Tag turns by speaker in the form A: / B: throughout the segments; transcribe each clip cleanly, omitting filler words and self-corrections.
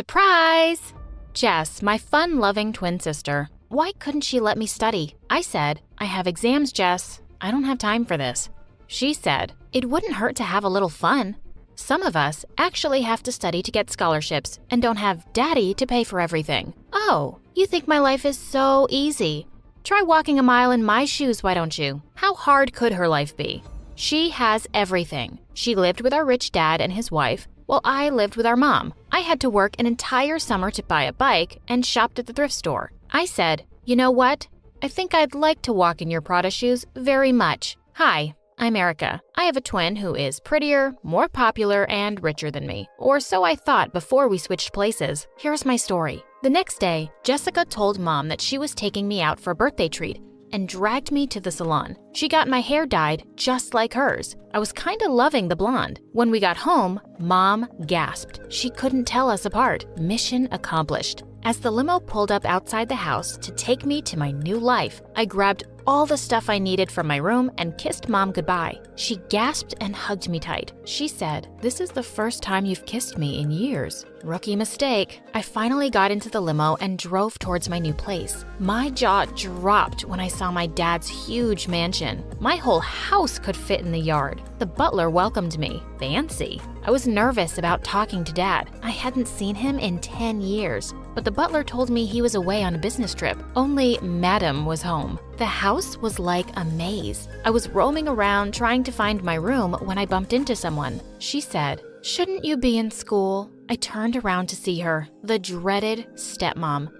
A: Surprise! Jess, my fun-loving twin sister. Why couldn't she let me study? I said, I have exams, Jess. I don't have time for this. She said, it wouldn't hurt to have a little fun. Some of us actually have to study to get scholarships and don't have daddy to pay for everything. Oh, you think my life is so easy? Try walking a mile in my shoes, why don't you? How hard could her life be? She has everything. She lived with our rich dad and his wife, while I lived with our mom. I had to work an entire summer to buy a bike and shopped at the thrift store. I said, you know what? I think I'd like to walk in your Prada shoes very much. Hi, I'm Erica. I have a twin who is prettier, more popular, and richer than me. Or so I thought before we switched places. Here's my story. The next day, Jessica told Mom that she was taking me out for a birthday treat and dragged me to the salon. She got my hair dyed just like hers. I was kinda loving the blonde. When we got home, Mom gasped. She couldn't tell us apart. Mission accomplished. As the limo pulled up outside the house to take me to my new life, I grabbed all the stuff I needed from my room and kissed Mom goodbye. She gasped and hugged me tight. She said, "This is the first time you've kissed me in years." Rookie mistake. I finally got into the limo and drove towards my new place. My jaw dropped when I saw my dad's huge mansion. My whole house could fit in the yard. The butler welcomed me. Fancy. I was nervous about talking to Dad. I hadn't seen him in 10 years. But the butler told me he was away on a business trip. Only Madam was home. The house was like a maze. I was roaming around trying to find my room when I bumped into someone. She said, "Shouldn't you be in school?" I turned around to see her, the dreaded stepmom.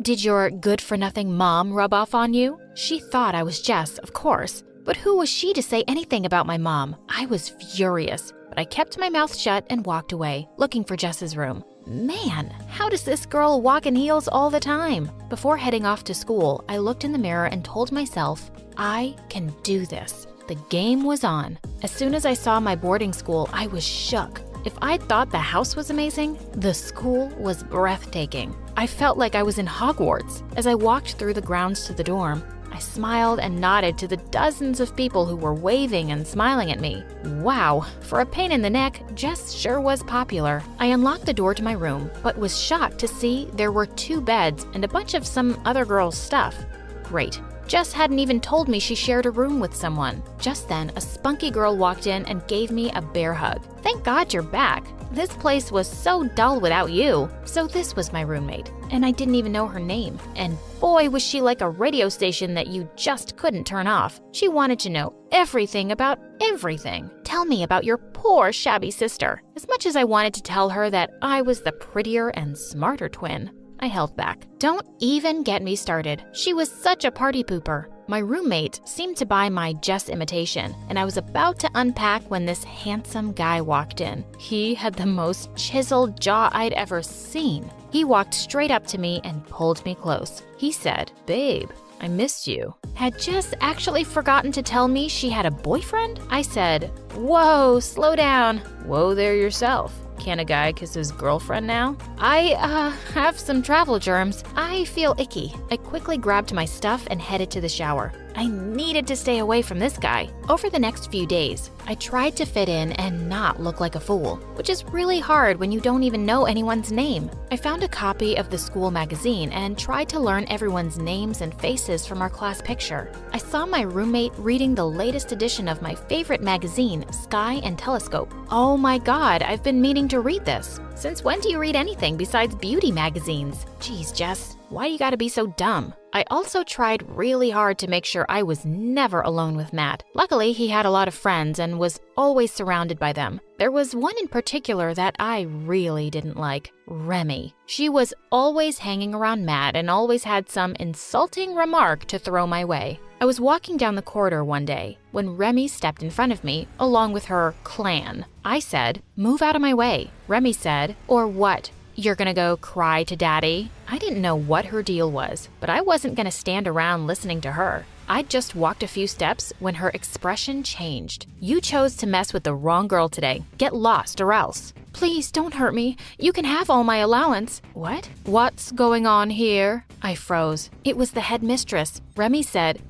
A: Did your good-for-nothing mom rub off on you? She thought I was Jess, of course. But who was she to say anything about my mom? I was furious, but I kept my mouth shut and walked away, looking for Jess's room. Man, how does this girl walk in heels all the time? Before heading off to school, I looked in the mirror and told myself, I can do this. The game was on. As soon as I saw my boarding school, I was shook. If I thought the house was amazing, the school was breathtaking. I felt like I was in Hogwarts. As I walked through the grounds to the dorm, I smiled and nodded to the dozens of people who were waving and smiling at me. Wow, for a pain in the neck, Jess sure was popular. I unlocked the door to my room, but was shocked to see there were 2 beds and a bunch of some other girl's stuff. Great. Jess hadn't even told me she shared a room with someone. Just then, a spunky girl walked in and gave me a bear hug. Thank God you're back. This place was so dull without you. So this was my roommate, and I didn't even know her name. And boy, was she like a radio station that you just couldn't turn off. She wanted to know everything about everything. Tell me about your poor shabby sister. As much as I wanted to tell her that I was the prettier and smarter twin, I held back. Don't even get me started. She was such a party pooper. My roommate seemed to buy my Jess imitation, and I was about to unpack when this handsome guy walked in. He had the most chiseled jaw I'd ever seen. He walked straight up to me and pulled me close. He said, "Babe, I missed you." Had Jess actually forgotten to tell me she had a boyfriend? I said, "Whoa, slow down." "Whoa there yourself. Can a guy kiss his girlfriend now?" I have some travel germs. I feel icky. I quickly grabbed my stuff and headed to the shower. I needed to stay away from this guy. Over the next few days, I tried to fit in and not look like a fool, which is really hard when you don't even know anyone's name. I found a copy of the school magazine and tried to learn everyone's names and faces from our class picture. I saw my roommate reading the latest edition of my favorite magazine, Sky and Telescope. Oh my God, I've been meaning to read this. Since when do you read anything besides beauty magazines? Geez, Jess, why you gotta be so dumb? I also tried really hard to make sure I was never alone with Matt. Luckily, he had a lot of friends and was always surrounded by them. There was one in particular that I really didn't like, Remy. She was always hanging around Matt and always had some insulting remark to throw my way. I was walking down the corridor one day when Remy stepped in front of me along with her clan. I said, "Move out of my way." Remy said, "Or what? You're gonna go cry to daddy?" I didn't know what her deal was, but I wasn't gonna stand around listening to her. I'd just walked a few steps when her expression changed. "You chose to mess with the wrong girl today. Get lost or else." "Please don't hurt me. You can have all my allowance." "What? What's going on here?" I froze. It was the headmistress. Remy said,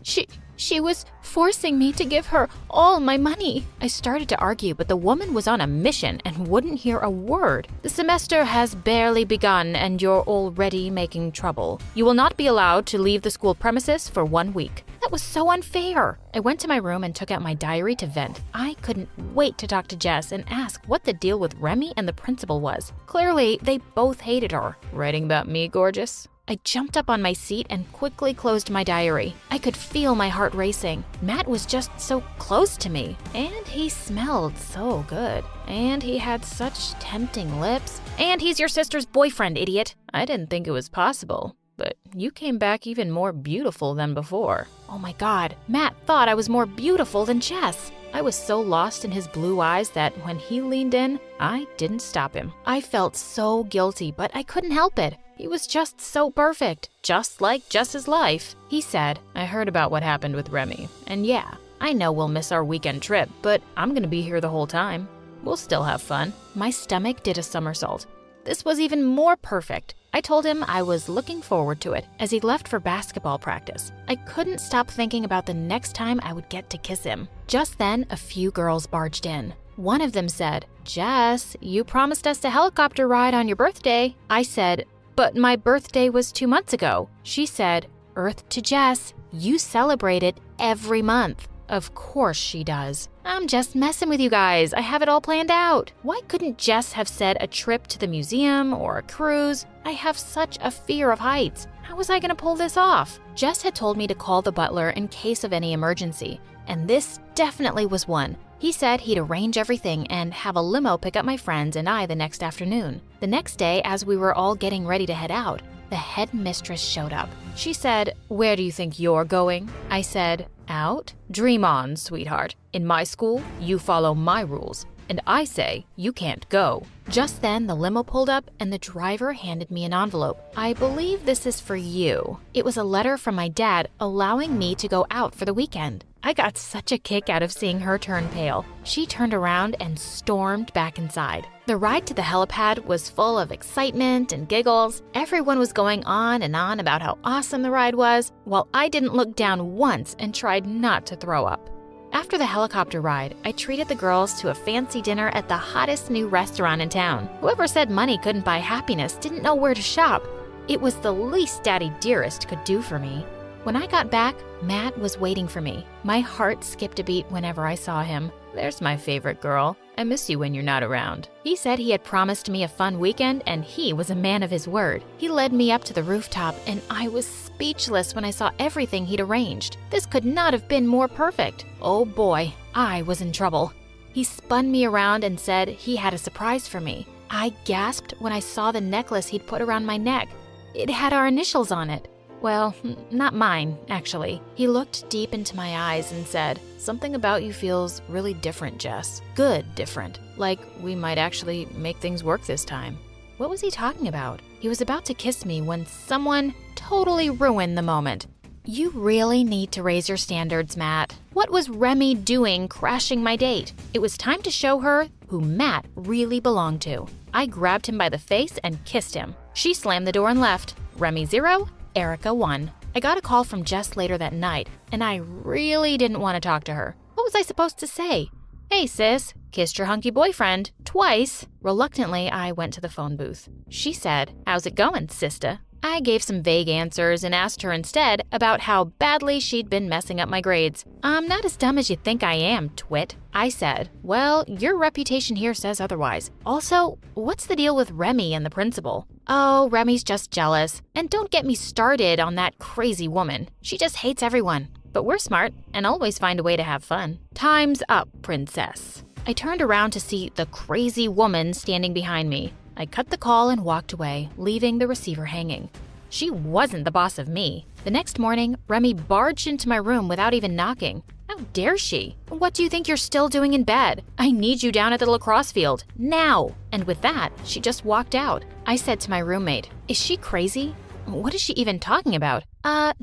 A: She was forcing me to give her all my money. I started to argue, but the woman was on a mission and wouldn't hear a word. The semester has barely begun and you're already making trouble. You will not be allowed to leave the school premises for 1 week. That was so unfair. I went to my room and took out my diary to vent. I couldn't wait to talk to Jess and ask what the deal with Remy and the principal was. Clearly, they both hated her. Writing about me, gorgeous? I jumped up on my seat and quickly closed my diary. I could feel my heart racing. Matt was just so close to me, and he smelled so good. And he had such tempting lips. And he's your sister's boyfriend, idiot. I didn't think it was possible. But you came back even more beautiful than before. Oh my God, Matt thought I was more beautiful than Jess. I was so lost in his blue eyes that when he leaned in, I didn't stop him. I felt so guilty, but I couldn't help it. He was just so perfect, just like Jess's life. He said, I heard about what happened with Remy, and yeah, I know we'll miss our weekend trip, but I'm gonna be here the whole time. We'll still have fun. My stomach did a somersault. This was even more perfect. I told him I was looking forward to it as he left for basketball practice. I couldn't stop thinking about the next time I would get to kiss him. Just then, a few girls barged in. One of them said, Jess, you promised us a helicopter ride on your birthday. I said, but my birthday was 2 months ago. She said, Earth to Jess, you celebrate it every month. Of course she does. I'm just messing with you guys. I have it all planned out. Why couldn't Jess have said a trip to the museum or a cruise? I have such a fear of heights. How was I going to pull this off? Jess had told me to call the butler in case of any emergency, and this definitely was one. He said he'd arrange everything and have a limo pick up my friends and I the next afternoon. The next day, as we were all getting ready to head out, the headmistress showed up. She said, Where do you think you're going? I said, Out? Dream on, sweetheart. In my school, you follow my rules. And I say, you can't go. Just then, the limo pulled up and the driver handed me an envelope. I believe this is for you. It was a letter from my dad allowing me to go out for the weekend. I got such a kick out of seeing her turn pale. She turned around and stormed back inside. The ride to the helipad was full of excitement and giggles. Everyone was going on and on about how awesome the ride was, while I didn't look down once and tried not to throw up. After the helicopter ride, I treated the girls to a fancy dinner at the hottest new restaurant in town. Whoever said money couldn't buy happiness didn't know where to shop. It was the least Daddy Dearest could do for me. When I got back, Matt was waiting for me. My heart skipped a beat whenever I saw him. There's my favorite girl. I miss you when you're not around. He said he had promised me a fun weekend and he was a man of his word. He led me up to the rooftop and I was speechless when I saw everything he'd arranged. This could not have been more perfect. Oh boy, I was in trouble. He spun me around and said he had a surprise for me. I gasped when I saw the necklace he'd put around my neck. It had our initials on it. Well, not mine, actually. He looked deep into my eyes and said, Something about you feels really different, Jess. Good different. Like we might actually make things work this time. What was he talking about? He was about to kiss me when someone totally ruined the moment. You really need to raise your standards, Matt. What was Remy doing crashing my date? It was time to show her who Matt really belonged to. I grabbed him by the face and kissed him. She slammed the door and left. Remy 0, Erica 1. I got a call from Jess later that night, and I really didn't want to talk to her. What was I supposed to say? Hey sis, kissed your hunky boyfriend twice. Reluctantly, I went to the phone booth. She said, How's it going, sista? I gave some vague answers and asked her instead about how badly she'd been messing up my grades. I'm not as dumb as you think I am, twit. I said, Well, your reputation here says otherwise. Also, what's the deal with Remy and the principal? Oh, Remy's just jealous. And don't get me started on that crazy woman. She just hates everyone. But we're smart and always find a way to have fun. Time's up, princess. I turned around to see the crazy woman standing behind me. I cut the call and walked away, leaving the receiver hanging. She wasn't the boss of me. The next morning, Remy barged into my room without even knocking. How dare she? What do you think you're still doing in bed? I need you down at the lacrosse field, now! And with that, she just walked out. I said to my roommate, Is she crazy? What is she even talking about?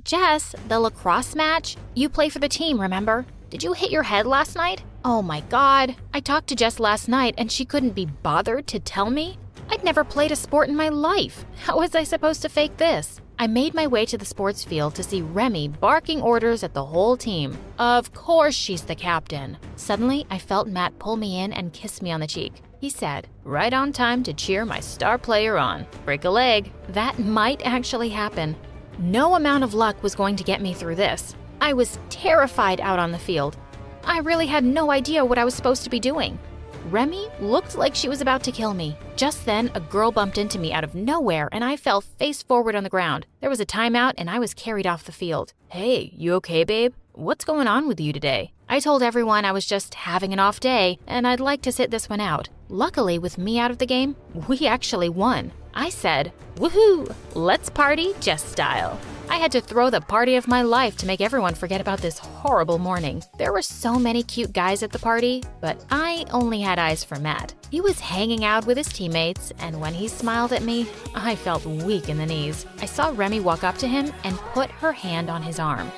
A: Jess, the lacrosse match? You play for the team, remember? Did you hit your head last night? Oh my God. I talked to Jess last night and she couldn't be bothered to tell me? I'd never played a sport in my life. How was I supposed to fake this? I made my way to the sports field to see Remy barking orders at the whole team. Of course she's the captain. Suddenly, I felt Matt pull me in and kiss me on the cheek. He said, "Right on time to cheer my star player on. Break a leg." That might actually happen. No amount of luck was going to get me through this. I was terrified out on the field. I really had no idea what I was supposed to be doing. Remy looked like she was about to kill me. Just then, a girl bumped into me out of nowhere and I fell face forward on the ground. There was a timeout and I was carried off the field. "Hey, you okay, babe? What's going on with you today?" I told everyone I was just having an off day and I'd like to sit this one out. Luckily, with me out of the game, we actually won. I said, "Woohoo! Let's party Jess style." I had to throw the party of my life to make everyone forget about this horrible morning. There were so many cute guys at the party, but I only had eyes for Matt. He was hanging out with his teammates, and when he smiled at me, I felt weak in the knees. I saw Remy walk up to him and put her hand on his arm.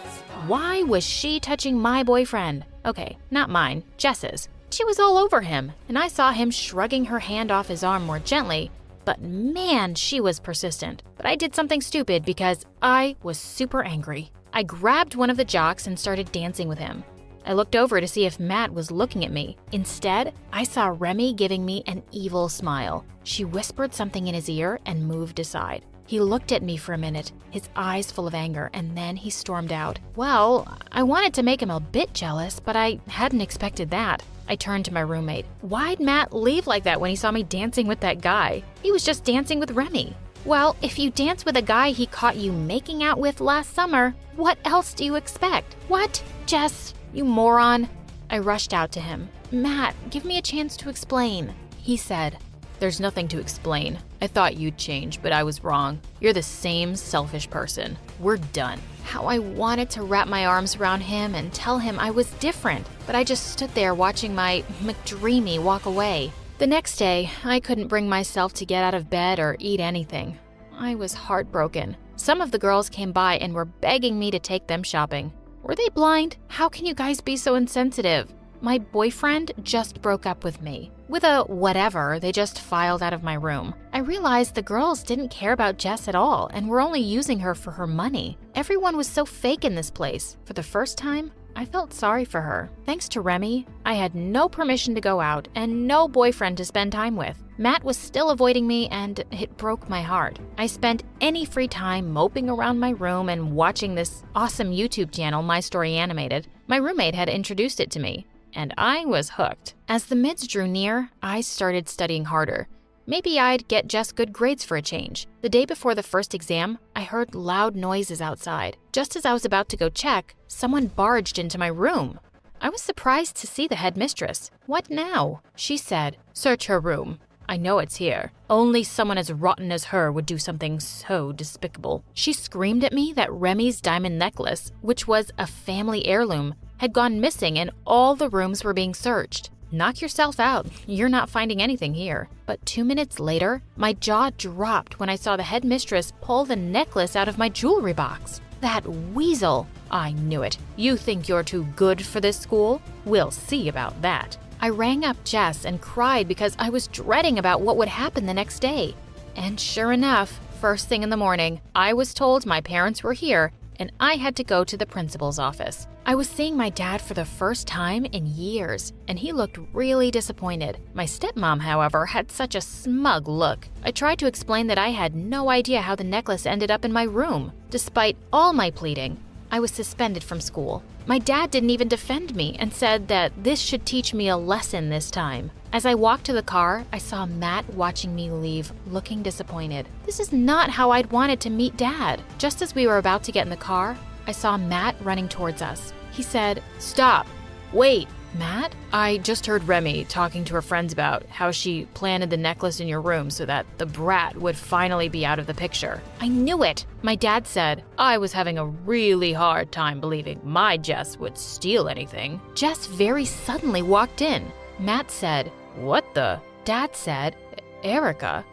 A: Why was she touching my boyfriend? Okay, not mine, Jess's. She was all over him, and I saw him shrugging her hand off his arm more gently. But man, she was persistent. But I did something stupid because I was super angry. I grabbed one of the jocks and started dancing with him. I looked over to see if Matt was looking at me. Instead, I saw Remy giving me an evil smile. She whispered something in his ear and moved aside. He looked at me for a minute, his eyes full of anger, and then he stormed out. Well, I wanted to make him a bit jealous, but I hadn't expected that. I turned to my roommate. Why'd Matt leave like that when he saw me dancing with that guy? He was just dancing with Remy. Well, if you dance with a guy he caught you making out with last summer, what else do you expect? What? Jess, you moron. I rushed out to him. Matt, give me a chance to explain. He said, "There's nothing to explain. I thought you'd change, but I was wrong. You're the same selfish person. We're done." How I wanted to wrap my arms around him and tell him I was different, but I just stood there watching my McDreamy walk away. The next day, I couldn't bring myself to get out of bed or eat anything. I was heartbroken. Some of the girls came by and were begging me to take them shopping. Were they blind? How can you guys be so insensitive? My boyfriend just broke up with me. With a whatever, they just filed out of my room. I realized the girls didn't care about Jess at all and were only using her for her money. Everyone was so fake in this place. For the first time, I felt sorry for her. Thanks to Remy, I had no permission to go out and no boyfriend to spend time with. Matt was still avoiding me and it broke my heart. I spent any free time moping around my room and watching this awesome YouTube channel, My Story Animated. My roommate had introduced it to me, and I was hooked. As the mids drew near, I started studying harder. Maybe I'd get just good grades for a change. The day before the first exam, I heard loud noises outside. Just as I was about to go check, someone barged into my room. I was surprised to see the headmistress. "What now?" She said, "Search her room. I know it's here. Only someone as rotten as her would do something so despicable." She screamed at me that Remy's diamond necklace, which was a family heirloom, had gone missing and all the rooms were being searched. Knock yourself out. You're not finding anything here. But 2 minutes later, my jaw dropped when I saw the headmistress pull the necklace out of my jewelry box. That weasel! I knew it. You think you're too good for this school? We'll see about that. I rang up Jess and cried because I was dreading about what would happen the next day. And sure enough, first thing in the morning, I was told my parents were here and I had to go to the principal's office. I was seeing my dad for the first time in years, and he looked really disappointed. My stepmom, however, had such a smug look. I tried to explain that I had no idea how the necklace ended up in my room. Despite all my pleading, I was suspended from school. My dad didn't even defend me and said that this should teach me a lesson this time. As I walked to the car, I saw Matt watching me leave, looking disappointed. This is not how I'd wanted to meet Dad. Just as we were about to get in the car, I saw Matt running towards us. He said, "Stop. Wait." "Matt?" "I just heard Remy talking to her friends about how she planted the necklace in your room so that the brat would finally be out of the picture." I knew it. My dad said, "I was having a really hard time believing my Jess would steal anything." Jess very suddenly walked in. Matt said, "What the?" Dad said, "Erica,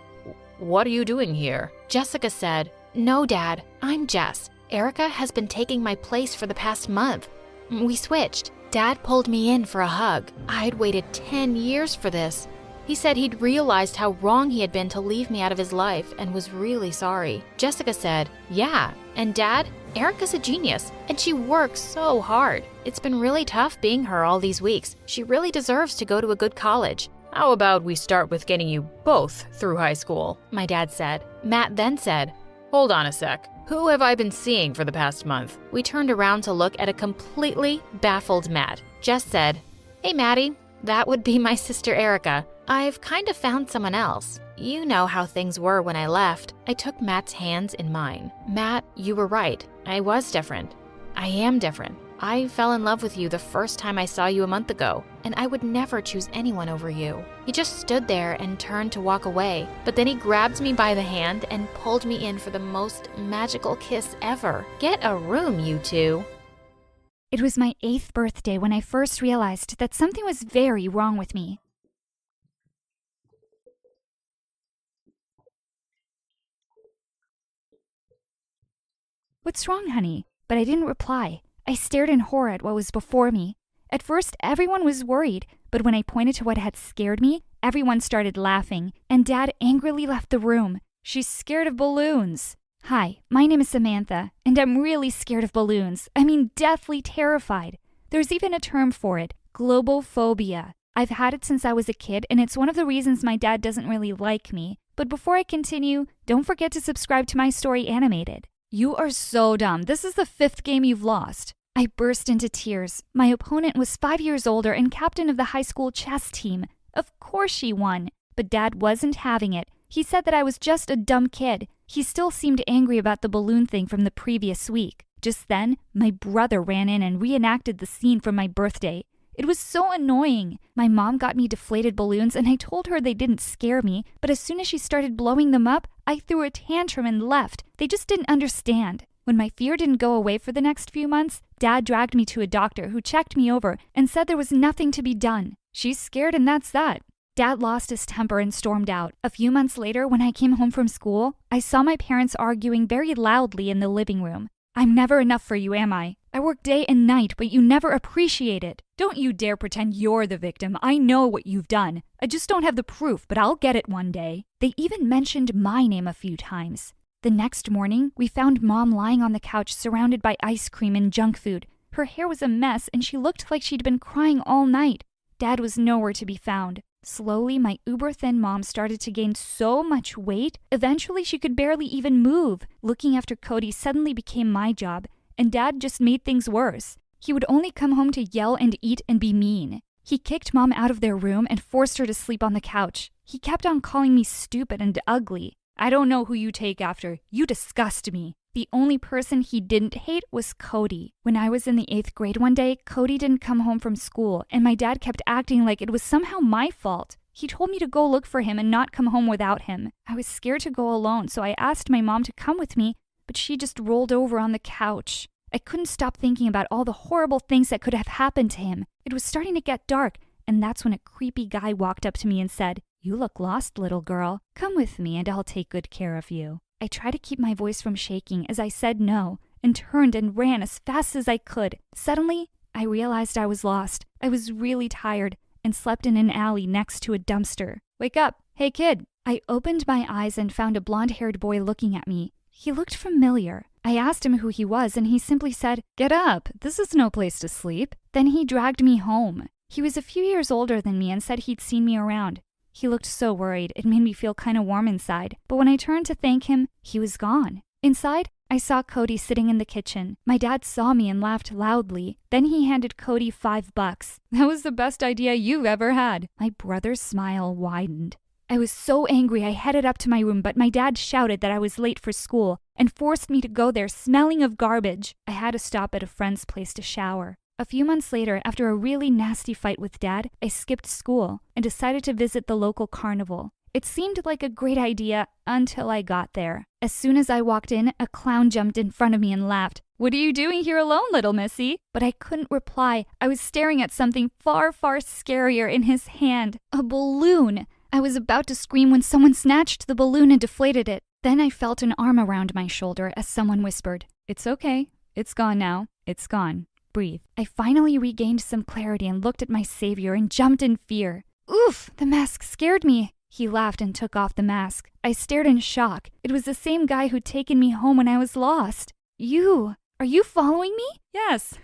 A: what are you doing here?" Jessica said, "No, Dad, I'm Jess. Erica has been taking my place for the past month. We switched." Dad pulled me in for a hug. I'd waited 10 years for this. He said he'd realized how wrong he had been to leave me out of his life and was really sorry. Jessica said, "Yeah, and Dad, Erica's a genius, and she works so hard. It's been really tough being her all these weeks. She really deserves to go to a good college." "How about we start with getting you both through high school?" my dad said. Matt then said, "Hold on a sec. Who have I been seeing for the past month?" We turned around to look at a completely baffled Matt. Jess said, "Hey, Maddie, that would be my sister Erica. I've kind of found someone else. You know how things were when I left." I took Matt's hands in mine. "Matt, you were right. I was different. I am different. I fell in love with you the first time I saw you a month ago, and I would never choose anyone over you." He just stood there and turned to walk away, but then he grabbed me by the hand and pulled me in for the most magical kiss ever. Get a room, you two.
B: It was my 8th birthday when I first realized that something was very wrong with me. "What's wrong, honey?" But I didn't reply. I stared in horror at what was before me. At first, everyone was worried, but when I pointed to what had scared me, everyone started laughing, and Dad angrily left the room. "She's scared of balloons." "Hi, my name is Samantha, and I'm really scared of balloons. I mean, deathly terrified. There's even a term for it, globophobia. I've had it since I was a kid, and it's one of the reasons my dad doesn't really like me. But before I continue, don't forget to subscribe to my story animated." "You are so dumb. This is the 5th game you've lost." I burst into tears. My opponent was 5 years older and captain of the high school chess team. Of course she won. But Dad wasn't having it. He said that I was just a dumb kid. He still seemed angry about the balloon thing from the previous week. Just then, my brother ran in and reenacted the scene from my birthday. It was so annoying. My mom got me deflated balloons and I told her they didn't scare me, but as soon as she started blowing them up, I threw a tantrum and left. They just didn't understand. When my fear didn't go away for the next few months, Dad dragged me to a doctor who checked me over and said there was nothing to be done. "She's scared and that's that." Dad lost his temper and stormed out. A few months later, when I came home from school, I saw my parents arguing very loudly in the living room. "I'm never enough for you, am I? I work day and night, but you never appreciate it. Don't you dare pretend you're the victim. I know what you've done. I just don't have the proof, but I'll get it one day." They even mentioned my name a few times. The next morning, we found Mom lying on the couch surrounded by ice cream and junk food. Her hair was a mess and she looked like she'd been crying all night. Dad was nowhere to be found. Slowly, my uber-thin mom started to gain so much weight, eventually she could barely even move. Looking after Cody suddenly became my job, and Dad just made things worse. He would only come home to yell and eat and be mean. He kicked Mom out of their room and forced her to sleep on the couch. He kept on calling me stupid and ugly. "I don't know who you take after. You disgust me." The only person he didn't hate was Cody. When I was in the 8th grade one day, Cody didn't come home from school, and my dad kept acting like it was somehow my fault. He told me to go look for him and not come home without him. I was scared to go alone, so I asked my mom to come with me, but she just rolled over on the couch. I couldn't stop thinking about all the horrible things that could have happened to him. It was starting to get dark, and that's when a creepy guy walked up to me and said, "You look lost, little girl. Come with me and I'll take good care of you." I tried to keep my voice from shaking as I said no, and turned and ran as fast as I could. Suddenly, I realized I was lost. I was really tired and slept in an alley next to a dumpster. "Wake up. Hey, kid." I opened my eyes and found a blonde-haired boy looking at me. He looked familiar. I asked him who he was and he simply said, "Get up. This is no place to sleep." Then he dragged me home. He was a few years older than me and said he'd seen me around. He looked so worried, it made me feel kind of warm inside. But when I turned to thank him, he was gone. Inside, I saw Cody sitting in the kitchen. My dad saw me and laughed loudly. Then he handed Cody $5. "That was the best idea you've ever had." My brother's smile widened. I was so angry I headed up to my room, but my dad shouted that I was late for school and forced me to go there smelling of garbage. I had to stop at a friend's place to shower. A few months later, after a really nasty fight with Dad, I skipped school and decided to visit the local carnival. It seemed like a great idea until I got there. As soon as I walked in, a clown jumped in front of me and laughed. "What are you doing here alone, little missy?" But I couldn't reply. I was staring at something far, far scarier in his hand. A balloon! I was about to scream when someone snatched the balloon and deflated it. Then I felt an arm around my shoulder as someone whispered, "It's okay. It's gone now. It's gone. Breathe." I finally regained some clarity and looked at my savior and jumped in fear. Oof, the mask scared me. He laughed and took off the mask. I stared in shock. It was the same guy who'd taken me home when I was lost. Are you following me? Yes.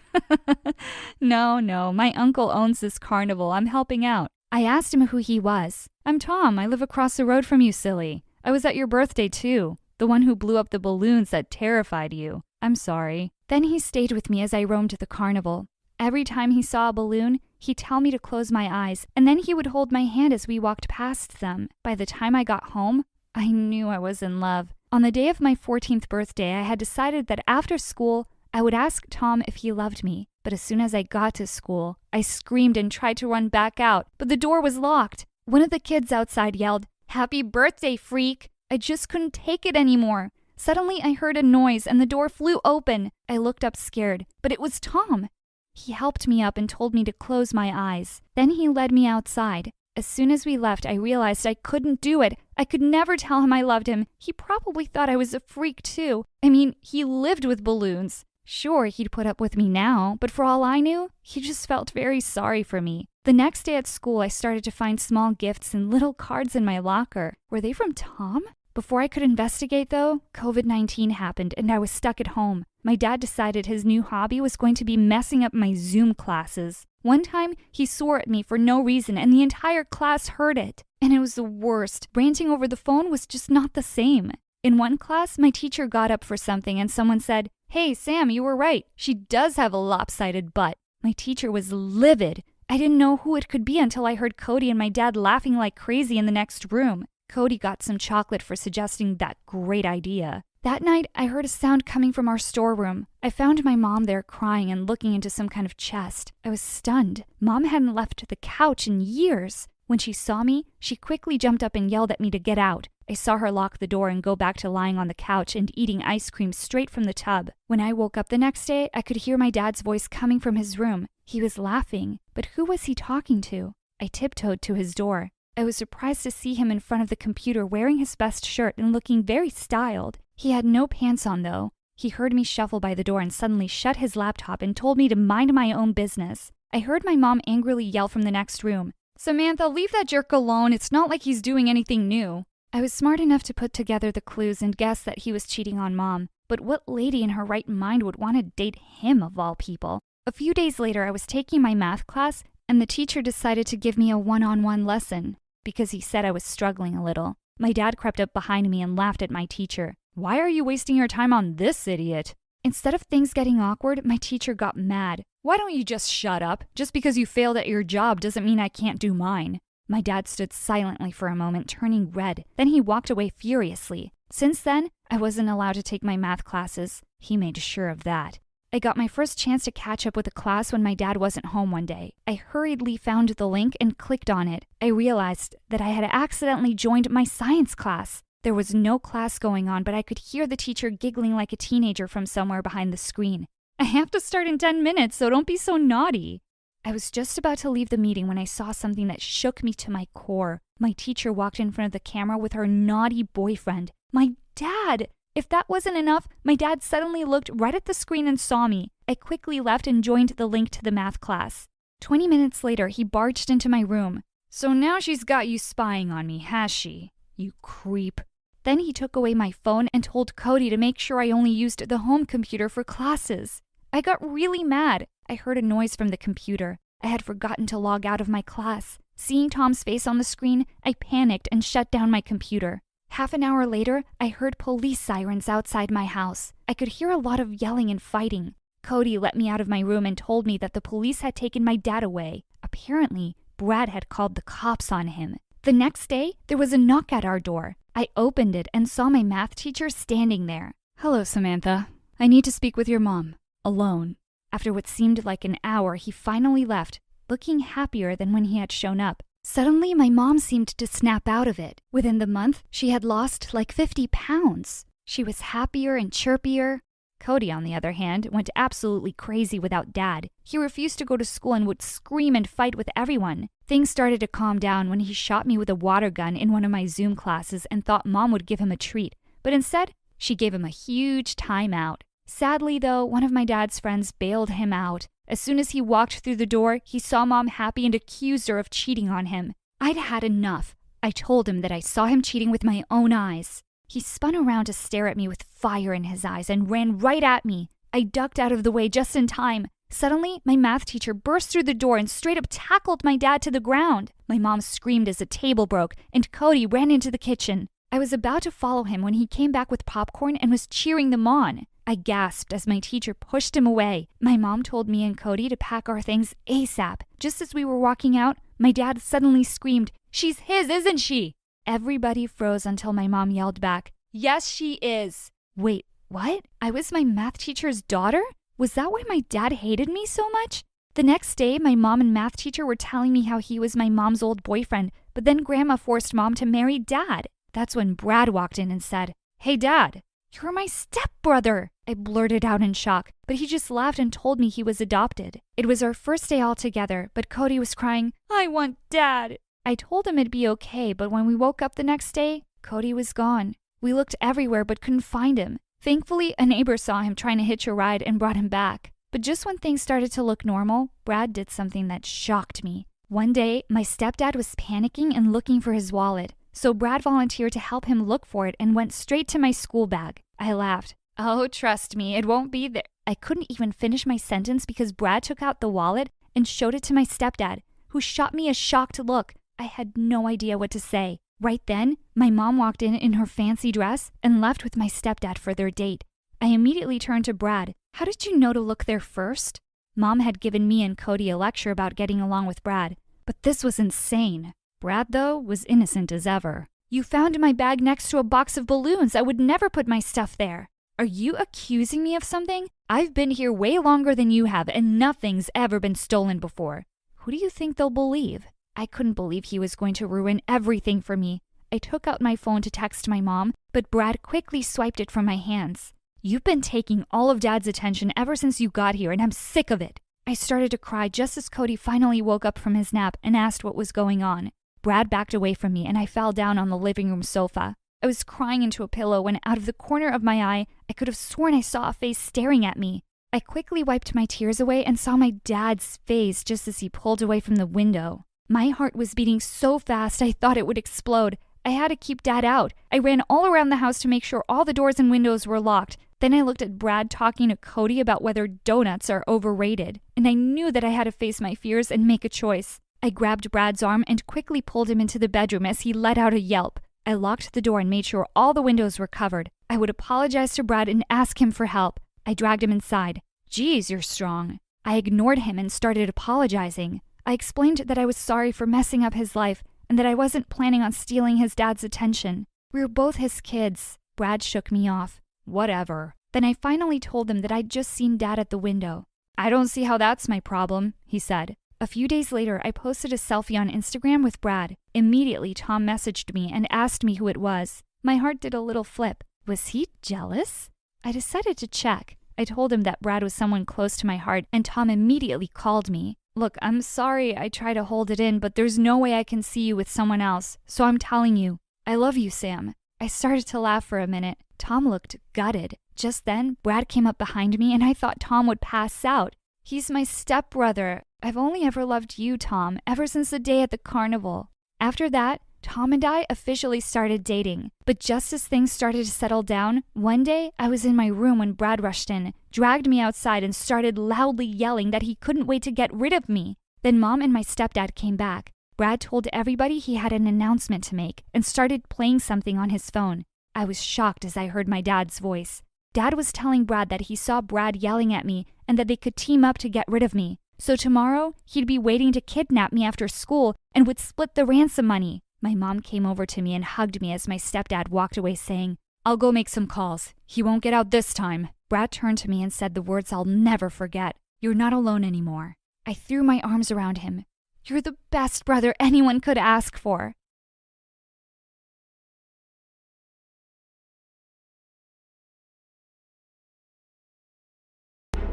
B: No, my uncle owns this carnival. I'm helping out. I asked him who he was. I'm Tom. I live across the road from you, silly. I was at your birthday too. The one who blew up the balloons that terrified you. I'm sorry. Then he stayed with me as I roamed the carnival. Every time he saw a balloon, he'd tell me to close my eyes, and then he would hold my hand as we walked past them. By the time I got home, I knew I was in love. On the day of my 14th birthday, I had decided that after school, I would ask Tom if he loved me. But as soon as I got to school, I screamed and tried to run back out, but the door was locked. One of the kids outside yelled, "Happy birthday, freak!" I just couldn't take it anymore. Suddenly, I heard a noise and the door flew open. I looked up scared, but it was Tom. He helped me up and told me to close my eyes. Then he led me outside. As soon as we left, I realized I couldn't do it. I could never tell him I loved him. He probably thought I was a freak too. I mean, he lived with balloons. Sure, he'd put up with me now, but for all I knew, he just felt very sorry for me. The next day at school, I started to find small gifts and little cards in my locker. Were they from Tom? Before I could investigate, though, COVID-19 happened and I was stuck at home. My dad decided his new hobby was going to be messing up my Zoom classes. One time, he swore at me for no reason and the entire class heard it. And it was the worst. Ranting over the phone was just not the same. In one class, my teacher got up for something and someone said, "Hey, Sam, you were right. She does have a lopsided butt." My teacher was livid. I didn't know who it could be until I heard Cody and my dad laughing like crazy in the next room. Cody got some chocolate for suggesting that great idea. That night, I heard a sound coming from our storeroom. I found my mom there crying and looking into some kind of chest. I was stunned. Mom hadn't left the couch in years. When she saw me, she quickly jumped up and yelled at me to get out. I saw her lock the door and go back to lying on the couch and eating ice cream straight from the tub. When I woke up the next day, I could hear my dad's voice coming from his room. He was laughing, but who was he talking to? I tiptoed to his door. I was surprised to see him in front of the computer wearing his best shirt and looking very styled. He had no pants on, though. He heard me shuffle by the door and suddenly shut his laptop and told me to mind my own business. I heard my mom angrily yell from the next room, "Samantha, leave that jerk alone. It's not like he's doing anything new." I was smart enough to put together the clues and guess that he was cheating on Mom. But what lady in her right mind would want to date him of all people? A few days later, I was taking my math class, and the teacher decided to give me a one-on-one lesson because he said I was struggling a little. My dad crept up behind me and laughed at my teacher. "Why are you wasting your time on this idiot?" Instead of things getting awkward, my teacher got mad. "Why don't you just shut up? Just because you failed at your job doesn't mean I can't do mine." My dad stood silently for a moment, turning red. Then he walked away furiously. Since then, I wasn't allowed to take my math classes. He made sure of that. I got my first chance to catch up with the class when my dad wasn't home one day. I hurriedly found the link and clicked on it. I realized that I had accidentally joined my science class. There was no class going on, but I could hear the teacher giggling like a teenager from somewhere behind the screen. "I have to start in 10 minutes, so don't be so naughty." I was just about to leave the meeting when I saw something that shook me to my core. My teacher walked in front of the camera with her naughty boyfriend. My dad! If that wasn't enough, my dad suddenly looked right at the screen and saw me. I quickly left and joined the link to the math class. 20 minutes later, he barged into my room. "So now she's got you spying on me, has she? You creep." Then he took away my phone and told Cody to make sure I only used the home computer for classes. I got really mad. I heard a noise from the computer. I had forgotten to log out of my class. Seeing Tom's face on the screen, I panicked and shut down my computer. Half an hour later, I heard police sirens outside my house. I could hear a lot of yelling and fighting. Cody let me out of my room and told me that the police had taken my dad away. Apparently, Brad had called the cops on him. The next day, there was a knock at our door. I opened it and saw my math teacher standing there. "Hello, Samantha. I need to speak with your mom. Alone." After what seemed like an hour, he finally left, looking happier than when he had shown up. Suddenly, my mom seemed to snap out of it. Within the month, she had lost like 50 pounds. She was happier and chirpier. Cody, on the other hand, went absolutely crazy without Dad. He refused to go to school and would scream and fight with everyone. Things started to calm down when he shot me with a water gun in one of my Zoom classes and thought Mom would give him a treat. But instead, she gave him a huge timeout. Sadly, though, one of my dad's friends bailed him out. As soon as he walked through the door, he saw Mom happy and accused her of cheating on him. I'd had enough. I told him that I saw him cheating with my own eyes. He spun around to stare at me with fire in his eyes and ran right at me. I ducked out of the way just in time. Suddenly, my math teacher burst through the door and straight up tackled my dad to the ground. My mom screamed as a table broke, and Cody ran into the kitchen. I was about to follow him when he came back with popcorn and was cheering them on. I gasped as my teacher pushed him away. My mom told me and Cody to pack our things ASAP. Just as we were walking out, my dad suddenly screamed, "She's his, isn't she?" Everybody froze until my mom yelled back, "Yes, she is." Wait, what? I was my math teacher's daughter? Was that why my dad hated me so much? The next day, my mom and math teacher were telling me how he was my mom's old boyfriend, but then Grandma forced Mom to marry Dad. That's when Brad walked in and said, "Hey, Dad, you're my stepbrother." I blurted out in shock, but he just laughed and told me he was adopted. It was our first day all together, but Cody was crying, "I want Dad." I told him it'd be okay, but when we woke up the next day, Cody was gone. We looked everywhere but couldn't find him. Thankfully, a neighbor saw him trying to hitch a ride and brought him back. But just when things started to look normal, Brad did something that shocked me. One day, my stepdad was panicking and looking for his wallet, so Brad volunteered to help him look for it and went straight to my school bag. I laughed. "Oh, trust me, it won't be there." I couldn't even finish my sentence because Brad took out the wallet and showed it to my stepdad, who shot me a shocked look. I had no idea what to say. Right then, my mom walked in her fancy dress and left with my stepdad for their date. I immediately turned to Brad. "How did you know to look there first?" Mom had given me and Cody a lecture about getting along with Brad, but this was insane. Brad, though, was innocent as ever. "You found my bag next to a box of balloons. I would never put my stuff there." "Are you accusing me of something? I've been here way longer than you have, and nothing's ever been stolen before." Who do you think they'll believe? I couldn't believe he was going to ruin everything for me. I took out my phone to text my mom, but Brad quickly swiped it from my hands. "You've been taking all of Dad's attention ever since you got here, and I'm sick of it." I started to cry just as Cody finally woke up from his nap and asked what was going on. Brad backed away from me, and I fell down on the living room sofa. I was crying into a pillow when out of the corner of my eye, I could have sworn I saw a face staring at me. I quickly wiped my tears away and saw my dad's face just as he pulled away from the window. My heart was beating so fast I thought it would explode. I had to keep Dad out. I ran all around the house to make sure all the doors and windows were locked. Then I looked at Brad talking to Cody about whether donuts are overrated, and I knew that I had to face my fears and make a choice. I grabbed Brad's arm and quickly pulled him into the bedroom as he let out a yelp. I locked the door and made sure all the windows were covered. I would apologize to Brad and ask him for help. I dragged him inside. "Geez, you're strong." I ignored him and started apologizing. I explained that I was sorry for messing up his life and that I wasn't planning on stealing his dad's attention. We were both his kids. Brad shook me off. "Whatever." Then I finally told him that I'd just seen Dad at the window. "I don't see how that's my problem," he said. A few days later, I posted a selfie on Instagram with Brad. Immediately, Tom messaged me and asked me who it was. My heart did a little flip. Was he jealous? I decided to check. I told him that Brad was someone close to my heart, and Tom immediately called me. "Look, I'm sorry I try to hold it in, but there's no way I can see you with someone else, so I'm telling you. I love you, Sam." I started to laugh for a minute. Tom looked gutted. Just then, Brad came up behind me, and I thought Tom would pass out. "He's my stepbrother. I've only ever loved you, Tom, ever since the day at the carnival." After that, Tom and I officially started dating. But just as things started to settle down, one day I was in my room when Brad rushed in, dragged me outside, and started loudly yelling that he couldn't wait to get rid of me. Then Mom and my stepdad came back. Brad told everybody he had an announcement to make and started playing something on his phone. I was shocked as I heard my dad's voice. Dad was telling Brad that he saw Brad yelling at me and that they could team up to get rid of me. So tomorrow, he'd be waiting to kidnap me after school and would split the ransom money. My mom came over to me and hugged me as my stepdad walked away saying, "I'll go make some calls. He won't get out this time." Brad turned to me and said the words I'll never forget. "You're not alone anymore." I threw my arms around him. "You're the best brother anyone could ask for."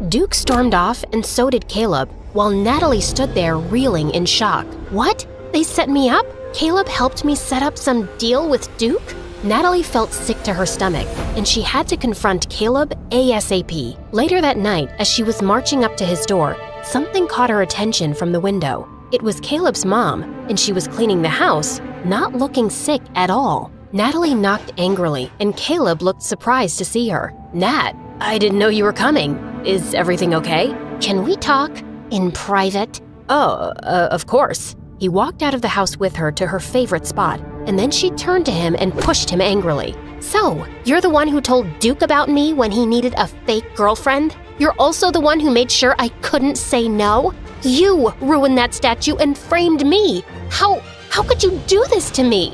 C: Duke stormed off, and so did Caleb, while Natalie stood there reeling in shock. "What? They set me up? Caleb helped me set up some deal with Duke?" Natalie felt sick to her stomach, and she had to confront Caleb ASAP. Later that night, as she was marching up to his door, something caught her attention from the window. It was Caleb's mom, and she was cleaning the house, not looking sick at all. Natalie knocked angrily, and Caleb looked surprised to see her. "Nat, I didn't know you were coming. Is everything okay?"
D: Can we talk in private?
C: "Oh, of course." He walked out of the house with her to her favorite spot, and then she turned to him and pushed him angrily.
D: So, you're the one who told Duke about me when he needed a fake girlfriend? You're also the one who made sure I couldn't say no? You ruined that statue and framed me. How could you do this to me?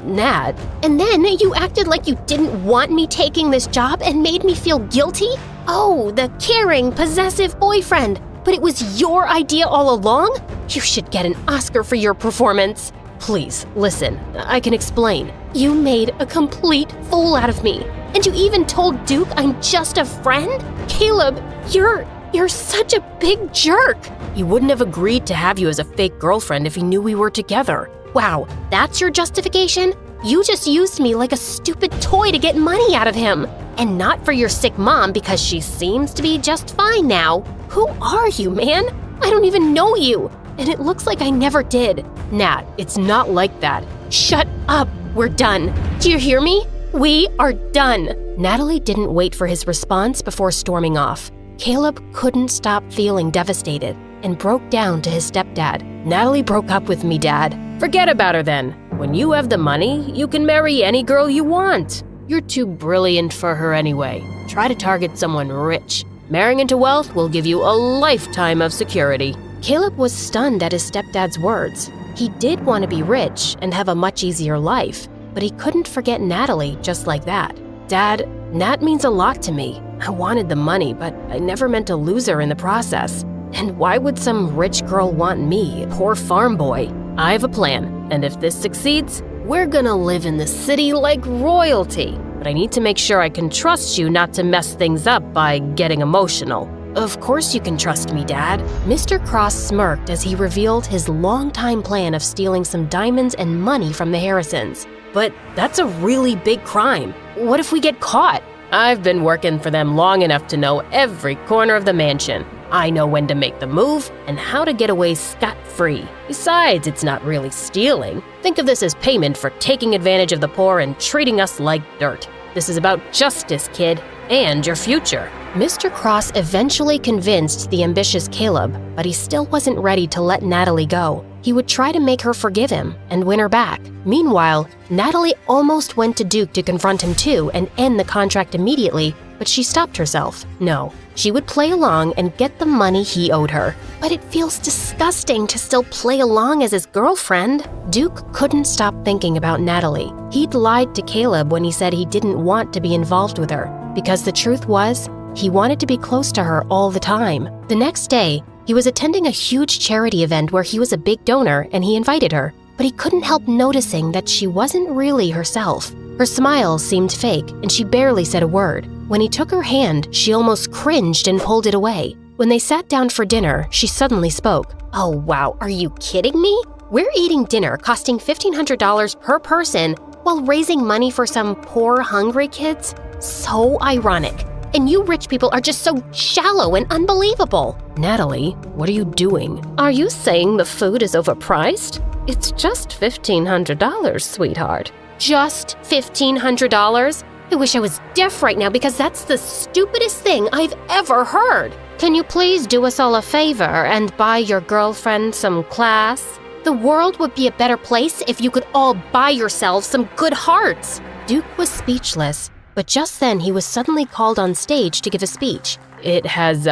C: Nat.
D: And then you acted like you didn't want me taking this job and made me feel guilty? Oh, the caring, possessive boyfriend. But it was your idea all along? You should get an Oscar for your performance.
C: Please, listen, I can explain.
D: You made a complete fool out of me. And you even told Duke I'm just a friend? Caleb, you're such a big jerk.
C: He wouldn't have agreed to have you as a fake girlfriend if he knew we were together.
D: Wow, that's your justification? You just used me like a stupid toy to get money out of him. And not for your sick mom because she seems to be just fine now. Who are you, man? I don't even know you. And it looks like I never did.
C: Nat, it's not like that.
D: Shut up. We're done. Do you hear me? We are done.
C: Natalie didn't wait for his response before storming off. Caleb couldn't stop feeling devastated and broke down to his stepdad. "Natalie broke up with me, Dad." "Forget about her then. When you have the money, you can marry any girl you want. You're too brilliant for her anyway. Try to target someone rich. Marrying into wealth will give you a lifetime of security." Caleb was stunned at his stepdad's words. He did want to be rich and have a much easier life, but he couldn't forget Natalie just like that. "Dad, Nat means a lot to me. I wanted the money, but I never meant to lose her in the process. And why would some rich girl want me, a poor farm boy? I have a plan, and if this succeeds, we're gonna live in the city like royalty. But I need to make sure I can trust you not to mess things up by getting emotional." "Of course you can trust me, Dad." Mr. Cross smirked as he revealed his long-time plan of stealing some diamonds and money from the Harrisons. "But that's a really big crime. What if we get caught?" "I've been working for them long enough to know every corner of the mansion. I know when to make the move and how to get away scot-free. Besides, it's not really stealing. Think of this as payment for taking advantage of the poor and treating us like dirt. This is about justice, kid, and your future." Mr. Cross eventually convinced the ambitious Caleb, but he still wasn't ready to let Natalie go. He would try to make her forgive him and win her back. Meanwhile, Natalie almost went to Duke to confront him too and end the contract immediately, but she stopped herself. No, she would play along and get the money he owed her.
D: But it feels disgusting to still play along as his girlfriend.
C: Duke couldn't stop thinking about Natalie. He'd lied to Caleb when he said he didn't want to be involved with her, because the truth was, he wanted to be close to her all the time. The next day, he was attending a huge charity event where he was a big donor and he invited her, but he couldn't help noticing that she wasn't really herself. Her smile seemed fake and she barely said a word. When he took her hand, she almost cringed and pulled it away. When they sat down for dinner, she suddenly spoke.
D: "Oh wow, are you kidding me? We're eating dinner costing $1,500 per person while raising money for some poor, hungry kids? So ironic. And you rich people are just so shallow and unbelievable."
C: "Natalie, what are you doing?"
D: "Are you saying the food is overpriced? It's just $1,500, sweetheart." "Just $1,500? I wish I was deaf right now because that's the stupidest thing I've ever heard. Can you please do us all a favor and buy your girlfriend some class? The world would be a better place if you could all buy yourselves some good hearts."
C: Duke was speechless, but just then he was suddenly called on stage to give a speech. "It has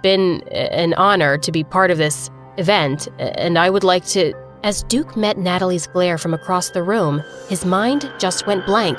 C: been an honor to be part of this event, and I would like to..." As Duke met Natalie's glare from across the room, his mind just went blank.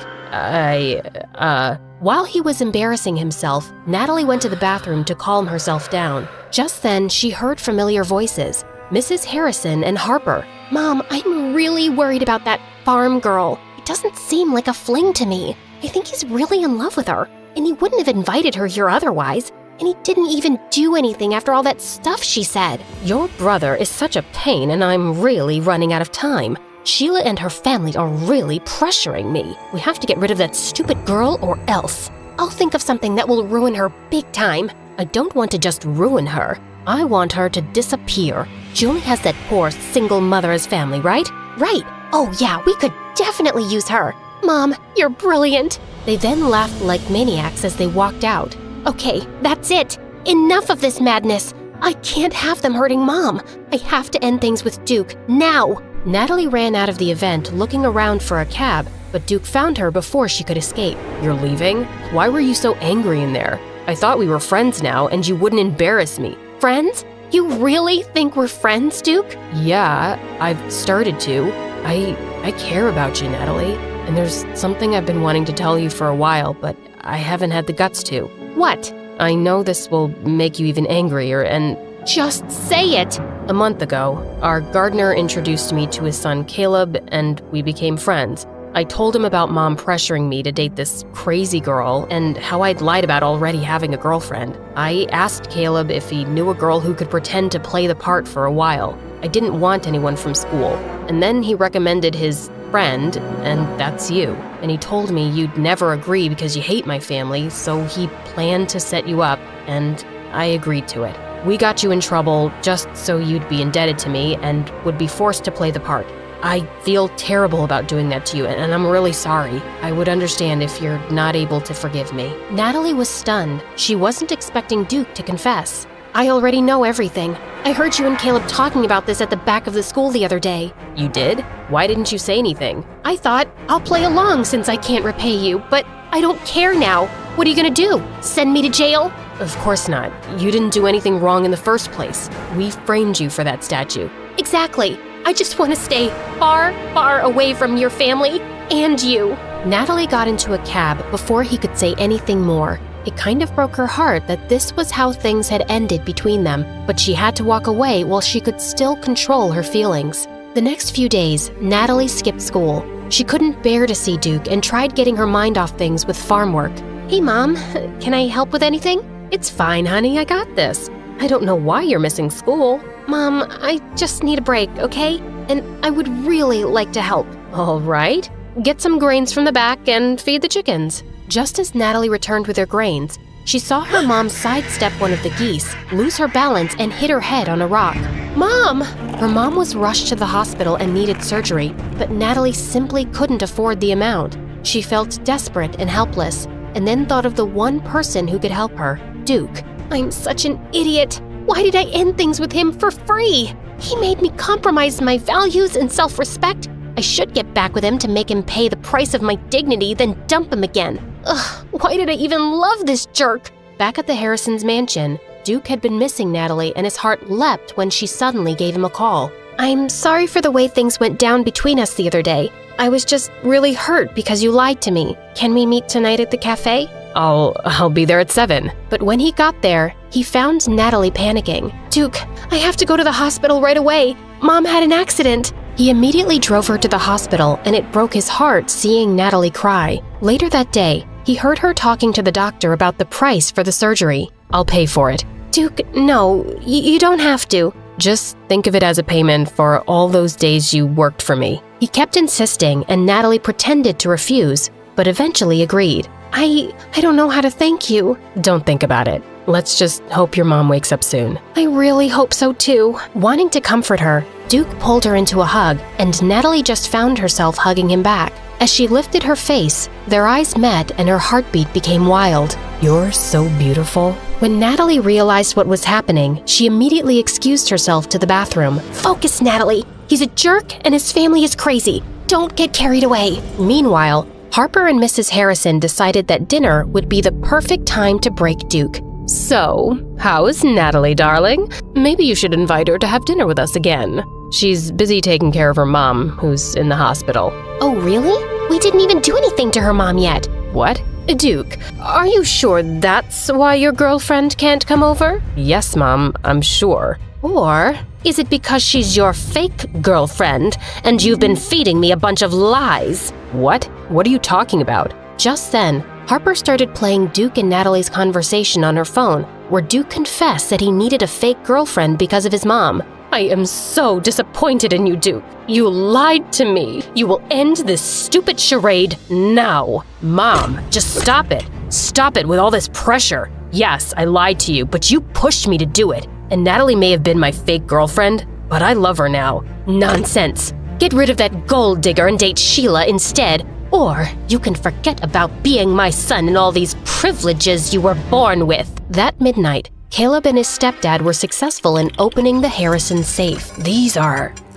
C: While he was embarrassing himself, Natalie went to the bathroom to calm herself down. Just then, she heard familiar voices, Mrs. Harrison and Harper.
D: "Mom, I'm really worried about that farm girl. It doesn't seem like a fling to me. I think he's really in love with her, and he wouldn't have invited her here otherwise. And he didn't even do anything after all that stuff she said."
C: "Your brother is such a pain, and I'm really running out of time. Sheila and her family are really pressuring me. We have to get rid of that stupid girl or else."
D: "I'll think of something that will ruin her big time."
C: "I don't want to just ruin her. I want her to disappear. She only has that poor single mother as family, right? Right. Oh yeah, we could definitely use her. Mom, you're brilliant. They then laughed like maniacs as they walked out. Okay, that's it. Enough of this madness. I can't have them hurting Mom. I have to end things with Duke, now. Natalie ran out of the event looking around for a cab, but Duke found her before she could escape. You're leaving? Why were you so angry in there? I thought we were friends now and you wouldn't embarrass me. Friends? You really think we're friends, Duke? Yeah, I've started to. I care about you, Natalie. And there's something I've been wanting to tell you for a while, but I haven't had the guts to. What? I know this will make you even angrier and... Just say it! A month ago, our gardener introduced me to his son Caleb, and we became friends. I told him about Mom pressuring me to date this crazy girl and how I'd lied about already having a girlfriend. I asked Caleb if he knew a girl who could pretend to play the part for a while. I didn't want anyone from school. And then he recommended his friend, and that's you. And he told me you'd never agree because you hate my family, so he planned to set you up, and I agreed to it. We got you in trouble just so you'd be indebted to me and would be forced to play the part. I feel terrible about doing that to you, and I'm really sorry. I would understand if you're not able to forgive me. Natalie was stunned. She wasn't expecting Duke to confess. I already know everything. I heard you and Caleb talking about this at the back of the school the other day. You did? Why didn't you say anything? I thought, I'll play along since I can't repay you, but I don't care now. What are you gonna do? Send me to jail? Of course not. You didn't do anything wrong in the first place. We framed you for that statue. Exactly. I just want to stay far, far away from your family and you. Natalie got into a cab before he could say anything more. It kind of broke her heart that this was how things had ended between them, but she had to walk away while she could still control her feelings. The next few days, Natalie skipped school. She couldn't bear to see Duke and tried getting her mind off things with farm work. Hey, Mom, can I help with anything? It's fine, honey, I got this. I don't know why you're missing school. Mom, I just need a break, okay? And I would really like to help. All right. Get some grains from the back and feed the chickens. Just as Natalie returned with her grains, she saw her mom sidestep one of the geese, lose her balance, and hit her head on a rock. Mom! Her mom was rushed to the hospital and needed surgery, but Natalie simply couldn't afford the amount. She felt desperate and helpless, and then thought of the one person who could help her, Duke. I'm such an idiot. Why did I end things with him for free? He made me compromise my values and self-respect. I should get back with him to make him pay the price of my dignity, then dump him again. Ugh, why did I even love this jerk? Back at the Harrisons' mansion, Duke had been missing Natalie and his heart leapt when she suddenly gave him a call. I'm sorry for the way things went down between us the other day. I was just really hurt because you lied to me. Can we meet tonight at the cafe? I'll be there at 7. But when he got there, he found Natalie panicking. Duke, I have to go to the hospital right away. Mom had an accident. He immediately drove her to the hospital, and it broke his heart seeing Natalie cry. Later that day, he heard her talking to the doctor about the price for the surgery. I'll pay for it. Duke, no, you don't have to. Just think of it as a payment for all those days you worked for me. He kept insisting, and Natalie pretended to refuse, but eventually agreed. I don't know how to thank you. Don't think about it. Let's just hope your mom wakes up soon. I really hope so too. Wanting to comfort her, Duke pulled her into a hug, and Natalie just found herself hugging him back. As she lifted her face, their eyes met and her heartbeat became wild. You're so beautiful. When Natalie realized what was happening, she immediately excused herself to the bathroom. Focus, Natalie. He's a jerk and his family is crazy. Don't get carried away. Meanwhile, Harper and Mrs. Harrison decided that dinner would be the perfect time to break Duke. So, how's Natalie, darling? Maybe you should invite her to have dinner with us again. She's busy taking care of her mom, who's in the hospital. Oh, really? We didn't even do anything to her mom yet. What? Duke, are you sure that's why your girlfriend can't come over? Yes, Mom, I'm sure. Or is it because she's your fake girlfriend and you've been feeding me a bunch of lies? What? What are you talking about? Just then, Harper started playing Duke and Natalie's conversation on her phone, where Duke confessed that he needed a fake girlfriend because of his mom. I am so disappointed in you, Duke. You lied to me. You will end this stupid charade now. Mom, just stop it. Stop it with all this pressure. Yes, I lied to you, but you pushed me to do it.
D: and Natalie may have been my fake girlfriend, but I love her now. Nonsense. Get rid of that gold digger and date Sheila instead, or you can forget about being my son and all these privileges you were born with. That midnight, Caleb and his stepdad were successful in opening the Harrison safe.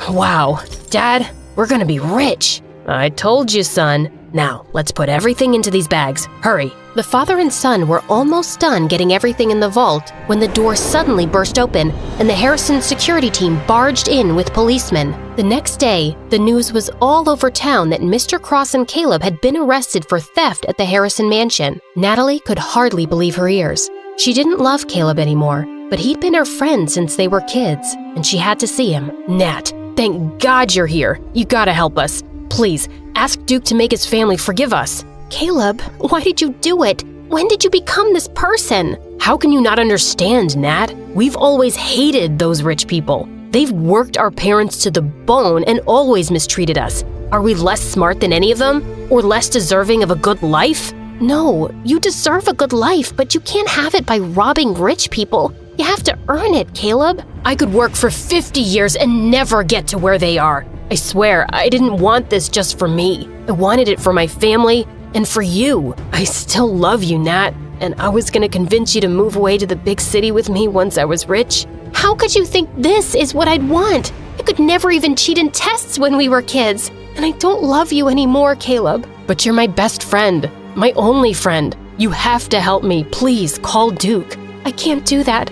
D: Wow, Dad, we're gonna be rich. I told you, son. Now, let's put everything into these bags. Hurry. The father and son were almost done getting everything in the vault when the door suddenly burst open and the Harrison security team barged in with policemen. The next day, the news was all over town that Mr. Cross and Caleb had been arrested for theft at the Harrison mansion. Natalie could hardly believe her ears. She didn't love Caleb anymore, but he'd been her friend since they were kids, and she had to see him. Nat, thank God you're here. You gotta help us. Please, ask Duke to make his family forgive us.
C: Caleb, why did you do it? When did you become this person?
D: How can you not understand, Nat? We've always hated those rich people. They've worked our parents to the bone and always mistreated us. Are we less smart than any of them? Or less deserving of a good life?
C: No, you deserve a good life, but you can't have it by robbing rich people. You have to earn it, Caleb.
D: I could work for 50 years and never get to where they are. I swear, I didn't want this just for me. I wanted it for my family and for you. I still love you, Nat, and I was gonna convince you to move away to the big city with me once I was rich.
C: How could you think this is what I'd want? I could never even cheat in tests when we were kids. And I don't love you anymore, Caleb.
D: But you're my best friend, my only friend. You have to help me. Please, call Duke.
C: I can't do that.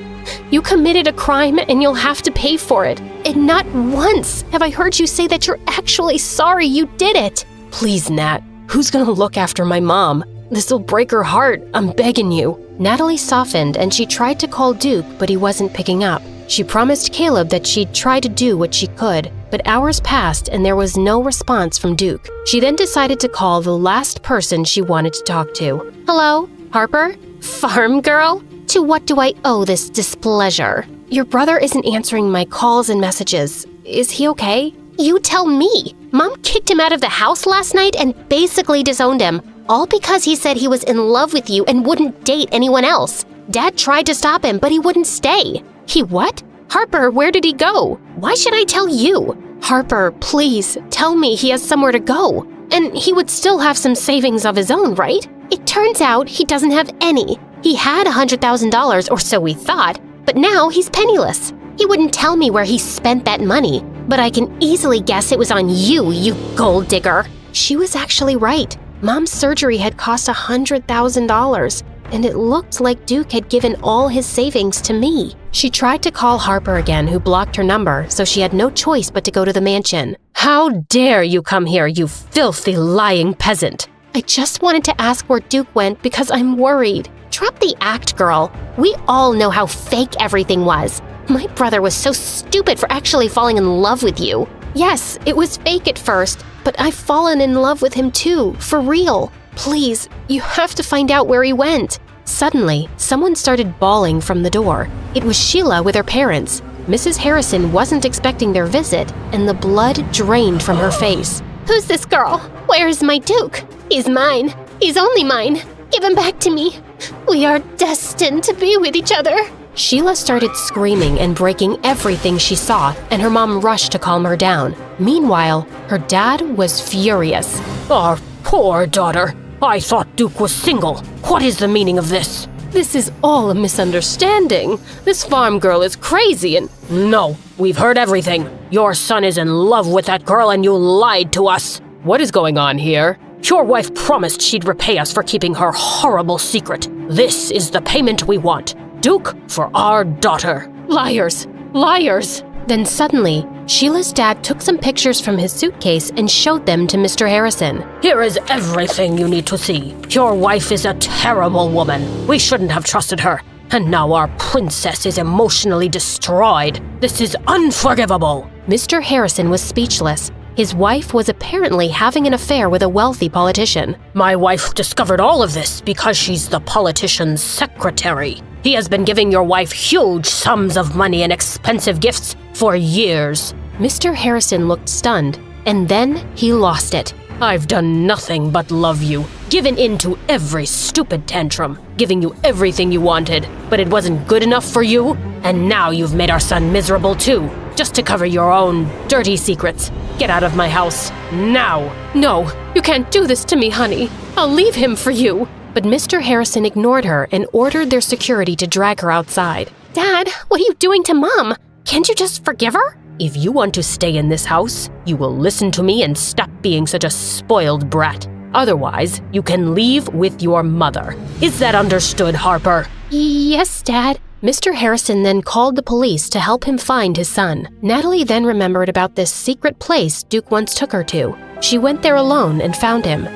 C: You committed a crime and you'll have to pay for it. And not once have I heard you say that you're actually sorry you did it.
D: Please, Nat. Who's gonna look after my mom? This'll break her heart. I'm begging you.
C: Natalie softened and she tried to call Duke, but he wasn't picking up. She promised Caleb that she'd try to do what she could, but hours passed and there was no response from Duke. She then decided to call the last person she wanted to talk to. Hello, Harper? Farm girl? To what do I owe this displeasure? Your brother isn't answering my calls and messages. Is he okay? You tell me. Mom kicked him out of the house last night and basically disowned him, all because he said he was in love with you and wouldn't date anyone else. Dad tried to stop him, but he wouldn't stay. He what? Harper, where did he go? Why should I tell you? Harper, please, tell me he has somewhere to go. And he would still have some savings of his own, right? It turns out he doesn't have any. He had $100,000, or so we thought, but now he's penniless. He wouldn't tell me where he spent that money, but I can easily guess it was on you, you gold digger. She was actually right. Mom's surgery had cost $100,000, and it looked like Duke had given all his savings to me. She tried to call Harper again, who blocked her number, so she had no choice but to go to the mansion.
D: How dare you come here, you filthy, lying peasant!
C: I just wanted to ask where Duke went because I'm worried. Drop the act, girl. We all know how fake everything was. My brother was so stupid for actually falling in love with you. Yes, it was fake at first, but I've fallen in love with him too, for real. Please, you have to find out where he went. Suddenly, someone started bawling from the door. It was Sheila with her parents. Mrs. Harrison wasn't expecting their visit, and the blood drained from her face. Who's this girl? Where is my Duke? He's mine. He's only mine. Give him back to me. We are destined to be with each other. Sheila started screaming and breaking everything she saw, and her mom rushed to calm her down. Meanwhile, her dad was furious.
E: Our poor daughter. I thought Duke was single. What is the meaning of this?
D: This is all a misunderstanding. This farm girl is crazy and…
E: No, we've heard everything. Your son is in love with that girl and you lied to us.
D: What is going on here?
E: Your wife promised she'd repay us for keeping her horrible secret. This is the payment we want. Duke for our daughter.
D: Liars! Liars!
C: Then suddenly, Sheila's dad took some pictures from his suitcase and showed them to Mr. Harrison.
E: Here is everything you need to see. Your wife is a terrible woman. We shouldn't have trusted her. And now our princess is emotionally destroyed. This is unforgivable.
C: Mr. Harrison was speechless. His wife was apparently having an affair with a wealthy politician.
E: My wife discovered all of this because she's the politician's secretary. He has been giving your wife huge sums of money and expensive gifts for years.
C: Mr. Harrison looked stunned, and then he lost it.
E: I've done nothing but love you, given in to every stupid tantrum, giving you everything you wanted, but it wasn't good enough for you? And now you've made our son miserable too, just to cover your own dirty secrets. Get out of my house, now!
D: No, you can't do this to me, honey. I'll leave him for you.
C: But Mr. Harrison ignored her and ordered their security to drag her outside.
D: Dad, what are you doing to Mom? Can't you just forgive her?
E: If you want to stay in this house, you will listen to me and stop being such a spoiled brat. Otherwise, you can leave with your mother. Is that understood, Harper?
D: Yes, Dad.
C: Mr. Harrison then called the police to help him find his son. Natalie then remembered about this secret place Duke once took her to. She went there alone and found him.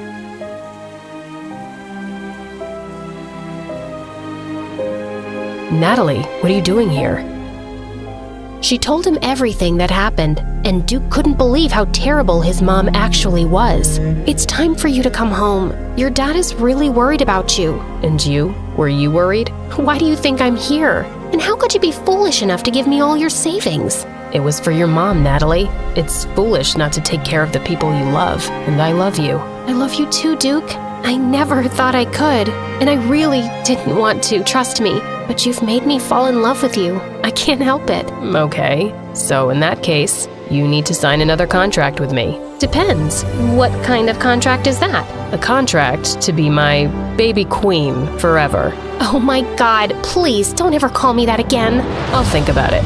C: Natalie, what are you doing here? She told him everything that happened, and Duke couldn't believe how terrible his mom actually was. It's time for you to come home. Your dad is really worried about you. And you? Were you worried? Why do you think I'm here? And how could you be foolish enough to give me all your savings? It was for your mom, Natalie. It's foolish not to take care of the people you love, and I love you. I love you too, Duke. I never thought I could, and I really didn't want to, trust me. But you've made me fall in love with you. I can't help it. Okay, so in that case, you need to sign another contract with me. Depends. What kind of contract is that? A contract to be my baby queen forever. Oh my God, please don't ever call me that again. I'll think about it.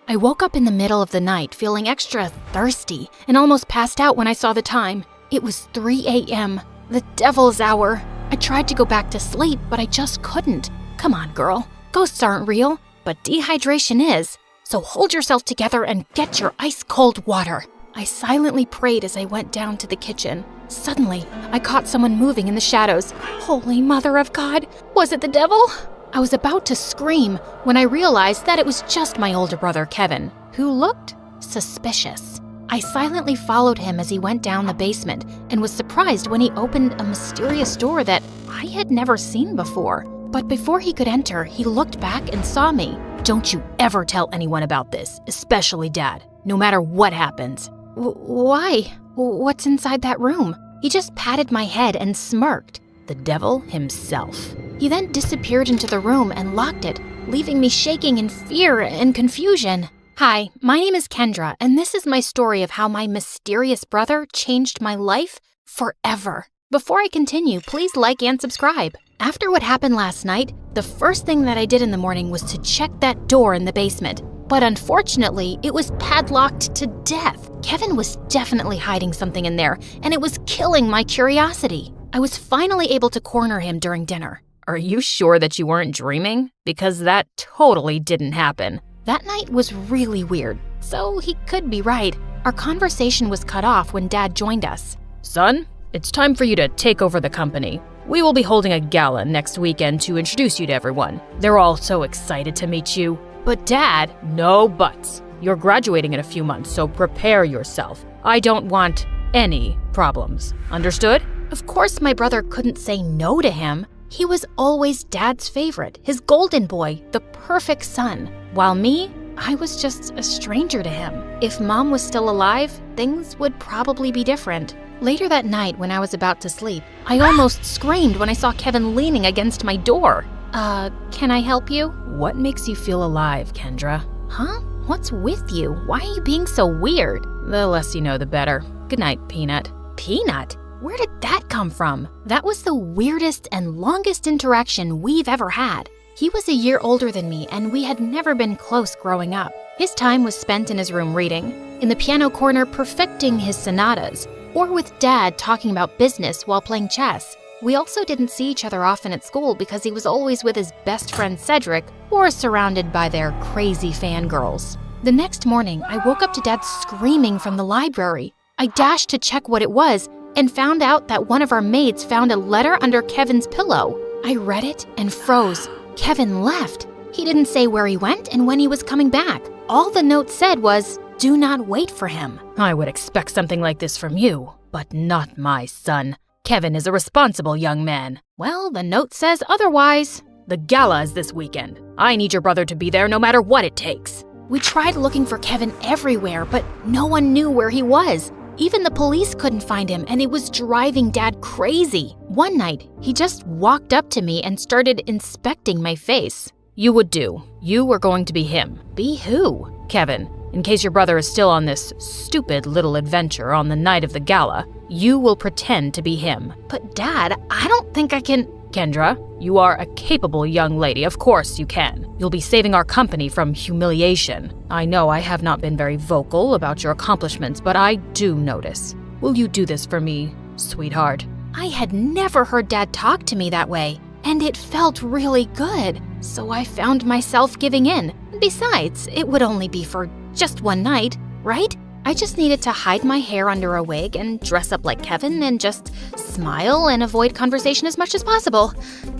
C: I woke up in the middle of the night feeling extra thirsty and almost passed out when I saw the time. It was 3 a.m., the devil's hour. I tried to go back to sleep, but I just couldn't. Come on, girl. Ghosts aren't real, but dehydration is. So hold yourself together and get your ice-cold water. I silently prayed as I went down to the kitchen. Suddenly, I caught someone moving in the shadows. Holy Mother of God, was it the devil? I was about to scream when I realized that it was just my older brother, Kevin, who looked suspicious. I silently followed him as he went down the basement and was surprised when he opened a mysterious door that I had never seen before. But before he could enter, he looked back and saw me. Don't you ever tell anyone about this, especially Dad, no matter what happens. Why? What's inside that room? He just patted my head and smirked. The devil himself. He then disappeared into the room and locked it, leaving me shaking in fear and confusion. Hi, my name is Kendra, and this is my story of how my mysterious brother changed my life forever. Before I continue, please like and subscribe. After what happened last night, the first thing that I did in the morning was to check that door in the basement. But unfortunately, it was padlocked to death. Kevin was definitely hiding something in there, and it was killing my curiosity. I was finally able to corner him during dinner. Are you sure that you weren't dreaming? Because that totally didn't happen. That night was really weird, so he could be right. Our conversation was cut off when Dad joined us. Son, it's time for you to take over the company. We will be holding a gala next weekend to introduce you to everyone. They're all so excited to meet you. But Dad, no buts. You're graduating in a few months, so prepare yourself. I don't want any problems. Understood? Of course my brother couldn't say no to him. He was always Dad's favorite, his golden boy, the perfect son. While me, I was just a stranger to him. If Mom was still alive, things would probably be different. Later that night, when I was about to sleep, I almost screamed when I saw Kevin leaning against my door. Can I help you? What makes you feel alive, Kendra? Huh? What's with you? Why are you being so weird? The less you know, the better. Good night, Peanut. Peanut? Where did that come from? That was the weirdest and longest interaction we've ever had. He was a year older than me, and we had never been close growing up. His time was spent in his room reading, in the piano corner perfecting his sonatas, or with Dad talking about business while playing chess. We also didn't see each other often at school because he was always with his best friend Cedric or surrounded by their crazy fangirls. The next morning, I woke up to Dad screaming from the library. I dashed to check what it was and found out that one of our maids found a letter under Kevin's pillow. I read it and froze. Kevin left. He didn't say where he went and when he was coming back. All the note said was, "Do not wait for him." I would expect something like this from you, but not my son. Kevin is a responsible young man. Well, the note says otherwise. The gala is this weekend. I need your brother to be there no matter what it takes.
A: We tried looking for Kevin everywhere, but no one knew where he was. Even the police couldn't find him, and it was driving Dad crazy. One night, he just walked up to me and started inspecting my face. You would do. You were going to be him. Be who? Kevin. In case your brother is still on this stupid little adventure on the night of the gala, you will pretend to be him. But Dad, I don't think I can… Kendra, you are a capable young lady. Of course you can. You'll be saving our company from humiliation. I know I have not been very vocal about your accomplishments, but I do notice. Will you do this for me, sweetheart? I had never heard Dad talk to me that way, and it felt really good. So I found myself giving in. Besides, it would only be for just one night, right? I just needed to hide my hair under a wig and dress up like Kevin and just smile and avoid conversation as much as possible.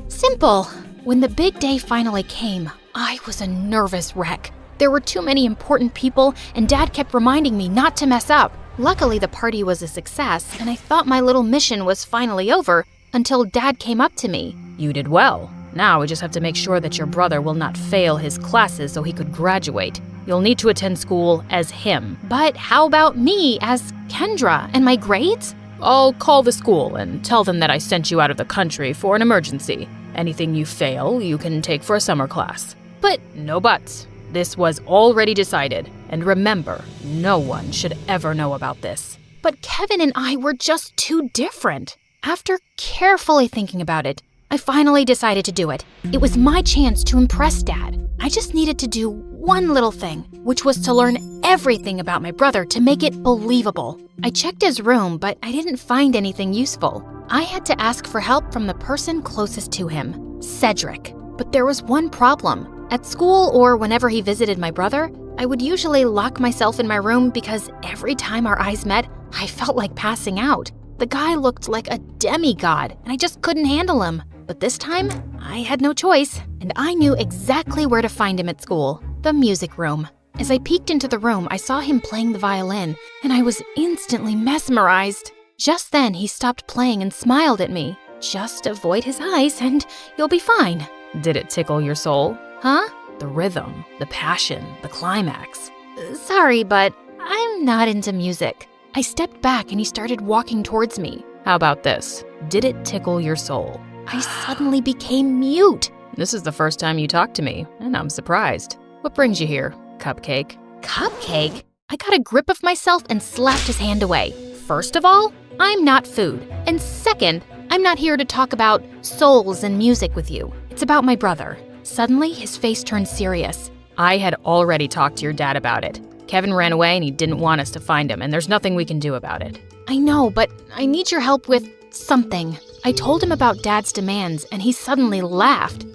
A: Simple. When the big day finally came, I was a nervous wreck. There were too many important people, and Dad kept reminding me not to mess up. Luckily, the party was a success, and I thought my little mission was finally over until Dad came up to me. You did well. Now we just have to make sure that your brother will not fail his classes so he could graduate. You'll need to attend school as him. But how about me as Kendra and my grades? I'll call the school and tell them that I sent you out of the country for an emergency. Anything you fail, you can take for a summer class. But no buts. This was already decided. And remember, no one should ever know about this. But Kevin and I were just too different. After carefully thinking about it, I finally decided to do it. It was my chance to impress Dad. I just needed to do one little thing, which was to learn everything about my brother to make it believable. I checked his room, but I didn't find anything useful. I had to ask for help from the person closest to him, Cedric. But there was one problem. At school or whenever he visited my brother, I would usually lock myself in my room because every time our eyes met, I felt like passing out. The guy looked like a demigod, and I just couldn't handle him. But this time, I had no choice, and I knew exactly where to find him at school, the music room. As I peeked into the room, I saw him playing the violin, and I was instantly mesmerized. Just then, he stopped playing and smiled at me. Just avoid his eyes, and you'll be fine. Did it tickle your soul? Huh? The rhythm, the passion, the climax. Sorry, but I'm not into music. I stepped back and he started walking towards me. How about this? Did it tickle your soul? I suddenly became mute. This is the first time you talked to me, and I'm surprised. What brings you here, Cupcake? Cupcake? I got a grip of myself and slapped his hand away. First of all, I'm not food. And second, I'm not here to talk about souls and music with you. It's about my brother. Suddenly, his face turned serious. I had already talked to your dad about it. Kevin ran away and he didn't want us to find him, and there's nothing we can do about it. I know, but I need your help with something. I told him about Dad's demands, and he suddenly laughed.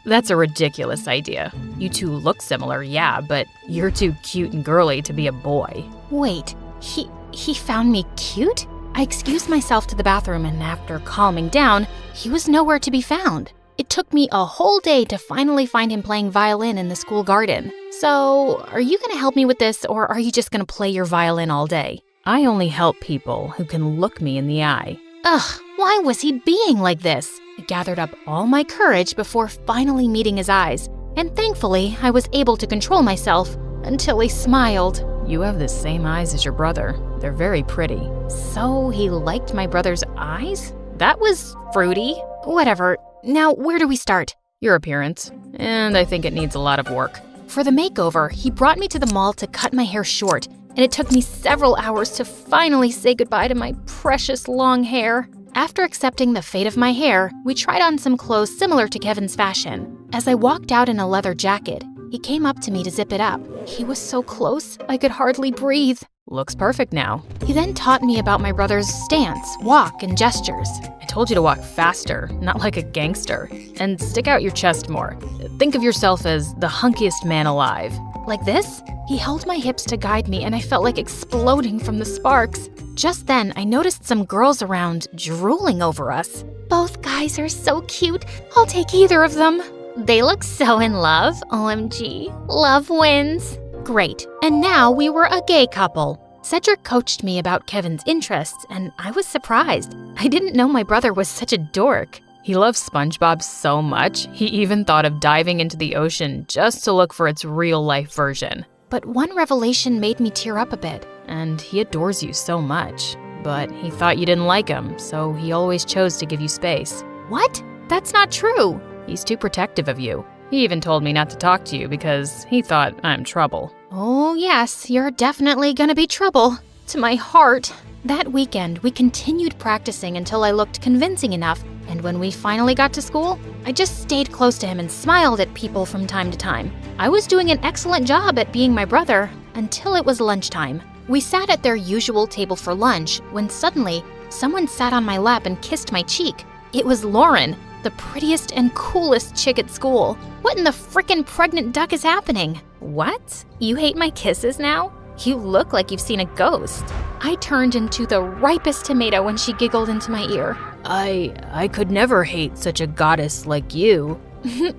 A: That's a ridiculous idea. You two look similar, yeah, but you're too cute and girly to be a boy. Wait, he found me cute? I excused myself to the bathroom, and after calming down, he was nowhere to be found. It took me a whole day to finally find him playing violin in the school garden. So, are you going to help me with this, or are you just going to play your violin all day? I only help people who can look me in the eye. Ugh, why was he being like this? I gathered up all my courage before finally meeting his eyes, and thankfully, I was able to control myself until he smiled. You have the same eyes as your brother. They're very pretty. So he liked my brother's eyes? That was fruity. Whatever. Now, where do we start? Your appearance. And I think it needs a lot of work. For the makeover, he brought me to the mall to cut my hair short, and it took me several hours to finally say goodbye to my precious long hair. After accepting the fate of my hair, we tried on some clothes similar to Kevin's fashion. As I walked out in a leather jacket, he came up to me to zip it up. He was so close, I could hardly breathe. Looks perfect now. He then taught me about my brother's stance, walk, and gestures. I told you to walk faster, not like a gangster, and stick out your chest more. Think of yourself as the hunkiest man alive. Like this? He held my hips to guide me, and I felt like exploding from the sparks. Just then, I noticed some girls around drooling over us. Both guys are so cute. I'll take either of them. They look so in love. OMG. Love wins. Great. And now we were a gay couple. Cedric coached me about Kevin's interests, and I was surprised. I didn't know my brother was such a dork. He loves SpongeBob so much, he even thought of diving into the ocean just to look for its real-life version. But one revelation made me tear up a bit, and he adores you so much. But he thought you didn't like him, so he always chose to give you space. What? That's not true. He's too protective of you. He even told me not to talk to you because he thought I'm trouble. Oh yes, you're definitely gonna be trouble. To my heart. That weekend, we continued practicing until I looked convincing enough, and when we finally got to school, I just stayed close to him and smiled at people from time to time. I was doing an excellent job at being my brother until it was lunchtime. We sat at their usual table for lunch when suddenly someone sat on my lap and kissed my cheek. It was Lauren, the prettiest and coolest chick at school. What in the frickin' pregnant duck is happening? What? You hate my kisses now? You look like you've seen a ghost. I turned into the ripest tomato when she giggled into my ear. I could never hate such a goddess like you.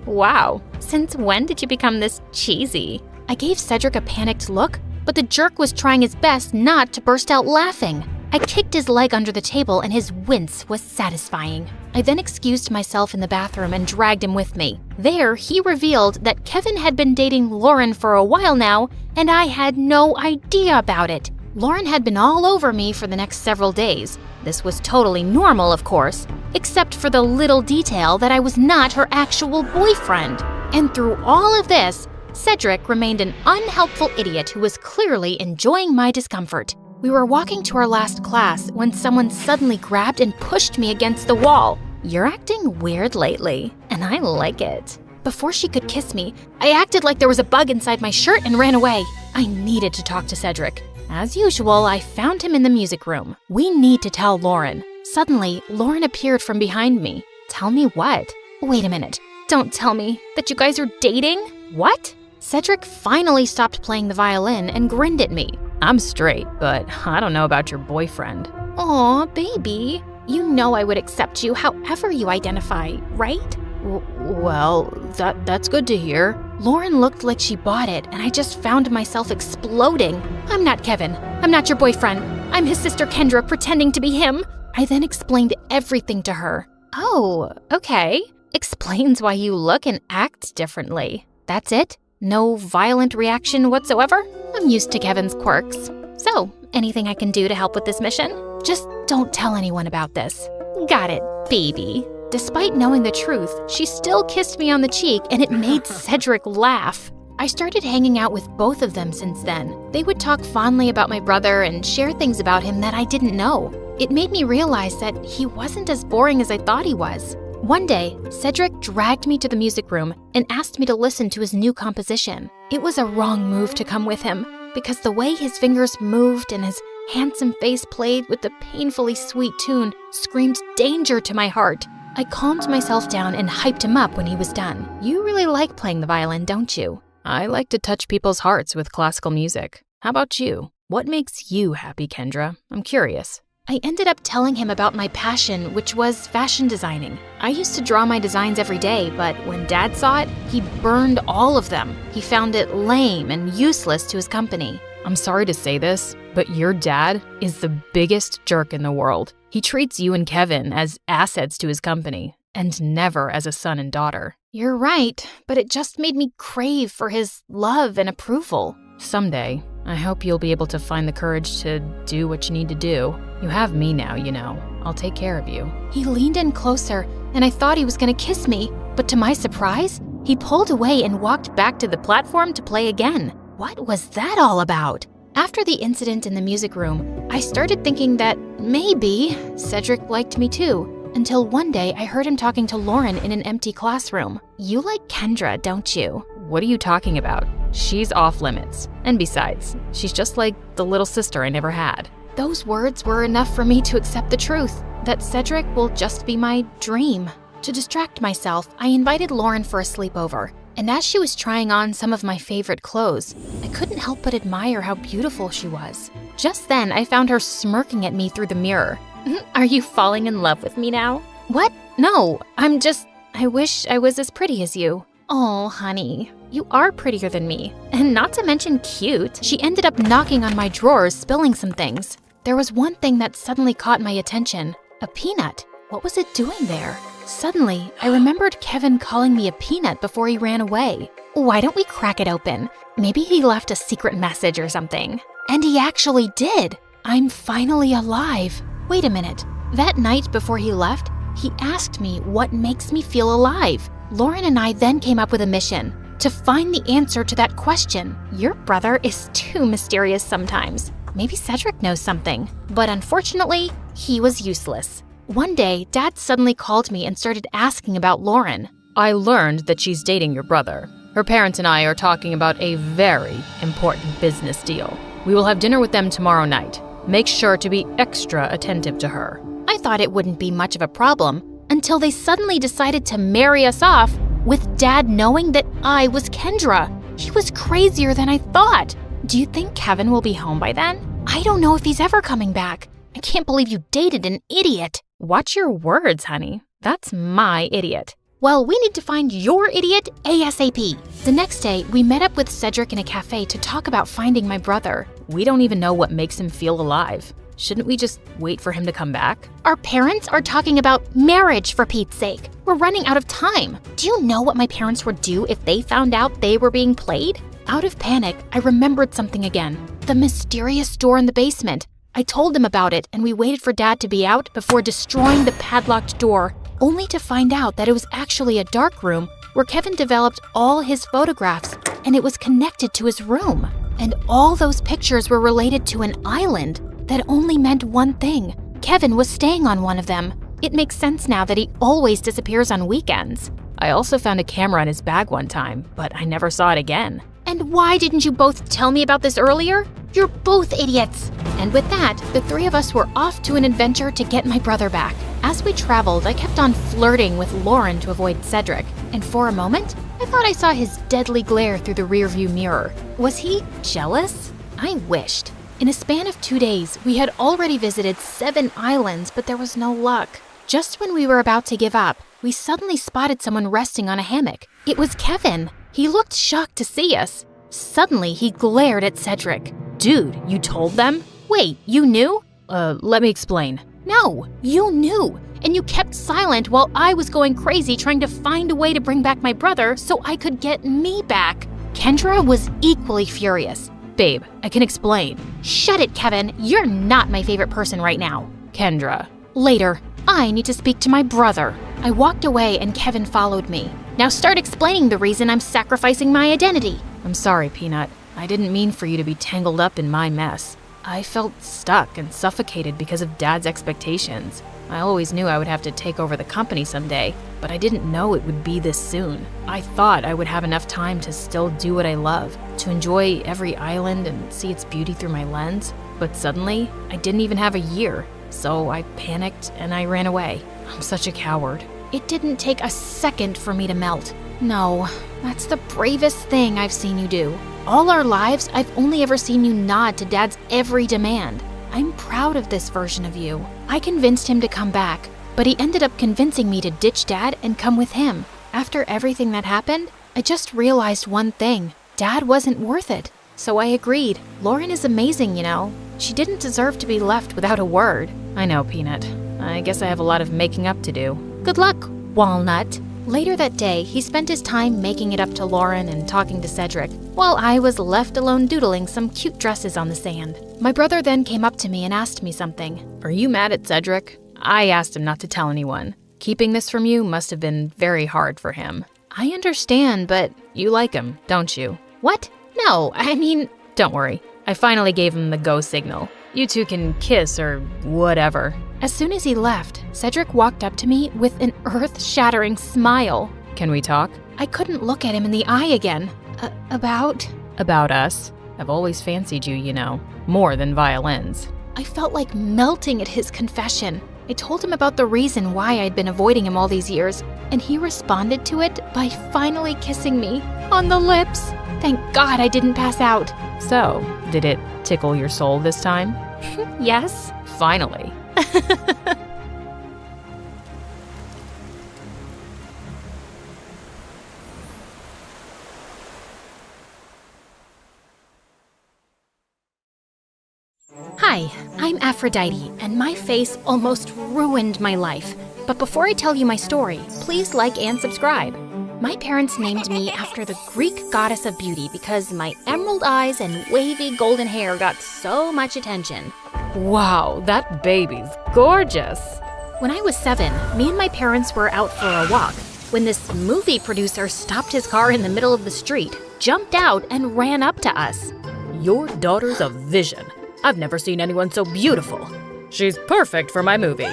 A: Wow, since when did you become this cheesy? I gave Cedric a panicked look, but the jerk was trying his best not to burst out laughing. I kicked his leg under the table and his wince was satisfying. I then excused myself in the bathroom and dragged him with me. There, he revealed that Kevin had been dating Lauren for a while now, and I had no idea about it. Lauren had been all over me for the next several days. This was totally normal, of course, except for the little detail that I was not her actual boyfriend. And through all of this, Cedric remained an unhelpful idiot who was clearly enjoying my discomfort. We were walking to our last class when someone suddenly grabbed and pushed me against the wall. You're acting weird lately, and I like it. Before she could kiss me, I acted like there was a bug inside my shirt and ran away. I needed to talk to Cedric. As usual, I found him in the music room. We need to tell Lauren. Suddenly, Lauren appeared from behind me. Tell me what? Wait a minute. Don't tell me that you guys are dating? What? Cedric finally stopped playing the violin and grinned at me. I'm straight, but I don't know about your boyfriend. Aw, baby. You know I would accept you however you identify, right? Well, that's good to hear. Lauren looked like she bought it, and I just found myself exploding. I'm not Kevin. I'm not your boyfriend. I'm his sister Kendra pretending to be him. I then explained everything to her. Oh, okay. Explains why you look and act differently. That's it? No violent reaction whatsoever? I'm used to Kevin's quirks. So, anything I can do to help with this mission? Just don't tell anyone about this. Got it, baby. Despite knowing the truth, she still kissed me on the cheek and it made Cedric laugh. I started hanging out with both of them since then. They would talk fondly about my brother and share things about him that I didn't know. It made me realize that he wasn't as boring as I thought he was. One day, Cedric dragged me to the music room and asked me to listen to his new composition. It was a wrong move to come with him, because the way his fingers moved and his handsome face played with the painfully sweet tune screamed danger to my heart. I calmed myself down and hyped him up when he was done. You really like playing the violin, don't you? I like to touch people's hearts with classical music. How about you? What makes you happy, Kendra? I'm curious. I ended up telling him about my passion, which was fashion designing. I used to draw my designs every day, but when Dad saw it, he burned all of them. He found it lame and useless to his company. I'm sorry to say this, but your dad is the biggest jerk in the world. He treats you and Kevin as assets to his company, and never as a son and daughter. You're right, but it just made me crave for his love and approval. Someday, I hope you'll be able to find the courage to do what you need to do. You have me now, you know. I'll take care of you. He leaned in closer, and I thought he was gonna kiss me, but to my surprise, he pulled away and walked back to the platform to play again. What was that all about? After the incident in the music room, I started thinking that maybe Cedric liked me too, until one day I heard him talking to Lauren in an empty classroom. You like Kendra, don't you? What are you talking about? She's off limits. And besides, she's just like the little sister I never had. Those words were enough for me to accept the truth, that Cedric will just be my dream. To distract myself, I invited Lauren for a sleepover, and as she was trying on some of my favorite clothes, I couldn't help but admire how beautiful she was. Just then, I found her smirking at me through the mirror. Are you falling in love with me now? What? No, I wish I was as pretty as you. Oh, honey, you are prettier than me, and not to mention cute. She ended up knocking on my drawers, spilling some things. There was one thing that suddenly caught my attention, a peanut. What was it doing there? Suddenly, I remembered Kevin calling me a peanut before he ran away. Why don't we crack it open? Maybe he left a secret message or something. And he actually did. I'm finally alive. Wait a minute. That night before he left, he asked me what makes me feel alive. Lauren and I then came up with a mission to find the answer to that question. Your brother is too mysterious sometimes. Maybe Cedric knows something. But unfortunately, he was useless. One day, Dad suddenly called me and started asking about Lauren.
F: I learned that she's dating your brother. Her parents and I are talking about a very important business deal. We will have dinner with them tomorrow night. Make sure to be extra attentive to her.
A: I thought it wouldn't be much of a problem until they suddenly decided to marry us off with Dad knowing that I was Kendra. He was crazier than I thought. Do you think Kevin will be home by then? I don't know if he's ever coming back. I can't believe you dated an idiot.
F: Watch your words, honey. That's my idiot.
A: Well, we need to find your idiot ASAP. The next day, we met up with Cedric in a cafe to talk about finding my brother.
F: We don't even know what makes him feel alive. Shouldn't we just wait for him to come back?
A: Our parents are talking about marriage, for Pete's sake. We're running out of time. Do you know what my parents would do if they found out they were being played? Out of panic, I remembered something again. The mysterious door in the basement. I told them about it, and we waited for Dad to be out before destroying the padlocked door, only to find out that it was actually a dark room where Kevin developed all his photographs, and it was connected to his room. And all those pictures were related to an island that only meant one thing. Kevin was staying on one of them. It makes sense now that he always disappears on weekends.
F: I also found a camera in his bag one time, but I never saw it again.
A: And why didn't you both tell me about this earlier? You're both idiots. And with that, the three of us were off to an adventure to get my brother back. As we traveled, I kept on flirting with Lauren to avoid Cedric. And for a moment, I thought I saw his deadly glare through the rearview mirror. Was he jealous? I wished. In a span of 2 days, we had already visited 7 islands, but there was no luck. Just when we were about to give up, we suddenly spotted someone resting on a hammock. It was Kevin. He looked shocked to see us. Suddenly, he glared at Cedric.
F: Dude, you told them?
A: Wait, you knew?
F: Let me explain.
A: No, you knew. And you kept silent while I was going crazy trying to find a way to bring back my brother so I could get me back. Kendra was equally furious.
F: Babe, I can explain.
A: Shut it, Kevin. You're not my favorite person right now.
F: Kendra.
A: Later, I need to speak to my brother. I walked away and Kevin followed me. Now start explaining the reason I'm sacrificing my identity.
F: I'm sorry, Peanut. I didn't mean for you to be tangled up in my mess. I felt stuck and suffocated because of Dad's expectations. I always knew I would have to take over the company someday, but I didn't know it would be this soon. I thought I would have enough time to still do what I love, to enjoy every island and see its beauty through my lens. But suddenly, I didn't even have a year, so I panicked and I ran away. I'm such a coward.
A: It didn't take a second for me to melt. No, that's the bravest thing I've seen you do. All our lives, I've only ever seen you nod to Dad's every demand. I'm proud of this version of you. I convinced him to come back, but he ended up convincing me to ditch Dad and come with him. After everything that happened, I just realized one thing. Dad wasn't worth it. So I agreed. Lauren is amazing, you know. She didn't deserve to be left without a word.
F: I know, Peanut. I guess I have a lot of making up to do.
A: Good luck, Walnut. Later that day, he spent his time making it up to Lauren and talking to Cedric, while I was left alone doodling some cute dresses on the sand. My brother then came up to me and asked me something.
F: Are you mad at Cedric? I asked him not to tell anyone. Keeping this from you must have been very hard for him.
A: I understand, but...
F: You like him, don't you?
A: What? No, I mean...
F: Don't worry. I finally gave him the go signal. You two can kiss or whatever.
A: As soon as he left, Cedric walked up to me with an earth-shattering smile.
F: Can we talk?
A: I couldn't look at him in the eye again. About
F: us. I've always fancied you, you know, more than violins.
A: I felt like melting at his confession. I told him about the reason why I'd been avoiding him all these years, and he responded to it by finally kissing me on the lips. Thank God I didn't pass out.
F: So, did it tickle your soul this time?
A: Yes.
F: Finally.
A: Hi, I'm Aphrodite, and my face almost ruined my life. But before I tell you my story, please like and subscribe. My parents named me after the Greek goddess of beauty because my emerald eyes and wavy golden hair got so much attention.
F: Wow, that baby's gorgeous.
A: When I was 7, me and my parents were out for a walk when this movie producer stopped his car in the middle of the street, jumped out, and ran up to us.
F: Your daughter's a vision. I've never seen anyone so beautiful. She's perfect for my movie.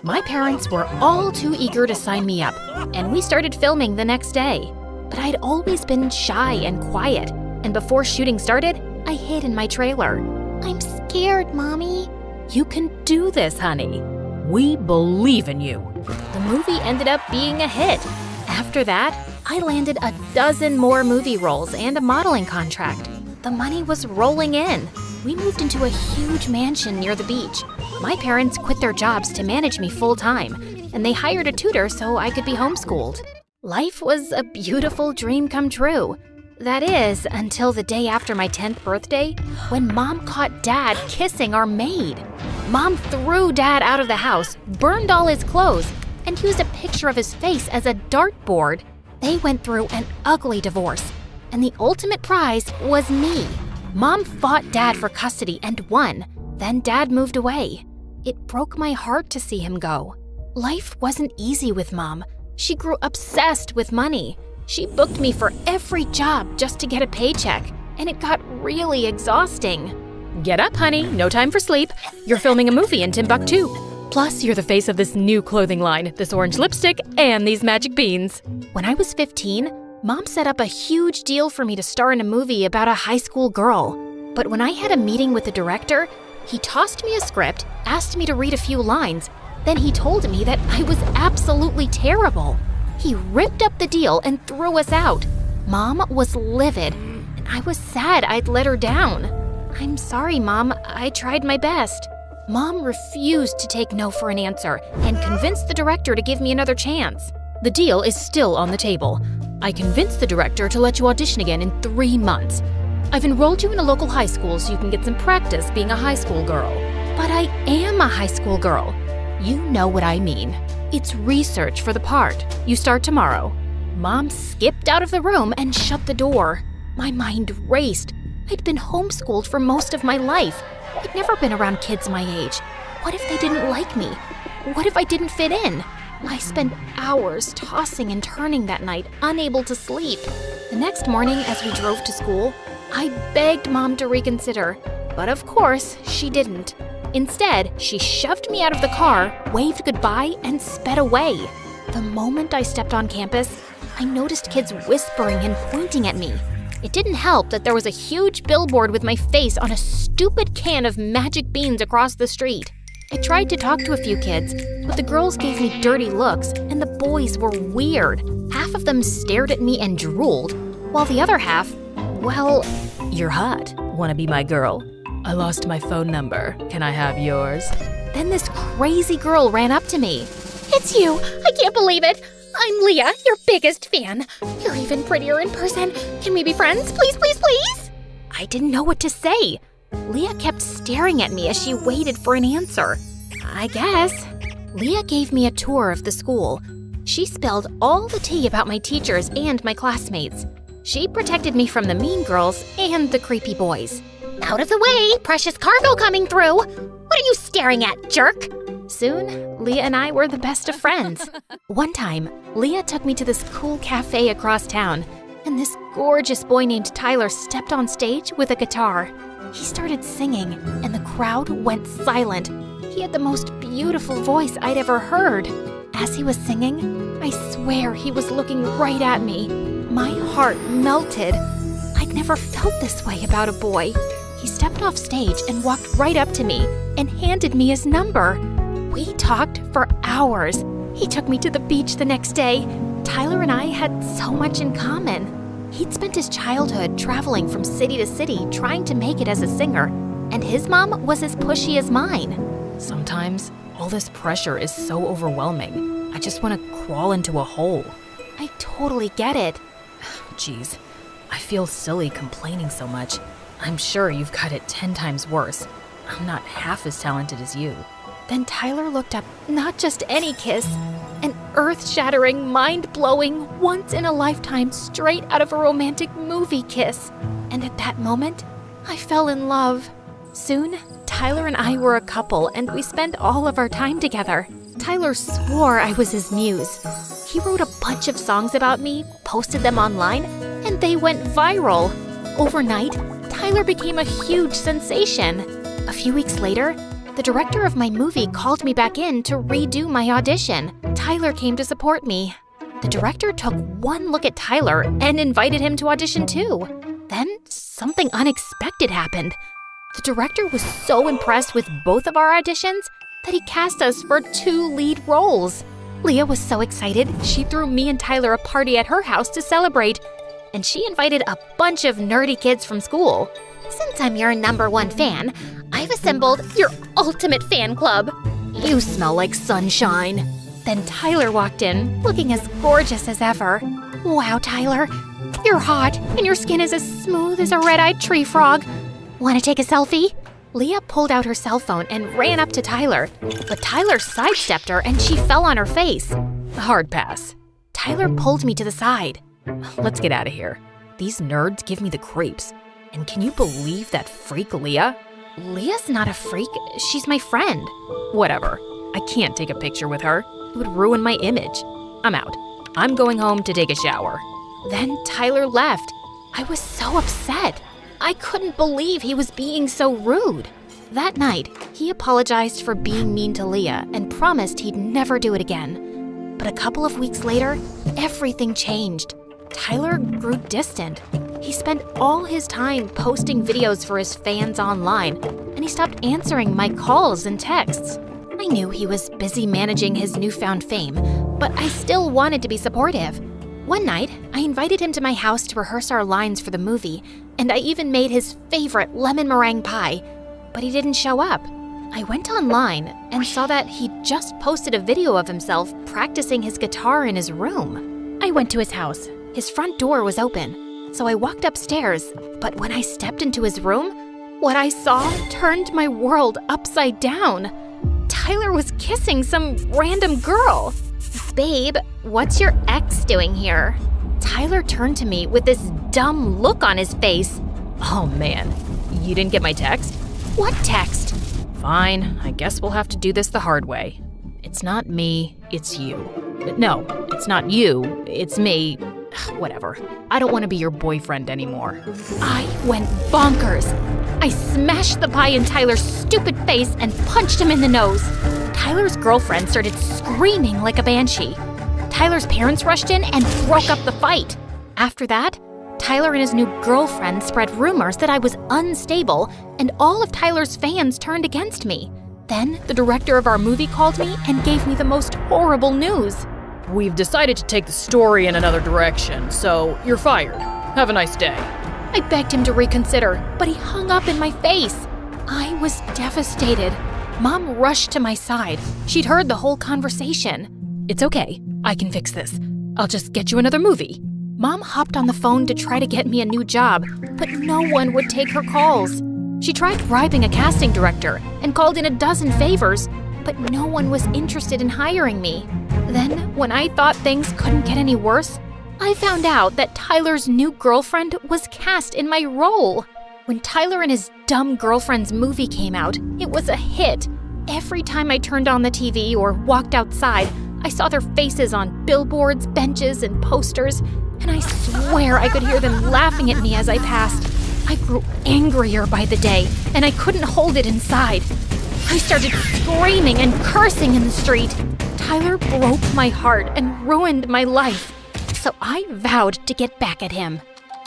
A: My parents were all too eager to sign me up, and we started filming the next day. But I'd always been shy and quiet, and before shooting started, I hid in my trailer. I'm scared, Mommy.
F: You can do this, honey. We believe in you.
A: The movie ended up being a hit. After that, I landed a dozen more movie roles and a modeling contract. The money was rolling in. We moved into a huge mansion near the beach. My parents quit their jobs to manage me full-time, and they hired a tutor so I could be homeschooled. Life was a beautiful dream come true. That is, until the day after my 10th birthday, when Mom caught Dad kissing our maid. Mom threw Dad out of the house, burned all his clothes, and used a picture of his face as a dartboard. They went through an ugly divorce, and the ultimate prize was me. Mom fought Dad for custody and won. Then Dad moved away. It broke my heart to see him go. Life wasn't easy with Mom. She grew obsessed with money. She booked me for every job just to get a paycheck, and it got really exhausting.
F: Get up, honey. No time for sleep. You're filming a movie in Timbuktu. Plus, you're the face of this new clothing line, this orange lipstick, and these magic beans.
A: When I was 15, Mom set up a huge deal for me to star in a movie about a high school girl. But when I had a meeting with the director, he tossed me a script, asked me to read a few lines, then he told me that I was absolutely terrible. He ripped up the deal and threw us out. Mom was livid, and I was sad I'd let her down. I'm sorry, Mom. I tried my best. Mom refused to take no for an answer and convinced the director to give me another chance.
F: The deal is still on the table. I convinced the director to let you audition again in 3 months. I've enrolled you in a local high school so you can get some practice being a high school girl.
A: But I am a high school girl. You know what I mean. It's research for the part. You start tomorrow. Mom skipped out of the room and shut the door. My mind raced. I'd been homeschooled for most of my life. I'd never been around kids my age. What if they didn't like me? What if I didn't fit in? I spent hours tossing and turning that night, unable to sleep. The next morning, as we drove to school, I begged Mom to reconsider. But of course, she didn't. Instead, she shoved me out of the car, waved goodbye, and sped away. The moment I stepped on campus, I noticed kids whispering and pointing at me. It didn't help that there was a huge billboard with my face on a stupid can of magic beans across the street. I tried to talk to a few kids, but the girls gave me dirty looks, and the boys were weird. Half of them stared at me and drooled, while the other half, well,
F: You're hot. Wanna be my girl? I lost my phone number. Can I have yours?
A: Then this crazy girl ran up to me. It's you! I can't believe it! I'm Leah, your biggest fan. You're even prettier in person. Can we be friends? Please, please, please! I didn't know what to say. Leah kept staring at me as she waited for an answer. I guess. Leah gave me a tour of the school. She spilled all the tea about my teachers and my classmates. She protected me from the mean girls and the creepy boys. Out of the way, precious cargo coming through! What are you staring at, jerk? Soon, Leah and I were the best of friends. One time, Leah took me to this cool cafe across town, and this gorgeous boy named Tyler stepped on stage with a guitar. He started singing, and the crowd went silent. He had the most beautiful voice I'd ever heard. As he was singing, I swear he was looking right at me. My heart melted. I'd never felt this way about a boy. He stepped off stage and walked right up to me and handed me his number. We talked for hours. He took me to the beach the next day. Tyler and I had so much in common. He'd spent his childhood traveling from city to city trying to make it as a singer, and his mom was as pushy as mine.
F: Sometimes, all this pressure is so overwhelming. I just want to crawl into a hole.
A: I totally get it.
F: Geez, I feel silly complaining so much. I'm sure you've got it 10 times worse. I'm not half as talented as you.
A: Then Tyler looked up, not just any kiss, An earth-shattering, mind-blowing, once-in-a-lifetime, straight out of a romantic movie kiss. And at that moment, I fell in love. Soon, Tyler and I were a couple, and we spent all of our time together. Tyler swore I was his muse. He wrote a bunch of songs about me, posted them online, and they went viral. Overnight, Tyler became a huge sensation. A few weeks later, the director of my movie called me back in to redo my audition. Tyler came to support me. The director took one look at Tyler and invited him to audition too. Then something unexpected happened. The director was so impressed with both of our auditions that he cast us for 2 lead roles. Leah was so excited, she threw me and Tyler a party at her house to celebrate, and she invited a bunch of nerdy kids from school. Since I'm your #1 fan, I've assembled your ultimate fan club. You smell like sunshine. Then Tyler walked in, looking as gorgeous as ever. Wow, Tyler, you're hot, and your skin is as smooth as a red-eyed tree frog. Want to take a selfie? Leah pulled out her cell phone and ran up to Tyler, but Tyler sidestepped her and she fell on her face.
F: Hard pass.
A: Tyler pulled me to the side.
F: Let's get out of here. These nerds give me the creeps. And can you believe that freak Leah?
A: Leah's not a freak, she's my friend.
F: Whatever. I can't take a picture with her. It would ruin my image. I'm out. I'm going home to take a shower.
A: Then Tyler left. I was so upset. I couldn't believe he was being so rude. That night, he apologized for being mean to Leah and promised he'd never do it again. But a couple of weeks later, everything changed. Tyler grew distant. He spent all his time posting videos for his fans online, and he stopped answering my calls and texts. I knew he was busy managing his newfound fame, but I still wanted to be supportive. One night, I invited him to my house to rehearse our lines for the movie, and I even made his favorite lemon meringue pie, but he didn't show up. I went online and saw that he'd just posted a video of himself practicing his guitar in his room. I went to his house. His front door was open, so I walked upstairs, but when I stepped into his room, what I saw turned my world upside down. Tyler was kissing some random girl. Babe, what's your ex doing here? Tyler turned to me with this dumb look on his face.
F: Oh man, you didn't get my text?
A: What text?
F: Fine, I guess we'll have to do this the hard way. It's not me, it's you. No, it's not you, it's me. Whatever. I don't want to be your boyfriend anymore.
A: I went bonkers. I smashed the pie in Tyler's stupid face and punched him in the nose. Tyler's girlfriend started screaming like a banshee. Tyler's parents rushed in and broke up the fight. After that, Tyler and his new girlfriend spread rumors that I was unstable, and all of Tyler's fans turned against me. Then, the director of our movie called me and gave me the most horrible news.
F: We've decided to take the story in another direction, so you're fired. Have a nice day.
A: I begged him to reconsider, but he hung up in my face. I was devastated. Mom rushed to my side. She'd heard the whole conversation.
F: It's okay. I can fix this. I'll just get you another movie.
A: Mom hopped on the phone to try to get me a new job, but no one would take her calls. She tried bribing a casting director and called in a dozen favors, but no one was interested in hiring me. Then, when I thought things couldn't get any worse, I found out that Tyler's new girlfriend was cast in my role. When Tyler and his dumb girlfriend's movie came out, it was a hit. Every time I turned on the TV or walked outside, I saw their faces on billboards, benches, and posters, and I swear I could hear them laughing at me as I passed. I grew angrier by the day, and I couldn't hold it inside. I started screaming and cursing in the street. Tyler broke my heart and ruined my life, so I vowed to get back at him.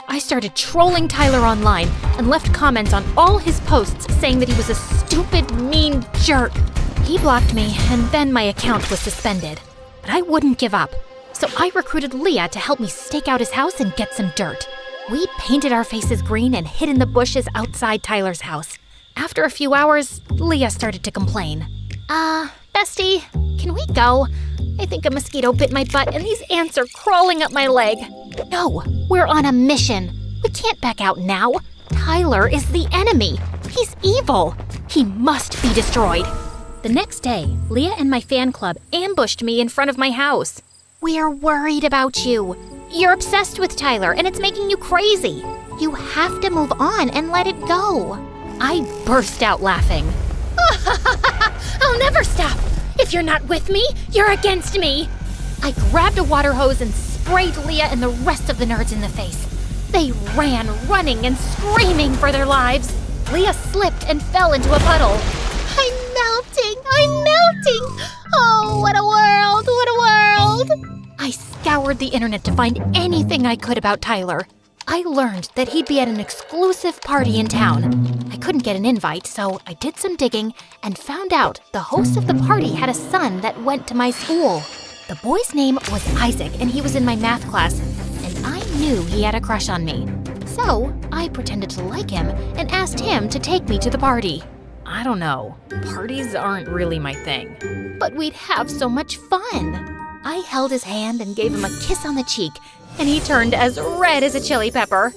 A: I started trolling Tyler online and left comments on all his posts saying that he was a stupid, mean jerk. He blocked me, and then my account was suspended. But I wouldn't give up, so I recruited Leah to help me stake out his house and get some dirt. We painted our faces green and hid in the bushes outside Tyler's house. After a few hours, Leah started to complain. Bestie, can we go? I think a mosquito bit my butt and these ants are crawling up my leg. No, we're on a mission. We can't back out now. Tyler is the enemy. He's evil. He must be destroyed. The next day, Leah and my fan club ambushed me in front of my house. "We're worried about you. You're obsessed with Tyler and it's making you crazy. You have to move on and let it go." I burst out laughing. "I'll never stop. If you're not with me, you're against me." I grabbed a water hose and sprayed Leah and the rest of the nerds in the face. They ran, running and screaming for their lives. Leah slipped and fell into a puddle. "I'm melting. Oh, what a world. I scoured the internet to find anything I could about Tyler. I learned that he'd be at an exclusive party in town. I couldn't get an invite, so I did some digging and found out the host of the party had a son that went to my school. The boy's name was Isaac, and he was in my math class, and I knew he had a crush on me. So I pretended to like him and asked him to take me to the party.
F: I don't know. Parties aren't really my thing.
A: But we'd have so much fun. I held his hand and gave him a kiss on the cheek, and he turned as red as a chili pepper.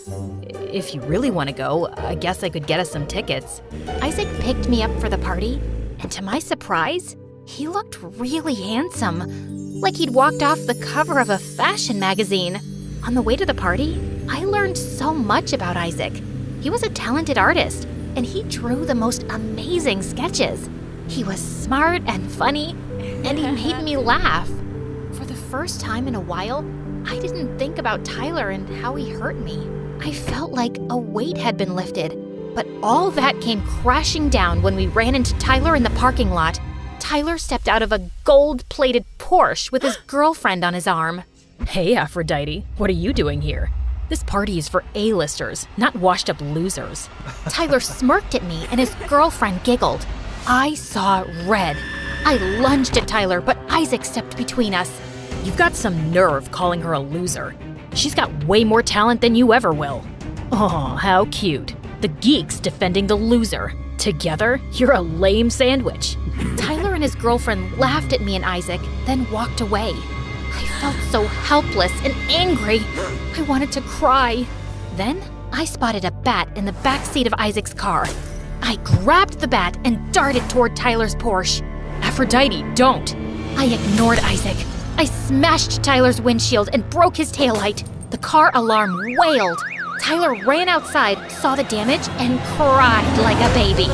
F: If you really want to go, I guess I could get us some tickets.
A: Isaac picked me up for the party, and to my surprise, he looked really handsome, like he'd walked off the cover of a fashion magazine. On the way to the party, I learned so much about Isaac. He was a talented artist, and he drew the most amazing sketches. He was smart and funny, and he made me laugh. For the first time in a while, I didn't think about Tyler and how he hurt me. I felt like a weight had been lifted, but all that came crashing down when we ran into Tyler in the parking lot. Tyler stepped out of a gold-plated Porsche with his girlfriend on his arm.
F: Hey, Aphrodite, what are you doing here? This party is for A-listers, not washed-up losers.
A: Tyler smirked at me and his girlfriend giggled. I saw red. I lunged at Tyler, but Isaac stepped between us.
F: You've got some nerve calling her a loser. She's got way more talent than you ever will. Oh, how cute. The geeks defending the loser. Together, you're a lame sandwich.
A: Tyler and his girlfriend laughed at me and Isaac, then walked away. I felt so helpless and angry. I wanted to cry. Then I spotted a bat in the back seat of Isaac's car. I grabbed the bat and darted toward Tyler's Porsche.
F: Aphrodite, don't.
A: I ignored Isaac. I smashed Tyler's windshield and broke his taillight. The car alarm wailed. Tyler ran outside, saw the damage, and cried like a baby.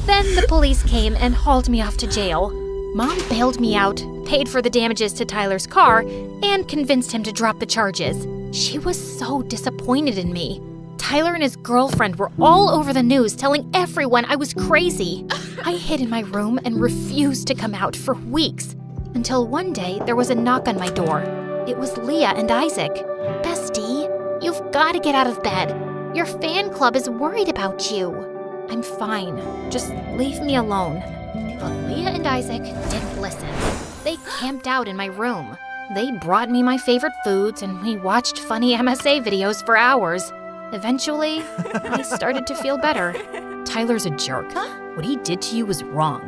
A: Then the police came and hauled me off to jail. Mom bailed me out, paid for the damages to Tyler's car, and convinced him to drop the charges. She was so disappointed in me. Tyler and his girlfriend were all over the news telling everyone I was crazy. I hid in my room and refused to come out for weeks, until one day there was a knock on my door. It was Leah and Isaac. "Bestie, you've got to get out of bed. Your fan club is worried about you." "I'm fine. Just leave me alone." But Leah and Isaac didn't listen. They camped out in my room. They brought me my favorite foods and we watched funny MSA videos for hours. Eventually, I started to feel better.
F: Tyler's a jerk. What he did to you was wrong,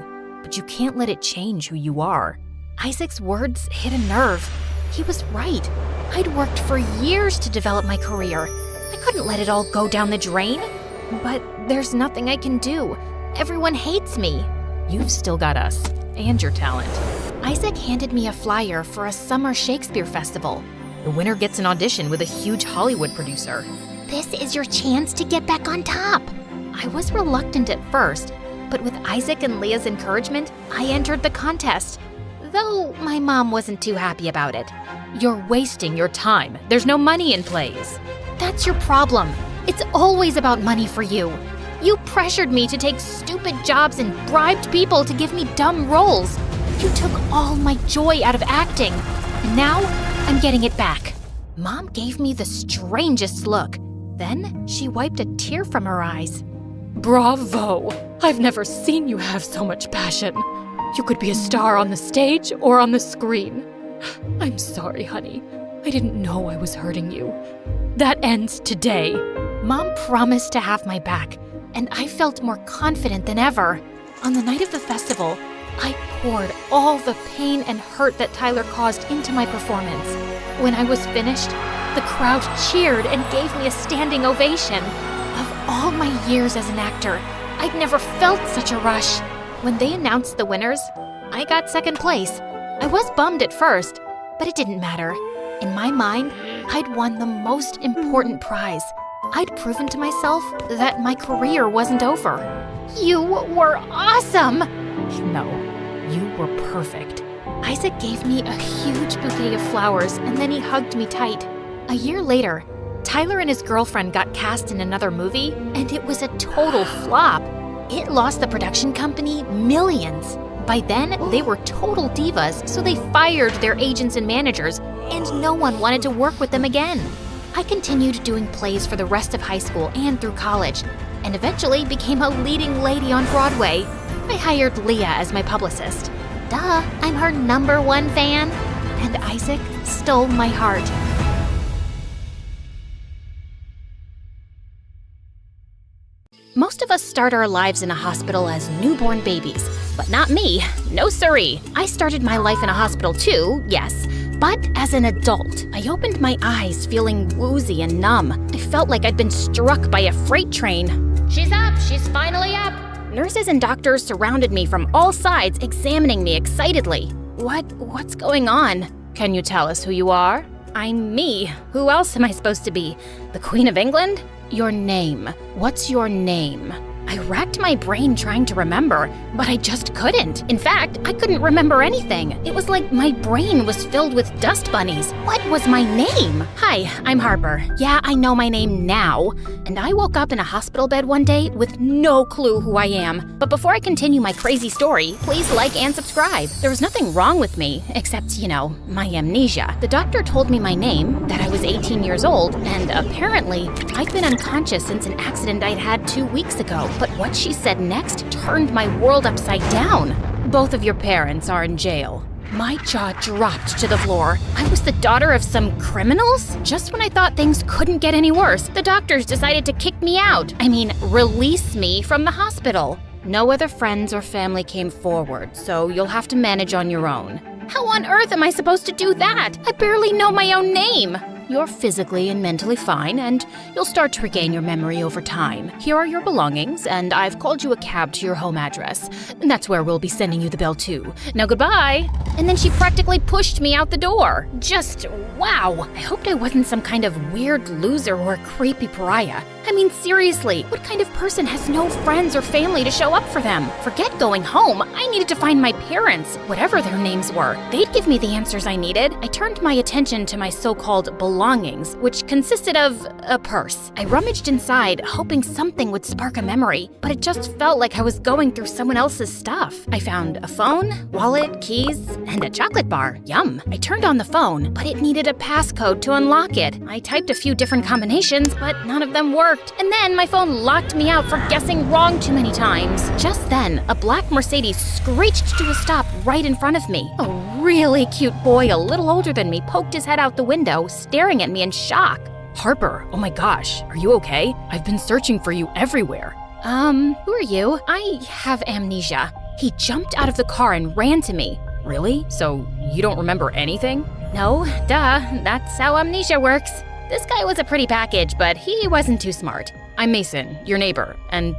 F: but you can't let it change who you are.
A: Isaac's words hit a nerve. He was right. I'd worked for years to develop my career. I couldn't let it all go down the drain. But there's nothing I can do. Everyone hates me.
F: You've still got us, and your talent.
A: Isaac handed me a flyer for a summer Shakespeare festival.
F: The winner gets an audition with a huge Hollywood producer.
A: "This is your chance to get back on top." I was reluctant at first, but with Isaac and Leah's encouragement, I entered the contest. Though my mom wasn't too happy about it.
F: You're wasting your time. There's no money in plays.
A: That's your problem. It's always about money for you. You pressured me to take stupid jobs and bribed people to give me dumb roles. You took all my joy out of acting, and now I'm getting it back. Mom gave me the strangest look. Then she wiped a tear from her eyes.
F: Bravo! I've never seen you have so much passion. You could be a star on the stage or on the screen. I'm sorry, honey. I didn't know I was hurting you. That ends today.
A: Mom promised to have my back, and I felt more confident than ever. On the night of the festival, I poured all the pain and hurt that Tyler caused into my performance. When I was finished, the crowd cheered and gave me a standing ovation. Of all my years as an actor, I'd never felt such a rush. When they announced the winners, I got second place. I was bummed at first, but it didn't matter. In my mind, I'd won the most important prize. I'd proven to myself that my career wasn't over. You were awesome! No, you were perfect. Isaac gave me a huge bouquet of flowers and then he hugged me tight. A year later, Tyler and his girlfriend got cast in another movie and it was a total flop. It lost the production company millions. By then, they were total divas, so they fired their agents and managers, and no one wanted to work with them again. I continued doing plays for the rest of high school and through college, and eventually became a leading lady on Broadway. I hired Leah as my publicist. Duh, I'm her #1 fan. And Isaac stole my heart. Most of us start our lives in a hospital as newborn babies, but not me. No siree. I started my life in a hospital too, yes, but as an adult. I opened my eyes feeling woozy and numb. I felt like I'd been struck by a freight train. She's up, she's finally up. Nurses and doctors surrounded me from all sides, examining me excitedly. What's going on? Can you tell us who you are? I'm me. Who else am I supposed to be? The Queen of England? Your name. What's your name? I racked my brain trying to remember, but I just couldn't. In fact, I couldn't remember anything. It was like my brain was filled with dust bunnies. What was my name? Hi, I'm Harper. Yeah, I know my name now. And I woke up in a hospital bed one day with no clue who I am. But before I continue my crazy story, please like and subscribe. There was nothing wrong with me, except, my amnesia. The doctor told me my name, that I was 18 years old, and apparently, I'd been unconscious since an accident I'd had 2 weeks ago. But what she said next turned my world upside down. Both of your parents are in jail. My jaw dropped to the floor. I was the daughter of some criminals? Just when I thought things couldn't get any worse, the doctors decided to kick me out. Release me from the hospital. No other friends or family came forward, so you'll have to manage on your own. How on earth am I supposed to do that? I barely know my own name. You're physically and mentally fine, and you'll start to regain your memory over time. Here are your belongings, and I've called you a cab to your home address. And that's where we'll be sending you the bill too. Now goodbye. And then she practically pushed me out the door. Just wow. I hoped I wasn't some kind of weird loser or a creepy pariah. Seriously, what kind of person has no friends or family to show up for them? Forget going home. I needed to find my parents, whatever their names were. They'd give me the answers I needed. I turned my attention to my so-called belongings, which consisted of a purse. I rummaged inside, hoping something would spark a memory, but it just felt like I was going through someone else's stuff. I found a phone, wallet, keys, and a chocolate bar. Yum. I turned on the phone, but it needed a passcode to unlock it. I typed a few different combinations, but none of them worked. And then my phone locked me out for guessing wrong too many times. Just then, a black Mercedes screeched to a stop right in front of me. A really cute boy, a little older than me, poked his head out the window, staring at me in shock.
F: Harper, oh my gosh, are you okay? I've been searching for you everywhere.
A: Who are you? I have amnesia. He jumped out of the car and ran to me.
F: Really? So you don't remember anything?
A: No, duh, that's how amnesia works. This guy was a pretty package, but he wasn't too smart.
F: I'm Mason, your neighbor, and,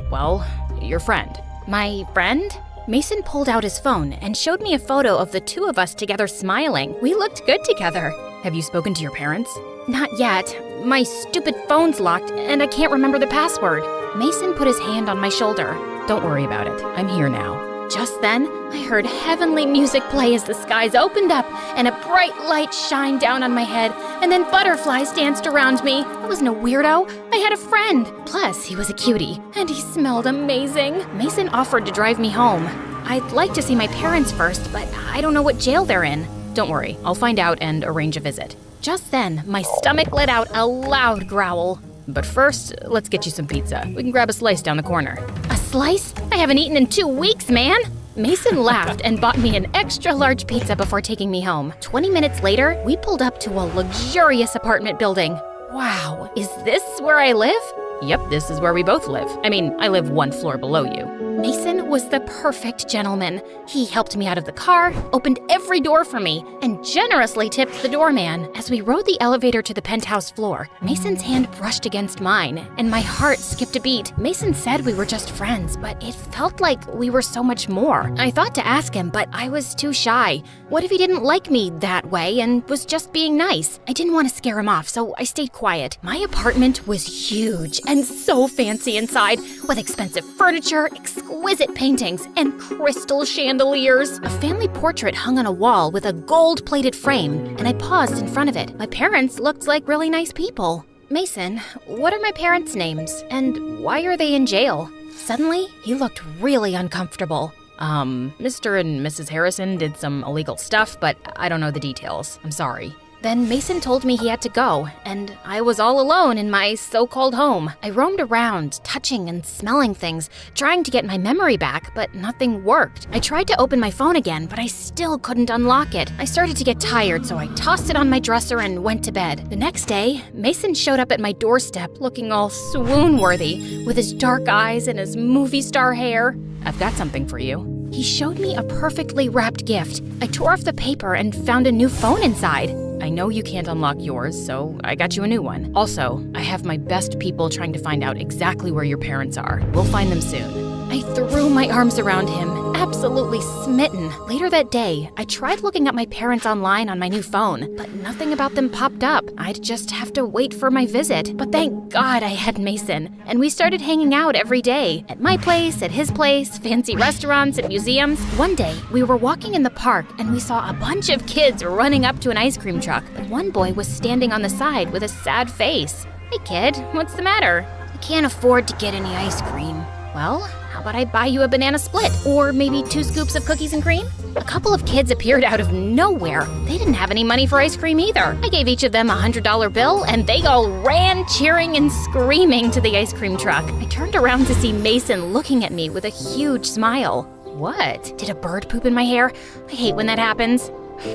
F: your friend.
A: My friend? Mason pulled out his phone and showed me a photo of the two of us together smiling. We looked good together.
F: Have you spoken to your parents?
A: Not yet. My stupid phone's locked, and I can't remember the password. Mason put his hand on my shoulder.
F: Don't worry about it. I'm here now.
A: Just then, I heard heavenly music play as the skies opened up and a bright light shined down on my head, and then butterflies danced around me. I was no weirdo. I had a friend. Plus, he was a cutie, and he smelled amazing. Mason offered to drive me home. I'd like to see my parents first, but I don't know what jail they're in.
F: Don't worry, I'll find out and arrange a visit.
A: Just then, my stomach let out a loud growl.
F: But first, let's get you some pizza. We can grab a slice down the corner.
A: A slice? I haven't eaten in 2 weeks, man! Mason laughed and bought me an extra large pizza before taking me home. 20 minutes later, we pulled up to a luxurious apartment building. Wow, is this where I live?
F: Yep, this is where we both live. I live 1 floor below you.
A: Mason was the perfect gentleman. He helped me out of the car, opened every door for me, and generously tipped the doorman. As we rode the elevator to the penthouse floor, Mason's hand brushed against mine, and my heart skipped a beat. Mason said we were just friends, but it felt like we were so much more. I thought to ask him, but I was too shy. What if he didn't like me that way and was just being nice? I didn't want to scare him off, so I stayed quiet. My apartment was huge and so fancy inside, with expensive furniture, exquisite paintings, and crystal chandeliers. A family portrait hung on a wall with a gold-plated frame, and I paused in front of it. My parents looked like really nice people. Mason, what are my parents' names, and why are they in jail? Suddenly, he looked really uncomfortable.
F: Mr. and Mrs. Harrison did some illegal stuff, but I don't know the details. I'm sorry.
A: Then Mason told me he had to go, and I was all alone in my so-called home. I roamed around, touching and smelling things, trying to get my memory back, but nothing worked. I tried to open my phone again, but I still couldn't unlock it. I started to get tired, so I tossed it on my dresser and went to bed. The next day, Mason showed up at my doorstep looking all swoon-worthy, with his dark eyes and his movie star hair.
F: I've got something for you.
A: He showed me a perfectly wrapped gift. I tore off the paper and found a new phone inside.
F: I know you can't unlock yours, so I got you a new one. Also, I have my best people trying to find out exactly where your parents are. We'll find them soon.
A: I threw my arms around him, absolutely smitten. Later that day, I tried looking up my parents online on my new phone, but nothing about them popped up. I'd just have to wait for my visit. But thank God I had Mason, and we started hanging out every day. At my place, at his place, fancy restaurants, at museums. One day, we were walking in the park, and we saw a bunch of kids running up to an ice cream truck, but one boy was standing on the side with a sad face. Hey kid, what's the matter? I can't afford to get any ice cream. Well, how about I buy you a banana split? Or maybe 2 scoops of cookies and cream? A couple of kids appeared out of nowhere. They didn't have any money for ice cream either. I gave each of them a $100 bill, and they all ran cheering and screaming to the ice cream truck. I turned around to see Mason looking at me with a huge smile. What? Did a bird poop in my hair? I hate when that happens.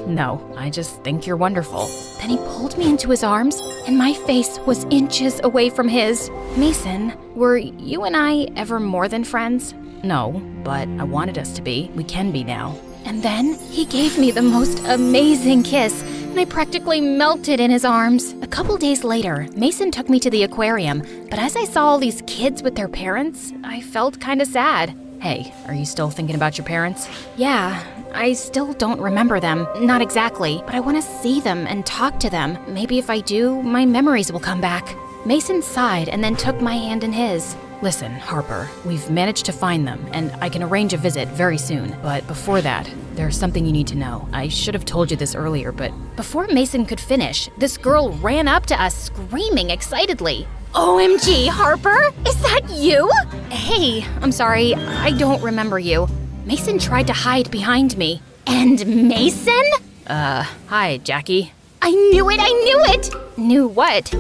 F: No, I just think you're wonderful.
A: Then he pulled me into his arms, and my face was inches away from his. Mason, were you and I ever more than friends?
F: No, but I wanted us to be. We can be now.
A: And then he gave me the most amazing kiss, and I practically melted in his arms. A couple days later, Mason took me to the aquarium, but as I saw all these kids with their parents, I felt kind of sad.
F: Hey, are you still thinking about your parents?
A: Yeah, I still don't remember them. Not exactly, but I want to see them and talk to them. Maybe if I do, my memories will come back. Mason sighed and then took my hand in his.
F: Listen, Harper, we've managed to find them, and I can arrange a visit very soon. But before that, there's something you need to know. I should have told you this earlier, but...
A: Before Mason could finish, this girl ran up to us screaming excitedly. OMG, Harper! Is that you? Hey, I'm sorry, I don't remember you. Mason tried to hide behind me. And Mason?
F: Hi, Jackie.
A: I knew it! Knew what?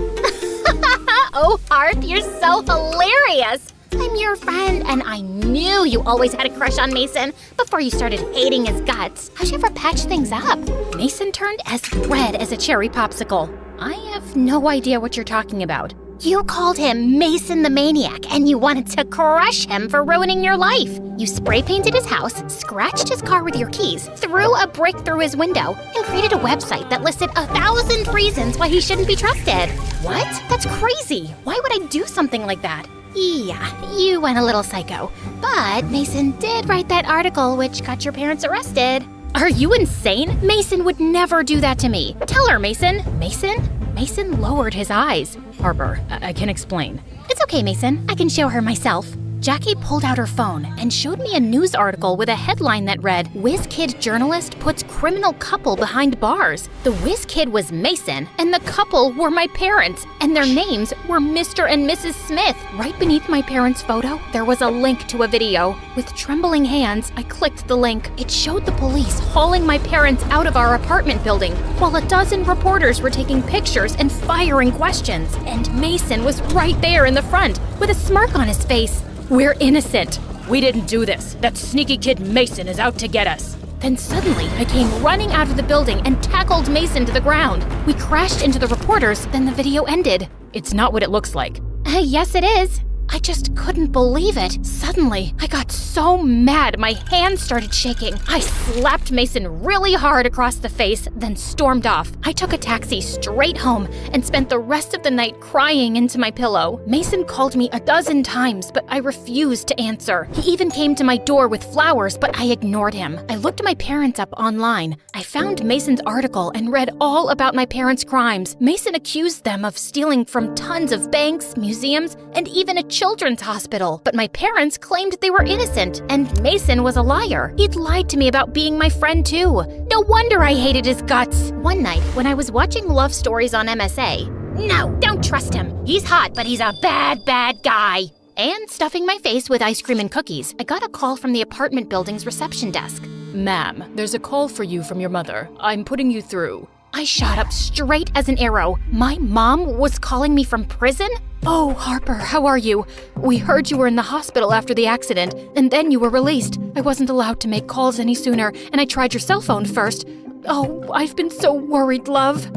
A: Oh, Harp, you're so hilarious! I'm your friend, and I knew you always had a crush on Mason before you started hating his guts. How'd you ever patch things up? Mason turned as red as a cherry popsicle. I have no idea what you're talking about. You called him Mason the Maniac, and you wanted to crush him for ruining your life. You spray painted his house, scratched his car with your keys, threw a brick through his window, and created a website that listed 1,000 reasons why he shouldn't be trusted. What? That's crazy. Why would I do something like that? Yeah, you went a little psycho. But Mason did write that article which got your parents arrested. Are you insane? Mason would never do that to me. Tell her, Mason. Mason? Mason lowered his eyes.
F: Harper, I can explain.
A: It's okay, Mason. I can show her myself. Jackie pulled out her phone and showed me a news article with a headline that read, "Whiz Kid journalist puts criminal couple behind bars." The whiz kid was Mason, and the couple were my parents, and their names were Mr. and Mrs. Smith. Right beneath my parents' photo, there was a link to a video. With trembling hands, I clicked the link. It showed the police hauling my parents out of our apartment building, while a dozen reporters were taking pictures and firing questions. And Mason was right there in the front, with a smirk on his face. We're innocent.
E: We didn't do this. That sneaky kid Mason is out to get us.
A: Then suddenly, I came running out of the building and tackled Mason to the ground. We crashed into the reporters, then the video ended.
F: It's not what it looks like.
A: Yes, it is. I just couldn't believe it. Suddenly, I got so mad my hands started shaking. I slapped Mason really hard across the face, then stormed off. I took a taxi straight home and spent the rest of the night crying into my pillow. Mason called me a dozen times, but I refused to answer. He even came to my door with flowers, but I ignored him. I looked my parents up online. I found Mason's article and read all about my parents' crimes. Mason accused them of stealing from tons of banks, museums, and even a children's hospital. But my parents claimed they were innocent, and Mason was a liar. He'd lied to me about being my friend too. No wonder I hated his guts. One night, when I was watching love stories on MSA, no, don't trust him. He's hot, but he's a bad guy. And stuffing my face with ice cream and cookies, I got a call from the apartment building's reception desk.
F: Ma'am, there's a call for you from your mother. I'm putting you through.
A: I shot up straight as an arrow. My mom was calling me from prison? Oh, Harper, how are you? We heard you were in the hospital after the accident, and then you were released. I wasn't allowed to make calls any sooner, and I tried your cell phone first. Oh, I've been so worried, love.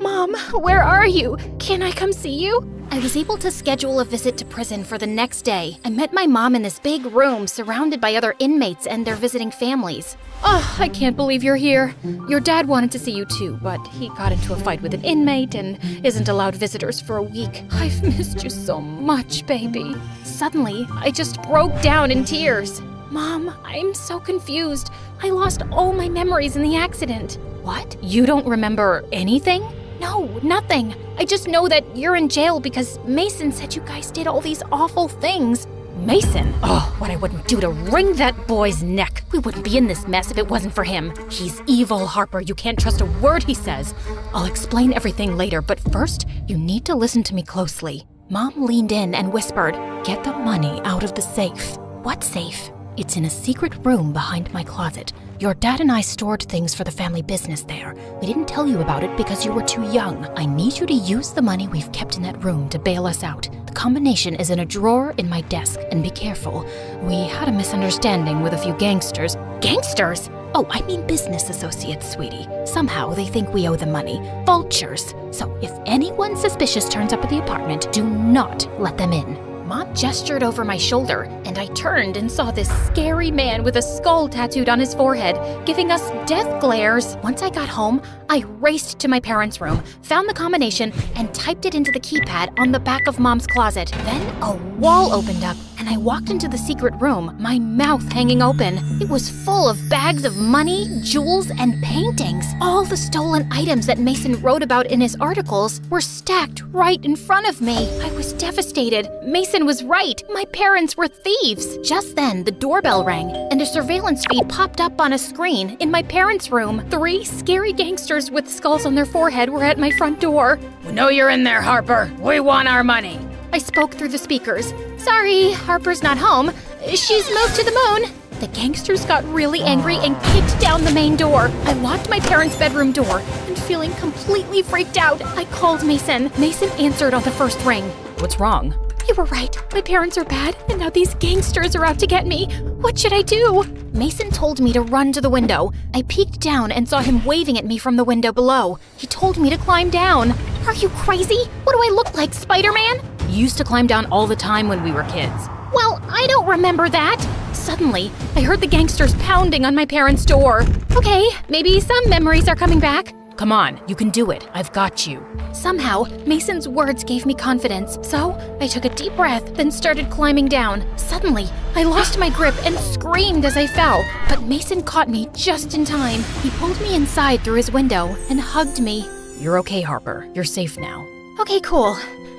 A: Mom, where are you? Can I come see you? I was able to schedule a visit to prison for the next day. I met my mom in this big room surrounded by other inmates and their visiting families.
F: Oh, I can't believe you're here. Your dad wanted to see you too, but he got into a fight with an inmate and isn't allowed visitors for a week. I've missed you so much, baby.
A: Suddenly, I just broke down in tears. Mom, I'm so confused. I lost all my memories in the accident.
F: What? You don't remember anything?
A: No, nothing. I just know that you're in jail because Mason said you guys did all these awful things.
F: Mason? Oh, what I wouldn't do to wring that boy's neck. We wouldn't be in this mess if it wasn't for him. He's evil, Harper. You can't trust a word he says. I'll explain everything later, but first, you need to listen to me closely. Mom leaned in and whispered, "Get the money out of the safe."
A: What safe?
F: It's in a secret room behind my closet. Your dad and I stored things for the family business there. We didn't tell you about it because you were too young. I need you to use the money we've kept in that room to bail us out. The combination is in a drawer in my desk, and be careful. We had a misunderstanding with a few gangsters.
A: Gangsters?
F: Oh, I mean business associates, sweetie. Somehow they think we owe them money. Vultures. So if anyone suspicious turns up at the apartment, do not let them in.
A: Mom gestured over my shoulder, and I turned and saw this scary man with a skull tattooed on his forehead, giving us death glares. Once I got home, I raced to my parents' room, found the combination, and typed it into the keypad on the back of Mom's closet. Then a wall opened up, and I walked into the secret room, my mouth hanging open. It was full of bags of money, jewels, and paintings. All the stolen items that Mason wrote about in his articles were stacked right in front of me. I was devastated. Mason was right. My parents were thieves. Just then, the doorbell rang, and a surveillance feed popped up on a screen in my parents' room. 3 scary gangsters with skulls on their forehead were at my front door.
E: We know you're in there, Harper. We want our money.
A: I spoke through the speakers. Sorry, Harper's not home. She's moved to the moon. The gangsters got really angry and kicked down the main door. I locked my parents' bedroom door, and feeling completely freaked out, I called Mason. Mason answered on the first ring.
F: What's wrong?
A: You were right. My parents are bad, and now these gangsters are out to get me. What should I do? Mason told me to run to the window. I peeked down and saw him waving at me from the window below. He told me to climb down. Are you crazy? What do I look like, Spider-Man?
F: You used to climb down all the time when we were kids.
A: Well, I don't remember that. Suddenly, I heard the gangsters pounding on my parents' door. Okay, maybe some memories are coming back.
F: Come on, you can do it. I've got you.
A: Somehow, Mason's words gave me confidence, so I took a deep breath, then started climbing down. Suddenly, I lost my grip and screamed as I fell, but Mason caught me just in time. He pulled me inside through his window and hugged me.
F: You're okay, Harper. You're safe now.
A: Okay, cool.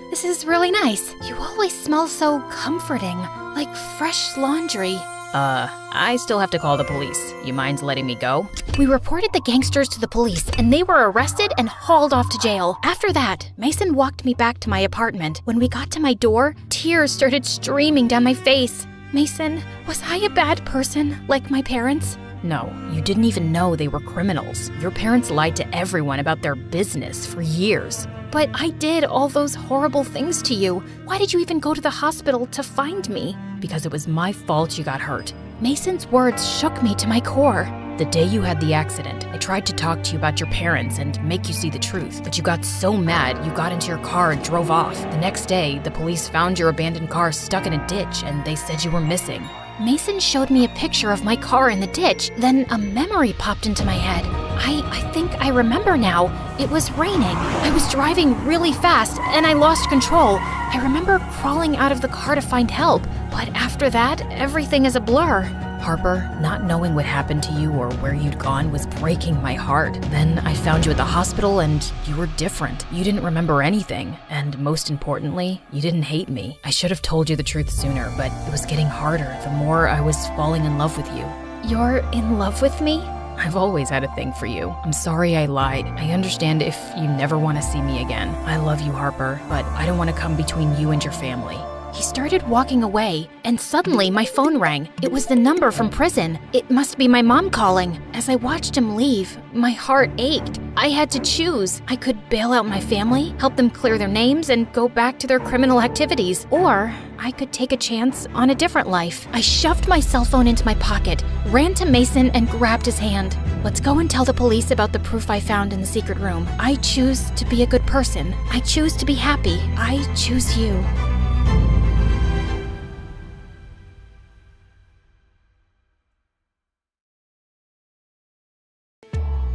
A: This is really nice. You always smell so comforting, like fresh laundry.
F: I still have to call the police. You mind letting me go?
A: We reported the gangsters to the police, and they were arrested and hauled off to jail. After that, Mason walked me back to my apartment. When we got to my door, tears started streaming down my face. Mason, was I a bad person, like my parents?
F: No, you didn't even know they were criminals. Your parents lied to everyone about their business for years.
A: But I did all those horrible things to you. Why did you even go to the hospital to find me?
F: Because it was my fault you got hurt.
A: Mason's words shook me to my core.
F: The day you had the accident, I tried to talk to you about your parents and make you see the truth, but you got so mad you got into your car and drove off. The next day, the police found your abandoned car stuck in a ditch and they said you were missing.
A: Mason showed me a picture of my car in the ditch, then a memory popped into my head. I think I remember now. It was raining. I was driving really fast and I lost control. I remember crawling out of the car to find help, but after that, everything is a blur.
F: Harper, not knowing what happened to you or where you'd gone was breaking my heart. Then I found you at the hospital and you were different. You didn't remember anything, and most importantly, you didn't hate me. I should have told you the truth sooner, but it was getting harder the more I was falling in love with you.
A: You're in love with me?
F: I've always had a thing for you. I'm sorry I lied. I understand if you never want to see me again. I love you, Harper, but I don't want to come between you and your family.
A: He started walking away, and suddenly my phone rang. It was the number from prison. It must be my mom calling. As I watched him leave, my heart ached. I had to choose. I could bail out my family, help them clear their names, and go back to their criminal activities. Or I could take a chance on a different life. I shoved my cell phone into my pocket, ran to Mason, and grabbed his hand. Let's go and tell the police about the proof I found in the secret room. I choose to be a good person. I choose to be happy. I choose you.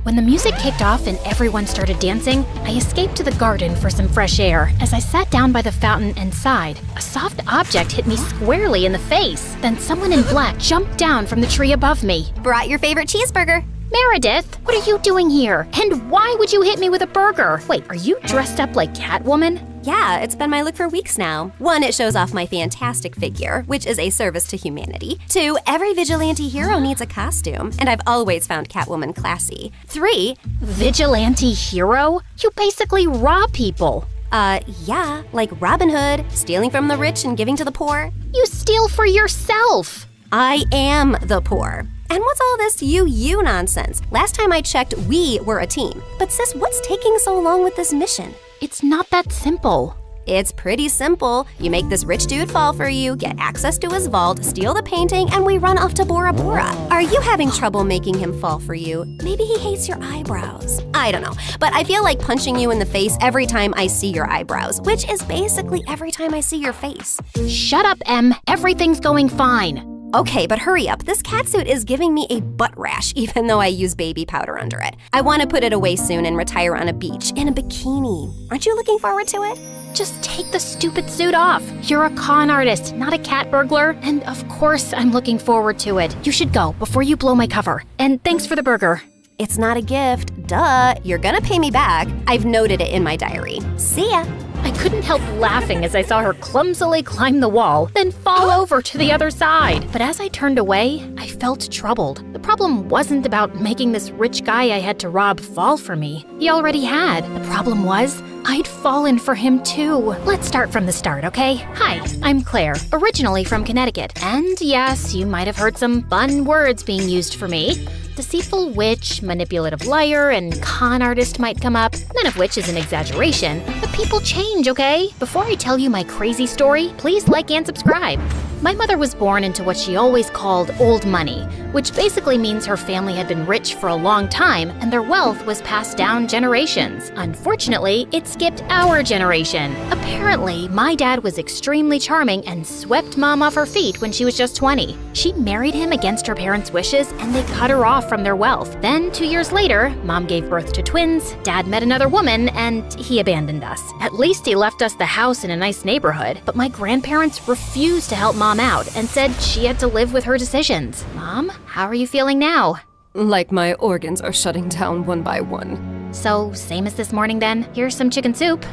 A: When the music kicked off and everyone started dancing, I escaped to the garden for some fresh air. As I sat down by the fountain and sighed, a soft object hit me squarely in the face. Then someone in black jumped down from the tree above me.
C: Brought your favorite cheeseburger.
A: Meredith, what are you doing here? And why would you hit me with a burger? Wait, are you dressed up like Catwoman?
C: Yeah, it's been my look for weeks now. 1, it shows off my fantastic figure, which is a service to humanity. 2, every vigilante hero needs a costume, and I've always found Catwoman classy. 3,
A: Vigilante hero? You basically rob people.
C: Yeah, like Robin Hood, stealing from the rich and giving to the poor.
A: You steal for yourself.
C: I am the poor. And what's all this you nonsense? Last time I checked, we were a team. But sis, what's taking so long with this mission?
A: It's not that simple.
C: It's pretty simple. You make this rich dude fall for you, get access to his vault, steal the painting, and we run off to Bora Bora. Are you having trouble making him fall for you? Maybe he hates your eyebrows. I don't know, but I feel like punching you in the face every time I see your eyebrows, which is basically every time I see your face.
A: Shut up, Em. Everything's going fine.
C: Okay, but hurry up. This catsuit is giving me a butt rash, even though I use baby powder under it. I want to put it away soon and retire on a beach in a bikini. Aren't you looking forward to it?
A: Just take the stupid suit off. You're a con artist, not a cat burglar. And of course, I'm looking forward to it. You should go before you blow my cover. And thanks for the burger.
C: It's not a gift. Duh. You're gonna pay me back. I've noted it in my diary. See ya.
A: I couldn't help laughing as I saw her clumsily climb the wall, then fall over to the other side. But as I turned away, I felt troubled. The problem wasn't about making this rich guy I had to rob fall for me. He already had. The problem was, I'd fallen for him too. Let's start from the start, okay? Hi, I'm Claire, originally from Connecticut. And yes, you might have heard some fun words being used for me. Deceitful witch, manipulative liar, and con artist might come up, none of which is an exaggeration. But people change, okay? Before I tell you my crazy story, please like and subscribe. My mother was born into what she always called old money, which basically means her family had been rich for a long time and their wealth was passed down generations. Unfortunately, it skipped our generation. Apparently, my dad was extremely charming and swept mom off her feet when she was just 20. She married him against her parents' wishes and they cut her off from their wealth. Then, 2 years later, mom gave birth to twins, dad met another woman, and he abandoned us. At least he left us the house in a nice neighborhood, but my grandparents refused to help mom out and said she had to live with her decisions. Mom, how are you feeling now?
G: Like my organs are shutting down one by one.
A: So, same as this morning then? Here's some chicken soup.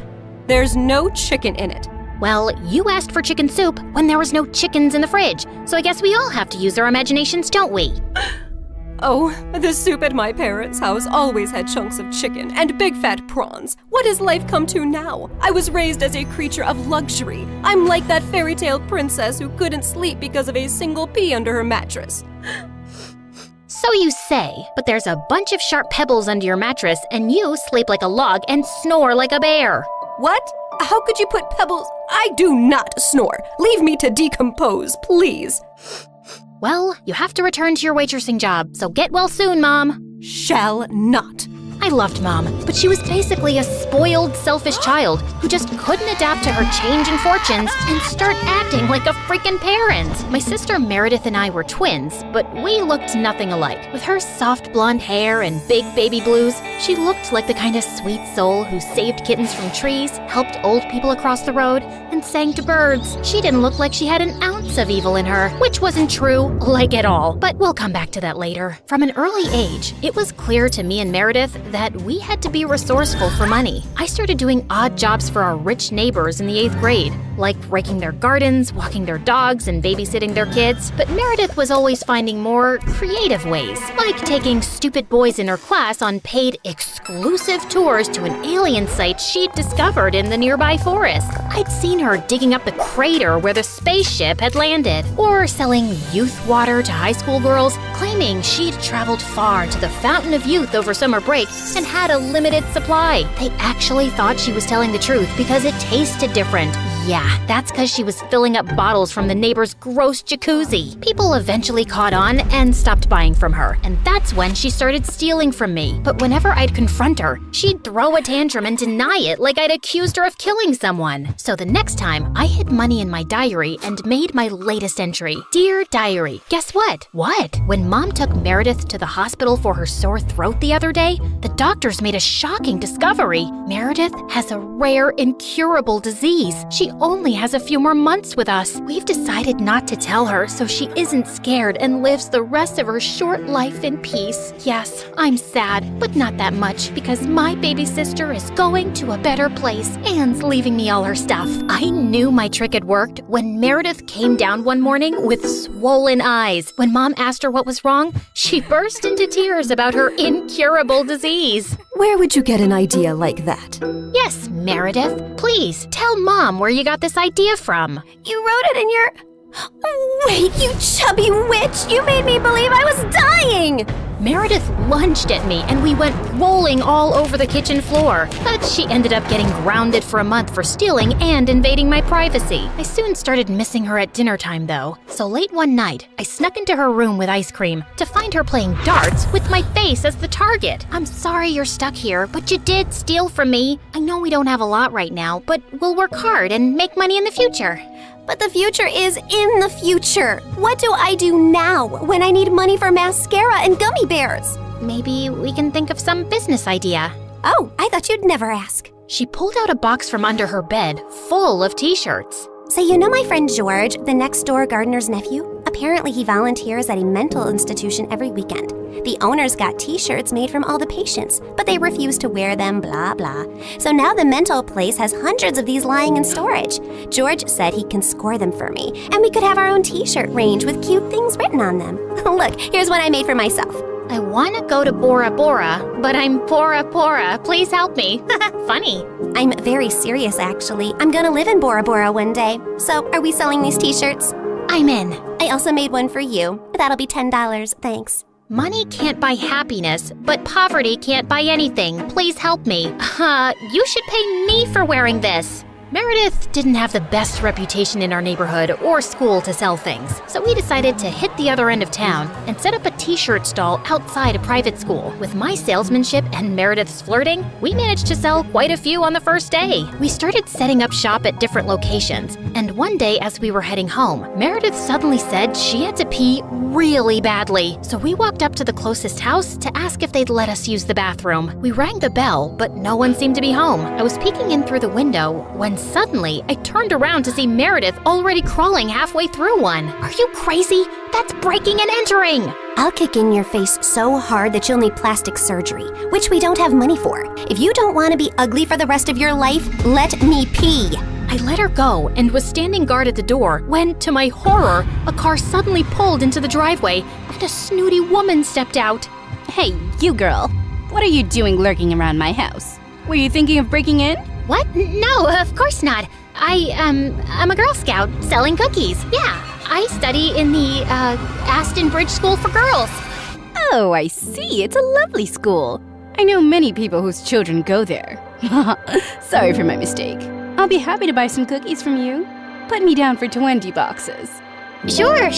G: There's no chicken in it.
A: Well, you asked for chicken soup when there was no chickens in the fridge, so I guess we all have to use our imaginations, don't we?
G: Oh, the soup at my parents' house always had chunks of chicken and big fat prawns. What has life come to now? I was raised as a creature of luxury. I'm like that fairy tale princess who couldn't sleep because of a single pea under her mattress.
A: So you say, but there's a bunch of sharp pebbles under your mattress and you sleep like a log and snore like a bear.
G: What? How could you put pebbles? I do not snore. Leave me to decompose, please.
A: Well, you have to return to your waitressing job, so get well soon, Mom.
G: Shall not.
A: I loved Mom, but she was basically a spoiled, selfish child who just couldn't adapt to her changing fortunes and start acting like a freaking parent. My sister Meredith and I were twins, but we looked nothing alike. With her soft blonde hair and big baby blues, she looked like the kind of sweet soul who saved kittens from trees, helped old people across the road, and sang to birds. She didn't look like she had an ounce of evil in her, which wasn't true, like at all. But we'll come back to that later. From an early age, it was clear to me and Meredith that we had to be resourceful for money. I started doing odd jobs for our rich neighbors in the 8th grade, like raking their gardens, walking their dogs, and babysitting their kids. But Meredith was always finding more creative ways, like taking stupid boys in her class on paid exclusive tours to an alien site she'd discovered in the nearby forest. I'd seen her digging up the crater where the spaceship had landed, or selling youth water to high school girls, claiming she'd traveled far to the Fountain of Youth over summer break and had a limited supply. They actually thought she was telling the truth because it tasted different. Yeah, that's because she was filling up bottles from the neighbor's gross jacuzzi. People eventually caught on and stopped buying from her, and that's when she started stealing from me. But whenever I'd confront her, she'd throw a tantrum and deny it like I'd accused her of killing someone. So the next time, I hid money in my diary and made my latest entry. Dear Diary, guess what? What? When Mom took Meredith to the hospital for her sore throat the other day, the doctors made a shocking discovery. Meredith has a rare, incurable disease. She only has a few more months with us. We've decided not to tell her so she isn't scared and lives the rest of her short life in peace. Yes, I'm sad, but not that much because my baby sister is going to a better place and leaving me all her stuff. I knew my trick had worked when Meredith came down one morning with swollen eyes. When Mom asked her what was wrong, she burst into tears about her incurable disease.
G: Where would you get an idea like that?
A: Yes, Meredith, please tell Mom where you got this idea from.
C: You wrote it in your... Wait, you chubby witch! You made me believe I was dying!
A: Meredith lunged at me and we went rolling all over the kitchen floor. But she ended up getting grounded for a month for stealing and invading my privacy. I soon started missing her at dinner time though. So late one night, I snuck into her room with ice cream to find her playing darts with my face as the target. I'm sorry you're stuck here, but you did steal from me. I know we don't have a lot right now, but we'll work hard and make money in the future.
C: But the future is in the future. What do I do now when I need money for mascara and gummy bears?
A: Maybe we can think of some business idea.
C: Oh, I thought you'd never ask.
A: She pulled out a box from under her bed full of t-shirts.
C: So you know my friend George, the next door gardener's nephew? Apparently he volunteers at a mental institution every weekend. The owners got t-shirts made from all the patients, but they refuse to wear them, blah, blah. So now the mental place has hundreds of these lying in storage. George said he can score them for me, and we could have our own t-shirt range with cute things written on them. Look, here's one I made for myself.
A: I want to go to Bora Bora, but I'm Bora Bora. Please help me. Funny.
C: I'm very serious, actually. I'm gonna live in Bora Bora one day. So, are we selling these t-shirts?
A: I'm in.
C: I also made one for you. That'll be $10, thanks.
A: Money can't buy happiness, but poverty can't buy anything. Please help me. You should pay me for wearing this. Meredith didn't have the best reputation in our neighborhood or school to sell things, so we decided to hit the other end of town and set up a t-shirt stall outside a private school. With my salesmanship and Meredith's flirting, we managed to sell quite a few on the first day. We started setting up shop at different locations, and one day as we were heading home, Meredith suddenly said she had to pee really badly. So we walked up to the closest house to ask if they'd let us use the bathroom. We rang the bell, but no one seemed to be home. I was peeking in through the window when suddenly I turned around to see Meredith already crawling halfway through one. Are you crazy? That's breaking and entering!
C: I'll kick in your face so hard that you'll need plastic surgery, which we don't have money for. If you don't want to be ugly for the rest of your life, let me pee.
A: I let her go and was standing guard at the door when, to my horror, a car suddenly pulled into the driveway and a snooty woman stepped out.
H: Hey, you girl. What are you doing lurking around my house? Were you thinking of breaking in?
A: What? No, of course not. I'm a Girl Scout selling cookies. Yeah, I study in the, Aston Bridge School for Girls.
H: Oh, I see. It's a lovely school. I know many people whose children go there. Sorry for my mistake. I'll be happy to buy some cookies from you. Put me down for 20 boxes.
A: Sure.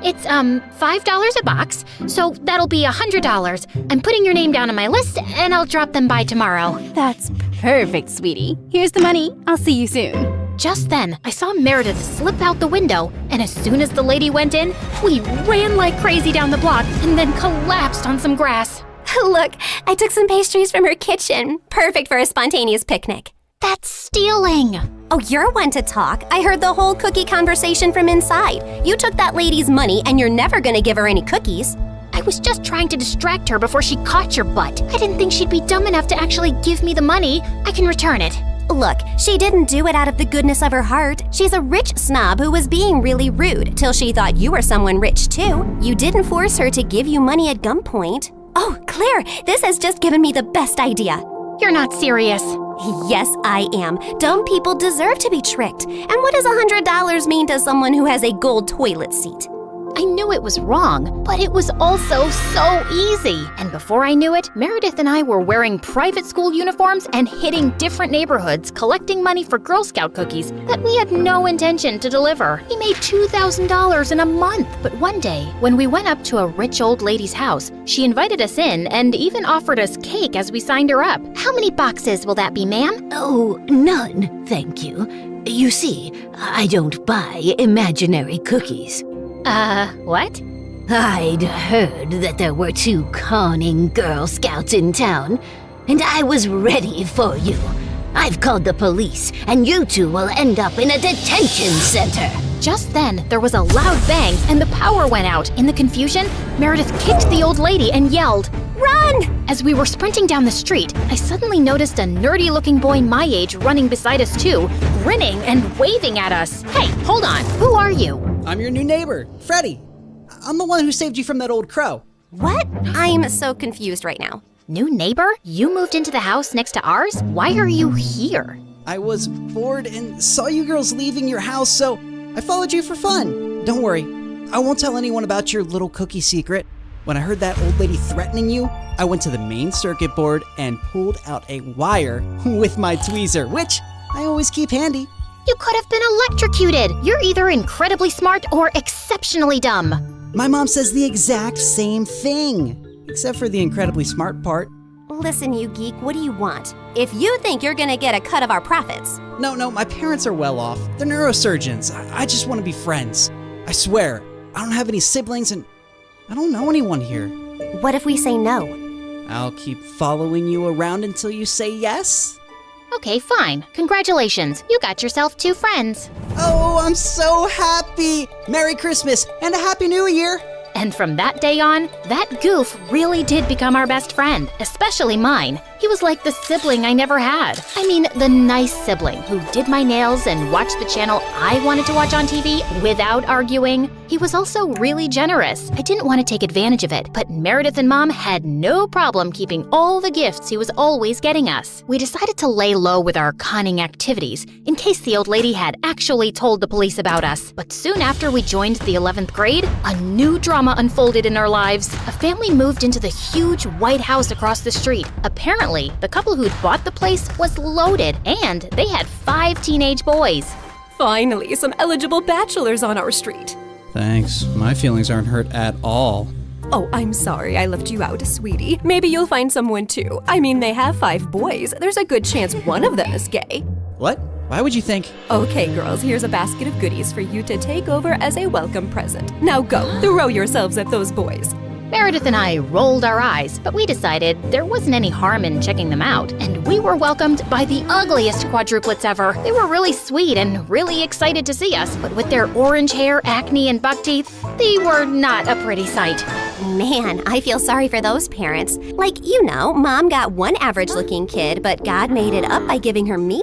A: It's $5 a box, so that'll be $100. I'm putting your name down on my list, and I'll drop them by tomorrow.
H: That's perfect, sweetie. Here's the money. I'll see you soon.
A: Just then, I saw Meredith slip out the window, and as soon as the lady went in, we ran like crazy down the block and then collapsed on some grass.
C: Look, I took some pastries from her kitchen. Perfect for a spontaneous picnic.
A: That's stealing.
C: Oh, you're one to talk. I heard the whole cookie conversation from inside. You took that lady's money and you're never gonna give her any cookies.
A: I was just trying to distract her before she caught your butt. I didn't think she'd be dumb enough to actually give me the money. I can return it.
C: Look, she didn't do it out of the goodness of her heart. She's a rich snob who was being really rude till she thought you were someone rich too. You didn't force her to give you money at gunpoint. Oh, Claire, this has just given me the best idea.
A: You're not serious.
C: Yes, I am. Dumb people deserve to be tricked. And what does $100 mean to someone who has a gold toilet seat?
A: I knew it was wrong, but it was also so easy. And before I knew it, Meredith and I were wearing private school uniforms and hitting different neighborhoods collecting money for Girl Scout cookies that we had no intention to deliver. We made $2,000 in a month. But one day, when we went up to a rich old lady's house, she invited us in and even offered us cake as we signed her up. How many boxes will that be, ma'am?
I: Oh, none, thank you. You see, I don't buy imaginary cookies.
A: What?
I: I'd heard that there were 2 conning Girl Scouts in town, and I was ready for you. I've called the police, and you 2 will end up in a detention center.
A: Just then, there was a loud bang and the power went out. In the confusion, Meredith kicked the old lady and yelled, "Run!" As we were sprinting down the street, I suddenly noticed a nerdy-looking boy my age running beside us too, grinning and waving at us. Hey, hold on. Who are you?
J: I'm your new neighbor, Freddie. I'm the one who saved you from that old crow.
C: What? I'm so confused right now.
A: New neighbor? You moved into the house next to ours? Why are you here?
J: I was bored and saw you girls leaving your house, so I followed you for fun. Don't worry, I won't tell anyone about your little cookie secret. When I heard that old lady threatening you, I went to the main circuit board and pulled out a wire with my tweezer, which I always keep handy.
A: You could have been electrocuted. You're either incredibly smart or exceptionally dumb.
J: My mom says the exact same thing, except for the incredibly smart part.
C: Listen, you geek, what do you want? If you think you're gonna get a cut of our profits.
J: No, my parents are well off. They're neurosurgeons. I just want to be friends. I swear, I don't have any siblings and I don't know anyone here.
C: What if we say no?
J: I'll keep following you around until you say yes?
A: Okay, fine. Congratulations. You got yourself 2 friends.
J: Oh, I'm so happy! Merry Christmas and a Happy New Year!
A: And from that day on, that goof really did become our best friend, especially mine. He was like the sibling I never had. I mean, the nice sibling who did my nails and watched the channel I wanted to watch on TV without arguing. He was also really generous. I didn't want to take advantage of it, but Meredith and Mom had no problem keeping all the gifts he was always getting us. We decided to lay low with our conning activities in case the old lady had actually told the police about us. But soon after we joined the 11th grade, a new drama unfolded in our lives. A family moved into the huge white house across the street. Apparently, the couple who'd bought the place was loaded, and they had 5 teenage boys.
G: Finally, some eligible bachelors on our street.
J: Thanks. My feelings aren't hurt at all.
G: Oh, I'm sorry I left you out, sweetie. Maybe you'll find someone too. I mean, they have 5 boys. There's a good chance one of them is gay.
J: What? Why would you think?
G: Okay, girls, here's a basket of goodies for you to take over as a welcome present. Now go, throw yourselves at those boys.
A: Meredith and I rolled our eyes, but we decided there wasn't any harm in checking them out, and we were welcomed by the ugliest quadruplets ever. They were really sweet and really excited to see us, but with their orange hair, acne, and buck teeth, they were not a pretty sight.
C: Man, I feel sorry for those parents. Like, you know, Mom got one average-looking kid, but God made it up by giving her me.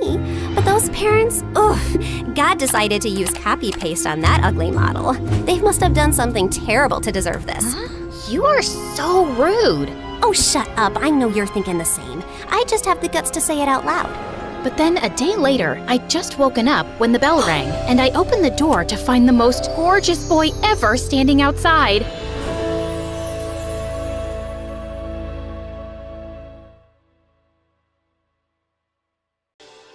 C: But those parents, oof, God decided to use copy-paste on that ugly model. They must have done something terrible to deserve this.
A: You are so rude.
C: Oh, shut up. I know you're thinking the same. I just have the guts to say it out loud.
A: But then a day later, I'd just woken up when the bell rang, and I opened the door to find the most gorgeous boy ever standing outside.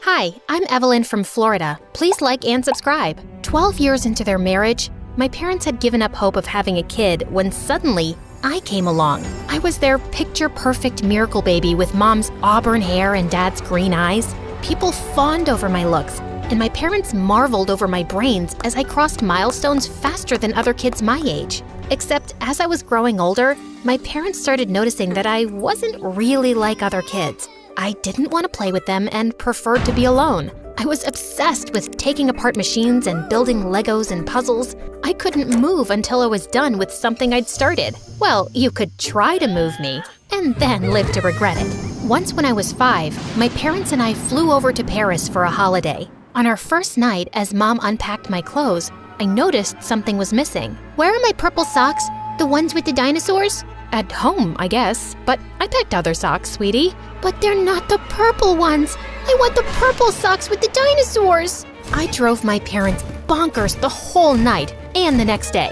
A: Hi, I'm Evelyn from Florida. Please like and subscribe. 12 years into their marriage, My parents had given up hope of having a kid when suddenly I came along. I was their picture-perfect miracle baby with mom's auburn hair and dad's green eyes. People fawned over my looks, and my parents marveled over my brains as I crossed milestones faster than other kids my age. Except as I was growing older, my parents started noticing that I wasn't really like other kids. I didn't want to play with them and preferred to be alone. I was obsessed with taking apart machines and building Legos and puzzles. I couldn't move until I was done with something I'd started. Well, you could try to move me, and then live to regret it. Once when I was 5, my parents and I flew over to Paris for a holiday. On our first night, as Mom unpacked my clothes, I noticed something was missing.
C: Where are my purple socks? The ones with the dinosaurs?
A: At home, I guess, but I packed other socks, sweetie.
C: But they're not the purple ones. I want the purple socks with the dinosaurs.
A: I drove my parents bonkers the whole night and the next day.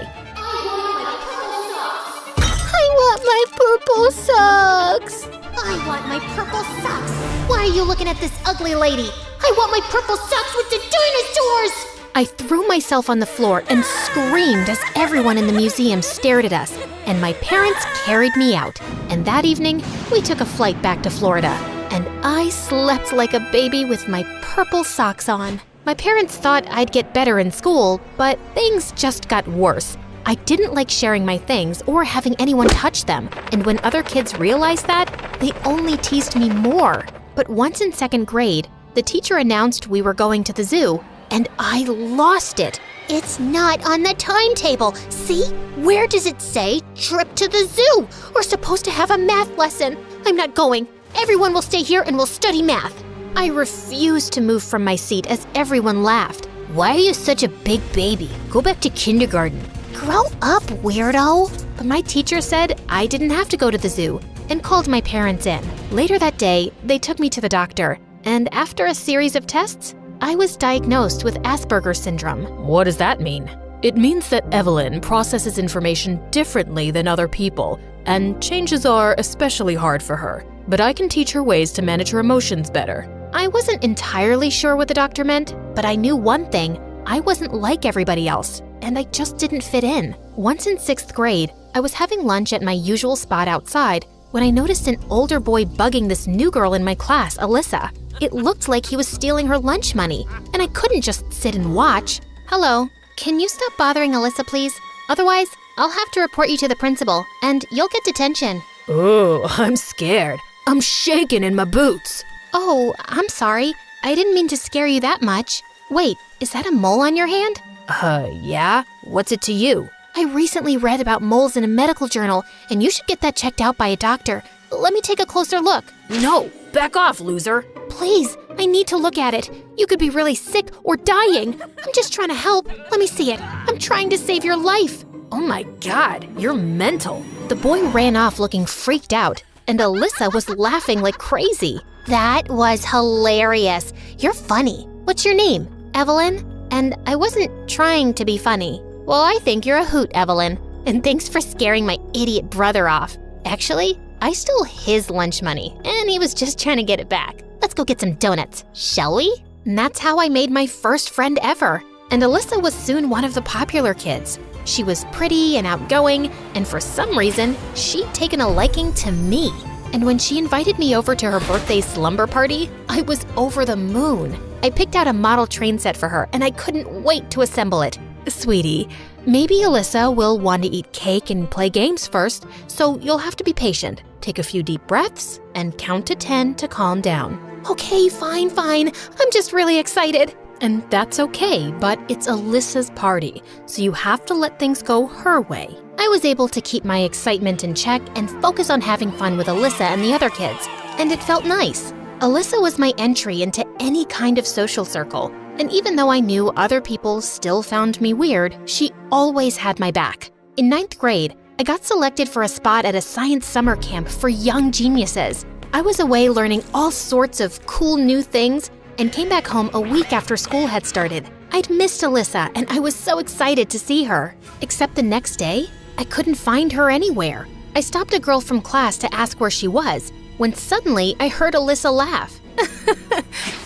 C: I want my purple socks. I want my purple socks. Why are you looking at this ugly lady? I want my purple socks with the dinosaurs.
A: I threw myself on the floor and screamed as everyone in the museum stared at us, and my parents carried me out. And that evening, we took a flight back to Florida, and I slept like a baby with my purple socks on. My parents thought I'd get better in school, but things just got worse. I didn't like sharing my things or having anyone touch them, and when other kids realized that, they only teased me more. But once in 2nd grade, the teacher announced we were going to the zoo, and I lost it.
C: It's not on the timetable. See? Where does it say trip to the zoo? We're supposed to have a math lesson. I'm not going. Everyone will stay here and we'll study math.
A: I refused to move from my seat as everyone laughed.
C: Why are you such a big baby? Go back to kindergarten. Grow up, weirdo.
A: But my teacher said I didn't have to go to the zoo and called my parents in. Later that day, they took me to the doctor, and after a series of tests, I was diagnosed with Asperger's syndrome.
F: What does that mean? It means that Evelyn processes information differently than other people, and changes are especially hard for her. But I can teach her ways to manage her emotions better.
A: I wasn't entirely sure what the doctor meant, but I knew one thing. I wasn't like everybody else, and I just didn't fit in. Once in 6th grade, I was having lunch at my usual spot outside when I noticed an older boy bugging this new girl in my class, Alyssa. It looked like he was stealing her lunch money, and I couldn't just sit and watch.
C: Hello, can you stop bothering Alyssa, please? Otherwise, I'll have to report you to the principal, and you'll get detention.
F: Oh, I'm scared. I'm shaking in my boots.
A: Oh, I'm sorry. I didn't mean to scare you that much. Wait, is that a mole on your hand?
F: Yeah? What's it to you?
A: I recently read about moles in a medical journal, and you should get that checked out by a doctor. Let me take a closer look.
F: No, back off, loser.
A: Please, I need to look at it. You could be really sick or dying. I'm just trying to help. Let me see it. I'm trying to save your life.
F: Oh my God, you're mental.
A: The boy ran off looking freaked out, and Alyssa was laughing like crazy.
C: That was hilarious. You're funny. What's your name?
A: Evelyn? And I wasn't trying to be funny.
C: Well, I think you're a hoot, Evelyn. And thanks for scaring my idiot brother off. Actually, I stole his lunch money, and he was just trying to get it back. Let's go get some donuts, shall we?
A: And that's how I made my first friend ever. And Alyssa was soon one of the popular kids. She was pretty and outgoing, and for some reason, she'd taken a liking to me. And when she invited me over to her birthday slumber party, I was over the moon. I picked out a model train set for her, and I couldn't wait to assemble it. Sweetie, maybe Alyssa will want to eat cake and play games first, so you'll have to be patient. Take a few deep breaths and count to 10 to calm down. Okay, fine. I'm just really excited. And that's okay, but it's Alyssa's party, so you have to let things go her way. I was able to keep my excitement in check and focus on having fun with Alyssa and the other kids, and it felt nice. Alyssa was my entry into any kind of social circle, and even though I knew other people still found me weird, she always had my back. In 9th grade, I got selected for a spot at a science summer camp for young geniuses. I was away learning all sorts of cool new things and came back home a week after school had started. I'd missed Alyssa, and I was so excited to see her. Except the next day, I couldn't find her anywhere. I stopped a girl from class to ask where she was, when suddenly I heard Alyssa laugh.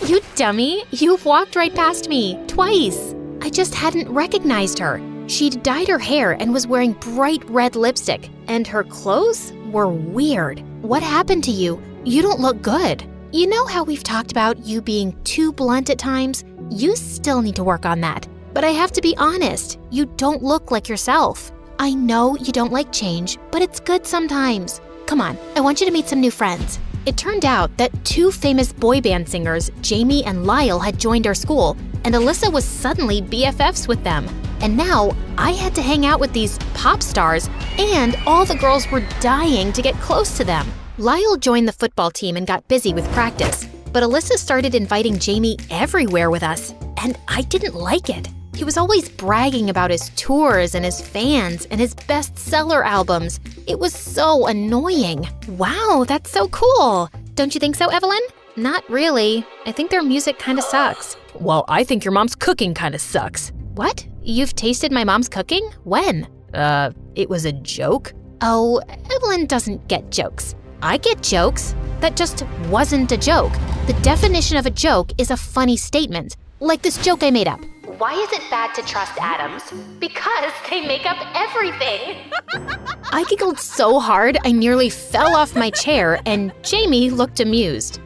A: You dummy, you've walked right past me, twice. I just hadn't recognized her. She'd dyed her hair and was wearing bright red lipstick, and her clothes were weird. What happened to you? You don't look good. You know how we've talked about you being too blunt at times? You still need to work on that. But I have to be honest, you don't look like yourself. I know you don't like change, but it's good sometimes. Come on, I want you to meet some new friends. It turned out that 2 famous boy band singers, Jamie and Lyle, had joined our school, and Alyssa was suddenly BFFs with them. And now I had to hang out with these pop stars, and all the girls were dying to get close to them. Lyle joined the football team and got busy with practice, but Alyssa started inviting Jamie everywhere with us, and I didn't like it. He was always bragging about his tours and his fans and his bestseller albums. It was so annoying. Wow, that's so cool. Don't you think so, Evelyn? Not really. I think their music kind of sucks.
F: Well, I think your mom's cooking kind of sucks.
A: What? You've tasted my mom's cooking? When?
F: It was a joke?
A: Oh, Evelyn doesn't get jokes. I get jokes. That just wasn't a joke. The definition of a joke is a funny statement, like this joke I made up. Why is it bad to trust atoms? Because they make up everything. I giggled so hard I nearly fell off my chair, and Jamie looked amused.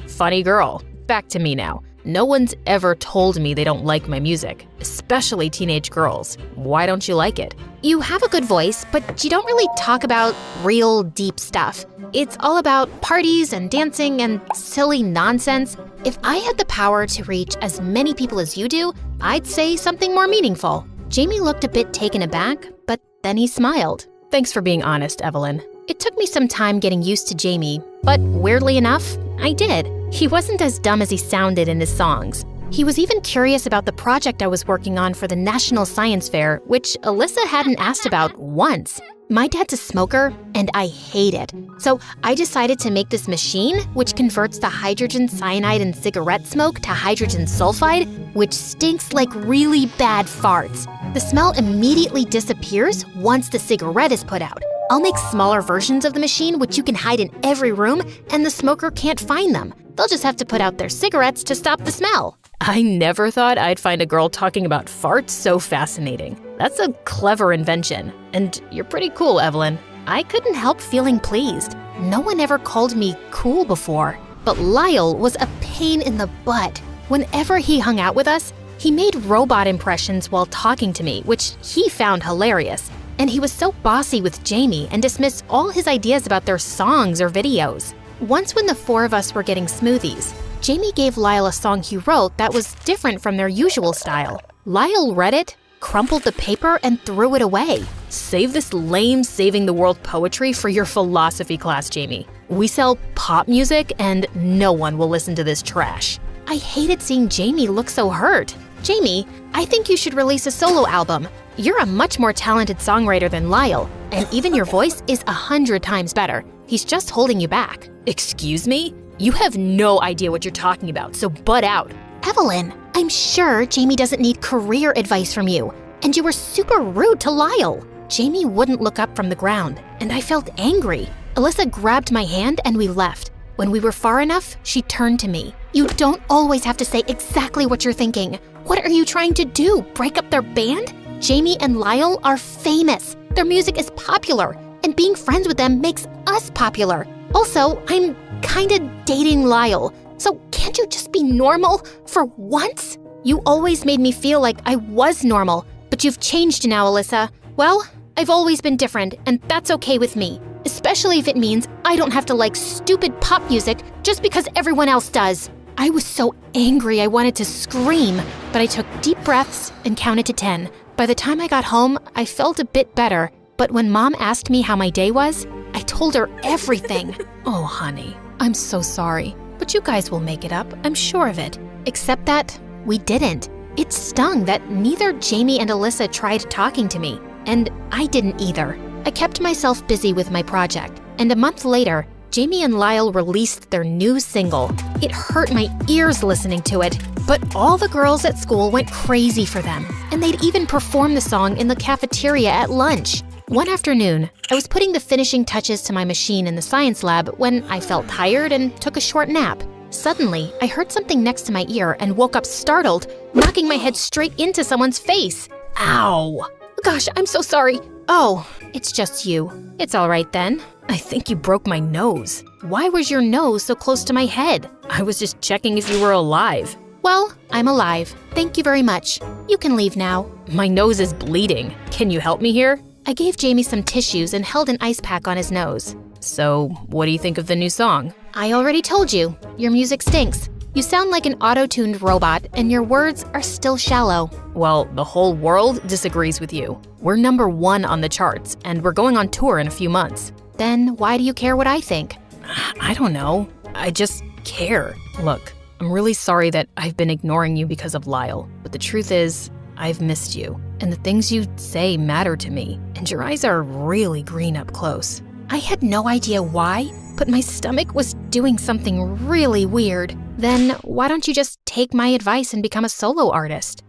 F: Funny girl. Back to me now. No one's ever told me they don't like my music, especially teenage girls. Why don't you like it?
A: You have a good voice, but you don't really talk about real deep stuff. It's all about parties and dancing and silly nonsense. If I had the power to reach as many people as you do, I'd say something more meaningful. Jamie looked a bit taken aback, but then he smiled.
F: Thanks for being honest, Evelyn.
A: It took me some time getting used to Jamie, but weirdly enough, I did. He wasn't as dumb as he sounded in his songs. He was even curious about the project I was working on for the National Science Fair, which Alyssa hadn't asked about once. My dad's a smoker, and I hate it. So I decided to make this machine, which converts the hydrogen cyanide in cigarette smoke to hydrogen sulfide, which stinks like really bad farts. The smell immediately disappears once the cigarette is put out. I'll make smaller versions of the machine, which you can hide in every room, and the smoker can't find them. They'll just have to put out their cigarettes to stop the smell.
F: I never thought I'd find a girl talking about farts so fascinating. That's a clever invention. And you're pretty cool, Evelyn.
A: I couldn't help feeling pleased. No one ever called me cool before. But Lyle was a pain in the butt. Whenever he hung out with us, he made robot impressions while talking to me, which he found hilarious. And he was so bossy with Jamie and dismissed all his ideas about their songs or videos. Once when the 4 of us were getting smoothies, Jamie gave Lyle a song he wrote that was different from their usual style. Lyle read it, crumpled the paper, and threw it away.
F: Save this lame saving the world poetry for your philosophy class, Jamie. We sell pop music and no one will listen to this trash.
A: I hated seeing Jamie look so hurt. Jamie, I think you should release a solo album. You're a much more talented songwriter than Lyle, and even your voice is 100 times better. He's just holding you back.
F: Excuse me? You have no idea what you're talking about, so butt out.
A: Evelyn, I'm sure Jamie doesn't need career advice from you. And you were super rude to Lyle. Jamie wouldn't look up from the ground, and I felt angry. Alyssa grabbed my hand and we left. When we were far enough, she turned to me. You don't always have to say exactly what you're thinking. What are you trying to do? Break up their band? Jamie and Lyle are famous. Their music is popular, and being friends with them makes us popular. Also, I'm kinda dating Lyle, so can't you just be normal for once? You always made me feel like I was normal, but you've changed now, Alyssa. Well, I've always been different, and that's okay with me, especially if it means I don't have to like stupid pop music just because everyone else does. I was so angry I wanted to scream, but I took deep breaths and counted to 10. By the time I got home, I felt a bit better, but when Mom asked me how my day was, I told her everything.
F: Oh, honey, I'm so sorry, but you guys will make it up, I'm sure of it.
A: Except that we didn't. It stung that neither Jamie and Alyssa tried talking to me, and I didn't either. I kept myself busy with my project, and a month later, Jamie and Lyle released their new single. It hurt my ears listening to it, but all the girls at school went crazy for them, and they'd even perform the song in the cafeteria at lunch. One afternoon, I was putting the finishing touches to my machine in the science lab when I felt tired and took a short nap. Suddenly, I heard something next to my ear and woke up startled, knocking my head straight into someone's face.
F: Ow!
A: Gosh, I'm so sorry. Oh, it's just you. It's all right then.
F: I think you broke my nose.
A: Why was your nose so close to my head?
F: I was just checking if you were alive.
A: Well, I'm alive. Thank you very much. You can leave now.
F: My nose is bleeding. Can you help me here?
A: I gave Jamie some tissues and held an ice pack on his nose.
F: So, what do you think of the new song?
A: I already told you. Your music stinks. You sound like an auto-tuned robot, and your words are still shallow.
F: Well, the whole world disagrees with you. We're #1 on the charts, and we're going on tour in a few months.
A: Then why do you care what I think?
F: I don't know. I just care. Look, I'm really sorry that I've been ignoring you because of Lyle, but the truth is, I've missed you, and the things you say matter to me, and your eyes are really green up close.
A: I had no idea why, but my stomach was doing something really weird. Then why don't you just take my advice and become a solo artist?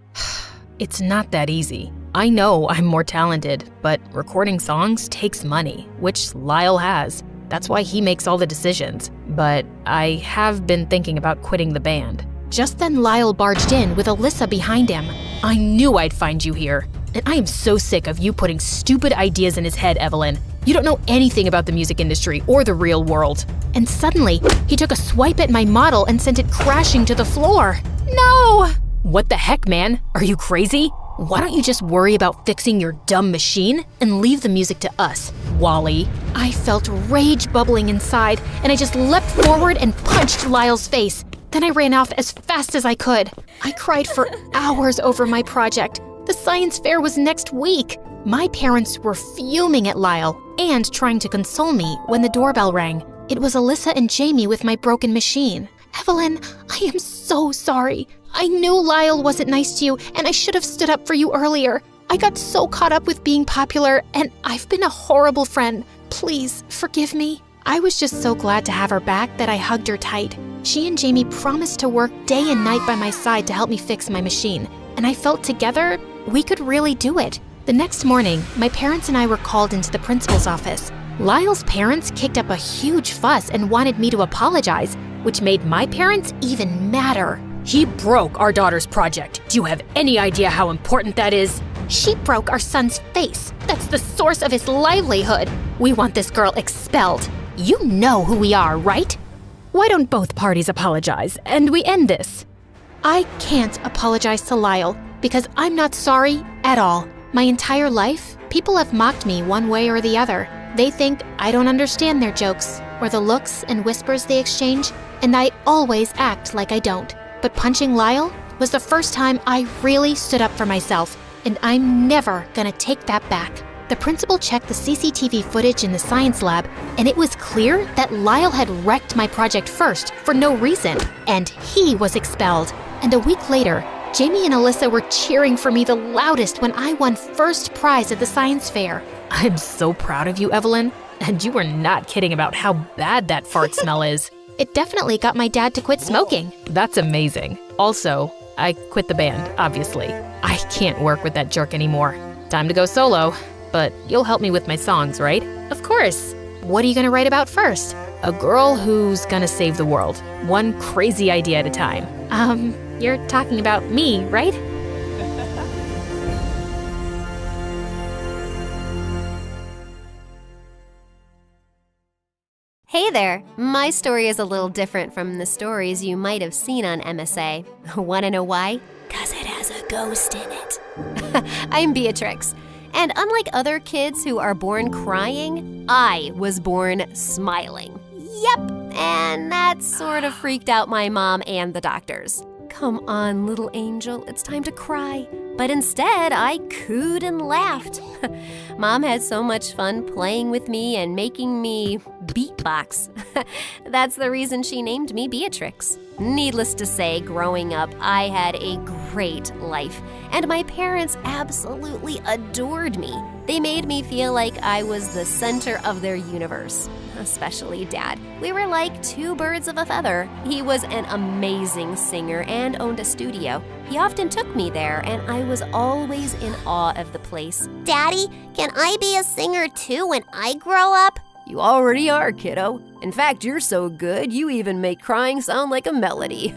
F: It's not that easy. I know I'm more talented, but recording songs takes money, which Lyle has. That's why he makes all the decisions. But I have been thinking about quitting the band.
A: Just then Lyle barged in with Alyssa behind him.
F: I knew I'd find you here. And I am so sick of you putting stupid ideas in his head, Evelyn. You don't know anything about the music industry or the real world.
A: And suddenly, he took a swipe at my model and sent it crashing to the floor. No!
F: What the heck, man? Are you crazy? Why don't you just worry about fixing your dumb machine and leave the music to us, Wally?
A: I felt rage bubbling inside, and I just leapt forward and punched Lyle's face. Then I ran off as fast as I could. I cried for hours over my project. The science fair was next week. My parents were fuming at Lyle and trying to console me when the doorbell rang. It was Alyssa and Jamie with my broken machine. Evelyn, I am so sorry. I knew Lyle wasn't nice to you, and I should have stood up for you earlier. I got so caught up with being popular, and I've been a horrible friend. Please, forgive me. I was just so glad to have her back that I hugged her tight. She and Jamie promised to work day and night by my side to help me fix my machine, and I felt together we could really do it. The next morning, my parents and I were called into the principal's office. Lyle's parents kicked up a huge fuss and wanted me to apologize, which made my parents even madder.
F: He broke our daughter's project. Do you have any idea how important that is?
A: She broke our son's face. That's the source of his livelihood. We want this girl expelled. You know who we are, right?
F: Why don't both parties apologize and we end this?
A: I can't apologize to Lyle because I'm not sorry at all. My entire life, people have mocked me one way or the other. They think I don't understand their jokes or the looks and whispers they exchange, and I always act like I don't. But punching Lyle was the first time I really stood up for myself, and I'm never gonna take that back. The principal checked the CCTV footage in the science lab, and it was clear that Lyle had wrecked my project first for no reason, and he was expelled. And a week later, Jamie and Alyssa were cheering for me the loudest when I won first prize at the science fair.
F: I'm so proud of you, Evelyn. And you were not kidding about how bad that fart smell is.
A: It definitely got my dad to quit smoking.
F: That's amazing. Also, I quit the band, obviously. I can't work with that jerk anymore. Time to go solo. But you'll help me with my songs, right?
A: Of course. What are you gonna write about first?
F: A girl who's gonna save the world. One crazy idea at a time.
A: You're talking about me, right?
G: Hey there! My story is a little different from the stories you might have seen on MSA. Wanna know why? 'Cause it has a ghost in it. I'm Beatrix, and unlike other kids who are born crying, I was born smiling. Yep, and that sort of freaked out my mom and the doctors. Come on, little angel, it's time to cry. But instead, I cooed and laughed. Mom had so much fun playing with me and making me beatbox. That's the reason she named me Beatrix. Needless to say, growing up, I had a great life, and my parents absolutely adored me. They made me feel like I was the center of their universe, especially Dad. We were like two birds of a feather. He was an amazing singer and owned a studio. He often took me there, and I was always in awe of the place.
K: Daddy, can I be a singer too when I grow up?
G: You already are, kiddo. In fact, you're so good, you even make crying sound like a melody.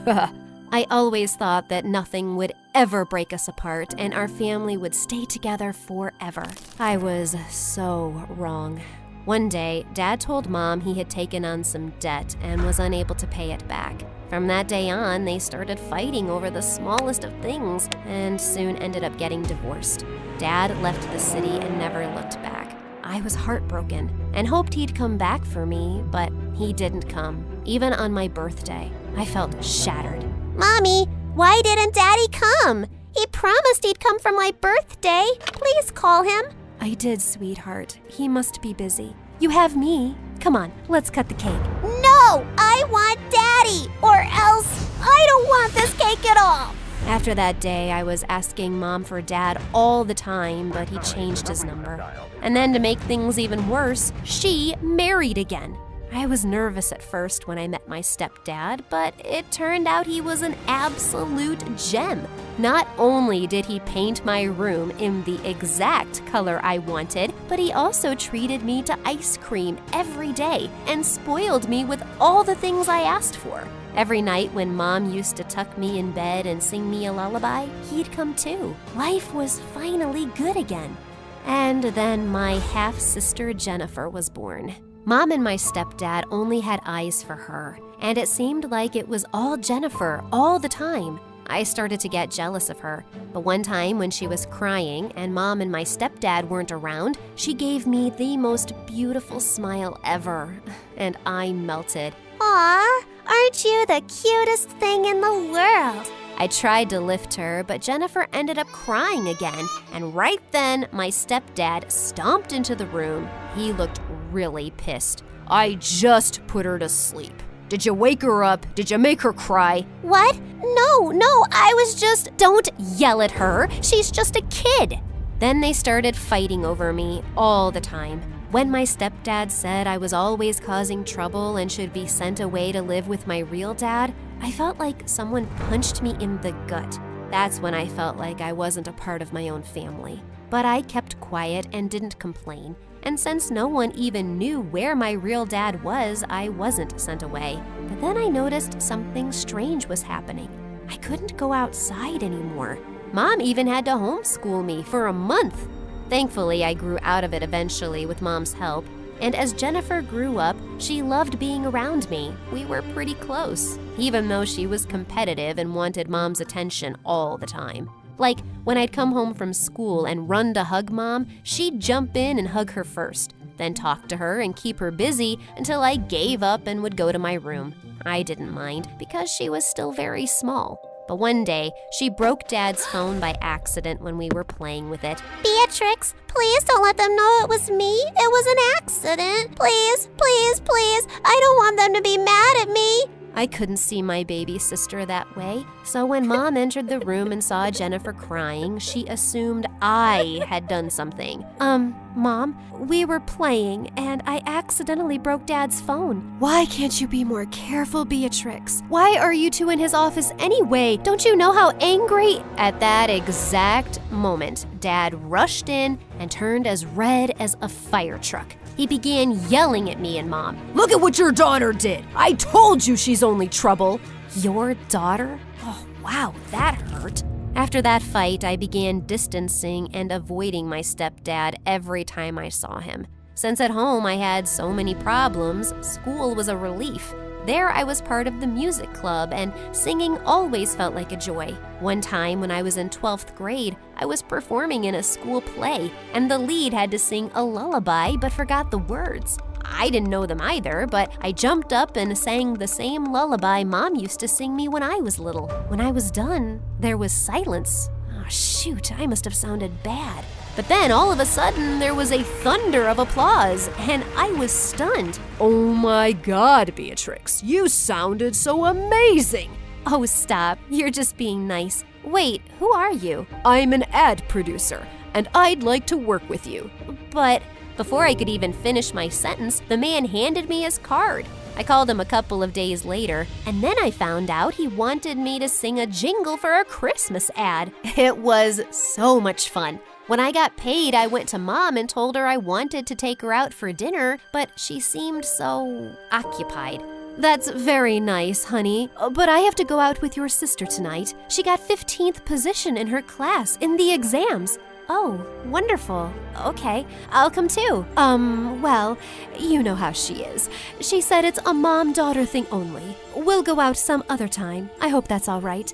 G: I always thought that nothing would ever break us apart and our family would stay together forever. I was so wrong. One day, Dad told Mom he had taken on some debt and was unable to pay it back. From that day on, they started fighting over the smallest of things and soon ended up getting divorced. Dad left the city and never looked back. I was heartbroken and hoped he'd come back for me, but he didn't come, even on my birthday. I felt shattered.
K: Mommy, why didn't Daddy come? He promised he'd come for my birthday. Please call him.
G: I did, sweetheart. He must be busy. You have me. Come on, let's cut the cake.
K: No, I want Daddy, or else I don't want this cake at all.
G: After that day, I was asking Mom for Dad all the time, but he changed his number. And then to make things even worse, she married again. I was nervous at first when I met my stepdad, but it turned out he was an absolute gem. Not only did he paint my room in the exact color I wanted, but he also treated me to ice cream every day and spoiled me with all the things I asked for. Every night when Mom used to tuck me in bed and sing me a lullaby, he'd come too. Life was finally good again. And then my half-sister Jennifer was born. Mom and my stepdad only had eyes for her, and it seemed like it was all Jennifer all the time. I started to get jealous of her, but one time when she was crying and Mom and my stepdad weren't around, she gave me the most beautiful smile ever, and I melted.
K: Aw, aren't you the cutest thing in the world?
G: I tried to lift her, but Jennifer ended up crying again, and right then my stepdad stomped into the room. He looked really pissed. I just put her to sleep. Did you wake her up? Did you make her cry?
K: What? No, I was just...
G: Don't yell at her. She's just a kid. Then they started fighting over me all the time. When my stepdad said I was always causing trouble and should be sent away to live with my real dad, I felt like someone punched me in the gut. That's when I felt like I wasn't a part of my own family. But I kept quiet and didn't complain. And since no one even knew where my real dad was, I wasn't sent away. But then I noticed something strange was happening. I couldn't go outside anymore. Mom even had to homeschool me for a month. Thankfully, I grew out of it eventually with Mom's help. And as Jennifer grew up, she loved being around me. We were pretty close, even though she was competitive and wanted Mom's attention all the time. Like, when I'd come home from school and run to hug Mom, she'd jump in and hug her first, then talk to her and keep her busy until I gave up and would go to my room. I didn't mind because she was still very small. But one day, she broke Dad's phone by accident when we were playing with it.
K: Beatrix, please don't let them know it was me. It was an accident. Please, please, please. I don't want them to be mad at me.
G: I couldn't see my baby sister that way, so when Mom entered the room and saw Jennifer crying, she assumed I had done something. Mom, we were playing, and I accidentally broke Dad's phone. Why can't you be more careful, Beatrix? Why are you two in his office anyway? Don't you know how angry? At that exact moment, Dad rushed in and turned as red as a fire truck. He began yelling at me and Mom. Look at what your daughter did! I told you she's only trouble! Your daughter? Oh, wow, that hurt. After that fight, I began distancing and avoiding my stepdad every time I saw him. Since at home I had so many problems, school was a relief. There I was part of the music club, and singing always felt like a joy. One time when I was in 12th grade, I was performing in a school play, and the lead had to sing a lullaby but forgot the words. I didn't know them either, but I jumped up and sang the same lullaby Mom used to sing me when I was little. When I was done, there was silence. Oh, shoot, I must have sounded bad. But then, all of a sudden, there was a thunder of applause, and I was stunned. Oh my God, Beatrix, you sounded so amazing! Oh, stop, you're just being nice. Wait, who are you? I'm an ad producer, and I'd like to work with you. But before I could even finish my sentence, the man handed me his card. I called him a couple of days later, and then I found out he wanted me to sing a jingle for a Christmas ad. It was so much fun. When I got paid, I went to Mom and told her I wanted to take her out for dinner, but she seemed so occupied. That's very nice, honey. But I have to go out with your sister tonight. She got 15th position in her class in the exams. Oh, wonderful. Okay, I'll come too. Well, you know how she is. She said it's a mom-daughter thing only. We'll go out some other time. I hope that's all right.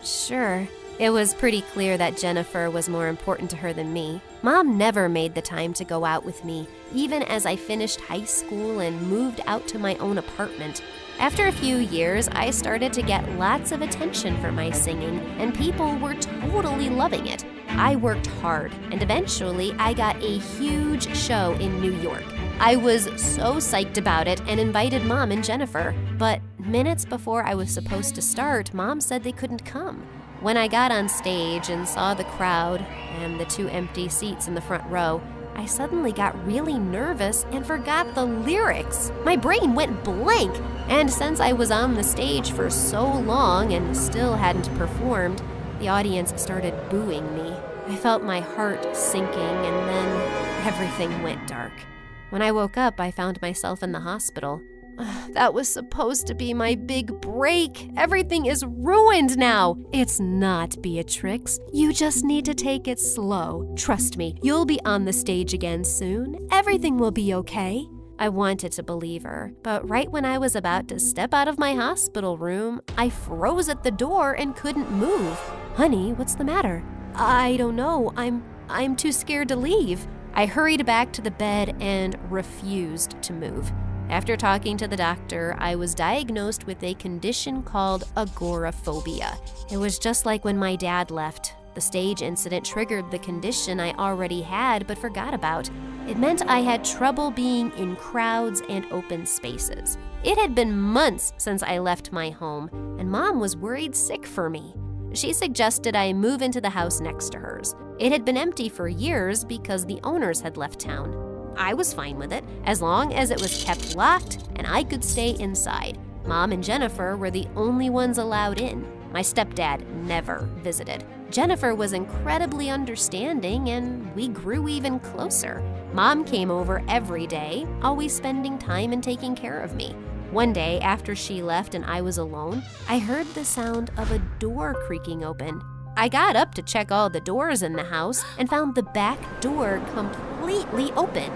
G: Sure. It was pretty clear that Jennifer was more important to her than me. Mom never made the time to go out with me, even as I finished high school and moved out to my own apartment. After a few years, I started to get lots of attention for my singing, and people were totally loving it. I worked hard, and eventually I got a huge show in New York. I was so psyched about it and invited Mom and Jennifer. But minutes before I was supposed to start, Mom said they couldn't come. When I got on stage and saw the crowd and the 2 empty seats in the front row, I suddenly got really nervous and forgot the lyrics. My brain went blank, and since I was on the stage for so long and still hadn't performed, the audience started booing me. I felt my heart sinking, and then everything went dark. When I woke up, I found myself in the hospital. That was supposed to be my big break. Everything is ruined now. It's not, Beatrix. You just need to take it slow. Trust me, you'll be on the stage again soon. Everything will be okay. I wanted to believe her, but right when I was about to step out of my hospital room, I froze at the door and couldn't move. Honey, what's the matter? I don't know. I'm too scared to leave. I hurried back to the bed and refused to move. After talking to the doctor, I was diagnosed with a condition called agoraphobia. It was just like when my dad left. The stage incident triggered the condition I already had but forgot about. It meant I had trouble being in crowds and open spaces. It had been months since I left my home, and Mom was worried sick for me. She suggested I move into the house next to hers. It had been empty for years because the owners had left town. I was fine with it, as long as it was kept locked and I could stay inside. Mom and Jennifer were the only ones allowed in. My stepdad never visited. Jennifer was incredibly understanding, and we grew even closer. Mom came over every day, always spending time and taking care of me. One day, after she left and I was alone, I heard the sound of a door creaking open. I got up to check all the doors in the house and found the back door completely open.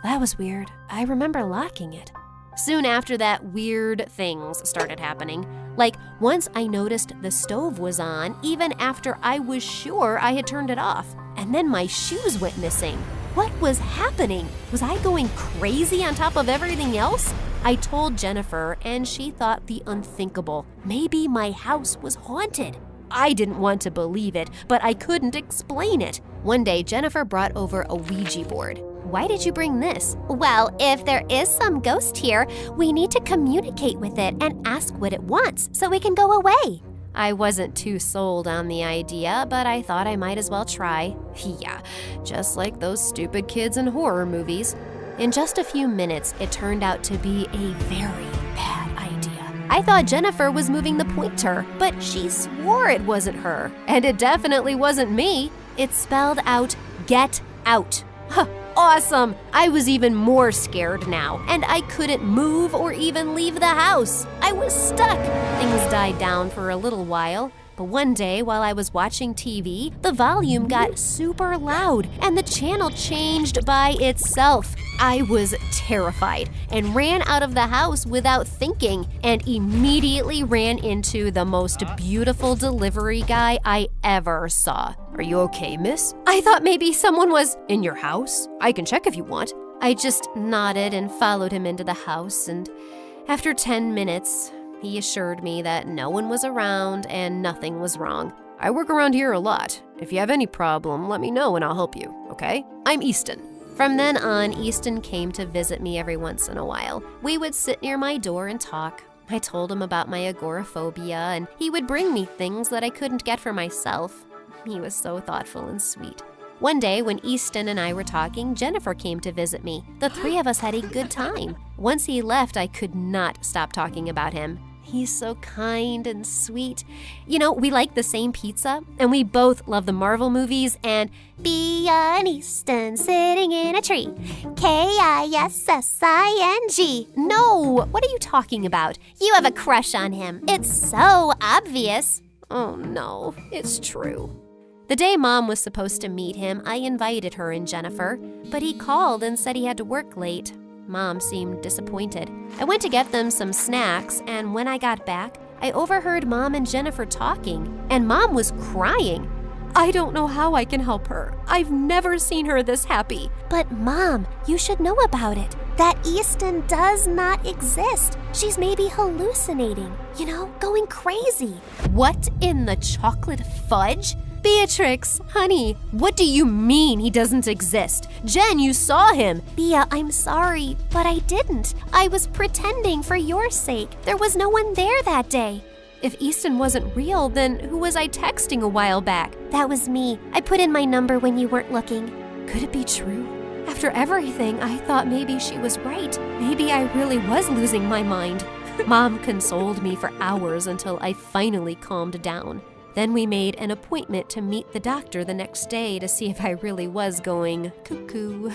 G: That was weird. I remember locking it. Soon after that, weird things started happening. Like, once I noticed the stove was on, even after I was sure I had turned it off. And then my shoes went missing. What was happening? Was I going crazy on top of everything else? I told Jennifer, and she thought the unthinkable. Maybe my house was haunted. I didn't want to believe it, but I couldn't explain it. One day, Jennifer brought over a Ouija board. Why did you bring this?
K: Well, if there is some ghost here, we need to communicate with it and ask what it wants so we can go away.
G: I wasn't too sold on the idea, but I thought I might as well try. Yeah, just like those stupid kids in horror movies. In just a few minutes, it turned out to be a very bad idea. I thought Jennifer was moving the pointer, but she swore it wasn't her. And it definitely wasn't me. It spelled out, "Get out." Huh. Awesome! I was even more scared now, and I couldn't move or even leave the house. I was stuck. Things died down for a little while, but one day while I was watching TV, the volume got super loud and the channel changed by itself. I was terrified and ran out of the house without thinking and immediately ran into the most beautiful delivery guy I ever saw. "Are you okay, miss? I thought maybe someone was in your house. I can check if you want." I just nodded and followed him into the house, and after 10 minutes, he assured me that no one was around and nothing was wrong. "I work around here a lot. If you have any problem, let me know and I'll help you, okay? I'm Easton." From then on, Easton came to visit me every once in a while. We would sit near my door and talk. I told him about my agoraphobia, and he would bring me things that I couldn't get for myself. He was so thoughtful and sweet. One day, when Easton and I were talking, Jennifer came to visit me. The three of us had a good time. Once he left, I could not stop talking about him. He's so kind and sweet. You know, we like the same pizza, and we both love the Marvel movies and
K: Be an Easton sitting in a tree. Kissing.
G: No, what are you talking about?
K: You have a crush on him. It's so obvious.
G: Oh no, it's true. The day Mom was supposed to meet him, I invited her and Jennifer, but he called and said he had to work late. Mom seemed disappointed. I went to get them some snacks, and when I got back, I overheard Mom and Jennifer talking, and Mom was crying. I don't know how I can help her. I've never seen her this happy.
K: But Mom, you should know about it. That Easton does not exist. She's maybe hallucinating, going crazy.
G: What in the chocolate fudge? Beatrix, honey, what do you mean he doesn't exist? Jen, you saw him.
K: Bea, I'm sorry, but I didn't. I was pretending for your sake. There was no one there that day.
G: If Easton wasn't real, then who was I texting a while back?
K: That was me. I put in my number when you weren't looking.
G: Could it be true? After everything, I thought maybe she was right. Maybe I really was losing my mind. Mom consoled me for hours until I finally calmed down. Then we made an appointment to meet the doctor the next day to see if I really was going cuckoo.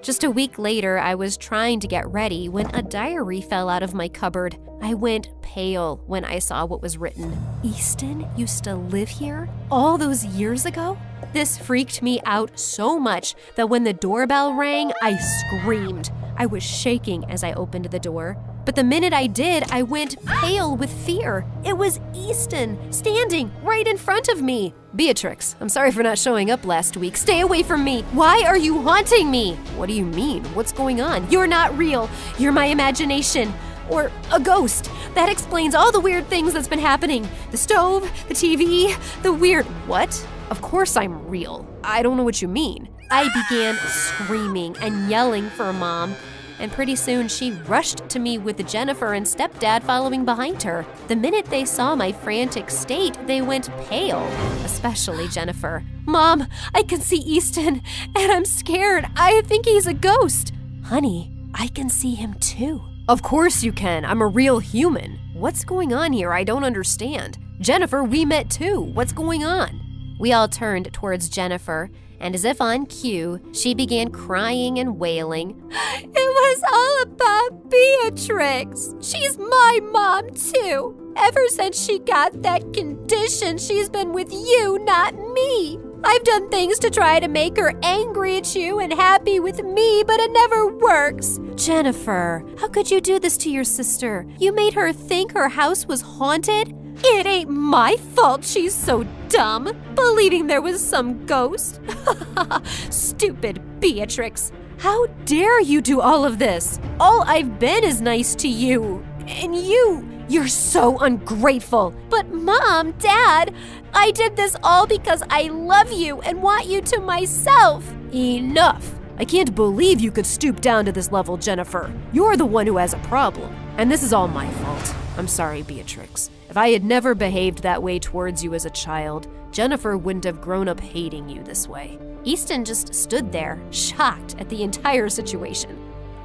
G: Just a week later, I was trying to get ready when a diary fell out of my cupboard. I went pale when I saw what was written. Easton used to live here all those years ago? This freaked me out so much that when the doorbell rang, I screamed. I was shaking as I opened the door. But the minute I did, I went pale with fear. It was Easton, standing right in front of me. Beatrix, I'm sorry for not showing up last week. Stay away from me. Why are you haunting me? What do you mean? What's going on? You're not real. You're my imagination. Or a ghost. That explains all the weird things that's been happening. The stove, the TV, the weird... What? Of course I'm real. I don't know what you mean. I began screaming and yelling for Mom. And pretty soon she rushed to me with Jennifer and stepdad following behind her. The minute they saw my frantic state, they went pale, especially Jennifer. Mom, I can see Easton, and I'm scared. I think he's a ghost. Honey, I can see him too. Of course you can. I'm a real human. What's going on here? I don't understand. Jennifer, we met too. What's going on? We all turned towards Jennifer, and as if on cue, she began crying and wailing. It was all about Beatrix. She's my mom, too. Ever since she got that condition, she's been with you, not me. I've done things to try to make her angry at you and happy with me, but it never works. Jennifer, how could you do this to your sister? You made her think her house was haunted? It ain't my fault she's so dumb, believing there was some ghost. Stupid Beatrix. How dare you do all of this? All I've been is nice to you. And you're so ungrateful. But Mom, Dad, I did this all because I love you and want you to myself. Enough. I can't believe you could stoop down to this level, Jennifer. You're the one who has a problem. And this is all my fault. I'm sorry, Beatrix. If I had never behaved that way towards you as a child, Jennifer wouldn't have grown up hating you this way. Easton just stood there, shocked at the entire situation.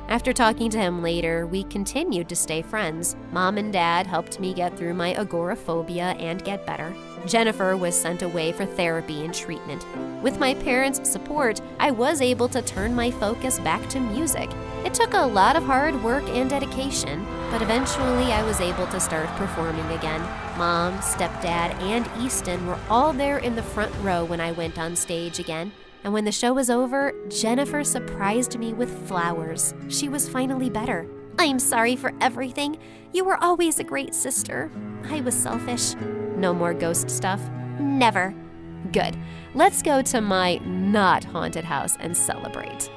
G: After talking to him later, we continued to stay friends. Mom and Dad helped me get through my agoraphobia and get better. Jennifer was sent away for therapy and treatment. With my parents' support, I was able to turn my focus back to music. It took a lot of hard work and dedication, but eventually I was able to start performing again. Mom, stepdad, and Easton were all there in the front row when I went on stage again. And when the show was over, Jennifer surprised me with flowers. She was finally better.
K: I'm sorry for everything. You were always a great sister. I was selfish.
G: No more ghost stuff?
K: Never.
G: Good. Let's go to my not haunted house and celebrate.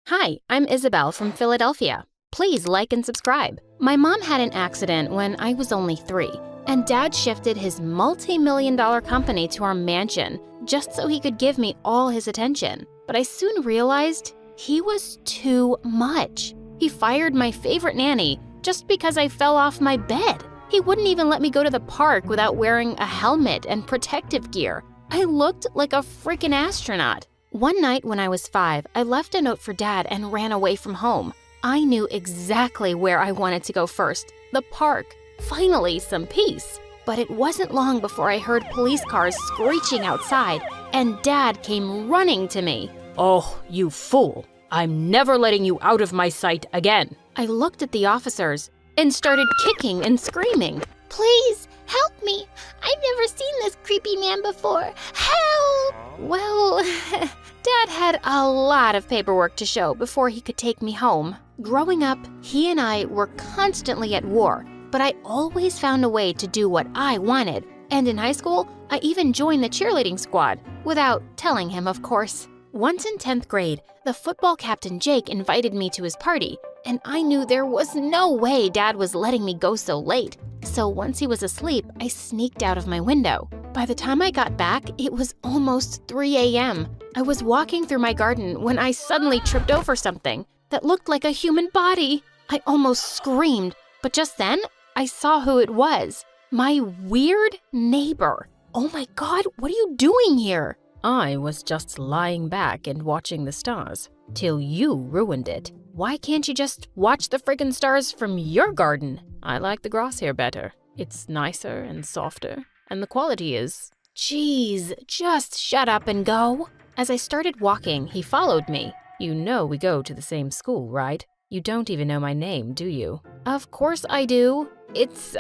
A: Hi, I'm Isabel from Philadelphia. Please like and subscribe. My mom had an accident when I was only 3, and Dad shifted his multi-million-dollar company to our mansion just so he could give me all his attention. But I soon realized he was too much. He fired my favorite nanny just because I fell off my bed. He wouldn't even let me go to the park without wearing a helmet and protective gear. I looked like a freaking astronaut. One night when I was 5, I left a note for Dad and ran away from home. I knew exactly where I wanted to go first, the park. Finally, some peace. But it wasn't long before I heard police cars screeching outside, and Dad came running to me.
F: Oh, you fool. I'm never letting you out of my sight again.
A: I looked at the officers and started kicking and screaming.
K: Please, help me. I've never seen this creepy man before. Help!
A: Well, Dad had a lot of paperwork to show before he could take me home. Growing up, he and I were constantly at war, but I always found a way to do what I wanted. And in high school, I even joined the cheerleading squad, without telling him, of course. Once in 10th grade, the football captain Jake invited me to his party, and I knew there was no way Dad was letting me go so late. So once he was asleep, I sneaked out of my window. By the time I got back, it was almost 3 a.m. I was walking through my garden when I suddenly tripped over something that looked like a human body. I almost screamed, but just then, I saw who it was. My weird neighbor. Oh my God, what are you doing here?
F: I was just lying back and watching the stars, till you ruined it.
A: Why can't you just watch the friggin' stars from your garden?
F: I like the grass here better. It's nicer and softer, and the quality is...
A: Jeez, just shut up and go. As I started walking, he followed me.
F: You know we go to the same school, right? You don't even know my name, do you?
A: Of course I do. It's,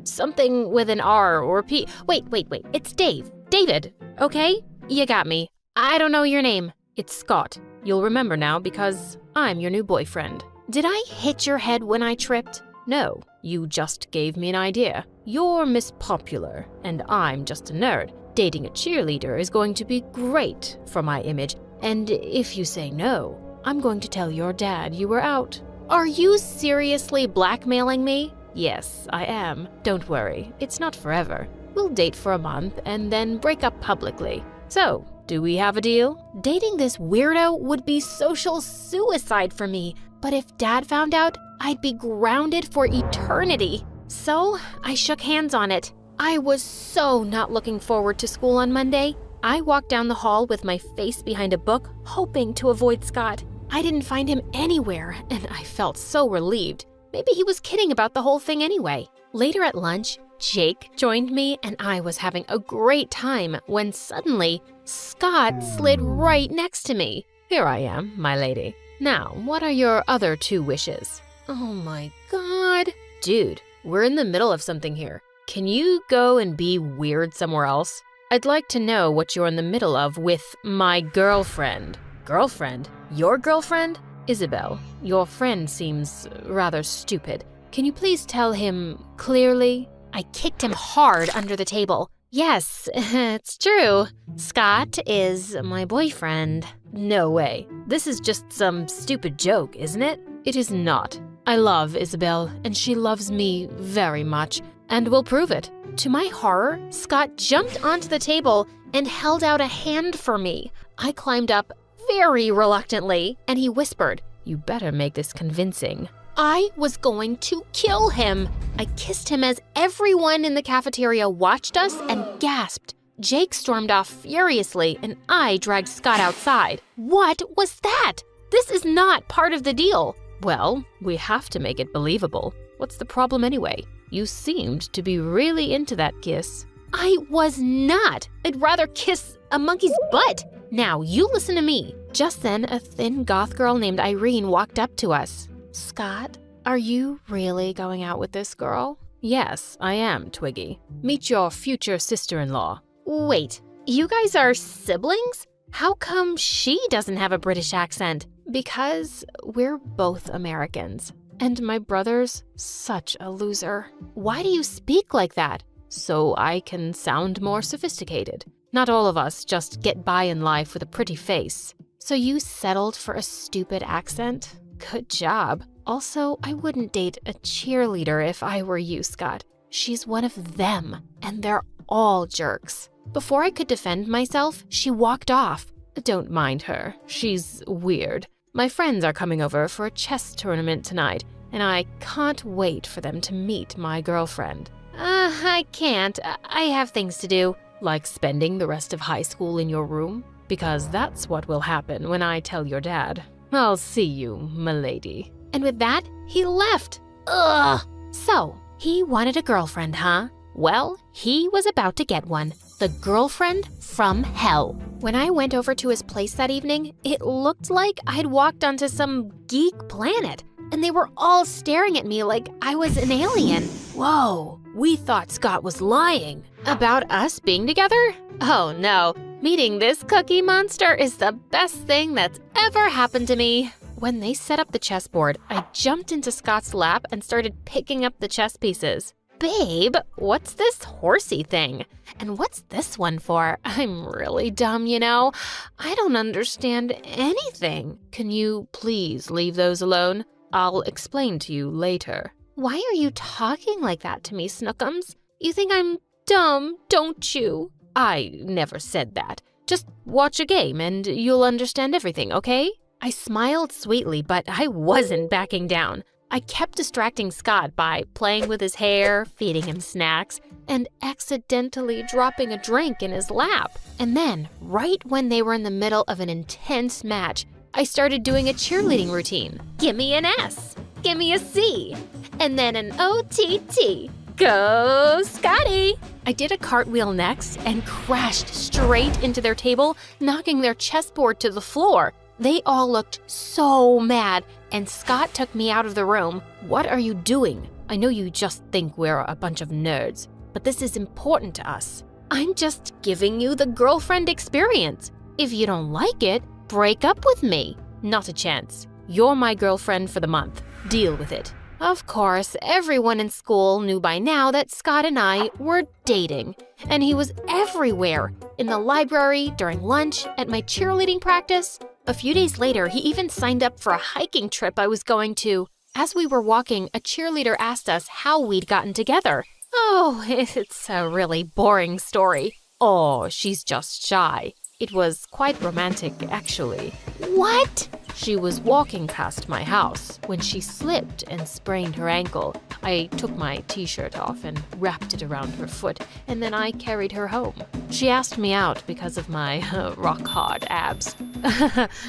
A: something with an R or P. Wait. It's Dave. David, okay? You got me. I don't know your name.
F: It's Scott. You'll remember now because I'm your new boyfriend.
A: Did I hit your head when I tripped?
F: No, you just gave me an idea. You're Miss Popular, and I'm just a nerd. Dating a cheerleader is going to be great for my image, and if you say no, I'm going to tell your dad you were out.
A: Are you seriously blackmailing me?
F: Yes, I am. Don't worry, it's not forever. We'll date for a month and then break up publicly. So, do we have a deal?
A: Dating this weirdo would be social suicide for me, but if Dad found out, I'd be grounded for eternity. So, I shook hands on it. I was so not looking forward to school on Monday. I walked down the hall with my face behind a book, hoping to avoid Scott. I didn't find him anywhere, and I felt so relieved. Maybe he was kidding about the whole thing anyway. Later at lunch, Jake joined me, and I was having a great time when suddenly Scott slid right next to me.
F: Here I am, my lady. Now, what are your other 2 wishes?
A: Oh my God.
F: Dude, we're in the middle of something here. Can you go and be weird somewhere else? I'd like to know what you're in the middle of with my girlfriend. Girlfriend? Your girlfriend? Isabel, your friend seems rather stupid. Can you please tell him clearly?
A: I kicked him hard under the table. Yes, it's true. Scott is my boyfriend.
F: No way. This is just some stupid joke, isn't it? It is not. I love Isabel, and she loves me very much, and will prove it.
A: To my horror, Scott jumped onto the table and held out a hand for me. I climbed up very reluctantly, and he whispered,
F: "You better make this convincing."
A: I was going to kill him. I kissed him as everyone in the cafeteria watched us and gasped. Jake stormed off furiously, and I dragged Scott outside. What was that? This is not part of the deal.
F: Well, we have to make it believable. What's the problem anyway? You seemed to be really into that kiss.
A: I was not. I'd rather kiss a monkey's butt. Now, you listen to me. Just then, a thin goth girl named Irene walked up to us.
F: Scott, are you really going out with this girl? Yes, I am, Twiggy. Meet your future sister-in-law.
A: Wait, you guys are siblings? How come she doesn't have a British accent?
F: Because we're both Americans. And my brother's such a loser.
A: Why do you speak like that?
F: So I can sound more sophisticated. Not all of us just get by in life with a pretty face.
A: So you settled for a stupid accent?
F: Good job. Also, I wouldn't date a cheerleader if I were you, Scott.
A: She's one of them, and they're all jerks. Before I could defend myself, she walked off.
F: Don't mind her. She's weird. My friends are coming over for a chess tournament tonight, and I can't wait for them to meet my girlfriend. I can't. I have things to do. Like spending the rest of high school in your room? Because that's what will happen when I tell your dad. I'll see you, m'lady.
A: And with that, he left. Ugh! So, he wanted a girlfriend, huh? Well, he was about to get one. The girlfriend from hell. When I went over to his place that evening, it looked like I'd walked onto some geek planet, and they were all staring at me like I was an alien.
F: Whoa, we thought Scott was lying.
A: About us being together? Oh no, meeting this cookie monster is the best thing that's ever happened to me. When they set up the chessboard, I jumped into Scott's lap and started picking up the chess pieces. Babe, what's this horsey thing? And what's this one for? I'm really dumb, you know. I don't understand anything.
F: Can you please leave those alone? I'll explain to you later.
A: Why are you talking like that to me, Snookums? You think I'm dumb, don't you?
F: I never said that. Just watch a game and you'll understand everything, okay?
A: I smiled sweetly, but I wasn't backing down. I kept distracting Scott by playing with his hair, feeding him snacks, and accidentally dropping a drink in his lap. And then, right when they were in the middle of an intense match, I started doing a cheerleading routine. Give me an S, give me a C, and then an OTT. Go, Scotty! I did a cartwheel next and crashed straight into their table, knocking their chessboard to the floor. They all looked so mad, and Scott took me out of the room.
F: What are you doing? I know you just think we're a bunch of nerds, but this is important to us.
A: I'm just giving you the girlfriend experience. If you don't like it, break up with me.
F: Not a chance. You're my girlfriend for the month. Deal with it.
A: Of course, everyone in school knew by now that Scott and I were dating, and he was everywhere, in the library, during lunch, at my cheerleading practice. A few days later, he even signed up for a hiking trip I was going to. As we were walking, a cheerleader asked us how we'd gotten together. Oh, it's a really boring story.
F: Oh, she's just shy. It was quite romantic, actually.
A: What?
F: She was walking past my house when she slipped and sprained her ankle. I took my t-shirt off and wrapped it around her foot, and then I carried her home. She asked me out because of my rock-hard abs.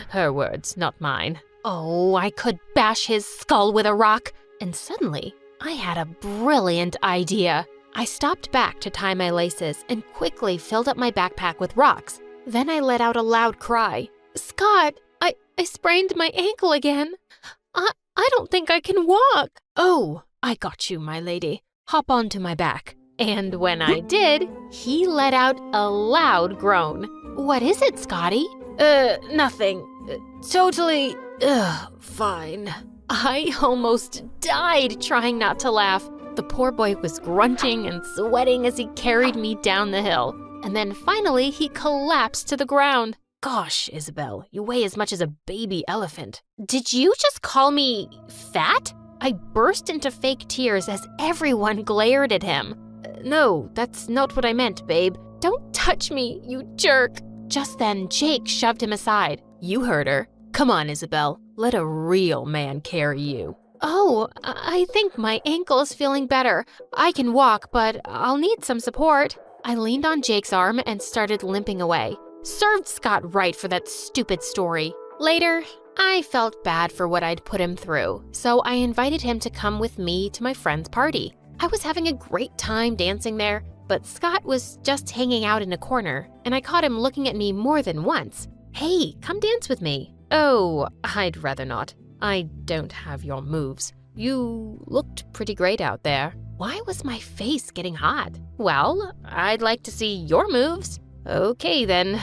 F: Her words, not mine.
A: Oh, I could bash his skull with a rock. And suddenly, I had a brilliant idea. I stopped back to tie my laces and quickly filled up my backpack with rocks. Then I let out a loud cry. Scott, I sprained my ankle again. I don't think I can walk.
F: Oh, I got you, my lady. Hop onto my back.
A: And when I did, he let out a loud groan. What is it, Scotty?
F: Nothing. Totally, fine.
A: I almost died trying not to laugh. The poor boy was grunting and sweating as he carried me down the hill. And then finally, he collapsed to the ground.
F: Gosh, Isabel, you weigh as much as a baby elephant.
A: Did you just call me fat? I burst into fake tears as everyone glared at him.
F: No, that's not what I meant, babe.
A: Don't touch me, you jerk. Just then, Jake shoved him aside.
F: You heard her. Come on, Isabel. Let a real man carry you.
A: Oh, I think my ankle is feeling better. I can walk, but I'll need some support. I leaned on Jake's arm and started limping away. Served Scott right for that stupid story. Later, I felt bad for what I'd put him through, so I invited him to come with me to my friend's party. I was having a great time dancing there, but Scott was just hanging out in a corner, and I caught him looking at me more than once. Hey, come dance with me.
F: Oh, I'd rather not. I don't have your moves. You looked pretty great out there.
A: Why was my face getting hot? Well, I'd like to see your moves.
F: Okay then,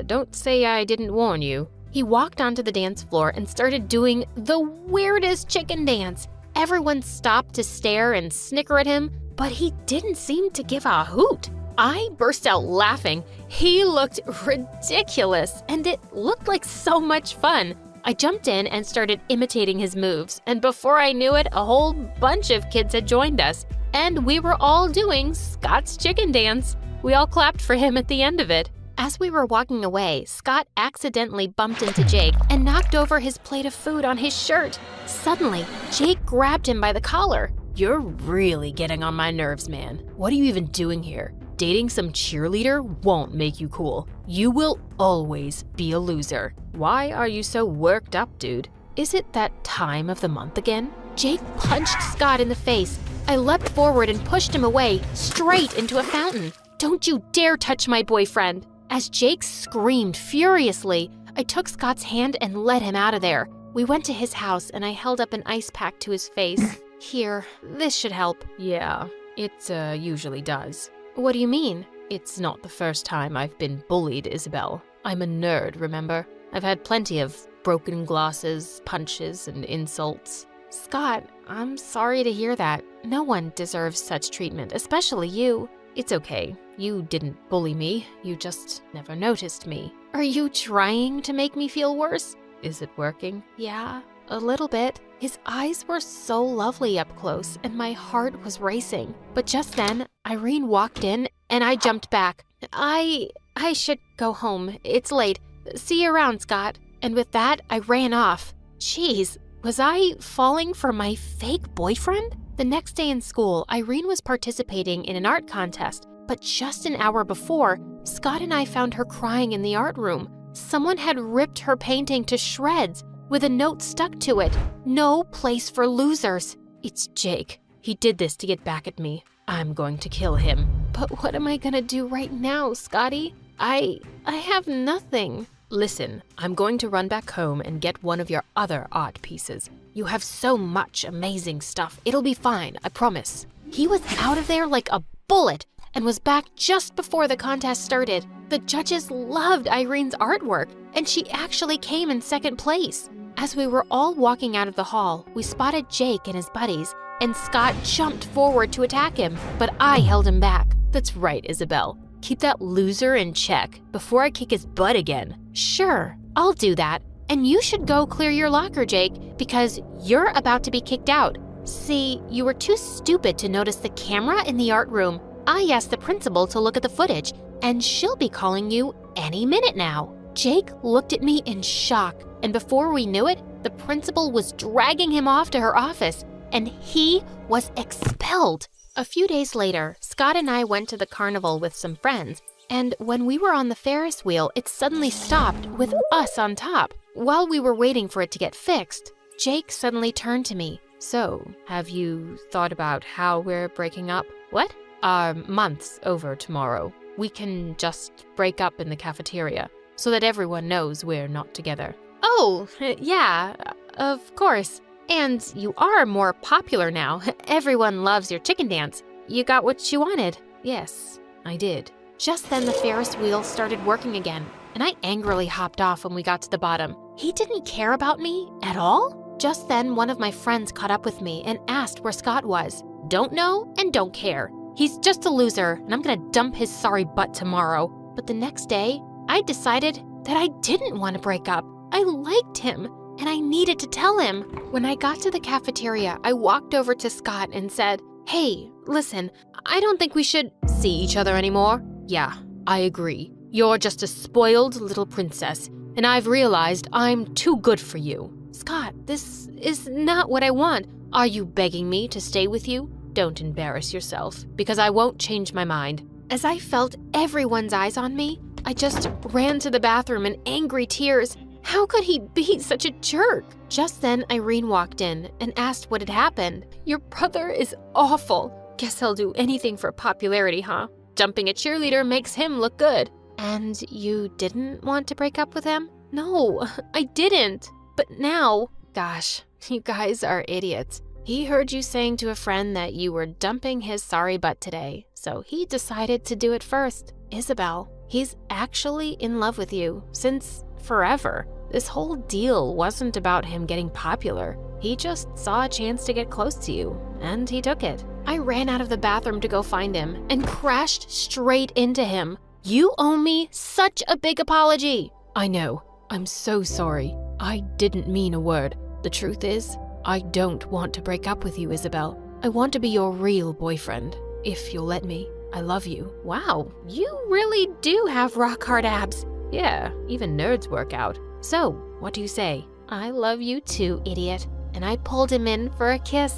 F: don't say I didn't warn you.
A: He walked onto the dance floor and started doing the weirdest chicken dance. Everyone stopped to stare and snicker at him, but he didn't seem to give a hoot. I burst out laughing. He looked ridiculous, and it looked like so much fun. I jumped in and started imitating his moves, and before I knew it, a whole bunch of kids had joined us, and we were all doing Scott's chicken dance. We all clapped for him at the end of it. As we were walking away, Scott accidentally bumped into Jake and knocked over his plate of food on his shirt. Suddenly, Jake grabbed him by the collar.
F: You're really getting on my nerves, man. What are you even doing here? Dating some cheerleader won't make you cool. You will always be a loser. Why are you so worked up, dude? Is it that time of the month again?
A: Jake punched Scott in the face. I leapt forward and pushed him away, straight into a fountain. Don't you dare touch my boyfriend! As Jake screamed furiously, I took Scott's hand and led him out of there. We went to his house and I held up an ice pack to his face. Here, this should help.
F: Yeah, it usually does.
A: What do you mean?
F: It's not the first time I've been bullied, Isabel. I'm a nerd, remember? I've had plenty of broken glasses, punches, and insults.
A: Scott, I'm sorry to hear that. No one deserves such treatment, especially you.
F: It's okay. You didn't bully me. You just never noticed me.
A: Are you trying to make me feel worse?
F: Is it working?
A: Yeah, a little bit. His eyes were so lovely up close, and my heart was racing. But just then, Irene walked in, and I jumped back. I should go home. It's late. See you around, Scott. And with that, I ran off. Jeez, was I falling for my fake boyfriend? The next day in school, Irene was participating in an art contest, but just an hour before, Scott and I found her crying in the art room. Someone had ripped her painting to shreds with a note stuck to it. No place for losers.
F: It's Jake. He did this to get back at me. I'm going to kill him.
A: But what am I gonna do right now, Scotty? I have nothing.
F: Listen, I'm going to run back home and get one of your other art pieces. You have so much amazing stuff. It'll be fine, I promise.
A: He was out of there like a bullet and was back just before the contest started. The judges loved Irene's artwork, and she actually came in second place. As we were all walking out of the hall, we spotted Jake and his buddies, and Scott jumped forward to attack him, but I held him back.
F: That's right, Isabel. Keep that loser in check before I kick his butt again.
A: Sure, I'll do that. And you should go clear your locker, Jake, because you're about to be kicked out. See, you were too stupid to notice the camera in the art room. I asked the principal to look at the footage, and she'll be calling you any minute now. Jake looked at me in shock, and before we knew it, the principal was dragging him off to her office, and he was expelled. A few days later, Scott and I went to the carnival with some friends, and when we were on the Ferris wheel, it suddenly stopped with us on top. While we were waiting for it to get fixed, Jake suddenly turned to me.
F: So, have you thought about how we're breaking up?
A: What?
F: Our month's over tomorrow. We can just break up in the cafeteria so that everyone knows we're not together.
A: Oh, yeah, of course. And you are more popular now. Everyone loves your chicken dance. You got what you wanted.
F: Yes, I did.
A: Just then the Ferris wheel started working again, and I angrily hopped off when we got to the bottom. He didn't care about me at all. Just then one of my friends caught up with me and asked where Scott was. Don't know and don't care. He's just a loser, and I'm gonna dump his sorry butt tomorrow. But the next day, I decided that I didn't want to break up. I liked him, and I needed to tell him. When I got to the cafeteria, I walked over to Scott and said, "Hey, listen, I don't think we should
F: see each other anymore." Yeah, I agree. You're just a spoiled little princess, and I've realized I'm too good for you.
A: Scott, this is not what I want.
F: Are you begging me to stay with you? Don't embarrass yourself, because I won't change my mind.
A: As I felt everyone's eyes on me, I just ran to the bathroom in angry tears. How could he be such a jerk? Just then, Irene walked in and asked what had happened. Your brother is awful. Guess he'll do anything for popularity, huh? Dumping a cheerleader makes him look good. And you didn't want to break up with him? No, I didn't. But now, gosh, you guys are idiots. He heard you saying to a friend that you were dumping his sorry butt today, so he decided to do it first. Isabel, he's actually in love with you since forever. This whole deal wasn't about him getting popular. He just saw a chance to get close to you, and he took it. I ran out of the bathroom to go find him and crashed straight into him. You owe me such a big apology.
F: I know. I'm so sorry. I didn't mean a word. The truth is, I don't want to break up with you, Isabel. I want to be your real boyfriend, if you'll let me. I love you.
A: Wow, you really do have rock hard abs.
F: Yeah, even nerds work out. So, what do you say?
A: I love you too, idiot. And I pulled him in for a kiss.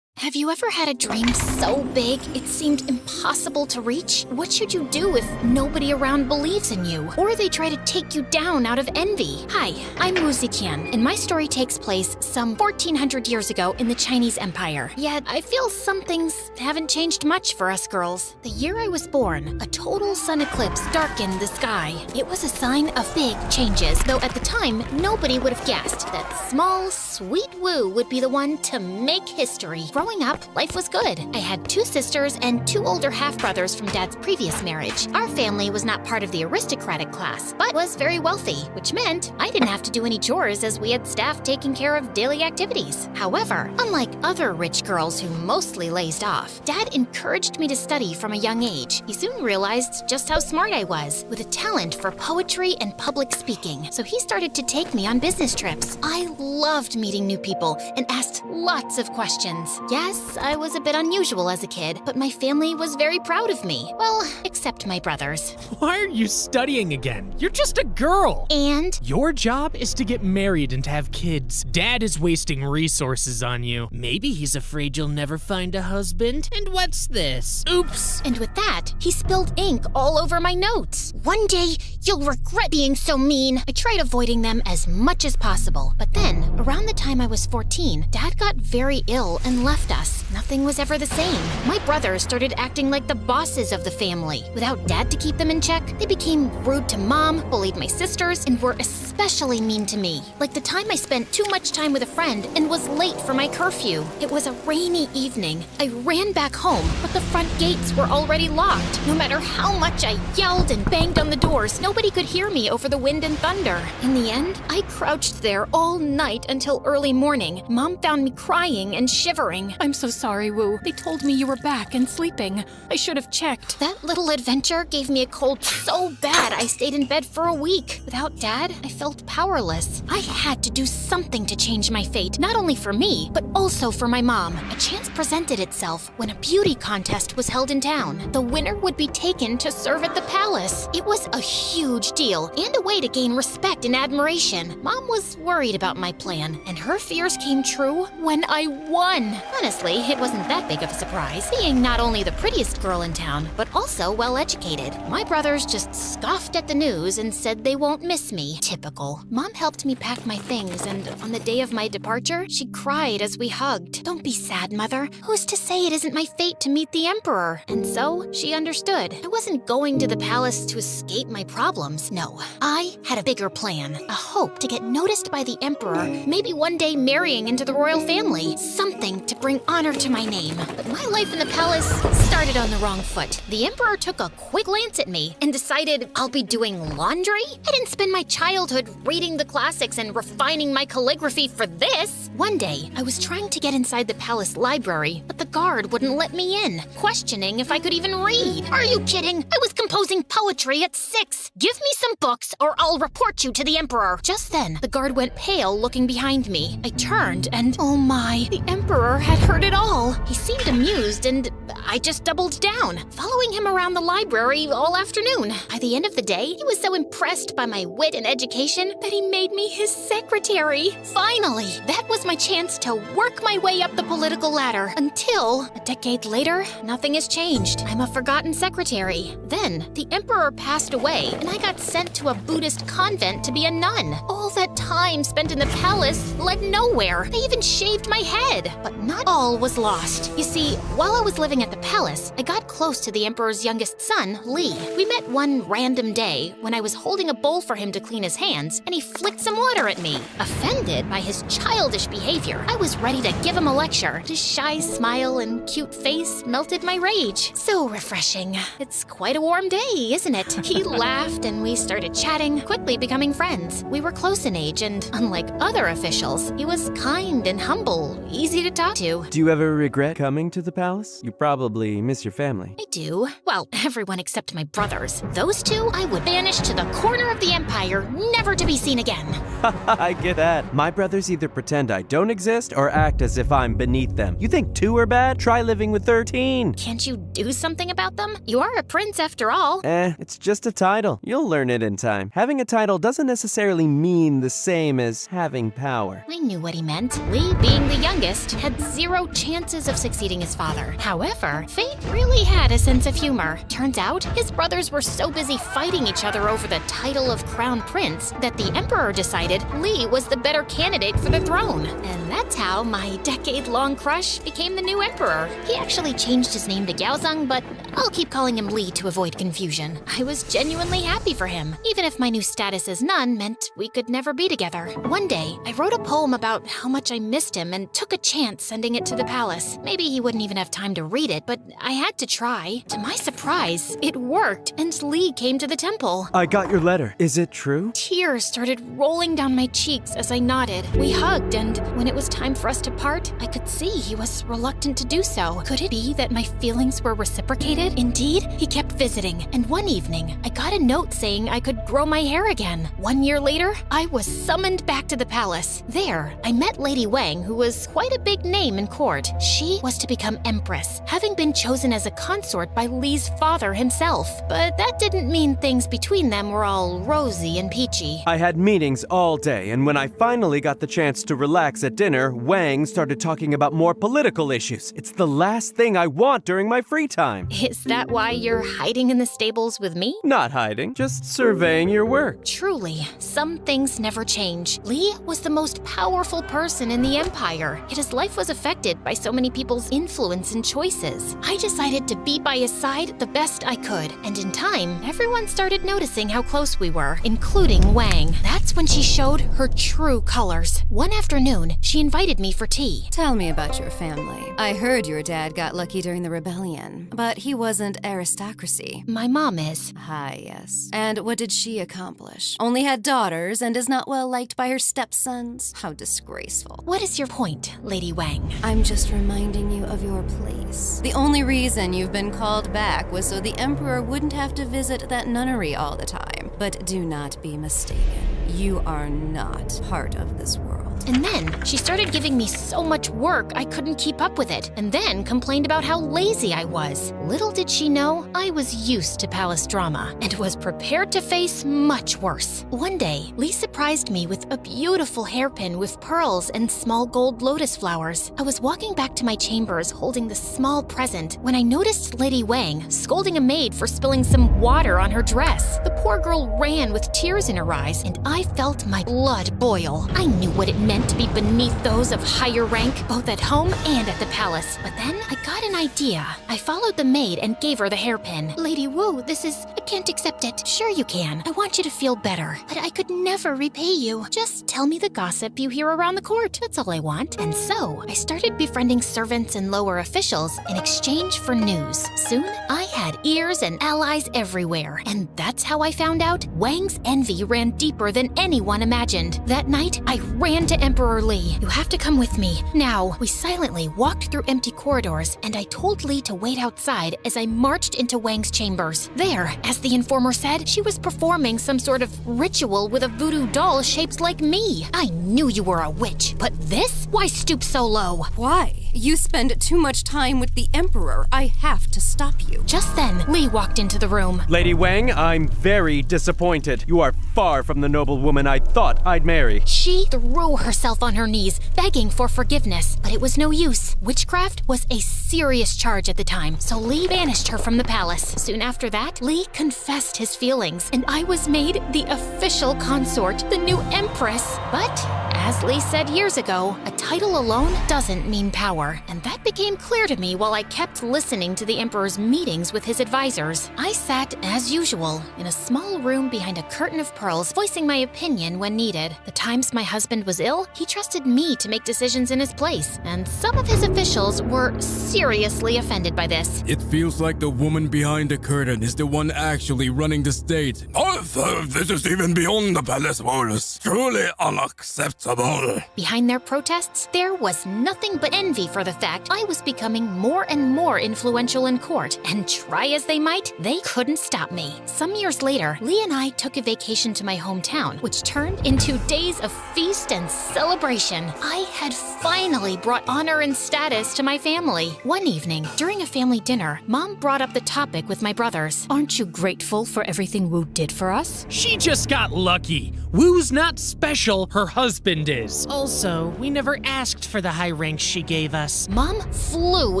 A: Have you ever had a dream so big it seemed impossible to reach? What should you do if nobody around believes in you? Or they try to take you down out of envy? Hi, I'm Wu Ziqian, and my story takes place some 1400 years ago in the Chinese Empire. Yet, I feel some things haven't changed much for us girls. The year I was born, a total sun eclipse darkened the sky. It was a sign of big changes, though at the time, nobody would have guessed that small, sweet Wu would be the one to make history. Growing up, life was good. I had 2 sisters and 2 older half-brothers from Dad's previous marriage. Our family was not part of the aristocratic class, but was very wealthy, which meant I didn't have to do any chores as we had staff taking care of daily activities. However, unlike other rich girls who mostly lazed off, Dad encouraged me to study from a young age. He soon realized just how smart I was, with a talent for poetry and public speaking, so he started to take me on business trips. I loved meeting new people and asked lots of questions. Yes, I was a bit unusual as a kid, but my family was very proud of me. Well, except my brothers.
L: Why are you studying again? You're just a girl.
A: And?
L: Your job is to get married and to have kids. Dad is wasting resources on you. Maybe he's afraid you'll never find a husband. And what's this? Oops.
A: And with that, he spilled ink all over my notes. One day, you'll regret being so mean. I tried avoiding them as much as possible. But then, around the time I was 14, Dad got very ill and left us. Nothing was ever the same. My brothers started acting like the bosses of the family. Without Dad to keep them in check, they became rude to Mom, bullied my sisters, and were especially mean to me. Like the time I spent too much time with a friend and was late for my curfew. It was a rainy evening. I ran back home, but the front gates were already locked. No matter how much I yelled and banged on the doors, nobody could hear me over the wind and thunder. In the end, I crouched there all night until early morning. Mom found me crying and shivering.
F: I'm so sorry, Wu. They told me you were back and sleeping. I should have checked.
A: That little adventure gave me a cold so bad I stayed in bed for a week. Without Dad, I felt powerless. I had to do something to change my fate, not only for me, but also for my mom. A chance presented itself when a beauty contest was held in town. The winner would be taken to serve at the palace. It was a huge deal and a way to gain respect and admiration. Mom was worried about my plan, and her fears came true when I won. Honestly, it wasn't that big of a surprise, being not only the prettiest girl in town, but also well-educated. My brothers just scoffed at the news and said they won't miss me. Typical. Mom helped me pack my things, and on the day of my departure, she cried as we hugged. Don't be sad, Mother. Who's to say it isn't my fate to meet the Emperor? And so, she understood. I wasn't going to the palace to escape my problems. No, I had a bigger plan. A hope to get noticed by the Emperor, maybe one day marrying into the royal family. Something to bring honor to my name. But my life in the palace started on the wrong foot. The Emperor took a quick glance at me and decided I'll be doing laundry? I didn't spend my childhood reading the classics and refining my calligraphy for this. One day, I was trying to get inside the palace library, but the guard wouldn't let me in, questioning if I could even read. Are you kidding? I was composing poetry at 6. Give me some books or I'll report you to the Emperor. Just then, the guard went pale looking behind me. I turned and, oh my, the Emperor had heard it all. He seemed amused and I just doubled down, following him around the library all afternoon. By the end of the day, he was so impressed by my wit and education that he made me his secretary. Finally, that was my chance to work my way up the political ladder until, a decade later, nothing has changed. I'm a forgotten secretary. Then, the Emperor passed away and I got sent to a Buddhist convent to be a nun. All that time spent in the palace led nowhere. They even shaved my head. But not all was lost. You see, while I was living at the palace, I got close to the Emperor's youngest son, Li. We met one random day when I was holding a bowl for him to clean his hands, and he flicked some water at me. Offended by his childish behavior, I was ready to give him a lecture. His shy smile and cute face melted my rage. So refreshing. It's quite a warm day, isn't it? He laughed and we started chatting, quickly becoming friends. We were close in age, and unlike other officials, he was kind and humble, easy to talk to.
M: Do you ever regret coming to the palace? You probably miss your family.
A: I do. Well, everyone except my brothers. Those two I would banish to the corner of the empire, never to be seen again.
M: I get that. My brothers either pretend I don't exist or act as if I'm beneath them. You think 2 are bad? Try living with 13.
A: Can't you do something about them? You are a prince after all.
M: It's just a title. You'll learn it in time. Having a title doesn't necessarily mean the same as having power.
A: I knew what he meant. Lee, being the youngest, had 0 chances of succeeding his father. However, fate really had a sense of humor. Turns out, his brothers were so busy fighting each other over the title of crown prince that the emperor decided Lee was the better candidate for the throne. And that's how my decade-long crush became the new emperor. He actually changed his name to Gaozong, but I'll keep calling him Lee to avoid confusion. I was genuinely happy for him, even if my new status as nun meant we could never be together. One day, I wrote a poem about how much I missed him and took a chance sending it to the palace. Maybe he wouldn't even have time to read it, but I had to try. To my surprise, it worked, and Lee came to the temple.
M: I got your letter. Is it true?
A: Tears started rolling down my cheeks as I nodded. We hugged, and when it was time for us to part, I could see he was reluctant to do so. Could it be that my feelings were reciprocated? Indeed, he kept visiting, and one evening, I got a note saying I could grow my hair again. 1 year later, I was summoned back to the palace. There, I met Lady Wang, who was quite a big name in court. She was to become empress, having been chosen as a consort by Lee's father himself. But that didn't mean things between them were all rosy and peachy.
M: I had meetings all day, and when I finally got the chance to relax at dinner, Wang started talking about more political issues. It's the last thing I want during my free time.
A: Is that why you're hiding in the stables with me?
M: Not hiding, just surveying your work.
A: Truly, some things never change. Lee was the most powerful person in the empire, yet his life was affected by so many people's influence and choices. I decided to be by his side the best I could, and in time, everyone started noticing how close we were, including Wang. That's when she showed her true colors. One afternoon, she invited me for tea.
N: Tell me about your family. I heard your dad got lucky during the rebellion, but he wasn't aristocracy.
A: My mom is.
N: Ah, yes. And what did she accomplish? Only had daughters and is not well liked by her stepsons? How disgraceful.
A: What is your point, Lady Wang?
N: I'm just reminding you of your place. The only reason you've been called back was so the Emperor wouldn't have to visit that nunnery all the time. But do not be mistaken. You are not part of this world.
A: And then she started giving me so much work I couldn't keep up with it, and then complained about how lazy I was. Little did she know, I was used to palace drama and was prepared to face much worse. One day, Lee surprised me with a beautiful hairpin with pearls and small gold lotus flowers. I was walking back to my chambers holding the small present when I noticed Lady Wang scolding a maid for spilling some water on her dress. The poor girl ran with tears in her eyes, and I felt my blood boil. I knew what it meant to be beneath those of higher rank, both at home and at the palace. But then I got an idea. I followed the maid and gave her the hairpin. Lady Wu, I can't accept it. Sure you can. I want you to feel better. But I could never repay you. Just tell me the gossip you hear around the court. That's all I want. And so, I started befriending servants and lower officials in exchange for news. Soon, I had ears and allies everywhere. And that's how I found out Wang's envy ran deeper than anyone imagined. That night, I ran to Emperor Lee. You have to come with me. Now, we silently walked through empty corridors, and I told Lee to wait outside as I marched into Wang's chambers. There, as the informer said, she was performing some sort of ritual with a voodoo doll shaped like me. I knew you were a witch, but this? Why stoop so low?
N: Why? You spend too much time with the Emperor. I have to stop you.
A: Just then, Lee walked into the room.
M: Lady Wang, I'm very disappointed. You are far from the noble woman I thought I'd marry.
A: She threw herself on her knees, begging for forgiveness, but it was no use. Witchcraft was a serious charge at the time, so Lee banished her from the palace. Soon after that, Lee confessed his feelings, and I was made the official consort, the new empress. But, as Lee said years ago, a title alone doesn't mean power. And that became clear to me while I kept listening to the Emperor's meetings with his advisors. I sat, as usual, in a small room behind a curtain of pearls, voicing my opinion when needed. The times my husband was ill, he trusted me to make decisions in his place, and some of his officials were seriously offended by this.
O: It feels like the woman behind the curtain is the one actually running the state. Oh! This is even beyond the palace walls. Truly unacceptable.
A: Behind their protests, there was nothing but envy for the fact I was becoming more and more influential in court, and try as they might, they couldn't stop me. Some years later, Lee and I took a vacation to my hometown, which turned into days of feast and celebration. I had finally brought honor and status to my family. One evening, during a family dinner, Mom brought up the topic with my brothers.
F: Aren't you grateful for everything Wu did for us?
L: She just got lucky. Wu's not special, her husband is. Also, we never asked for the high ranks she gave us.
A: Mom flew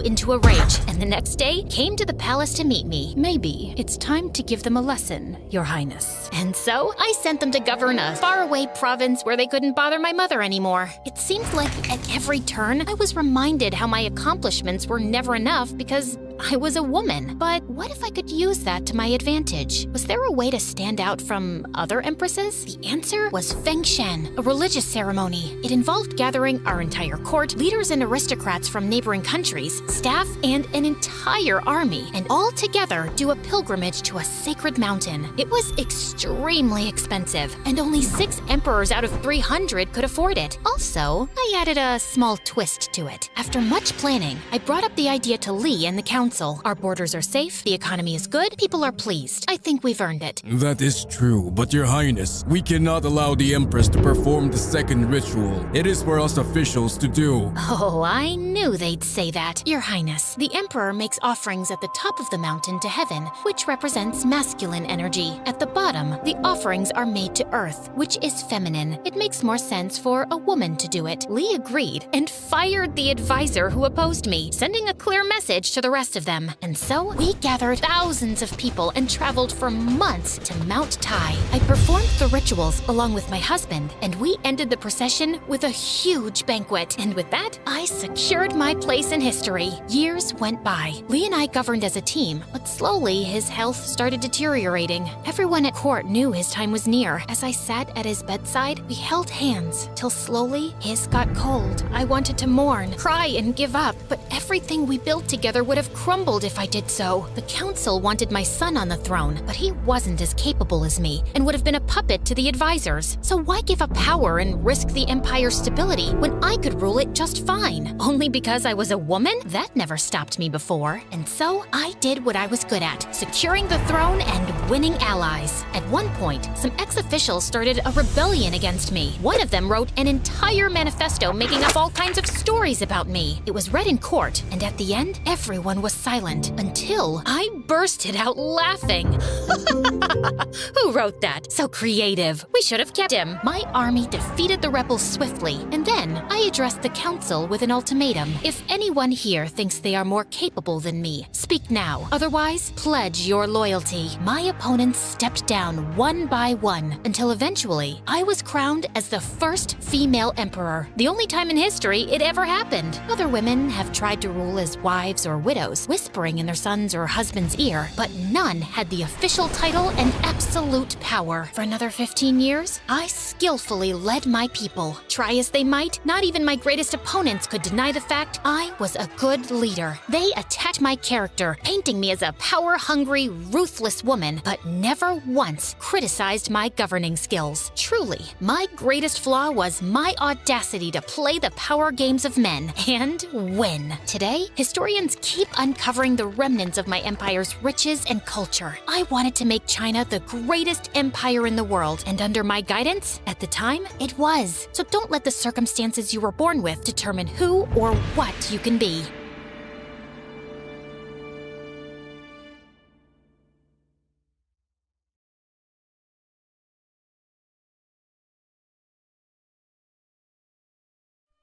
A: into a rage, and the next day came to the palace to meet me.
F: Maybe it's time to give them a lesson, Your Highness.
A: And so I sent them to govern a faraway province where they couldn't bother my mother anymore. It seemed like at every turn, I was reminded how my accomplishments were never enough because I was a woman. But what if I could use that to my advantage? Was there a way to stand out from other empresses? The answer was Feng Shen, a religious ceremony. It involved gathering our entire court, leaders and aristocrats from neighboring countries, staff, and an entire army, and all together do a pilgrimage to a sacred mountain. It was extremely expensive, and only 6 emperors out of 300 could afford it. Also, I added a small twist to it. After much planning, I brought up the idea to Lee and the council. Our borders are safe, the economy is good, people are pleased. I think we've earned it.
O: That is true, but Your Highness, we cannot allow the Empress to perform the second ritual. It is for us officials to do.
A: Oh, I knew they'd say that. Your Highness, the Emperor makes offerings at the top of the mountain to heaven, which represents masculine energy. At the bottom, the offerings are made to earth, which is feminine. It makes more sense for a woman to do it. Lee agreed and fired the advisor who opposed me, sending a clear message to the rest of them. And so, we gathered thousands of people and traveled for months to Mount Tai. I performed the rituals along with my husband, and we ended the procession with a huge banquet. And with that, I secured my place in history. Years went by. Lee and I governed as a team, but slowly his health started deteriorating. Everyone at court knew his time was near. As I sat at his bedside, we held hands, till slowly his got cold. I wanted to mourn, cry, and give up, but everything we built together would have crumbled if I did so. The council wanted my son on the throne, but he wasn't as capable as me and would have been a puppet to the advisors. So why give up power and risk the empire's stability when I could rule it just fine? Only because I was a woman? That never stopped me before. And so I did what I was good at, securing the throne and winning allies. At one point, some ex-officials started a rebellion against me. One of them wrote an entire manifesto making up all kinds of stories about me. It was read in court, and at the end, everyone was silent until I bursted out laughing. Who wrote that? So creative. We should have kept him. My army defeated the rebels swiftly, and then I addressed the council with an ultimatum. If anyone here thinks they are more capable than me, speak now. Otherwise, pledge your loyalty. My opponents stepped down one by one until eventually I was crowned as the first female emperor. The only time in history it ever happened. Other women have tried to rule as wives or widows, whispering in their son's or husband's ear, but none had the official title and absolute power. For another 15 years, I skillfully led my people. Try as they might, not even my greatest opponents could deny the fact I was a good leader. They attacked my character, painting me as a power-hungry, ruthless woman, but never once criticized my governing skills. Truly, my greatest flaw was my audacity to play the power games of men and win. Today, historians keep uncovering the remnants of my empire's riches and culture. I wanted to make China the greatest empire in the world, and under my guidance, at the time, it was. So don't let the circumstances you were born with determine who or what you can be.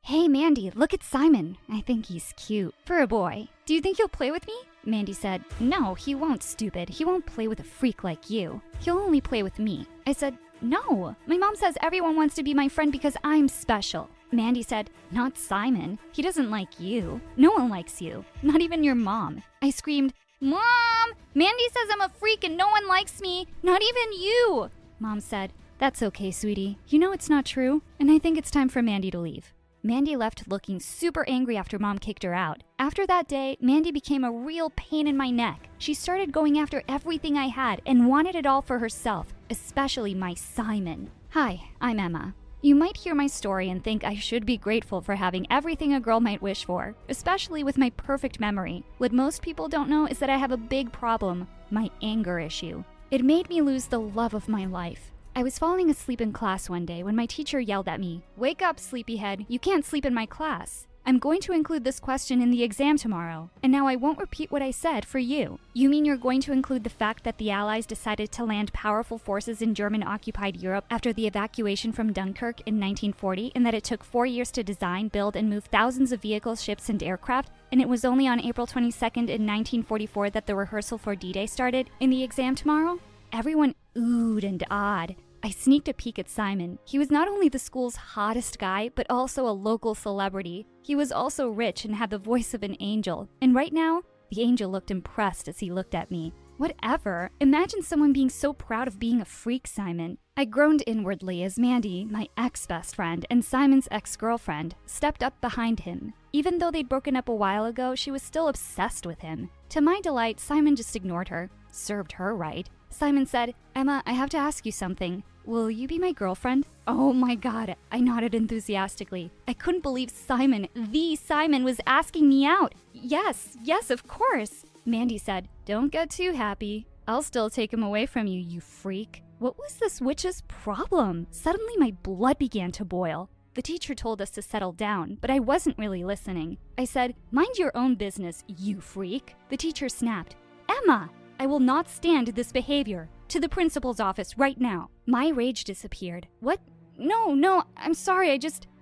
B: Hey, Mandy, look at Simon. I think he's cute. For a boy. Do you think he'll play with me? Mandy said, No, he won't, stupid. He won't play with a freak like you. He'll only play with me. I said, No. My mom says everyone wants to be my friend because I'm special. Mandy said, Not Simon. He doesn't like you. No one likes you. Not even your mom. I screamed, Mom! Mandy says I'm a freak and no one likes me. Not even you. Mom said, That's okay, sweetie. You know it's not true. And I think it's time for Mandy to leave. Mandy left looking super angry after Mom kicked her out. After that day, Mandy became a real pain in my neck. She started going after everything I had and wanted it all for herself. especially my Simon. Hi, I'm Emma. You might hear my story and think I should be grateful for having everything a girl might wish for, especially with my perfect memory. What most people don't know is that I have a big problem, my anger issue. It made me lose the love of my life. I was falling asleep in class one day when my teacher yelled at me, "Wake up, sleepyhead, you can't sleep in my class. I'm going to include this question in the exam tomorrow, and now I won't repeat what I said for you." You mean you're going to include the fact that the Allies decided to land powerful forces in German-occupied Europe after the evacuation from Dunkirk in 1940, and that it took 4 years to design, build, and move thousands of vehicles, ships, and aircraft, and it was only on April 22nd in 1944 that the rehearsal for D-Day started in the exam tomorrow? Everyone oohed and ahed. I sneaked a peek at Simon. He was not only the school's hottest guy, but also a local celebrity. He was also rich and had the voice of an angel. And right now, the angel looked impressed as he looked at me. Whatever. Imagine someone being so proud of being a freak, Simon. I groaned inwardly as Mandy, my ex-best friend, and Simon's ex-girlfriend, stepped up behind him. Even though they'd broken up a while ago, she was still obsessed with him. To my delight, Simon just ignored her. Served her right. Simon said, "Emma, I have to ask you something. Will you be my girlfriend?" Oh my god, I nodded enthusiastically. I couldn't believe Simon, the Simon, was asking me out. Yes, of course. Mandy said, "Don't get too happy. I'll still take him away from you, you freak." What was this witch's problem? Suddenly my blood began to boil. The teacher told us to settle down, but I wasn't really listening. I said, "Mind your own business, you freak." The teacher snapped, "Emma, I will not stand this behavior. To the principal's office right now." My rage disappeared. What? No, I'm sorry,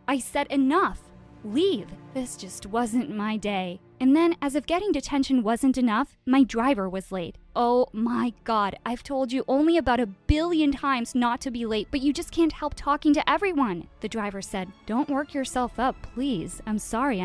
B: I said enough. Leave. This just wasn't my day. And then, as if getting detention wasn't enough, my driver was late. Oh my god, I've told you only about 1,000,000,000 times not to be late, but you just can't help talking to everyone. The driver said, "Don't work yourself up, please. I'm sorry,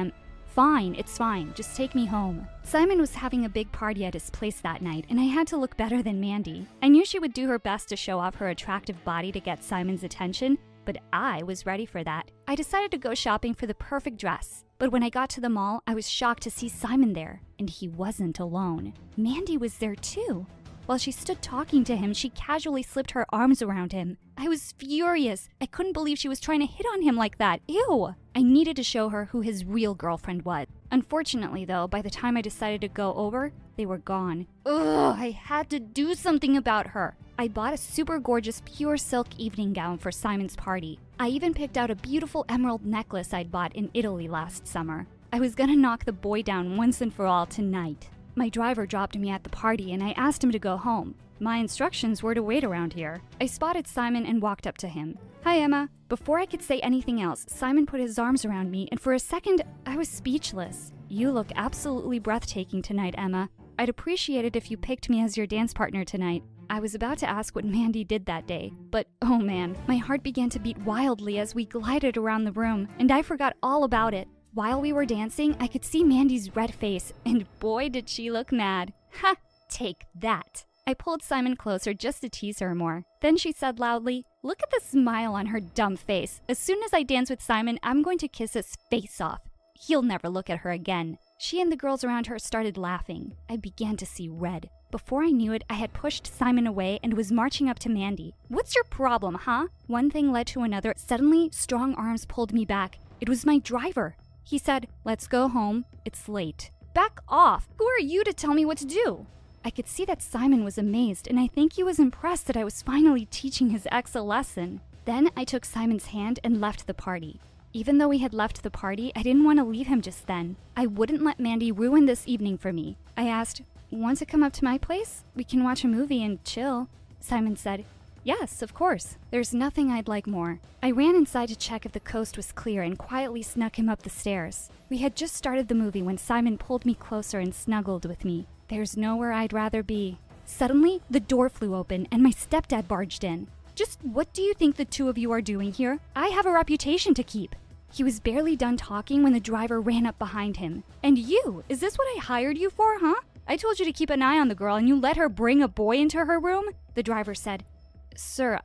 B: Fine, it's fine. Just take me home." Simon was having a big party at his place that night, and I had to look better than Mandy. I knew she would do her best to show off her attractive body to get Simon's attention, but I was ready for that. I decided to go shopping for the perfect dress. But when I got to the mall, I was shocked to see Simon there, and he wasn't alone. Mandy was there too. While she stood talking to him, she casually slipped her arms around him. I was furious. I couldn't believe she was trying to hit on him like that. Ew! I needed to show her who his real girlfriend was. Unfortunately, though, by the time I decided to go over, they were gone. Ugh, I had to do something about her. I bought a super gorgeous pure silk evening gown for Simon's party. I even picked out a beautiful emerald necklace I'd bought in Italy last summer. I was gonna knock the boy down once and for all tonight. My driver dropped me at the party and I asked him to go home. My instructions were to wait around here. I spotted Simon and walked up to him. "Hi, Emma." Before I could say anything else, Simon put his arms around me, and for a second, I was speechless. "You look absolutely breathtaking tonight, Emma. I'd appreciate it if you picked me as your dance partner tonight." I was about to ask what Mandy did that day, but oh man, my heart began to beat wildly as we glided around the room, and I forgot all about it. While we were dancing, I could see Mandy's red face, and boy did she look mad. Ha! Take that. I pulled Simon closer just to tease her more. Then she said loudly, "Look at the smile on her dumb face. As soon as I dance with Simon, I'm going to kiss his face off. He'll never look at her again." She and the girls around her started laughing. I began to see red. Before I knew it, I had pushed Simon away and was marching up to Mandy. "What's your problem, huh?" One thing led to another. Suddenly, strong arms pulled me back. It was my driver. He said, "Let's go home. It's late." Back off! Who are you to tell me what to do? I could see that Simon was amazed, and I think he was impressed that I was finally teaching his ex a lesson. Then I took Simon's hand and left the party. Even though we had left the party, I didn't want to leave him just then. I wouldn't let Mandy ruin this evening for me. I asked, "Want to come up to my place? We can watch a movie and chill." Simon said, "Yes, of course. There's nothing I'd like more." I ran inside to check if the coast was clear and quietly snuck him up the stairs. We had just started the movie when Simon pulled me closer and snuggled with me. There's nowhere I'd rather be. Suddenly, the door flew open and my stepdad barged in. "Just what do you think the two of you are doing here? I have a reputation to keep." He was barely done talking when the driver ran up behind him. "And you, is this what I hired you for, huh? I told you to keep an eye on the girl and you let her bring a boy into her room?" The driver said, "Sir,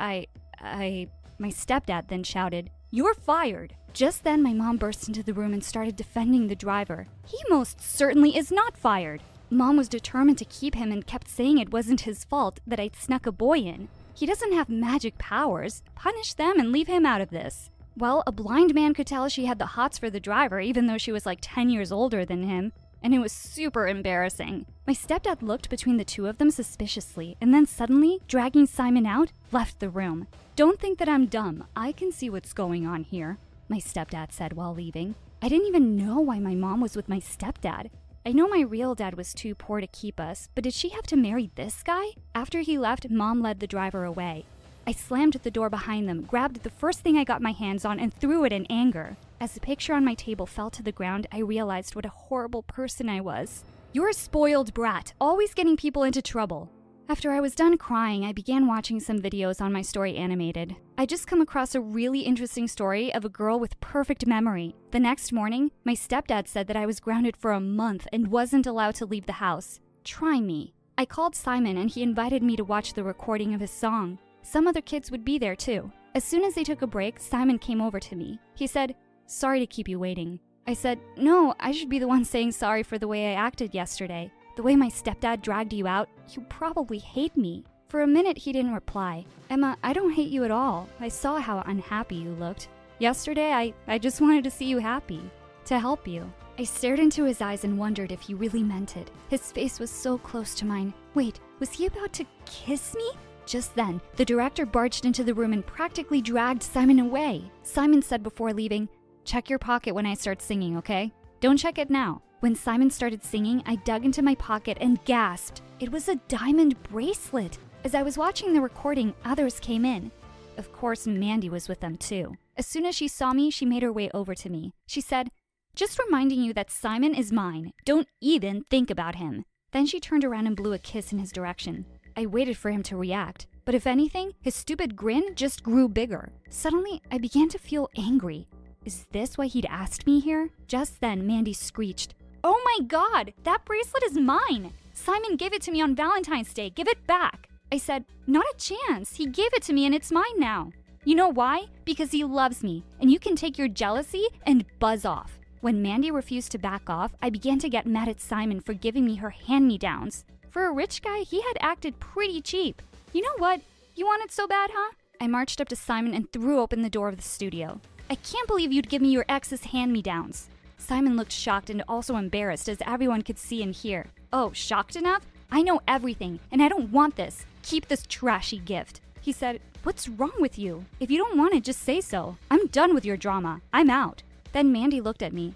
B: My stepdad then shouted, "You're fired!" Just then, my mom burst into the room and started defending the driver. "He most certainly is not fired!" Mom was determined to keep him and kept saying it wasn't his fault that I'd snuck a boy in. He doesn't have magic powers. Punish them and leave him out of this. Well, a blind man could tell she had the hots for the driver even though she was like 10 years older than him, and it was super embarrassing. My stepdad looked between the two of them suspiciously and then suddenly, dragging Simon out, left the room. Don't think that I'm dumb. I can see what's going on here, my stepdad said while leaving. I didn't even know why my mom was with my stepdad. I know my real dad was too poor to keep us, but did she have to marry this guy? After he left, Mom led the driver away. I slammed the door behind them, grabbed the first thing I got my hands on, and threw it in anger. As the picture on my table fell to the ground, I realized what a horrible person I was. You're a spoiled brat, always getting people into trouble. After I was done crying, I began watching some videos on my story animated. I just come across a really interesting story of a girl with perfect memory. The next morning, my stepdad said that I was grounded for a month and wasn't allowed to leave the house. Try me. I called Simon and he invited me to watch the recording of his song. Some other kids would be there too. As soon as they took a break, Simon came over to me. He said, "Sorry to keep you waiting." I said, "No, I should be the one saying sorry for the way I acted yesterday. The way my stepdad dragged you out, you probably hate me." For a minute, he didn't reply. "Emma, I don't hate you at all. I saw how unhappy you looked. Yesterday, I just wanted to see you happy, to help you." I stared into his eyes and wondered if he really meant it. His face was so close to mine. Wait, was he about to kiss me? Just then, the director barged into the room and practically dragged Simon away. Simon said before leaving, "Check your pocket when I start singing, okay? Don't check it now." When Simon started singing, I dug into my pocket and gasped. It was a diamond bracelet. As I was watching the recording, others came in. Of course, Mandy was with them too. As soon as she saw me, she made her way over to me. She said, "Just reminding you that Simon is mine. Don't even think about him." Then she turned around and blew a kiss in his direction. I waited for him to react, but if anything, his stupid grin just grew bigger. Suddenly, I began to feel angry. Is this why he'd asked me here? Just then, Mandy screeched, "Oh my God, that bracelet is mine! Simon gave it to me on Valentine's Day. Give it back." I said, "Not a chance. He gave it to me and it's mine now." You know why? Because he loves me, and you can take your jealousy and buzz off. When Mandy refused to back off, I began to get mad at Simon for giving me her hand-me-downs. For a rich guy, he had acted pretty cheap. You know what? You want it so bad, huh? I marched up to Simon and threw open the door of the studio. "I can't believe you'd give me your ex's hand-me-downs." Simon looked shocked and also embarrassed, as everyone could see and hear. "Oh, shocked enough? I know everything, and I don't want this. Keep this trashy gift." He said, "What's wrong with you? If you don't want it, just say so. I'm done with your drama. I'm out." Then Mandy looked at me.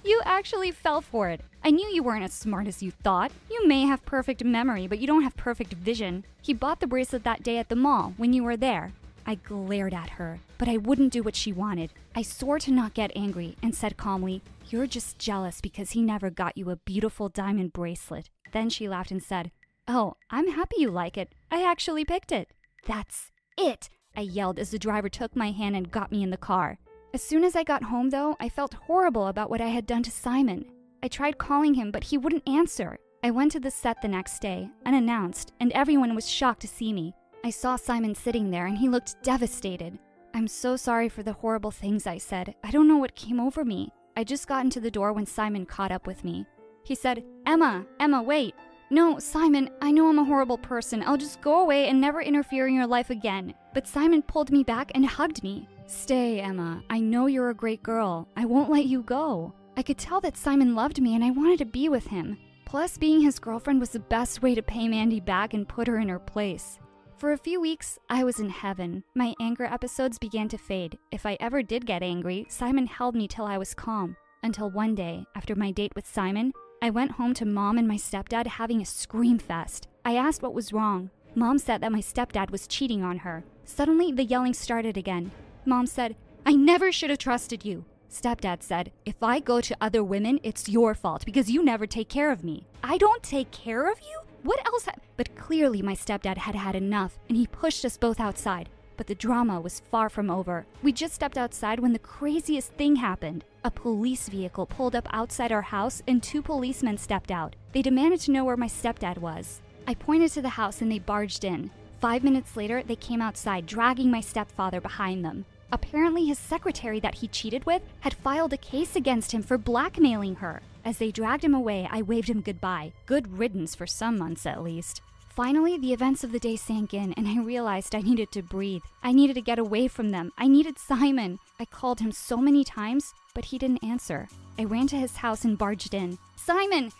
B: "You actually fell for it. I knew you weren't as smart as you thought. You may have perfect memory, but you don't have perfect vision. He bought the bracelet that day at the mall when you were there." I glared at her, but I wouldn't do what she wanted. I swore to not get angry and said calmly, "You're just jealous because he never got you a beautiful diamond bracelet." Then she laughed and said, "Oh, I'm happy you like it. I actually picked it." "That's it!" I yelled as the driver took my hand and got me in the car. As soon as I got home, though, I felt horrible about what I had done to Simon. I tried calling him, but he wouldn't answer. I went to the set the next day, unannounced, and everyone was shocked to see me. I saw Simon sitting there, and he looked devastated. "I'm so sorry for the horrible things I said. I don't know what came over me." I just got into the door when Simon caught up with me. He said, Emma, wait. "No, Simon, I know I'm a horrible person. I'll just go away and never interfere in your life again." But Simon pulled me back and hugged me. "Stay, Emma. I know you're a great girl. I won't let you go." I could tell that Simon loved me and I wanted to be with him. Plus, being his girlfriend was the best way to pay Mandy back and put her in her place. For a few weeks, I was in heaven. My anger episodes began to fade. If I ever did get angry, Simon held me till I was calm. Until one day, after my date with Simon, I went home to Mom and my stepdad having a scream fest. I asked what was wrong. Mom said that my stepdad was cheating on her. Suddenly, the yelling started again. Mom said, "I never should have trusted you." Stepdad said, "If I go to other women, it's your fault because you never take care of me." "I don't take care of you? What else?" But clearly my stepdad had had enough, and he pushed us both outside. But the drama was far from over. We just stepped outside when the craziest thing happened. A police vehicle pulled up outside our house, and 2 policemen stepped out. They demanded to know where my stepdad was. I pointed to the house, and they barged in. 5 minutes later, they came outside, dragging my stepfather behind them. Apparently, his secretary that he cheated with had filed a case against him for blackmailing her. As they dragged him away, I waved him goodbye. Good riddance for some months, at least. Finally, the events of the day sank in, and I realized I needed to breathe. I needed to get away from them. I needed Simon. I called him so many times, but he didn't answer. I ran to his house and barged in. Simon!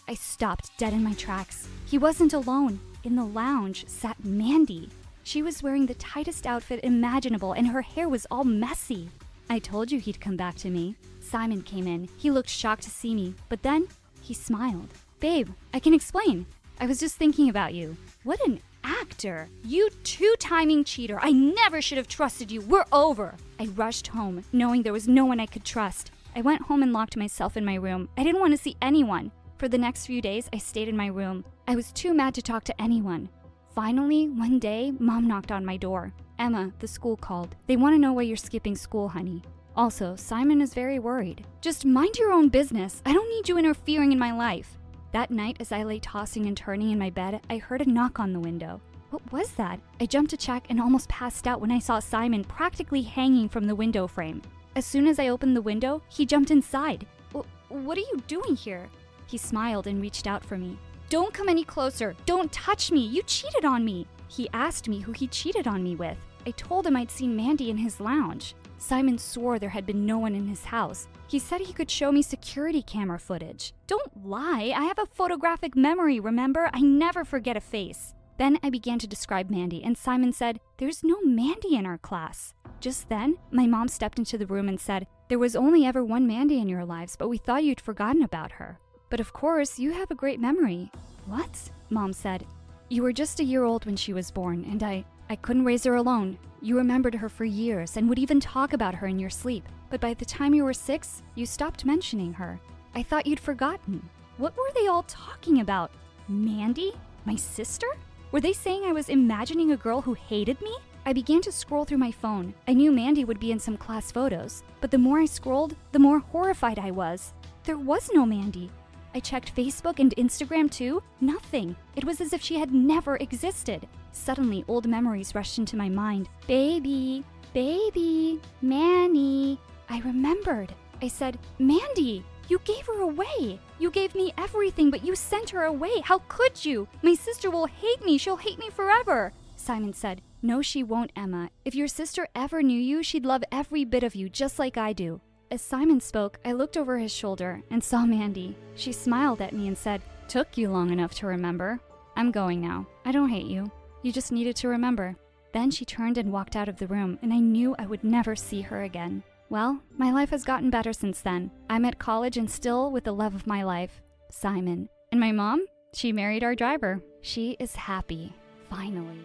B: I stopped dead in my tracks. He wasn't alone. In the lounge sat Mandy. She was wearing the tightest outfit imaginable, and her hair was all messy. I told you he'd come back to me. Simon came in. He looked shocked to see me, but then he smiled. Babe, I can explain. I was just thinking about you. What an actor. You two-timing cheater. I never should have trusted you. We're over. I rushed home, knowing there was no one I could trust. I went home and locked myself in my room. I didn't want to see anyone. For the next few days, I stayed in my room. I was too mad to talk to anyone. Finally, one day, Mom knocked on my door. Emma, the school called. They want to know why you're skipping school, honey. Also, Simon is very worried. Just mind your own business. I don't need you interfering in my life. That night, as I lay tossing and turning in my bed, I heard a knock on the window. What was that? I jumped to check and almost passed out when I saw Simon practically hanging from the window frame. As soon as I opened the window, he jumped inside. What are you doing here? He smiled and reached out for me. Don't come any closer. Don't touch me. You cheated on me. He asked me who he cheated on me with. I told him I'd seen Mandy in his lounge. Simon swore there had been no one in his house. He said he could show me security camera footage. Don't lie. I have a photographic memory, remember? I never forget a face. Then I began to describe Mandy, and Simon said, "There's no Mandy in our class." Just then, my mom stepped into the room and said, "There was only ever one Mandy in your lives, but we thought you'd forgotten about her. But of course, you have a great memory." "What?" Mom said. "You were just a year old when she was born, and I couldn't raise her alone. You remembered her for years and would even talk about her in your sleep. But by the time you were 6, you stopped mentioning her. I thought you'd forgotten." What were they all talking about? Mandy? My sister? Were they saying I was imagining a girl who hated me? I began to scroll through my phone. I knew Mandy would be in some class photos, but the more I scrolled, the more horrified I was. There was no Mandy. I checked Facebook and Instagram too. Nothing. It was as if she had never existed. Suddenly, old memories rushed into my mind. Baby, Manny. I remembered. I said, "Mandy, you gave her away. You gave me everything, but you sent her away. How could you? My sister will hate me. She'll hate me forever." Simon said, "No, she won't, Emma. If your sister ever knew you, she'd love every bit of you, just like I do." As Simon spoke, I looked over his shoulder and saw Mandy. She smiled at me and said, "Took you long enough to remember. I'm going now. I don't hate you. You just needed to remember." Then she turned and walked out of the room, and I knew I would never see her again. Well, my life has gotten better since then. I'm at college and still with the love of my life, Simon. And my mom? She married our driver. She is happy. Finally.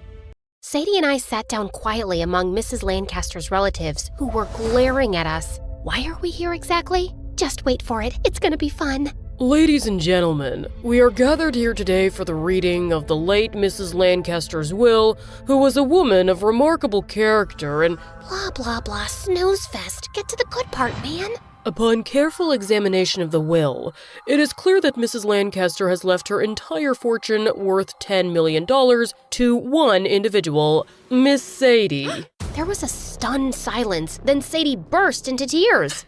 C: Sadie and I sat down quietly among Mrs. Lancaster's relatives who were glaring at us. Why are we here exactly? Just wait for it. It's gonna be fun.
P: Ladies and gentlemen, we are gathered here today for the reading of the late Mrs. Lancaster's will, who was a woman of remarkable character and
C: Blah, blah, blah. Snooze fest. Get to the good part, man.
P: upon careful examination of the will, it is clear that Mrs. Lancaster has left her entire fortune worth $10 million to one individual, Miss Sadie.
C: There was a stunned silence, then Sadie burst into tears.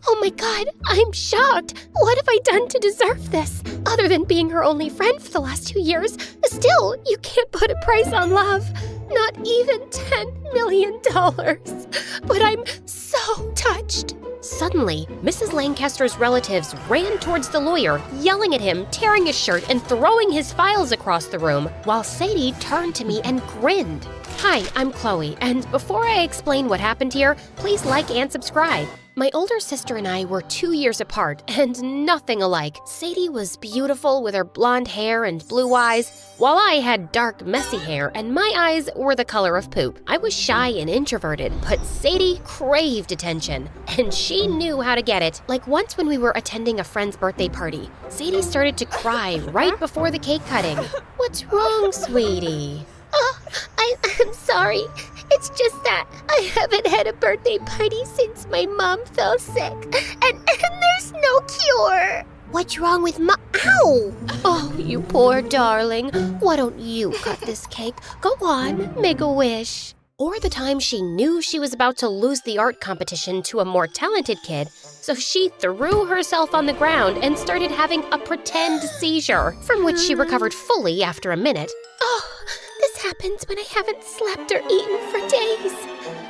C: Oh my God, I'm shocked. What have I done to deserve this? Other than being her only friend for the last 2 years, still, you can't put a price on love. Not even $10 million. But I'm so touched. Suddenly, Mrs. Lancaster's relatives ran towards the lawyer, yelling at him, tearing his shirt, and throwing his files across the room, while Sadie turned to me and grinned. Hi, I'm Chloe, and before I explain what happened here, please like and subscribe. My older sister and I were 2 years apart and nothing alike. Sadie was beautiful with her blonde hair and blue eyes, while I had dark, messy hair and my eyes were the color of poop. I was shy and introverted, but Sadie craved attention, and she knew how to get it. Like once when we were attending a friend's birthday party, Sadie started to cry right before the cake cutting. What's wrong, sweetie?
D: Oh, I'm sorry. It's just that I haven't had a birthday party since my mom fell sick, and there's no cure.
C: What's wrong with Ow! Oh, you poor darling. Why don't you cut this cake? Go on, make a wish. Or the time she knew she was about to lose the art competition to a more talented kid, so she threw herself on the ground and started having a pretend seizure, from which she recovered fully after a minute. happens when I haven't slept or eaten for days.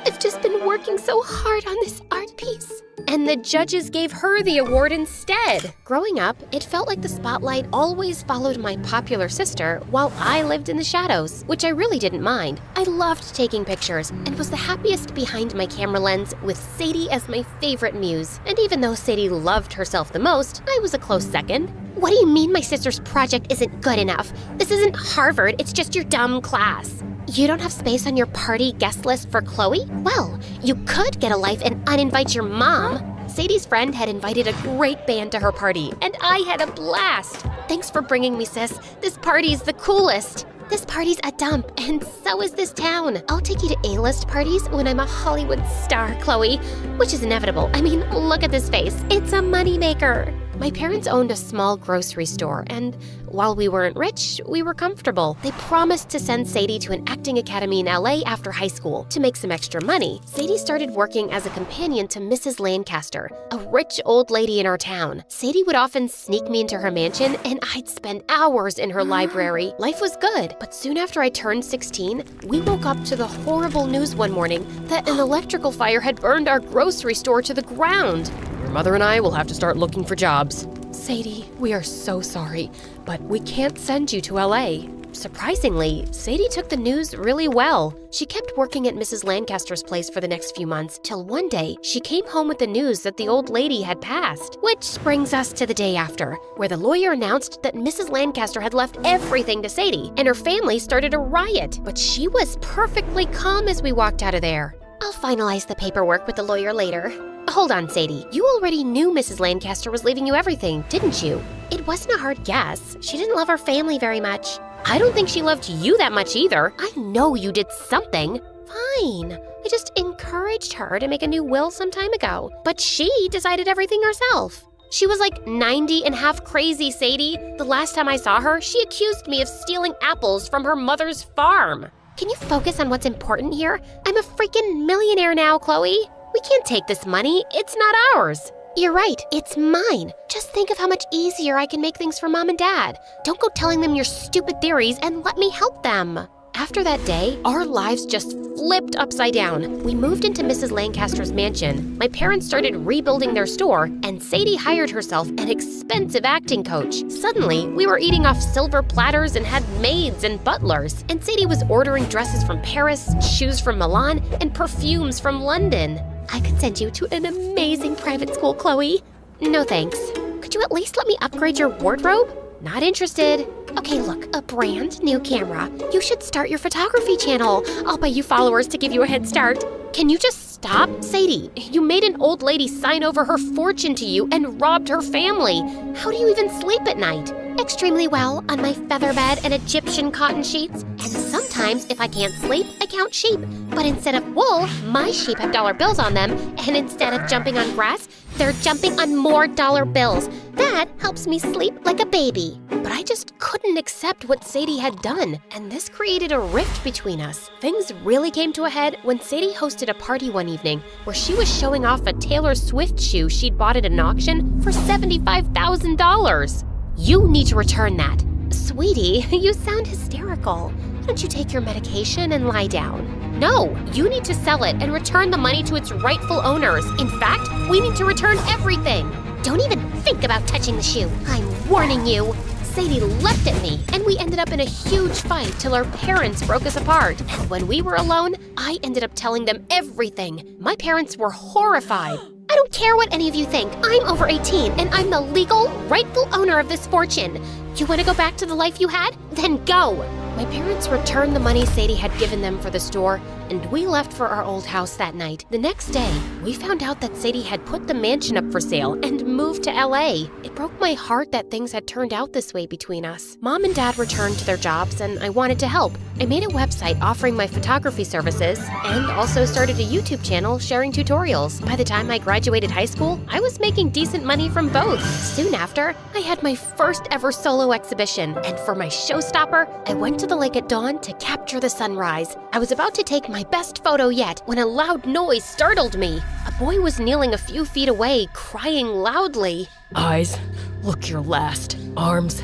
C: I've just been working so hard on this art piece. And the judges gave her the award instead. Growing up, it felt like the spotlight always followed my popular sister while I lived in the shadows, which I really didn't mind. I loved taking pictures and was the happiest behind my camera lens with Sadie as my favorite muse. And even though Sadie loved herself the most, I was a close second. What do you mean my sister's project isn't good enough? This isn't Harvard, it's just your dumb class. You don't have space on your party guest list for Chloe? Well, you could get a life and uninvite your mom. Sadie's friend had invited a great band to her party, and I had a blast. Thanks for bringing me, sis. This party's the coolest. This party's a dump, and so is this town. I'll take you to A-list parties when I'm a Hollywood star, Chloe, which is inevitable. I mean, look at this face. It's a moneymaker. My parents owned a small grocery store, and while we weren't rich, we were comfortable. They promised to send Sadie to an acting academy in LA after high school to make some extra money. Sadie started working as a companion to Mrs. Lancaster, a rich old lady in our town. Sadie would often sneak me into her mansion, and I'd spend hours in her library. Life was good, but soon after I turned 16, we woke up to the horrible news one morning that an electrical fire had burned our grocery store to the ground.
P: Your mother and I will have to start looking for jobs.
C: Sadie, we are so sorry, but we can't send you to LA. Surprisingly, Sadie took the news really well. She kept working at Mrs. Lancaster's place for the next few months, till one day she came home with the news that the old lady had passed. Which brings us to the day after, where the lawyer announced that Mrs. Lancaster had left everything to Sadie, and her family started a riot. But she was perfectly calm as we walked out of there. I'll finalize the paperwork with the lawyer later. Hold on, Sadie. You already knew Mrs. Lancaster was leaving you everything, didn't you? It wasn't a hard guess. She didn't love her family very much. I don't think she loved you that much either. I know you did something. Fine. I just encouraged her to make a new will some time ago. But she decided everything herself. She was like 90 and half crazy, Sadie. The last time I saw her, she accused me of stealing apples from her mother's farm. Can you focus on what's important here? I'm a freaking millionaire now, Chloe. We can't take this money. It's not ours. You're right. It's mine. Just think of how much easier I can make things for Mom and Dad. Don't go telling them your stupid theories and let me help them. After that day, our lives just flipped upside down. We moved into Mrs. Lancaster's mansion. My parents started rebuilding their store, and Sadie hired herself an expensive acting coach. Suddenly, we were eating off silver platters and had maids and butlers. And Sadie was ordering dresses from Paris, shoes from Milan, and perfumes from London. I could send you to an amazing private school, Chloe. No thanks. Could you at least let me upgrade your wardrobe? Not interested. Okay, look, a brand new camera. You should start your photography channel. I'll buy you followers to give you a head start. Can you just stop? Sadie, you made an old lady sign over her fortune to you and robbed her family. How do you even sleep at night? Extremely well on my feather bed and Egyptian cotton sheets. And sometimes, if I can't sleep, I count sheep. But instead of wool, my sheep have dollar bills on them. And instead of jumping on grass, they're jumping on more dollar bills. That helps me sleep like a baby. But I just couldn't accept what Sadie had done, and this created a rift between us. Things really came to a head when Sadie hosted a party one evening where she was showing off a Taylor Swift shoe she'd bought at an auction for $75,000. You need to return that. Sweetie, you sound hysterical. Why don't you take your medication and lie down? No, you need to sell it and return the money to its rightful owners. In fact, we need to return everything. Don't even think about touching the shoe. I'm warning you. Sadie leapt at me, and we ended up in a huge fight till our parents broke us apart. And when we were alone, I ended up telling them everything. My parents were horrified. I don't care what any of you think. I'm over 18, and I'm the legal, rightful owner of this fortune. You want to go back to the life you had? Then go. My parents returned the money Sadie had given them for the store, and we left for our old house that night. The next day, we found out that Sadie had put the mansion up for sale and moved to LA. It broke my heart that things had turned out this way between us. Mom and Dad returned to their jobs, and I wanted to help. I made a website offering my photography services and also started a YouTube channel sharing tutorials. By the time I graduated high school, I was making decent money from both. Soon after, I had my first ever solo exhibition, and for my showstopper, I went to the lake at dawn to capture the sunrise. I was about to take my best photo yet when a loud noise startled me. A boy was kneeling a few feet away, crying loudly.
P: Eyes, look your last. Arms,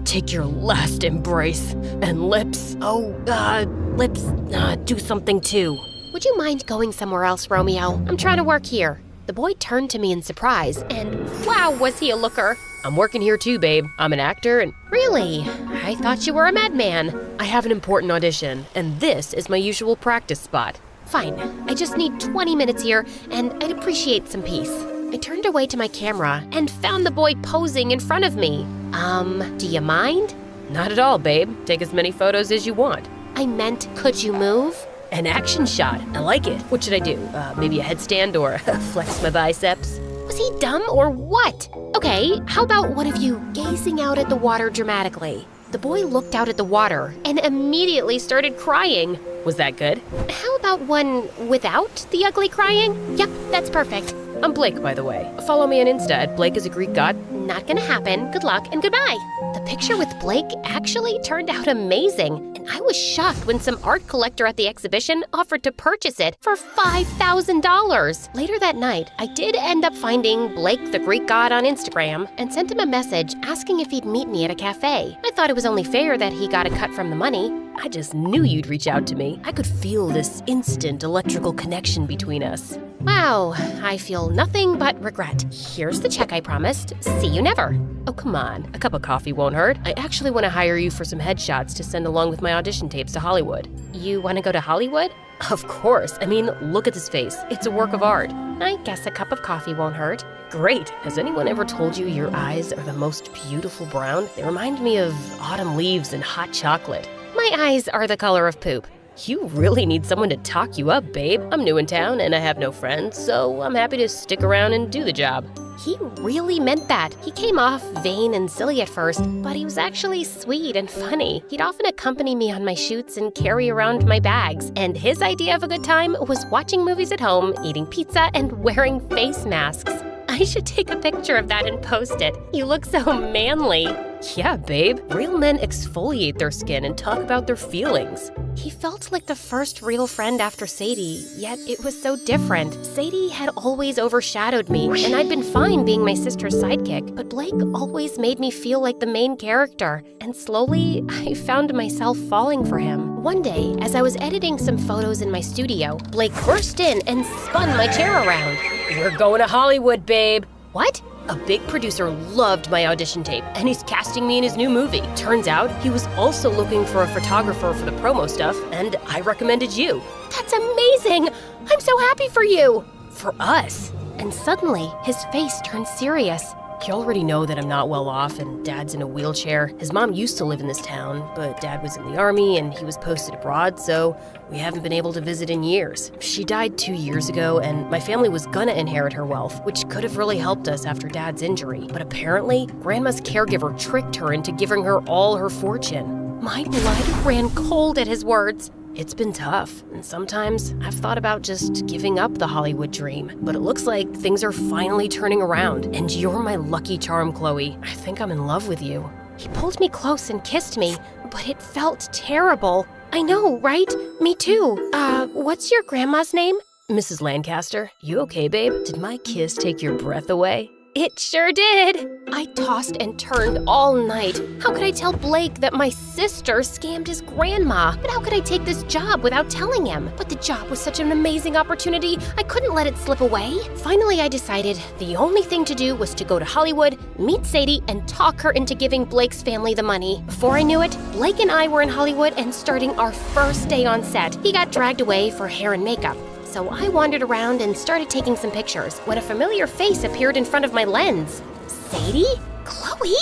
P: take your last embrace. And lips,
D: Let's do something too. Would you mind going somewhere else, Romeo? I'm trying to work here. The boy turned to me in surprise, and wow, was he a looker.
P: I'm working here too, babe. I'm an actor and...
D: Really? I thought you were a madman.
P: I have an important audition, and this is my usual practice spot.
D: Fine. I just need 20 minutes here, and I'd appreciate some peace. I turned away to my camera and found the boy posing in front of me. Do you mind?
P: Not at all, babe. Take as many photos as you want.
D: I meant, could you move?
P: An action shot. I like it. What should I do? Maybe a headstand or flex my biceps?
D: Was he dumb or what? Okay, how about one of you gazing out at the water dramatically? The boy looked out at the water and immediately started crying.
P: Was that good?
D: How about one without the ugly crying? Yep, that's perfect.
P: I'm Blake, by the way. Follow me on Insta at Blake is a Greek god.
D: Not gonna happen. Good luck and goodbye. The picture with Blake actually turned out amazing, and I was shocked when some art collector at the exhibition offered to purchase it for $5,000. Later that night, I did end up finding Blake the Greek god on Instagram and sent him a message asking if he'd meet me at a cafe. I thought it was only fair that he got a cut from the money.
P: I just knew you'd reach out to me. I could feel this instant electrical connection between us.
D: Wow, I feel nothing but regret. Here's the check I promised. See you never.
P: Oh, come on. A cup of coffee won't hurt. I actually want to hire you for some headshots to send along with my audition tapes to Hollywood.
D: You want to go to Hollywood?
P: Of course. I mean, look at this face. It's a work of art.
D: I guess a cup of coffee won't hurt.
P: Great. Has anyone ever told you your eyes are the most beautiful brown? They remind me of autumn leaves and hot chocolate.
D: My eyes are the color of poop.
P: You really need someone to talk you up, babe. I'm new in town and I have no friends, so I'm happy to stick around and do the job.
D: He really meant that. He came off vain and silly at first, but he was actually sweet and funny. He'd often accompany me on my shoots and carry around my bags. And his idea of a good time was watching movies at home, eating pizza, and wearing face masks. I should take a picture of that and post it. You look so manly.
P: Yeah, babe. Real men exfoliate their skin and talk about their feelings.
D: He felt like the first real friend after Sadie, yet it was so different. Sadie had always overshadowed me, and I'd been fine being my sister's sidekick, but Blake always made me feel like the main character, and slowly, I found myself falling for him. One day, as I was editing some photos in my studio, Blake burst in and spun my chair around.
P: We're going to Hollywood, babe.
D: What?
P: A big producer loved my audition tape, and he's casting me in his new movie. Turns out, he was also looking for a photographer for the promo stuff, and I recommended you.
D: That's amazing! I'm so happy for you!
P: For us.
D: And suddenly, his face turned serious.
P: You already know that I'm not well off and Dad's in a wheelchair. His mom used to live in this town, but Dad was in the army and he was posted abroad, so we haven't been able to visit in years. She died 2 years ago, and my family was gonna inherit her wealth, which could have really helped us after Dad's injury. But apparently, Grandma's caregiver tricked her into giving her all her fortune.
D: My blood ran cold at his words.
P: It's been tough, and sometimes I've thought about just giving up the Hollywood dream. But it looks like things are finally turning around, and you're my lucky charm, Chloe. I think I'm in love with you.
D: He pulled me close and kissed me, but it felt terrible. I know, right? Me too. What's your grandma's name?
P: Mrs. Lancaster. You okay, babe? Did my kiss take your breath away?
D: It sure did. I tossed and turned all night. How could I tell Blake that my sister scammed his grandma? But how could I take this job without telling him? But the job was such an amazing opportunity, I couldn't let it slip away. Finally, I decided the only thing to do was to go to Hollywood, meet Sadie, and talk her into giving Blake's family the money. Before I knew it, Blake and I were in Hollywood and starting our first day on set. He got dragged away for hair and makeup. So I wandered around and started taking some pictures when a familiar face appeared in front of my lens. Sadie? Chloe?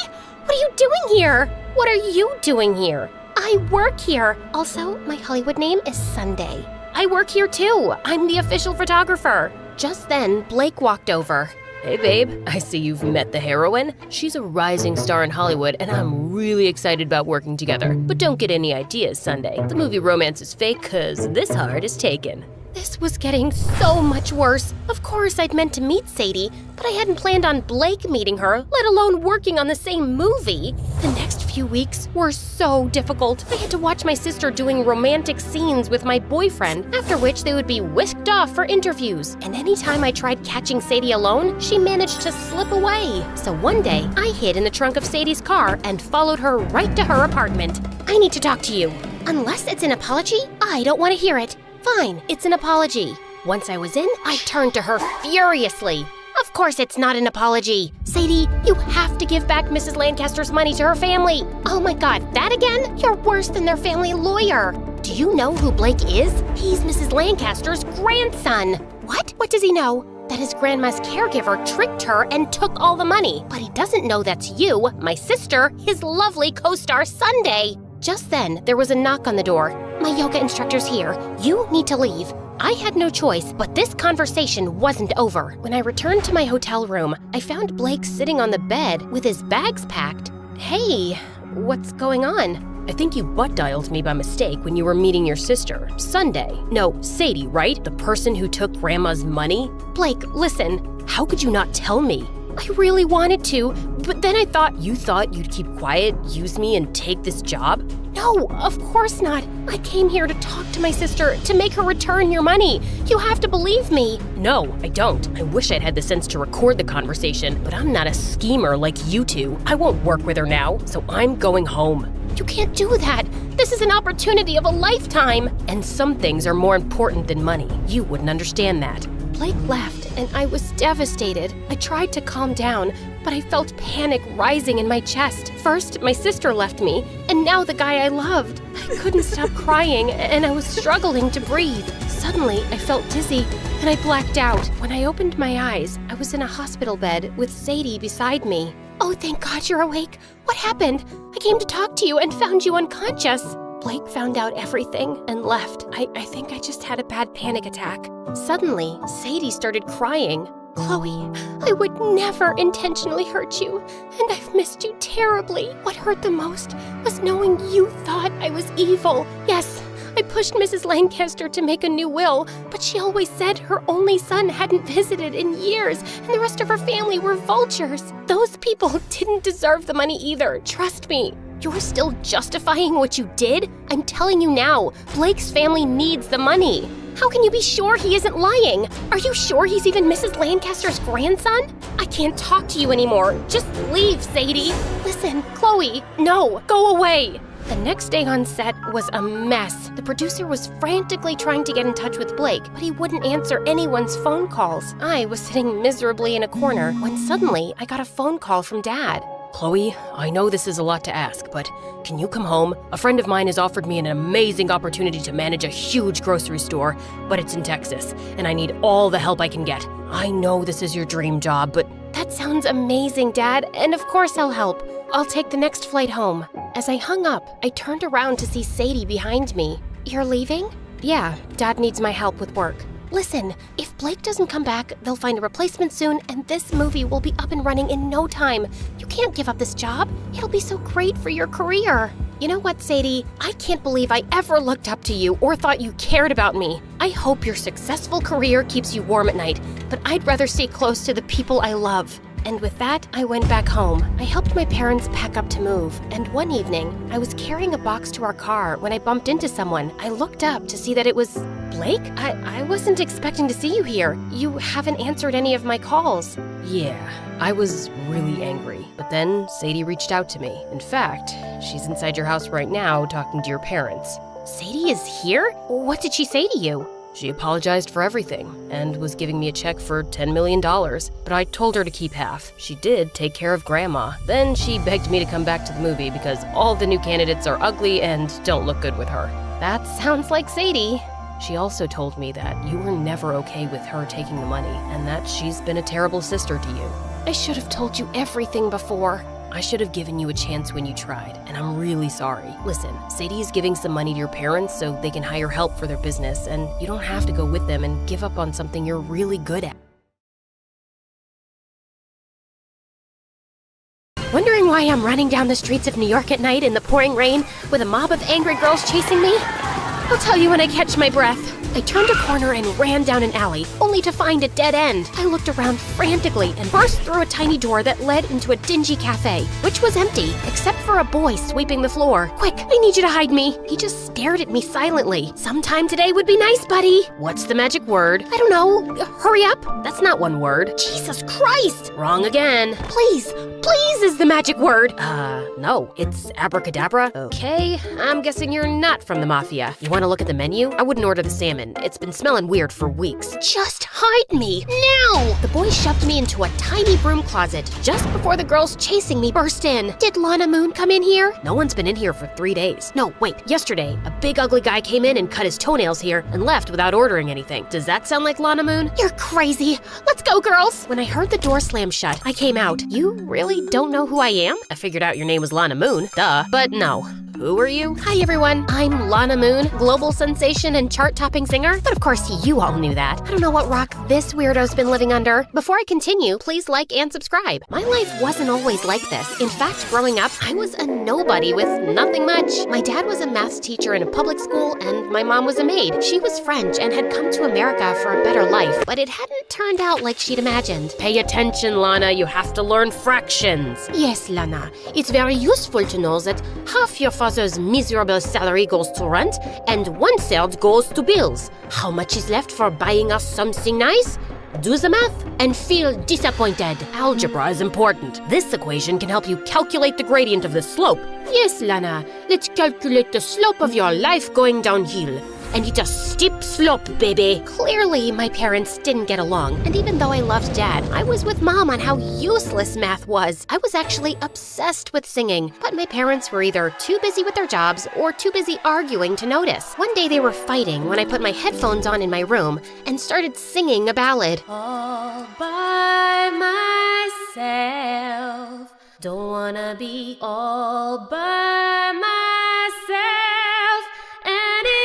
D: What are you doing here? What are you doing here? I work here. Also, my Hollywood name is Sunday. I work here too. I'm the official photographer. Just then, Blake walked over.
P: Hey babe, I see you've met the heroine. She's a rising star in Hollywood, and I'm really excited about working together. But don't get any ideas, Sunday. The movie romance is fake, cause this heart is taken.
D: This was getting so much worse. Of course, I'd meant to meet Sadie, but I hadn't planned on Blake meeting her, let alone working on the same movie. The next few weeks were so difficult. I had to watch my sister doing romantic scenes with my boyfriend, after which they would be whisked off for interviews. And anytime I tried catching Sadie alone, she managed to slip away. So one day, I hid in the trunk of Sadie's car and followed her right to her apartment. I need to talk to you.
C: Unless it's an apology, I don't want to hear it. Fine, it's an apology. Once I was in, I turned to her furiously. Of course it's not an apology. Sadie, you have to give back Mrs. Lancaster's money to her family. Oh my God, that again? You're worse than their family lawyer. Do you know who Blake is? He's Mrs. Lancaster's grandson. What? What does he know? That his grandma's caregiver tricked her and took all the money. But he doesn't know that's you, my sister, his lovely co-star Sunday. Just then, there was a knock on the door. My yoga instructor's here. You need to leave. I had no choice, but this conversation wasn't over. When I returned to my hotel room, I found Blake sitting on the bed with his bags packed. Hey, what's going on?
P: I think you butt-dialed me by mistake when you were meeting your sister, Sunday. No, Sadie, right? The person who took Grandma's money?
C: Blake, listen.
P: How could you not tell me?
C: I really wanted to, but then I thought...
P: You thought you'd keep quiet, use me, and take this job?
C: No, of course not. I came here to talk to my sister, to make her return your money. You have to believe me.
P: No, I don't. I wish I'd had the sense to record the conversation, but I'm not a schemer like you two. I won't work with her now, so I'm going home.
C: You can't do that. This is an opportunity of a lifetime.
P: And some things are more important than money. You wouldn't understand that.
C: Blake left, and I was devastated. I tried to calm down, but I felt panic rising in my chest. First, my sister left me, and now the guy I loved. I couldn't stop crying, and I was struggling to breathe. Suddenly, I felt dizzy, and I blacked out. When I opened my eyes, I was in a hospital bed with Sadie beside me. Oh, thank God you're awake. What happened? I came to talk to you and found you unconscious. Blake found out everything and left. I think I just had a bad panic attack. Suddenly, Sadie started crying. Chloe, I would never intentionally hurt you, and I've missed you terribly. What hurt the most was knowing you thought I was evil. Yes, I pushed Mrs. Lancaster to make a new will, but she always said her only son hadn't visited in years, and the rest of her family were vultures. Those people didn't deserve the money either, trust me. You're still justifying what you did? I'm telling you now, Blake's family needs the money. How can you be sure he isn't lying? Are you sure he's even Mrs. Lancaster's grandson? I can't talk to you anymore. Just leave, Sadie. Listen, Chloe, no, go away. The next day on set was a mess. The producer was frantically trying to get in touch with Blake, but he wouldn't answer anyone's phone calls. I was sitting miserably in a corner when suddenly I got a phone call from Dad.
P: Chloe, I know this is a lot to ask, but can you come home? A friend of mine has offered me an amazing opportunity to manage a huge grocery store, but it's in Texas, and I need all the help I can get. I know this is your dream job, but...
C: That sounds amazing, Dad, and of course I'll help. I'll take the next flight home. As I hung up, I turned around to see Sadie behind me. You're leaving? Yeah, Dad needs my help with work. Listen, if Blake doesn't come back, they'll find a replacement soon, and this movie will be up and running in no time. You can't give up this job. It'll be so great for your career. You know what, Sadie? I can't believe I ever looked up to you or thought you cared about me. I hope your successful career keeps you warm at night, but I'd rather stay close to the people I love. And with that, I went back home. I helped my parents pack up to move, and one evening, I was carrying a box to our car when I bumped into someone. I looked up to see that it was Blake. I wasn't expecting to see you here. You haven't answered any of my calls.
P: Yeah, I was really angry. But then Sadie reached out to me. In fact, she's inside your house right now talking to your parents.
C: Sadie is here? What did she say to you?
P: She apologized for everything and was giving me a check for $10 million, but I told her to keep half. She did take care of Grandma. Then she begged me to come back to the movie because all the new candidates are ugly and don't look good with her.
C: That sounds like Sadie.
P: She also told me that you were never okay with her taking the money and that she's been a terrible sister to you.
C: I should have told you everything before.
P: I should have given you a chance when you tried, and I'm really sorry. Listen, Sadie is giving some money to your parents so they can hire help for their business, and you don't have to go with them and give up on something you're really good at.
C: Wondering why I'm running down the streets of New York at night in the pouring rain with a mob of angry girls chasing me? I'll tell you when I catch my breath. I turned a corner and ran down an alley, only to find a dead end. I looked around frantically and burst through a tiny door that led into a dingy cafe, which was empty, except for a boy sweeping the floor. Quick, I need you to hide me. He just stared at me silently. Sometime today would be nice, buddy.
P: What's the magic word?
C: I don't know. Hurry up.
P: That's not one word.
C: Jesus Christ.
P: Wrong again.
C: Please is the magic word.
P: No, it's abracadabra. Okay, I'm guessing you're not from the mafia. You want to look at the menu? I wouldn't order the salmon. It's been smelling weird for weeks.
C: Just hide me, now! The boy shoved me into a tiny broom closet just before the girls chasing me burst in. Did Lana Moon come in here?
P: No one's been in here for 3 days. No, wait, yesterday, a big ugly guy came in and cut his toenails here and left without ordering anything. Does that sound like Lana Moon?
C: You're crazy. Let's go, girls. When I heard the door slam shut, I came out.
P: You really don't know who I am? I figured out your name was Lana Moon, duh. But no. Who are you?
C: Hi, everyone. I'm Lana Moon, global sensation and chart-topping singer. But of course, you all knew that. I don't know what rock this weirdo's been living under. Before I continue, please like and subscribe. My life wasn't always like this. In fact, growing up, I was a nobody with nothing much. My dad was a math teacher in a public school, and my mom was a maid. She was French and had come to America for a better life, but it hadn't turned out like she'd imagined.
P: Pay attention, Lana. You have to learn fractions.
C: Yes, Lana. It's very useful to know that half your father's miserable salary goes to rent and 1/3 goes to bills. How much is left for buying us something nice? Do the math and feel disappointed.
P: Algebra is important. This equation can help you calculate the gradient of the slope.
C: Yes, Lana. Let's calculate the slope of your life going downhill. And it's a steep slope, baby. Clearly, my parents didn't get along. And even though I loved Dad, I was with Mom on how useless math was. I was actually obsessed with singing. But my parents were either too busy with their jobs or too busy arguing to notice. One day they were fighting when I put my headphones on in my room and started singing a ballad.
P: All by myself. Don't wanna be all by myself anymore.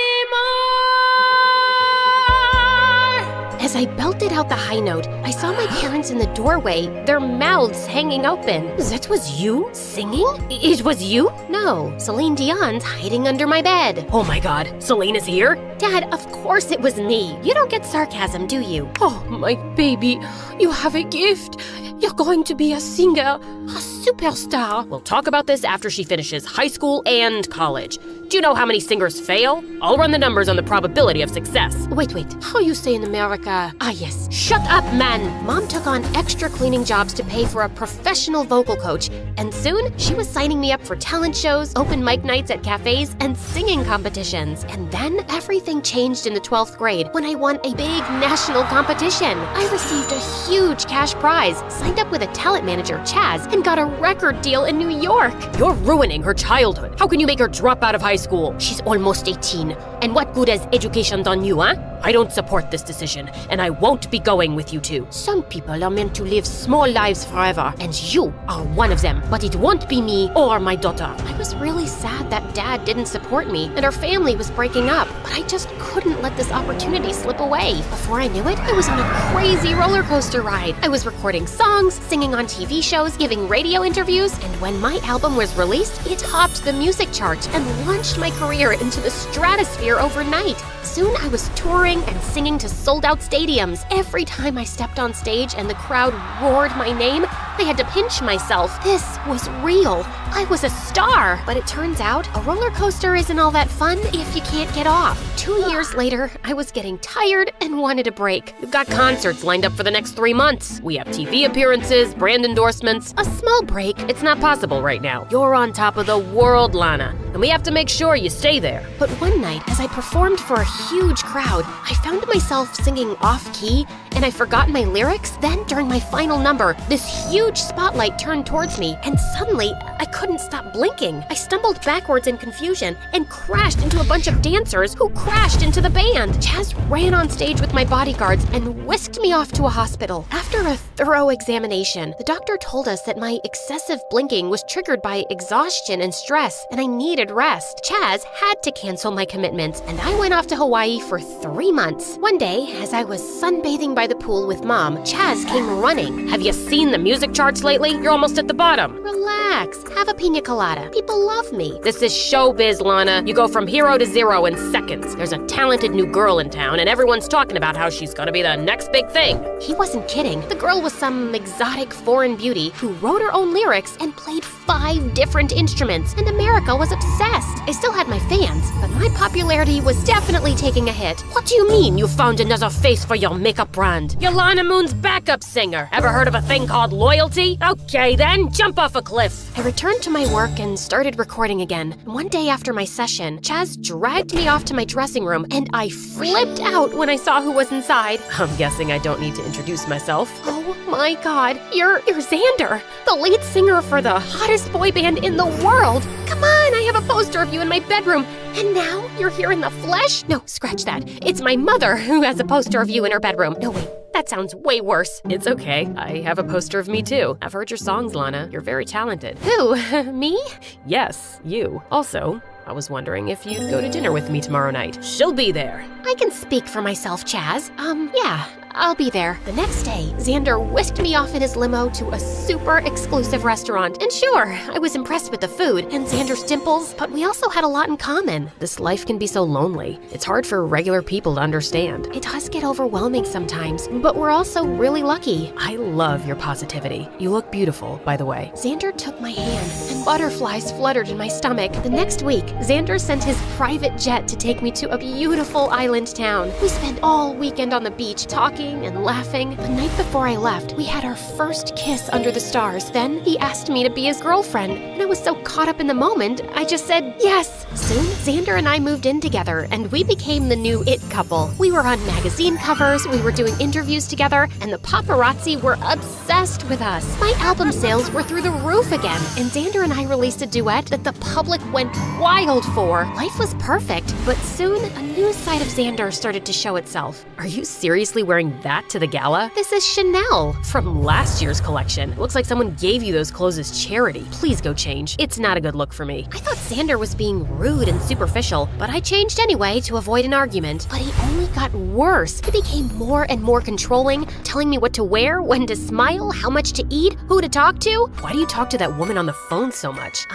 C: As I belted out the high note, I saw my parents in the doorway, their mouths hanging open.
P: That was you?
C: Singing?
P: It was you?
C: No, Celine Dion's hiding under my bed.
P: Oh my god, Celine is here?
C: Dad, of course it was me. You don't get sarcasm, do you?
G: Oh, my baby, you have a gift. You're going to be a singer, a superstar.
P: We'll talk about this after she finishes high school and college. Do you know how many singers fail? I'll run the numbers on the probability of success.
C: Wait. How you say in America? Ah, yes. Shut up, man. Mom took on extra cleaning jobs to pay for a professional vocal coach, and soon she was signing me up for talent shows, open mic nights at cafes, and singing competitions. And then everything changed in the 12th grade when I won a big national competition. I received a huge cash prize, signed up with a talent manager, Chaz, and got a record deal in New York.
P: You're ruining her childhood. How can you make her drop out of high school?
C: She's almost 18. And what good has education done you, huh?
P: I don't support this decision, and I won't be going with you two.
C: Some people are meant to live small lives forever, and you are one of them. But it won't be me or my daughter. I was really sad that Dad didn't support me, and our family was breaking up. But I just couldn't let this opportunity slip away. Before I knew it, I was on a crazy roller coaster ride. I was recording songs, singing on TV shows, giving radio interviews, and when my album was released, it topped the music charts and launched my career into the stratosphere overnight. Soon I was touring and singing to sold-out stadiums. Every time I stepped on stage and the crowd roared my name, I had to pinch myself. This was real. I was a star. But it turns out, a roller coaster isn't all that fun if you can't get off. 2 years later, I was getting tired and wanted a break.
P: We've got concerts lined up for the next 3 months. We have TV appearances, brand endorsements.
C: A small break.
P: It's not possible right now. You're on top of the world, Lana, and we have to make sure you stay there.
C: But one night, as I performed for a huge crowd, I found myself singing off-key, and I forgot my lyrics. Then, during my final number, this huge spotlight turned towards me, and suddenly, I couldn't stop blinking. I stumbled backwards in confusion and crashed into a bunch of dancers who crashed into the band. Chaz ran on stage with my bodyguards and whisked me off to a hospital. After a thorough examination, the doctor told us that my excessive blinking was triggered by exhaustion and stress, and I needed rest. Chaz had to cancel my commitments, and I went off to Hawaii for 3 months. One day, as I was sunbathing by by the pool with Mom, Chaz came running.
P: Have you seen the music charts lately? You're almost at the bottom.
C: Relax, have a pina colada. People love me.
P: This is showbiz, Lana. You go from hero to zero in seconds. There's a talented new girl in town, and everyone's talking about how she's gonna be the next big thing.
C: He wasn't kidding. The girl was some exotic foreign beauty who wrote her own lyrics and played 5 different instruments, and America was obsessed. I still had my fans, but my popularity was definitely taking a hit.
P: What do you mean you found another face for your makeup brand? You're Lana Moon's backup singer. Ever heard of a thing called loyalty? Okay then, jump off a cliff.
C: I returned to my work and started recording again. One day after my session, Chaz dragged me off to my dressing room, and I flipped out when I saw who was inside.
P: I'm guessing I don't need to introduce myself.
C: Oh my God, you're Xander, the lead singer for the hottest boy band in the world. Come on, I have a poster of you in my bedroom. And now you're here in the flesh? No, scratch that. It's my mother who has a poster of you in her bedroom. No, wait, that sounds way worse.
P: It's okay. I have a poster of me too. I've heard your songs, Lana. You're very talented.
C: Who? Me?
P: Yes, you. Also, I was wondering if you'd go to dinner with me tomorrow night. She'll be there.
C: I can speak for myself, Chaz. Yeah, I'll be there. The next day, Xander whisked me off in his limo to a super exclusive restaurant. And sure, I was impressed with the food and Xander's dimples, but we also had a lot in common.
P: This life can be so lonely. It's hard for regular people to understand.
C: It does get overwhelming sometimes, but we're also really lucky.
P: I love your positivity. You look beautiful, by the way.
C: Xander took my hand, and butterflies fluttered in my stomach. The next week, Xander sent his private jet to take me to a beautiful island town. We spent all weekend on the beach talking and laughing. The night before I left, we had our first kiss under the stars. Then he asked me to be his girlfriend, and I was so caught up in the moment, I just said yes. Soon, Xander and I moved in together, and we became the new it couple. We were on magazine covers, we were doing interviews together, and the paparazzi were obsessed with us. My album sales were through the roof again, and Xander and I released a duet that the public went wild for. Life was perfect, but soon a new side of Xander started to show itself.
P: Are you seriously wearing that to the gala?
C: This is Chanel.
P: From last year's collection. Looks like someone gave you those clothes as charity. Please go change. It's not a good look for me.
C: I thought Xander was being rude and superficial, but I changed anyway to avoid an argument. But he only got worse. He became more and more controlling, telling me what to wear, when to smile, how much to eat, who to talk to.
P: Why do you talk to that woman on the phone so much?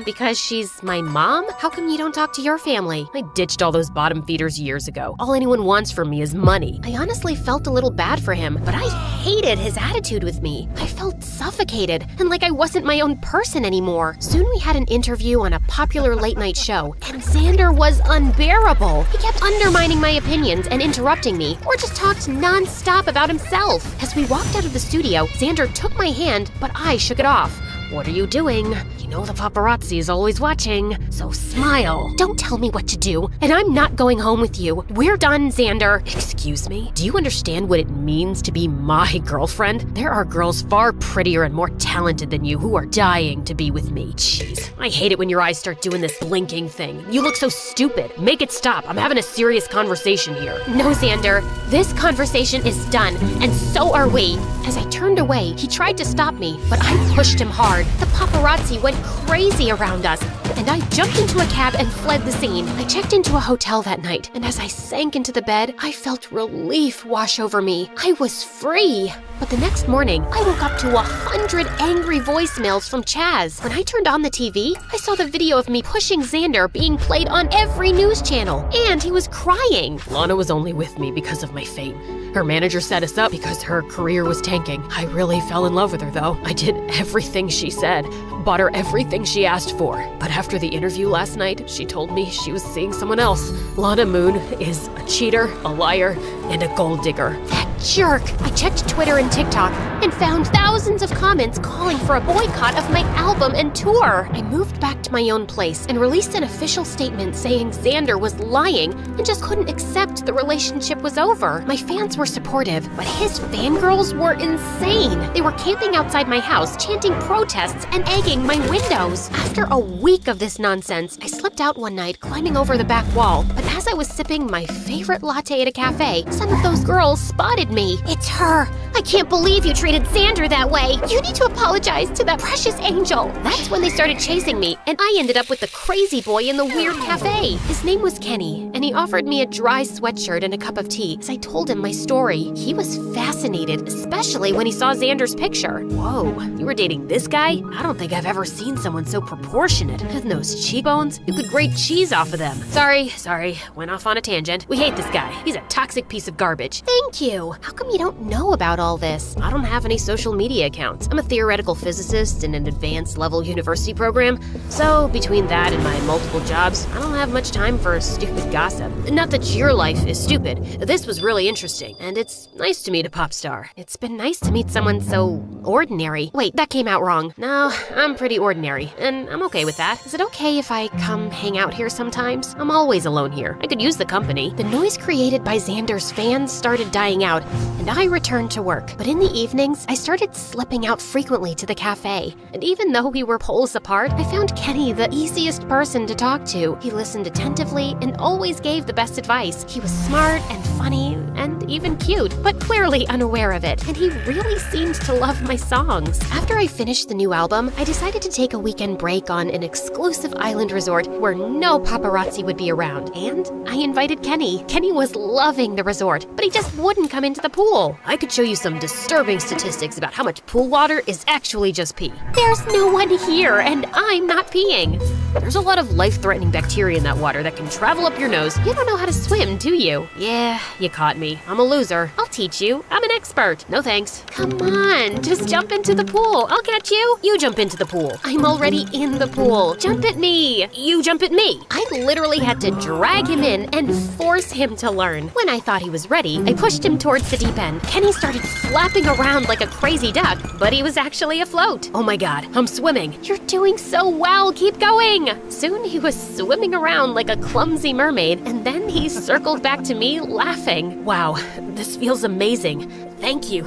C: Because she's my mom? How come you don't talk to your family?
P: I ditched all those bottom feeders years ago. All anyone wants from me is money.
C: I honestly felt a little bad for him, but I hated his attitude with me. I felt suffocated and like I wasn't my own person anymore. Soon we had an interview on a popular late-night show, and Xander was unbearable. He kept undermining my opinions and interrupting me, or just talked non-stop about himself. As we walked out of the studio, Xander took my hand, but I shook it off.
P: What are you doing? You know the paparazzi is always watching, so smile.
C: Don't tell me what to do, and I'm not going home with you. We're done, Xander.
P: Excuse me? Do you understand what it means to be my girlfriend? There are girls far prettier and more talented than you who are dying to be with me. Jeez, I hate it when your eyes start doing this blinking thing. You look so stupid. Make it stop. I'm having a serious conversation here.
C: No, Xander. This conversation is done, and so are we. As I turned away, he tried to stop me, but I pushed him hard. The paparazzi went crazy around us, and I jumped into a cab and fled the scene. I checked into a hotel that night, and as I sank into the bed, I felt relief wash over me. I was free. But the next morning, I woke up to 100 angry voicemails from Chaz. When I turned on the TV, I saw the video of me pushing Xander being played on every news channel, and he was crying.
P: Lana was only with me because of my fame. Her manager set us up because her career was tanking. I really fell in love with her, though. I did everything she said, bought her everything she asked for. But after the interview last night, she told me she was seeing someone else. Lana Moon is a cheater, a liar, and a gold digger.
C: That jerk! I checked Twitter and TikTok and found thousands of comments calling for a boycott of my album and tour. I moved back to my own place and released an official statement saying Xander was lying and just couldn't accept the relationship was over. My fans were supportive, but his fangirls were insane. They were camping outside my house, chanting protests and egging my windows. After a week of this nonsense, I slipped out one night, climbing over the back wall. But as I was sipping my favorite latte at a cafe, some of those girls spotted me. It's her. I can't believe you treated Xander that way. You need to apologize to that precious angel. That's when they started chasing me, and I ended up with the crazy boy in the weird cafe. His name was Kenny, and he offered me a dry sweatshirt and a cup of tea as I told him my story. He was fascinated, especially when he saw Xander's picture.
P: Whoa, you were dating this guy? I don't think I've ever seen someone so proportionate. And those cheekbones, you could grate cheese off of them. Sorry, went off on a tangent. We hate this guy. He's a toxic piece of garbage.
C: Thank you. How come you don't know about all this?
P: I don't have any social media accounts. I'm a theoretical physicist in an advanced level university program. So between that and my multiple jobs, I don't have much time for stupid gossip. Not that your life is stupid. This was really interesting, and it's nice to meet a pop star.
C: It's been nice to meet someone so ordinary. Wait, that came out wrong.
P: No, I'm pretty ordinary, and I'm okay with that.
C: Is it okay if I come hang out here sometimes?
P: I'm always alone here. I could use the company.
C: The noise created by Xander's fans started dying out, and I returned to work. But in the evenings, I started slipping out frequently to the cafe. And even though we were poles apart, I found Kenny the easiest person to talk to. He listened attentively and always gave the best advice. He was smart and funny and even cute, but clearly unaware of it. And he really seemed to love my songs. After I finished the new album, I decided to take a weekend break on an exclusive island resort where no paparazzi would be around. And I invited Kenny. Kenny was loving the resort, but he just wouldn't come into the pool.
P: I could show you some disturbing statistics about how much pool water is actually just pee.
C: There's no one here, and I'm not peeing.
P: There's a lot of life-threatening bacteria in that water that can travel up your nose.
C: You don't know how to swim, do you?
P: Yeah, you caught me. I'm a loser.
C: I'll teach you. I'm an expert.
P: No thanks.
C: Come on, just jump into the pool. I'll catch you.
P: You jump into the pool.
C: I'm already in the pool. Jump at me.
P: You jump at me.
C: I literally had to drag him in and force him to learn. When I thought he was ready, I pushed him towards the deep end. Kenny started flapping around like a crazy duck, but he was actually afloat.
P: Oh my god, I'm swimming.
C: You're doing so well. Keep going. Soon he was swimming around like a clumsy mermaid, and then he circled back to me laughing.
P: Wow, this feels amazing. Thank you.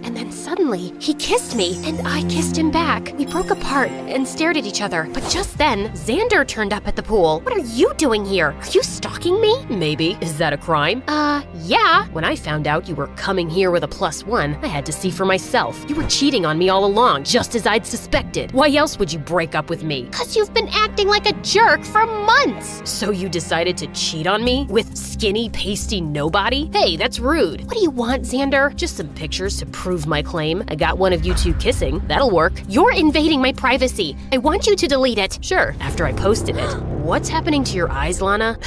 C: And then suddenly, he kissed me, and I kissed him back. We broke apart and stared at each other. But just then, Xander turned up at the pool. What are you doing here? Are you stalking me?
P: Maybe. Is that a crime?
C: Yeah.
P: When I found out you were coming here with a +1, I had to see for myself. You were cheating on me all along, just as I'd suspected. Why else would you break up with me?
C: 'Cause you've been acting like a jerk for months.
P: So you decided to cheat on me? With skinny, pasty nobody? Hey, that's rude.
C: What do you want, Xander?
P: Just some pictures to prove my claim. I got one of you two kissing. That'll work.
C: You're invading my privacy. I want you to delete it.
P: Sure, after I posted it. What's happening to your eyes, Lana?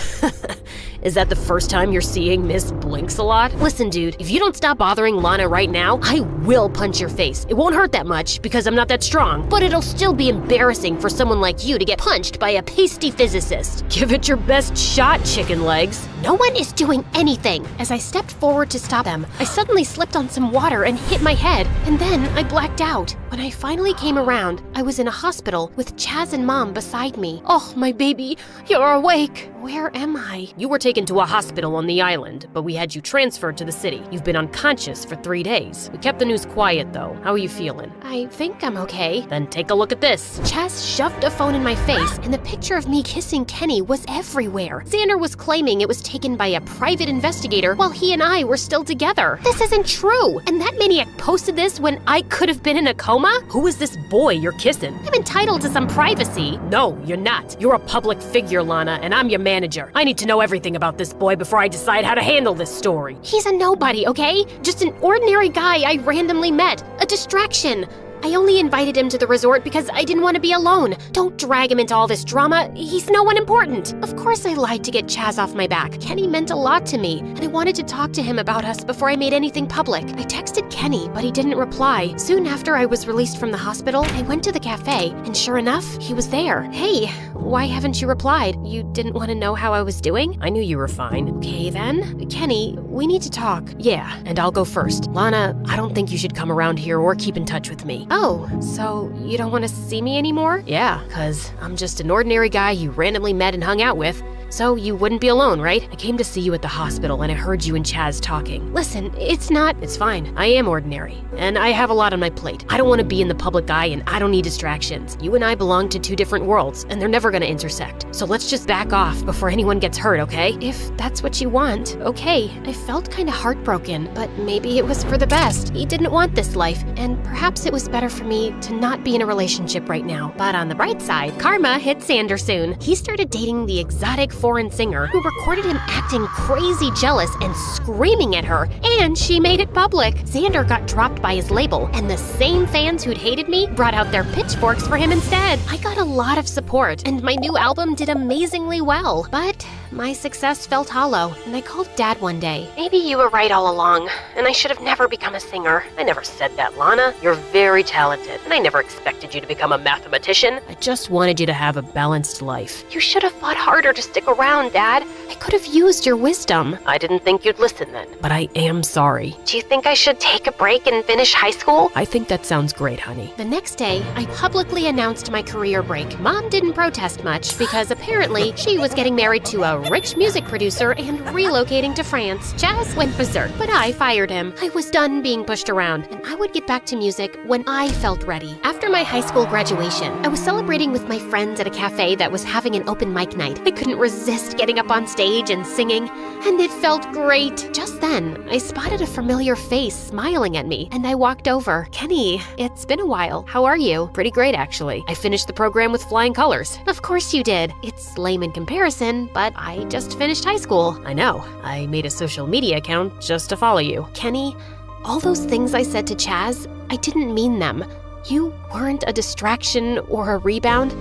P: Is that the first time you're seeing Miss Blinks a lot? Listen, dude, if you don't stop bothering Lana right now, I will punch your face. It won't hurt that much because I'm not that strong, but it'll still be embarrassing for someone like you to get punched by a pasty physicist. Give it your best shot, chicken legs.
C: No one is doing anything. As I stepped forward to stop them, I suddenly slipped on some water and hit my head, and then I blacked out. When I finally came around, I was in a hospital with Chaz and Mom beside me.
P: Oh, my baby, you're awake.
C: Where am I?
P: You were taken to a hospital on the island, but we had you transferred to the city. You've been unconscious for 3 days. We kept the news quiet, though. How are you feeling?
C: I think I'm okay.
P: Then take a look at this.
C: Chaz shoved a phone in my face, and the picture of me kissing Kenny was everywhere. Xander was claiming it was taken by a private investigator while he and I were still together. This isn't true. And that maniac posted this when I could have been in a coma?
P: Who is this boy you're kissing?
C: I'm entitled to some privacy.
P: No, you're not. You're a public figure, Lana, and I'm your manager. I need to know everything about this boy before I decide how to handle this story.
C: He's a nobody, okay? Just an ordinary guy I randomly met. A distraction. I only invited him to the resort because I didn't want to be alone. Don't drag him into all this drama. He's no one important. Of course I lied to get Chaz off my back. Kenny meant a lot to me, and I wanted to talk to him about us before I made anything public. I texted Kenny, but he didn't reply. Soon after I was released from the hospital, I went to the cafe, and sure enough, he was there. Hey, why haven't you replied? You didn't want to know how I was doing?
P: I knew you were fine.
C: Okay then. Kenny, we need to talk.
P: Yeah, and I'll go first. Lana, I don't think you should come around here or keep in touch with me.
C: Oh, so you don't want to see me anymore?
P: Yeah, 'cause I'm just an ordinary guy you randomly met and hung out with. So you wouldn't be alone, right? I came to see you at the hospital and I heard you and Chaz talking. Listen, it's fine. I am ordinary, and I have a lot on my plate. I don't want to be in the public eye, and I don't need distractions. You and I belong to two different worlds, and they're never going to intersect. So let's just back off before anyone gets hurt, okay?
C: If that's what you want, okay. I felt kind of heartbroken, but maybe it was for the best. He didn't want this life, and perhaps it was better for me to not be in a relationship right now. But on the bright side, karma hit Xander soon. He started dating the exotic foreign singer who recorded him acting crazy jealous and screaming at her, and she made it public. Xander got dropped by his label, and the same fans who'd hated me brought out their pitchforks for him instead. I got a lot of support, and my new album did amazingly well. But my success felt hollow, and I called Dad one day.
D: Maybe you were right all along, and I should have never become a singer.
P: I never said that, Lana. You're very talented, and I never expected you to become a mathematician. I just wanted you to have a balanced life.
D: You should have fought harder to stick around, Dad.
C: I could have used your wisdom.
P: I didn't think you'd listen then, but I am sorry.
D: Do you think I should take a break and finish high school?
P: I think that sounds great, honey.
C: The next day, I publicly announced my career break. Mom didn't protest much because apparently she was getting married to a rich music producer and relocating to France. Chaz went berserk, but I fired him. I was done being pushed around, and I would get back to music when I felt ready. After my high school graduation, I was celebrating with my friends at a cafe that was having an open mic night. I couldn't resist getting up on stage and singing, and it felt great. Just then, I spotted a familiar face smiling at me, and I walked over. Kenny, it's been a while. How are you?
P: Pretty great, actually. I finished the program with flying colors.
C: Of course you did. It's lame in comparison, but I just finished high school.
P: I know. I made a social media account just to follow you.
C: Kenny, all those things I said to Chaz, I didn't mean them. You weren't a distraction or a rebound,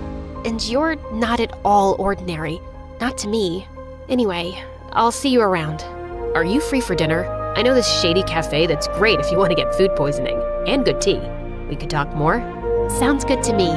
C: and you're not at all ordinary. Not to me. Anyway, I'll see you around.
P: Are you free for dinner? I know this shady cafe that's great if you want to get food poisoning. And good tea. We could talk more?
C: Sounds good to me.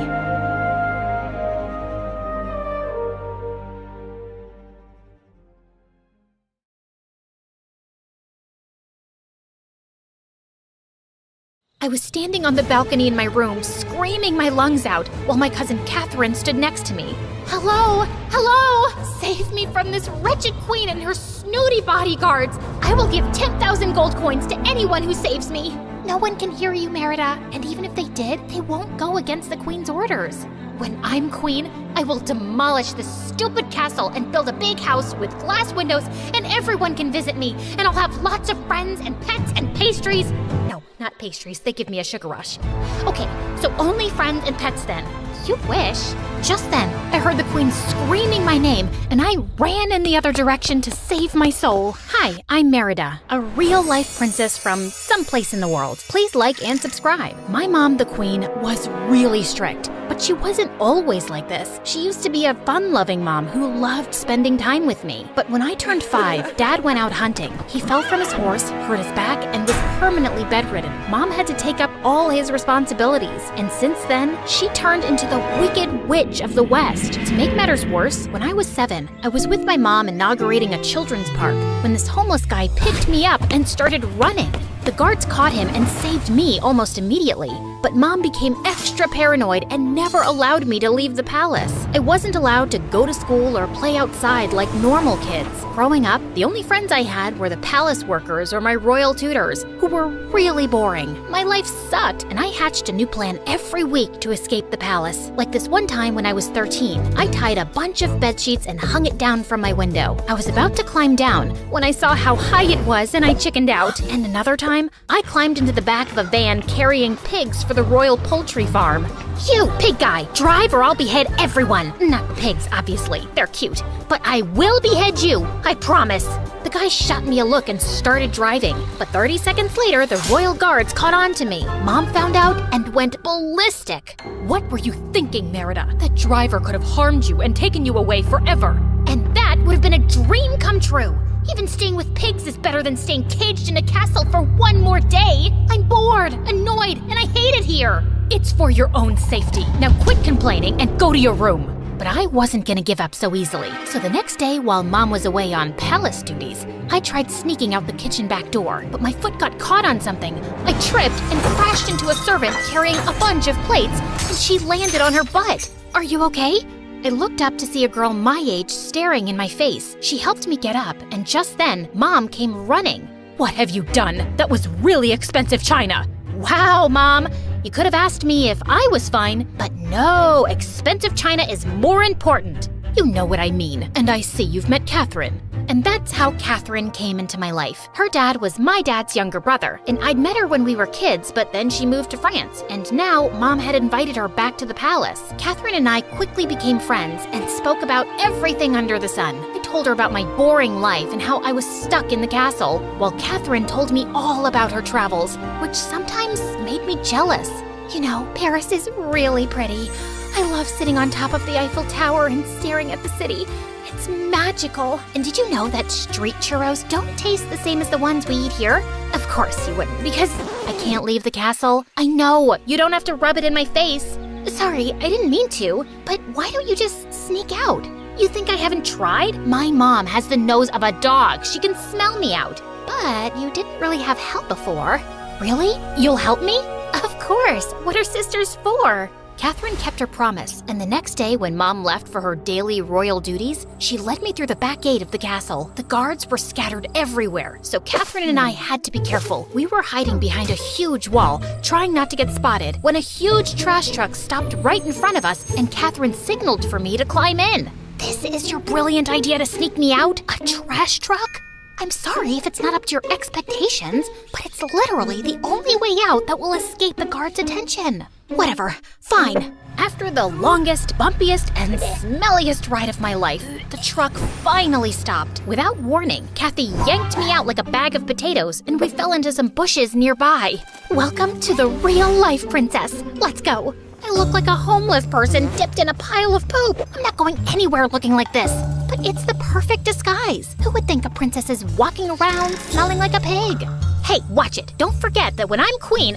C: I was standing on the balcony in my room, screaming my lungs out, while my cousin Catherine stood next to me. Hello? Hello? Save me from this wretched queen and her snooty bodyguards. I will give 10,000 gold coins to anyone who saves me. No one can hear you, Merida, and even if they did, they won't go against the queen's orders. When I'm queen, I will demolish this stupid castle and build a big house with glass windows, and everyone can visit me, and I'll have lots of friends and pets and pastries. No, not pastries. They give me a sugar rush. Okay, so only friends and pets then. You wish. Just then, I heard the queen screaming my name, and I ran in the other direction to save my soul. Hi, I'm Merida, a real-life princess from someplace in the world. Please like and subscribe. My mom, the queen, was really strict, but she wasn't always like this. She used to be a fun-loving mom who loved spending time with me. But when I turned 5, Dad went out hunting. He fell from his horse, hurt his back, and was permanently bedridden. Mom had to take up all his responsibilities, and since then, she turned into the Wicked Witch of the West. To make matters worse, when I was 7, I was with my mom inaugurating a children's park when this homeless guy picked me up and started running. The guards caught him and saved me almost immediately, but Mom became extra paranoid and never allowed me to leave the palace. I wasn't allowed to go to school or play outside like normal kids. Growing up, the only friends I had were the palace workers or my royal tutors, who were really boring. My life sucked, and I hatched a new plan every week to escape the palace. Like this one time when I was 13, I tied a bunch of bedsheets and hung it down from my window. I was about to climb down when I saw how high it was and I chickened out. And another time, I climbed into the back of a van carrying pigs for the royal poultry farm. You, pig guy, drive or I'll behead everyone. Not the pigs, obviously. They're cute. But I will behead you, I promise. The guy shot me a look and started driving. But 30 seconds later, the royal guards caught on to me. Mom found out and went ballistic. What were you thinking, Merida? That driver could have harmed you and taken you away forever. And that would have been a dream come true. Even staying with pigs is better than staying caged in a castle for one more day. I'm bored, annoyed, and I hate it here. It's for your own safety. Now quit complaining and go to your room. But I wasn't gonna give up so easily. So the next day, while Mom was away on palace duties, I tried sneaking out the kitchen back door, but my foot got caught on something. I tripped and crashed into a servant carrying a bunch of plates, and she landed on her butt. Are you okay?
A: I looked up to see a girl my age staring in my face. She helped me get up, and just then, Mom came running.
F: What have you done? That was really expensive china.
A: Wow, Mom! You could have asked me if I was fine, but no, expensive china is more important. You know what I mean. And I see you've met Catherine. And that's how Catherine came into my life. Her dad was my dad's younger brother, and I'd met her when we were kids, but then she moved to France, and now Mom had invited her back to the palace. Catherine and I quickly became friends and spoke about everything under the sun. I told her about my boring life and how I was stuck in the castle, while Catherine told me all about her travels, which sometimes made me jealous. You know, Paris is really pretty. I love sitting on top of the Eiffel Tower and staring at the city. It's magical. And did you know that street churros don't taste the same as the ones we eat here? Of course you wouldn't, because I can't leave the castle. I know, you don't have to rub it in my face. Sorry, I didn't mean to, but why don't you just sneak out? You think I haven't tried? My mom has the nose of a dog. She can smell me out. But you didn't really have help before. Really? You'll help me? Of course. What are sisters for? Catherine kept her promise, and the next day when Mom left for her daily royal duties, she led me through the back gate of the castle. The guards were scattered everywhere, so Catherine and I had to be careful. We were hiding behind a huge wall, trying not to get spotted, when a huge trash truck stopped right in front of us, and Catherine signaled for me to climb in. This is your brilliant idea to sneak me out? A trash truck? I'm sorry if it's not up to your expectations, but it's literally the only way out that will escape the guards' attention. Whatever, fine. After the longest, bumpiest, and smelliest ride of my life, the truck finally stopped. Without warning, Kathy yanked me out like a bag of potatoes, and we fell into some bushes nearby. Welcome to the real life, princess. Let's go. I look like a homeless person dipped in a pile of poop. I'm not going anywhere looking like this. But it's the perfect disguise. Who would think a princess is walking around smelling like a pig? Hey, watch it. Don't forget that when I'm queen,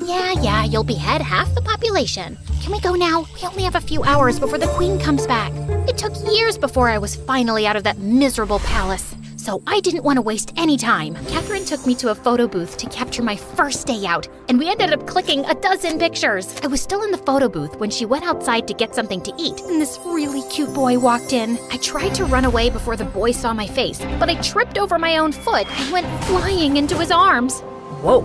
A: Yeah, you'll behead half the population. Can we go now? We only have a few hours before the queen comes back. It took years before I was finally out of that miserable palace. So I didn't want to waste any time. Catherine took me to a photo booth to capture my first day out, and we ended up clicking a dozen pictures. I was still in the photo booth when she went outside to get something to eat, and this really cute boy walked in. I tried to run away before the boy saw my face, but I tripped over my own foot and went flying into his arms.
F: Whoa,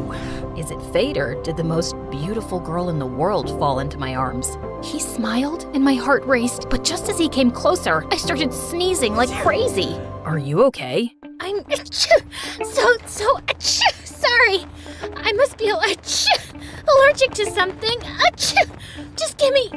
F: is it fate or did the most beautiful girl in the world fall into my arms?
A: He smiled and my heart raced, but just as he came closer, I started sneezing like crazy.
F: Are you okay?
A: I'm sorry. I must be allergic to something. Just give me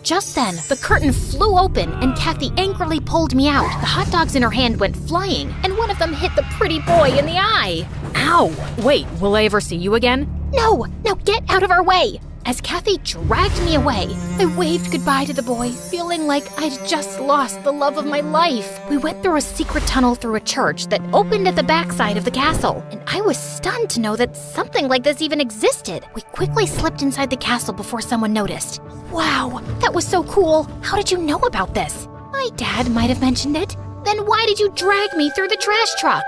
A: Just then, the curtain flew open and Kathy angrily pulled me out. The hot dogs in her hand went flying, and one of them hit the pretty boy in the eye.
F: Ow! Wait, will I ever see you again?
A: No, get out of our way! As Kathy dragged me away, I waved goodbye to the boy, feeling like I'd just lost the love of my life. We went through a secret tunnel through a church that opened at the backside of the castle, and I was stunned to know that something like this even existed. We quickly slipped inside the castle before someone noticed. Wow, that was so cool. How did you know about this? My dad might have mentioned it. Then why did you drag me through the trash truck?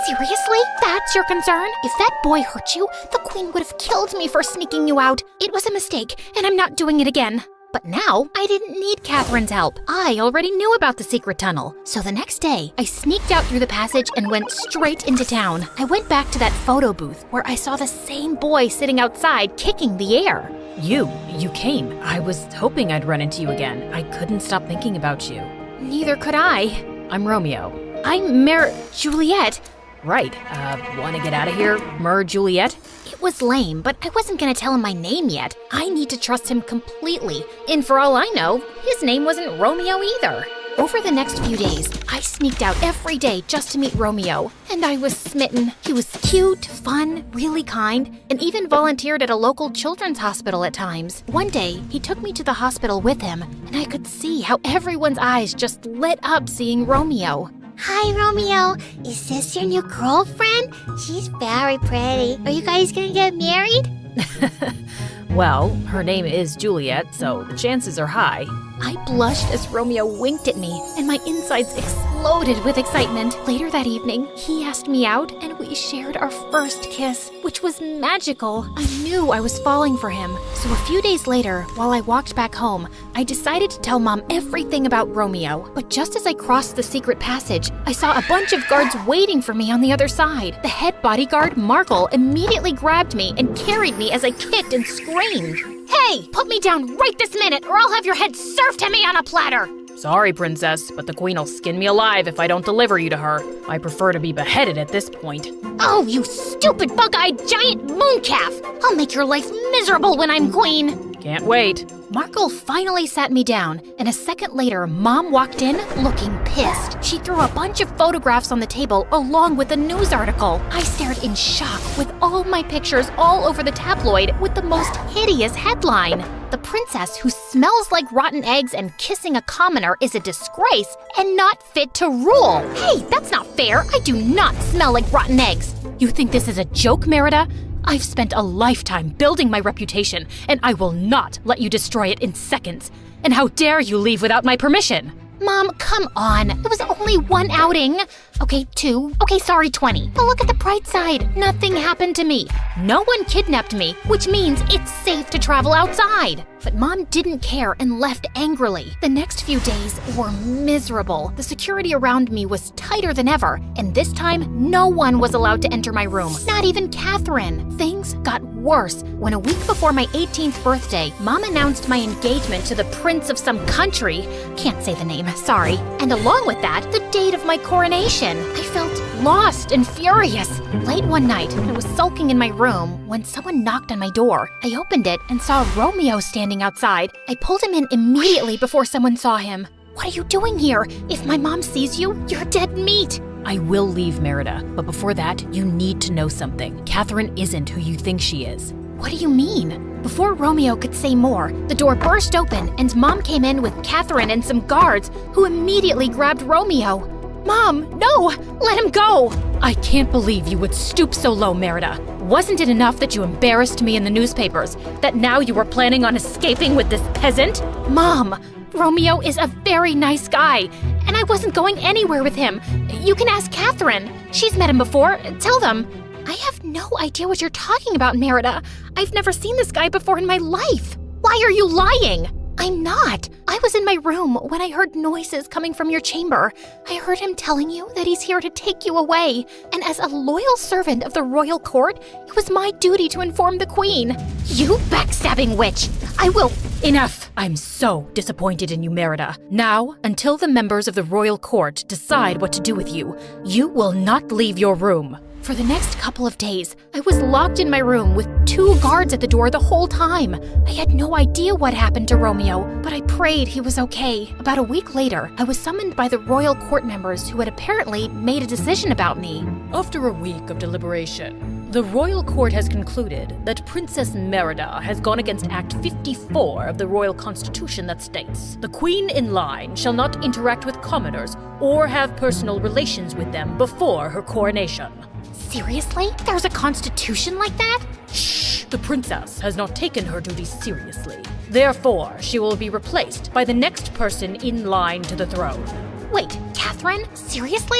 A: Seriously? That's your concern? If that boy hurt you, the queen would have killed me for sneaking you out. It was a mistake, and I'm not doing it again. But now, I didn't need Catherine's help. I already knew about the secret tunnel. So the next day, I sneaked out through the passage and went straight into town. I went back to that photo booth where I saw the same boy sitting outside kicking the air.
F: You came. I was hoping I'd run into you again. I couldn't stop thinking about you.
A: Neither could I.
F: I'm Romeo.
A: I'm Juliet.
F: Right. Wanna get out of here, Juliet?
A: It was lame, but I wasn't gonna tell him my name yet. I need to trust him completely. And for all I know, his name wasn't Romeo either. Over the next few days, I sneaked out every day just to meet Romeo, and I was smitten. He was cute, fun, really kind, and even volunteered at a local children's hospital at times. One day, he took me to the hospital with him, and I could see how everyone's eyes just lit up seeing Romeo.
K: Hi, Romeo. Is this your new girlfriend? She's very pretty. Are you guys gonna get married?
F: Well, her name is Juliet, so the chances are high.
A: I blushed as Romeo winked at me, and my insides exploded with excitement. Later that evening, he asked me out, and we shared our first kiss, which was magical. I knew I was falling for him. So a few days later, while I walked back home, I decided to tell Mom everything about Romeo. But just as I crossed the secret passage, I saw a bunch of guards waiting for me on the other side. The head bodyguard, Markle, immediately grabbed me and carried me as I kicked and screamed. Hey, put me down right this minute, or I'll have your head served to me on a platter!
F: Sorry, princess, but the queen will skin me alive if I don't deliver you to her. I prefer to be beheaded at this point.
A: Oh, you stupid bug-eyed giant mooncalf! I'll make your life miserable when I'm queen!
F: Can't wait.
A: Markle finally sat me down, and a second later, Mom walked in looking pissed. She threw a bunch of photographs on the table along with a news article. I stared in shock with all my pictures all over the tabloid with the most hideous headline. The princess who smells like rotten eggs and kissing a commoner is a disgrace and not fit to rule. Hey, that's not fair. I do not smell like rotten eggs. You think this is a joke, Merida? I've spent a lifetime building my reputation, and I will not let you destroy it in seconds. And how dare you leave without my permission? Mom, come on. It was only one outing. Okay, 2. Okay, sorry, 20. But look at the bright side. Nothing happened to me. No one kidnapped me, which means it's safe to travel outside. But Mom didn't care and left angrily. The next few days were miserable. The security around me was tighter than ever, and this time, no one was allowed to enter my room, not even Catherine. Things got worse when a week before my 18th birthday, Mom announced my engagement to the prince of some country. Can't say the name, sorry. And along with that, the date of my coronation. I felt lost and furious. Late one night, I was sulking in my room when someone knocked on my door. I opened it and saw Romeo standing outside. I pulled him in immediately before someone saw him. What are you doing here? If my mom sees you, you're dead meat.
F: I will leave, Merida, but before that, you need to know something. Catherine isn't who you think she is.
A: What do you mean? Before Romeo could say more, the door burst open and Mom came in with Catherine and some guards who immediately grabbed Romeo. Mom, no! Let him go!
F: I can't believe you would stoop so low, Merida. Wasn't it enough that you embarrassed me in the newspapers, that now you were planning on escaping with this peasant?
A: Mom, Romeo is a very nice guy, and I wasn't going anywhere with him. You can ask Catherine. She's met him before. Tell them. I have no idea what you're talking about, Merida. I've never seen this guy before in my life. Why are you lying? I'm not. I was in my room when I heard noises coming from your chamber. I heard him telling you that he's here to take you away. And as a loyal servant of the royal court, it was my duty to inform the queen. You backstabbing witch! I will—
F: Enough! I'm so disappointed in you, Merida. Now, until the members of the royal court decide what to do with you, you will not leave your room.
A: For the next couple of days, I was locked in my room with 2 guards at the door the whole time. I had no idea what happened to Romeo, but I prayed he was okay. About a week later, I was summoned by the royal court members who had apparently made a decision about me.
F: After a week of deliberation, the royal court has concluded that Princess Merida has gone against Act 54 of the royal constitution that states, "The queen in line shall not interact with commoners or have personal relations with them before her coronation."
A: Seriously? There's a constitution like that?
F: Shh! The princess has not taken her duties seriously. Therefore, she will be replaced by the next person in line to the throne.
A: Wait, Catherine? Seriously?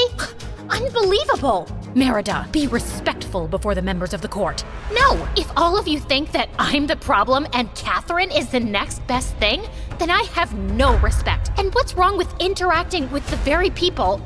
A: Unbelievable!
F: Merida, be respectful before the members of the court.
A: No! If all of you think that I'm the problem and Catherine is the next best thing, then I have no respect. And what's wrong with interacting with the very people—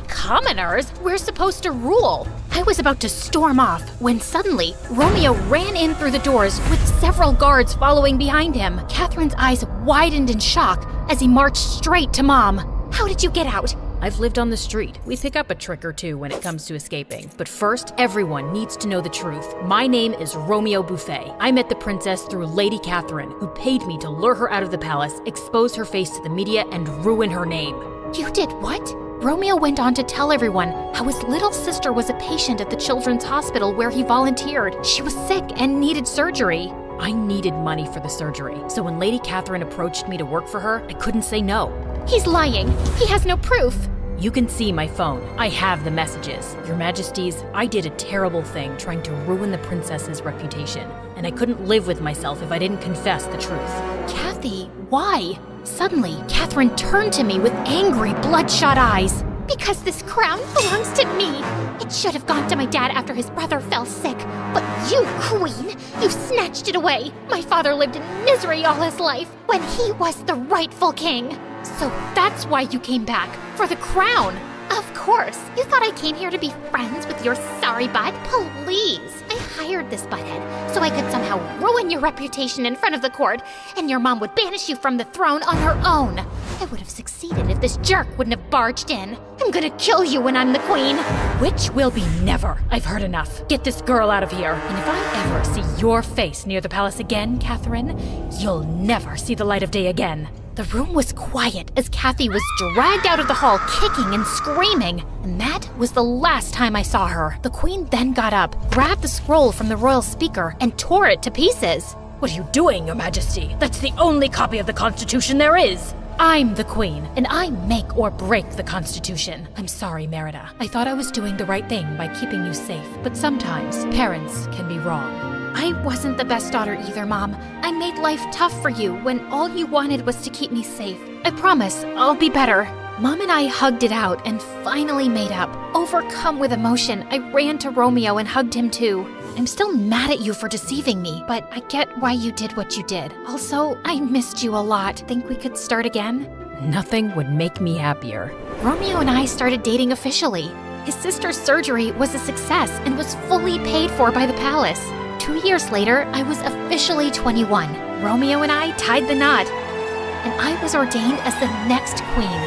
A: commoners we're supposed to rule? I was about to storm off when suddenly Romeo ran in through the doors with several guards following behind him. Catherine's eyes widened in shock as he marched straight to Mom. How did you get out?
F: I've lived on the street. We pick up a trick or two when it comes to escaping. But first, everyone needs to know the truth. My name is Romeo Buffet. I met the princess through Lady Catherine, who paid me to lure her out of the palace, expose her face to the media, and ruin her name.
A: You did what? Romeo went on to tell everyone how his little sister was a patient at the children's hospital where he volunteered. She was sick and needed surgery.
F: I needed money for the surgery, so when Lady Catherine approached me to work for her, I couldn't say no.
A: He's lying. He has no proof.
F: You can see my phone. I have the messages. Your Majesties, I did a terrible thing trying to ruin the princess's reputation, and I couldn't live with myself if I didn't confess the truth.
A: Kathy, why? Suddenly, Catherine turned to me with angry, bloodshot eyes.
Q: Because this crown belongs to me. It should have gone to my dad after his brother fell sick. But you, Queen, you snatched it away. My father lived in misery all his life when he was the rightful king.
A: So that's why you came back, for the crown.
Q: Of course. You thought I came here to be friends with your sorry butt? Please. I hired this butthead so I could somehow ruin your reputation in front of the court, and your mom would banish you from the throne on her own. I would have succeeded if this jerk wouldn't have barged in. I'm gonna kill you when I'm the queen.
A: Which will be never. I've heard enough. Get this girl out of here. And if I ever see your face near the palace again, Catherine, you'll never see the light of day again. The room was quiet as Kathy was dragged out of the hall kicking and screaming, and that was the last time I saw her. The queen then got up, grabbed the scroll from the royal speaker, and tore it to pieces.
L: What are you doing, Your Majesty? That's the only copy of the Constitution there is.
A: I'm the queen, and I make or break the Constitution. I'm sorry, Merida. I thought I was doing the right thing by keeping you safe, but sometimes parents can be wrong.
Q: I wasn't the best daughter either, Mom. I made life tough for you when all you wanted was to keep me safe.
A: I promise I'll be better. Mom and I hugged it out and finally made up. Overcome with emotion, I ran to Romeo and hugged him too. I'm still mad at you for deceiving me, but I get why you did what you did. Also, I missed you a lot. Think we could start again?
F: Nothing would make me happier.
A: Romeo and I started dating officially. His sister's surgery was a success and was fully paid for by the palace. 2 years later, I was officially 21. Romeo and I tied the knot, and I was ordained as the next queen.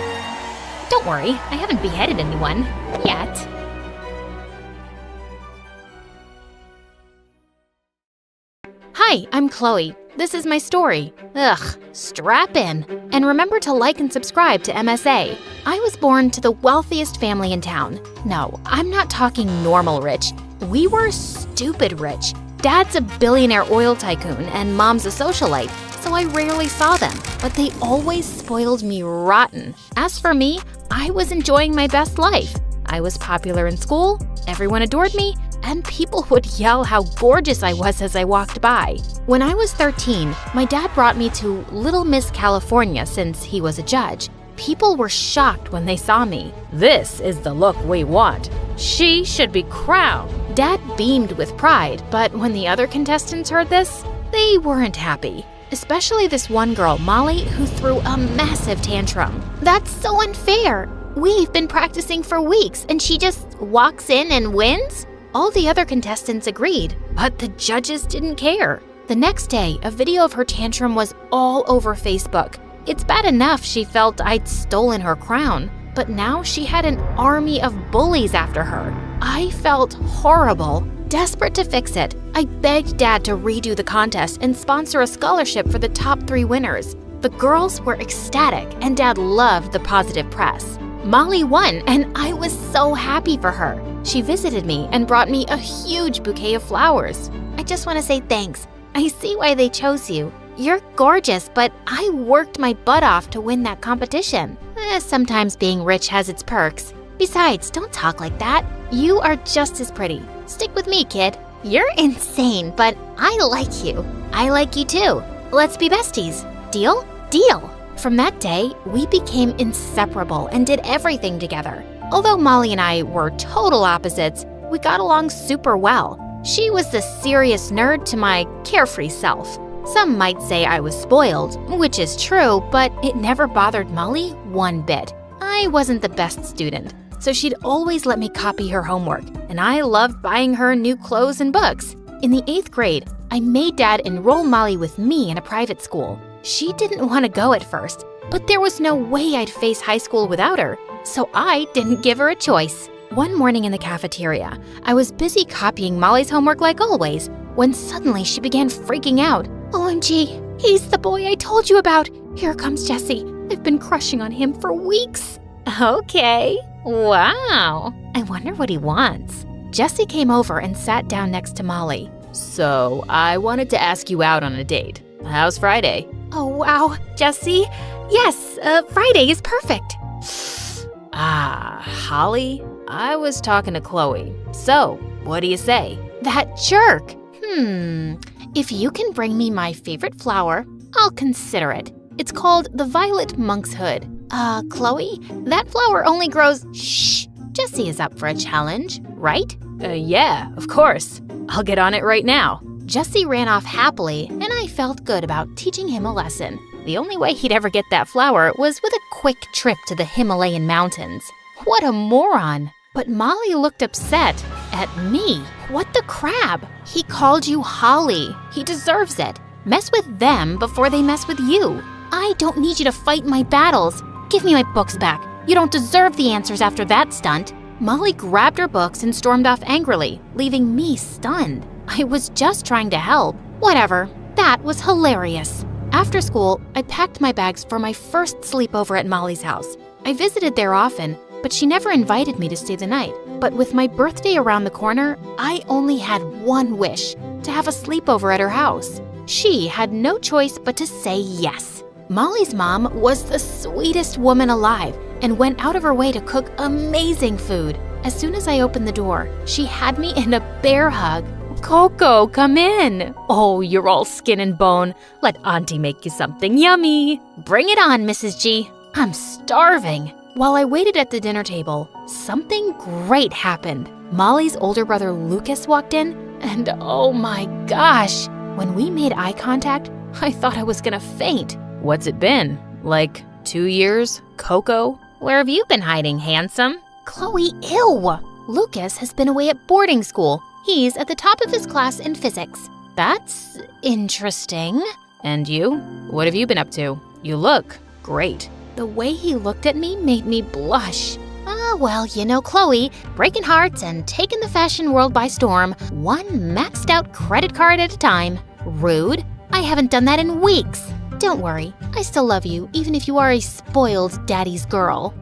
A: Don't worry, I haven't beheaded anyone yet. Hi, I'm Chloe. This is my story. Ugh, strap in. And remember to like and subscribe to MSA. I was born to the wealthiest family in town. No, I'm not talking normal rich. We were stupid rich. Dad's a billionaire oil tycoon and Mom's a socialite, so I rarely saw them, but they always spoiled me rotten. As for me, I was enjoying my best life. I was popular in school, everyone adored me, and people would yell how gorgeous I was as I walked by. When I was 13, my dad brought me to Little Miss California since he was a judge. People were shocked when they saw me.
F: This is the look we want. She should be crowned.
A: Dad beamed with pride, but when the other contestants heard this, they weren't happy. Especially this one girl, Molly, who threw a massive tantrum.
Q: That's so unfair. We've been practicing for weeks and she just walks in and wins?
A: All the other contestants agreed, but the judges didn't care. The next day, a video of her tantrum was all over Facebook. It's bad enough she felt I'd stolen her crown, but now she had an army of bullies after her. I felt horrible. Desperate to fix it, I begged Dad to redo the contest and sponsor a scholarship for the top 3 winners. The girls were ecstatic, and Dad loved the positive press. Molly won, and I was so happy for her. She visited me and brought me a huge bouquet of flowers.
Q: I just want to say thanks. I see why they chose you. You're gorgeous, but I worked my butt off to win that competition. Sometimes being rich has its perks. Besides, don't talk like that. You are just as pretty. Stick with me, kid. You're insane, but I like you. I like you too. Let's be besties. Deal? Deal.
A: From that day, we became inseparable and did everything together. Although Molly and I were total opposites, we got along super well. She was the serious nerd to my carefree self. Some might say I was spoiled, which is true, but it never bothered Molly one bit. I wasn't the best student, so she'd always let me copy her homework, and I loved buying her new clothes and books. In the 8th grade, I made Dad enroll Molly with me in a private school. She didn't want to go at first, but there was no way I'd face high school without her, so I didn't give her a choice. One morning in the cafeteria, I was busy copying Molly's homework like always, when suddenly she began freaking out. OMG, he's the boy I told you about. Here comes Jesse. I've been crushing on him for weeks. Okay, wow. I wonder what he wants. Jesse came over and sat down next to Molly.
F: So, I wanted to ask you out on a date. How's Friday?
A: Oh, wow, Jesse. Yes, Friday is perfect.
F: Holly, I was talking to Chloe. So, what do you say?
A: That jerk. If you can bring me my favorite flower, I'll consider it. It's called the violet monkshood.
Q: Chloe, that flower only grows. Shh! Jessie is up for a challenge, right?
F: Yeah, of course. I'll get on it right now.
A: Jessie ran off happily, and I felt good about teaching him a lesson. The only way he'd ever get that flower was with a quick trip to the Himalayan mountains. What a moron! But Molly looked upset at me. What the crab? He called you Holly. He deserves it. Mess with them before they mess with you. I don't need you to fight my battles. Give me my books back. You don't deserve the answers after that stunt. Molly grabbed her books and stormed off angrily, leaving me stunned. I was just trying to help. Whatever. That was hilarious. After school, I packed my bags for my first sleepover at Molly's house. I visited there often, but she never invited me to stay the night. But with my birthday around the corner, I only had one wish, to have a sleepover at her house. She had no choice but to say yes. Molly's mom was the sweetest woman alive and went out of her way to cook amazing food. As soon as I opened the door, she had me in a bear hug. Coco, come in. Oh, you're all skin and bone. Let Auntie make you something yummy. Bring it on, Mrs. G. I'm starving. While I waited at the dinner table, something great happened. Molly's older brother Lucas walked in, and oh my gosh, when we made eye contact, I thought I was gonna faint.
F: What's it been? Like 2 years? Coco?
A: Where have you been hiding, handsome? Chloe, ew! Lucas has been away at boarding school. He's at the top of his class in physics. That's interesting.
F: And you? What have you been up to? You look great.
A: The way he looked at me made me blush. Well, you know Chloe, breaking hearts and taking the fashion world by storm, one maxed out credit card at a time. Rude. I haven't done that in weeks. Don't worry, I still love you, even if you are a spoiled daddy's girl.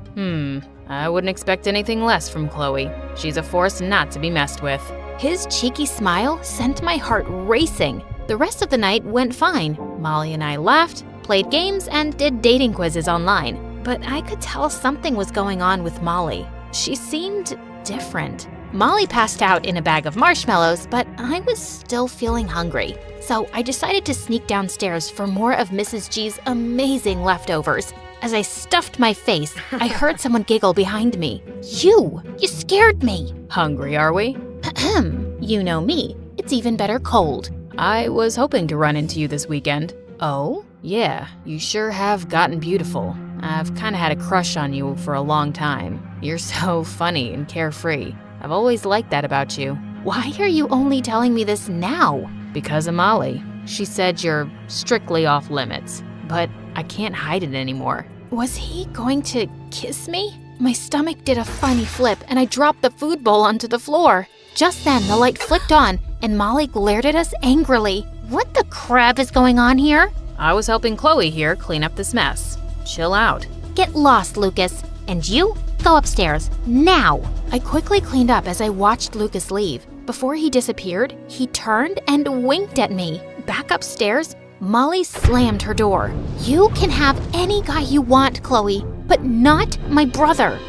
F: I wouldn't expect anything less from Chloe. She's a force not to be messed with.
A: His cheeky smile sent my heart racing. The rest of the night went fine. Molly and I laughed, played games, and did dating quizzes online. But I could tell something was going on with Molly. She seemed different. Molly passed out in a bag of marshmallows, but I was still feeling hungry. So I decided to sneak downstairs for more of Mrs. G's amazing leftovers. As I stuffed my face, I heard someone giggle behind me. You scared me.
F: Hungry, are we?
A: Ahem. You know me. It's even better cold.
F: I was hoping to run into you this weekend.
A: Oh?
F: Yeah, you sure have gotten beautiful. I've kind of had a crush on you for a long time. You're so funny and carefree. I've always liked that about you.
A: Why are you only telling me this now?
F: Because of Molly. She said you're strictly off limits, but I can't hide it anymore.
A: Was he going to kiss me? My stomach did a funny flip and I dropped the food bowl onto the floor. Just then, the light flicked on and Molly glared at us angrily. What the crap is going on here?
F: I was helping Chloe here clean up this mess. Chill out.
A: Get lost, Lucas. And you? Go upstairs, now! I quickly cleaned up as I watched Lucas leave. Before he disappeared, he turned and winked at me. Back upstairs, Molly slammed her door. You can have any guy you want, Chloe, but not my brother.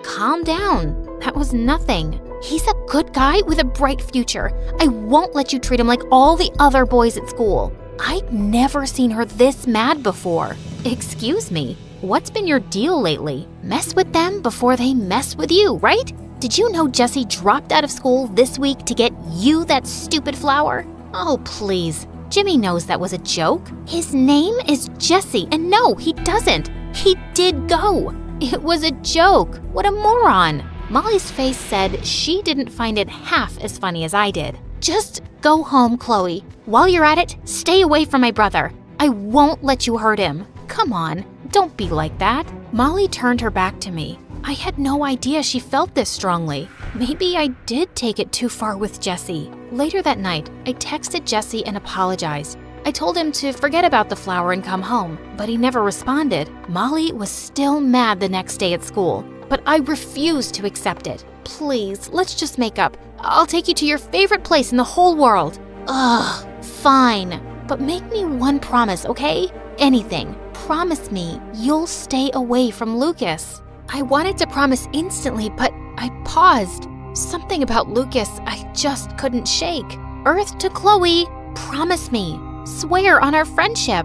A: Calm down. That was nothing. He's a good guy with a bright future. I won't let you treat him like all the other boys at school. I'd never seen her this mad before. Excuse me, what's been your deal lately? Mess with them before they mess with you, right? Did you know Jessie dropped out of school this week to get you that stupid flower? Oh, please. Jimmy knows that was a joke. His name is Jesse, and no, he doesn't. He did go. It was a joke. What a moron. Molly's face said she didn't find it half as funny as I did. Just go home, Chloe. While you're at it, stay away from my brother. I won't let you hurt him. Come on, don't be like that. Molly turned her back to me. I had no idea she felt this strongly. Maybe I did take it too far with Jesse. Later that night, I texted Jesse and apologized. I told him to forget about the flower and come home, but he never responded. Molly was still mad the next day at school, but I refused to accept it. Please, let's just make up. I'll take you to your favorite place in the whole world. Ugh, fine. But make me one promise, okay? Anything. Promise me you'll stay away from Lucas. I wanted to promise instantly, but I paused. Something about Lucas I just couldn't shake. Earth to Chloe, promise me. Swear on our friendship.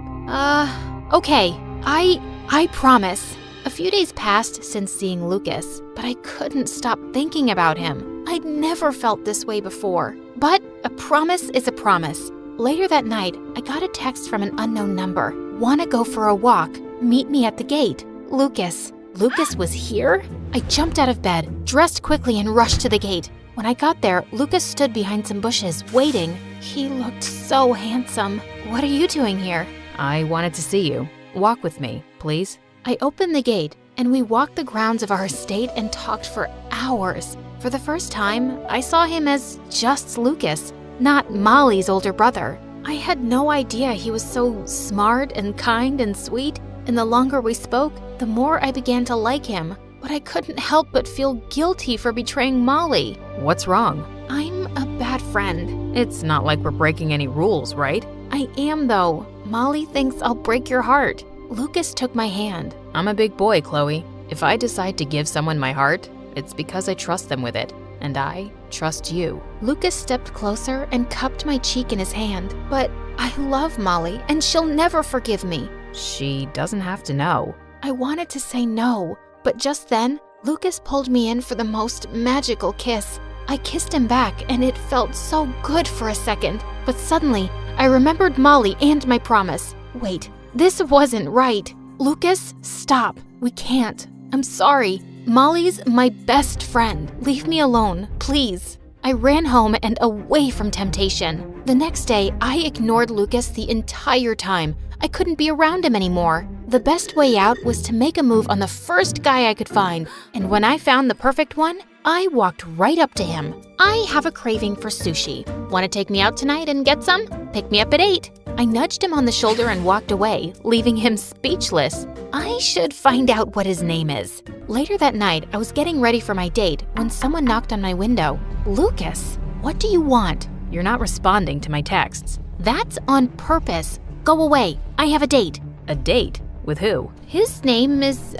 A: Okay, I promise. A few days passed since seeing Lucas, but I couldn't stop thinking about him. I'd never felt this way before. But a promise is a promise. Later that night, I got a text from an unknown number. Wanna go for a walk? Meet me at the gate. Lucas. Lucas was here? I jumped out of bed, dressed quickly, and rushed to the gate. When I got there, Lucas stood behind some bushes, waiting. He looked so handsome. What are you doing here?
F: I wanted to see you. Walk with me, please.
A: I opened the gate, and we walked the grounds of our estate and talked for hours. For the first time, I saw him as just Lucas, not Molly's older brother. I had no idea he was so smart and kind and sweet, and the longer we spoke, the more I began to like him. But I couldn't help but feel guilty for betraying Molly.
F: What's wrong?
A: I'm a bad friend.
F: It's not like we're breaking any rules, right?
A: I am, though. Molly thinks I'll break your heart. Lucas took my hand.
F: I'm a big boy, Chloe. If I decide to give someone my heart, it's because I trust them with it. And I trust you.
A: Lucas stepped closer and cupped my cheek in his hand. But I love Molly, and she'll never forgive me.
F: She doesn't have to know.
A: I wanted to say no, but just then, Lucas pulled me in for the most magical kiss. I kissed him back, and it felt so good for a second. But suddenly, I remembered Molly and my promise. Wait, this wasn't right. Lucas, stop. We can't. I'm sorry. Molly's my best friend. Leave me alone, please. I ran home and away from temptation. The next day, I ignored Lucas the entire time. I couldn't be around him anymore. The best way out was to make a move on the first guy I could find, and when I found the perfect one, I walked right up to him. I have a craving for sushi. Want to take me out tonight and get some? Pick me up at 8. I nudged him on the shoulder and walked away, leaving him speechless. I should find out what his name is. Later that night, I was getting ready for my date when someone knocked on my window. Lucas, what do you want?
F: You're not responding to my texts.
A: That's on purpose. Go away. I have a date.
F: A date? With who?
A: His name is,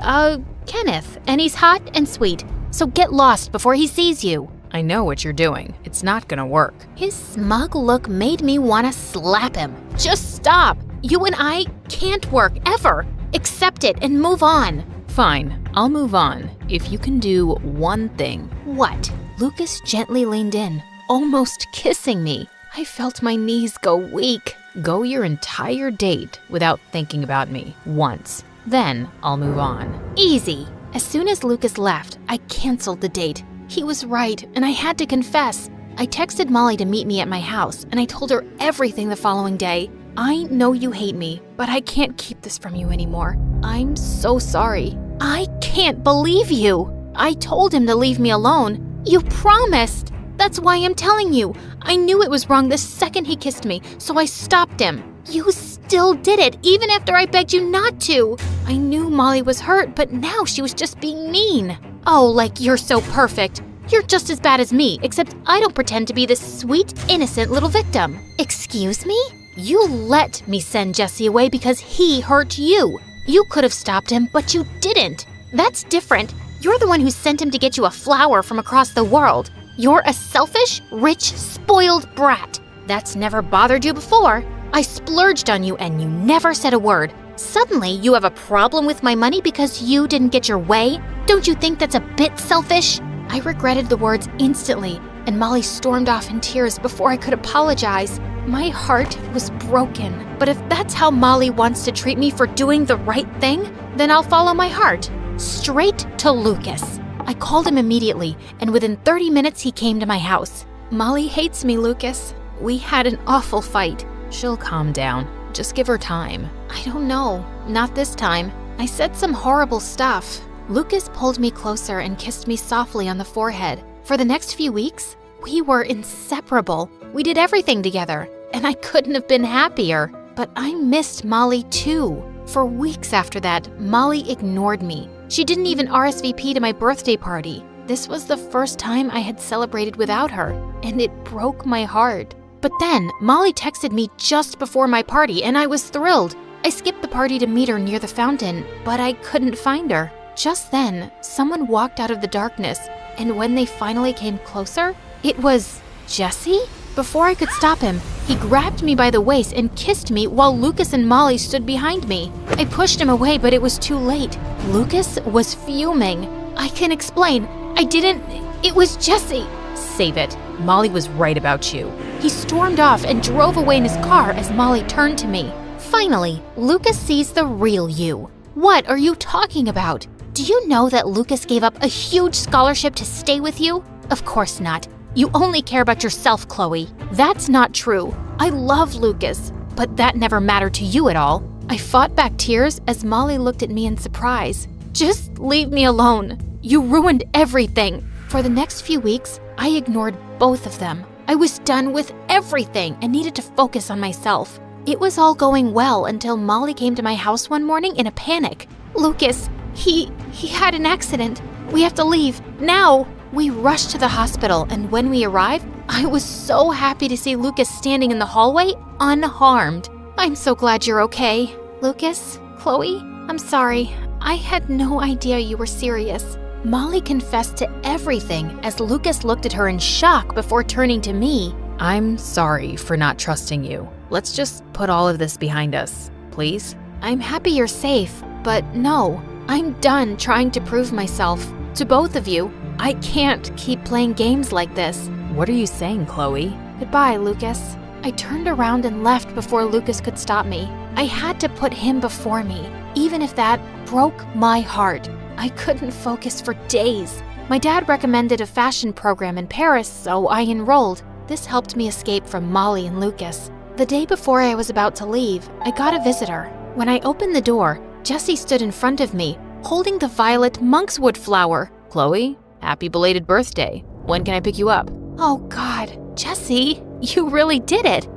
A: Kenneth, and he's hot and sweet. So get lost before he sees you.
F: I know what you're doing. It's not gonna work.
A: His smug look made me want to slap him. Just stop. You and I can't work, ever. Accept it and move on.
F: Fine, I'll move on if you can do one thing.
A: What? Lucas gently leaned in, almost kissing me. I felt my knees go weak.
F: Go your entire date without thinking about me once. Then I'll move on.
A: Easy. As soon as Lucas left, I canceled the date. He was right, and I had to confess. I texted Molly to meet me at my house, and I told her everything the following day. I know you hate me, but I can't keep this from you anymore. I'm so sorry. I can't believe you. I told him to leave me alone. You promised. That's why I'm telling you. I knew it was wrong the second he kissed me, so I stopped him. You still did it, even after I begged you not to. I knew Molly was hurt, but now she was just being mean. Oh, like you're so perfect. You're just as bad as me, except I don't pretend to be this sweet, innocent little victim. Excuse me? You let me send Jesse away because he hurt you. You could have stopped him, but you didn't. That's different. You're the one who sent him to get you a flower from across the world. You're a selfish, rich, spoiled brat. That's never bothered you before. I splurged on you and you never said a word. Suddenly, you have a problem with my money because you didn't get your way? Don't you think that's a bit selfish? I regretted the words instantly, and Molly stormed off in tears before I could apologize. My heart was broken. But if that's how Molly wants to treat me for doing the right thing, then I'll follow my heart. Straight to Lucas. I called him immediately, and within 30 minutes he came to my house. Molly hates me, Lucas. We had an awful fight.
F: She'll calm down. Just give her time.
A: I don't know. Not this time. I said some horrible stuff. Lucas pulled me closer and kissed me softly on the forehead. For the next few weeks, we were inseparable. We did everything together, and I couldn't have been happier. But I missed Molly too. For weeks after that, Molly ignored me. She didn't even RSVP to my birthday party. This was the first time I had celebrated without her, and it broke my heart. But then, Molly texted me just before my party, and I was thrilled. I skipped the party to meet her near the fountain, but I couldn't find her. Just then, someone walked out of the darkness, and when they finally came closer, it was Jesse? Before I could stop him, he grabbed me by the waist and kissed me while Lucas and Molly stood behind me. I pushed him away, but it was too late. Lucas was fuming. I can explain. It was Jesse.
F: Save it. Molly was right about you.
A: He stormed off and drove away in his car as Molly turned to me. Finally, Lucas sees the real you. What are you talking about? Do you know that Lucas gave up a huge scholarship to stay with you? Of course not. You only care about yourself, Chloe. That's not true. I love Lucas, but that never mattered to you at all. I fought back tears as Molly looked at me in surprise. Just leave me alone. You ruined everything. For the next few weeks, I ignored both of them. I was done with everything and needed to focus on myself. It was all going well until Molly came to my house one morning in a panic. Lucas, he had an accident. We have to leave, now. We rushed to the hospital, and when we arrived, I was so happy to see Lucas standing in the hallway, unharmed. I'm so glad you're okay. Lucas, Chloe, I'm sorry. I had no idea you were serious. Molly confessed to everything as Lucas looked at her in shock before turning to me.
F: I'm sorry for not trusting you. Let's just put all of this behind us, please?
A: I'm happy you're safe, but no, I'm done trying to prove myself. To both of you, I can't keep playing games like this.
F: What are you saying, Chloe?
A: Goodbye, Lucas. I turned around and left before Lucas could stop me. I had to put him before me, even if that broke my heart. I couldn't focus for days. My dad recommended a fashion program in Paris, so I enrolled. This helped me escape from Molly and Lucas. The day before I was about to leave, I got a visitor. When I opened the door, Jesse stood in front of me, holding the violet monkswood flower.
F: Chloe, happy belated birthday. When can I pick you up?
A: Oh God, Jesse, you really did it.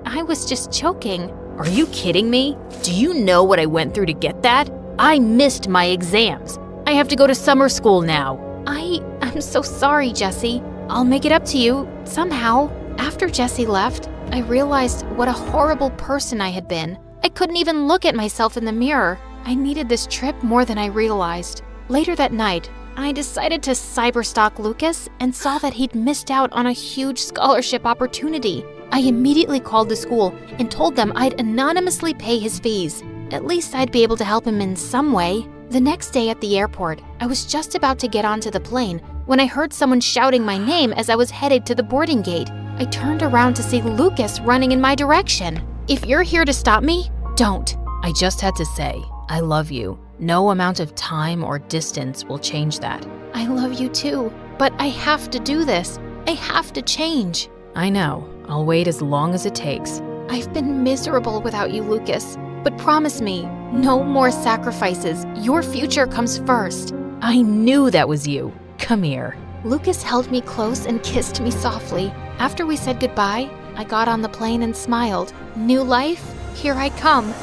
A: I was just joking.
F: Are you kidding me? Do you know what I went through to get that? I missed my exams. I have to go to summer school now.
A: I'm so sorry, Jesse. I'll make it up to you, somehow. After Jesse left, I realized what a horrible person I had been. I couldn't even look at myself in the mirror. I needed this trip more than I realized. Later that night, I decided to cyberstalk Lucas and saw that he'd missed out on a huge scholarship opportunity. I immediately called the school and told them I'd anonymously pay his fees. At least I'd be able to help him in some way. The next day at the airport, I was just about to get onto the plane when I heard someone shouting my name as I was headed to the boarding gate. I turned around to see Lucas running in my direction. If you're here to stop me, don't.
F: I just had to say, I love you. No amount of time or distance will change that.
A: I love you too, but I have to do this. I have to change.
F: I know. I'll wait as long as it takes.
A: I've been miserable without you, Lucas. But promise me, no more sacrifices. Your future comes first.
F: I knew that was you. Come here.
A: Lucas held me close and kissed me softly. After we said goodbye, I got on the plane and smiled. New life, here I come.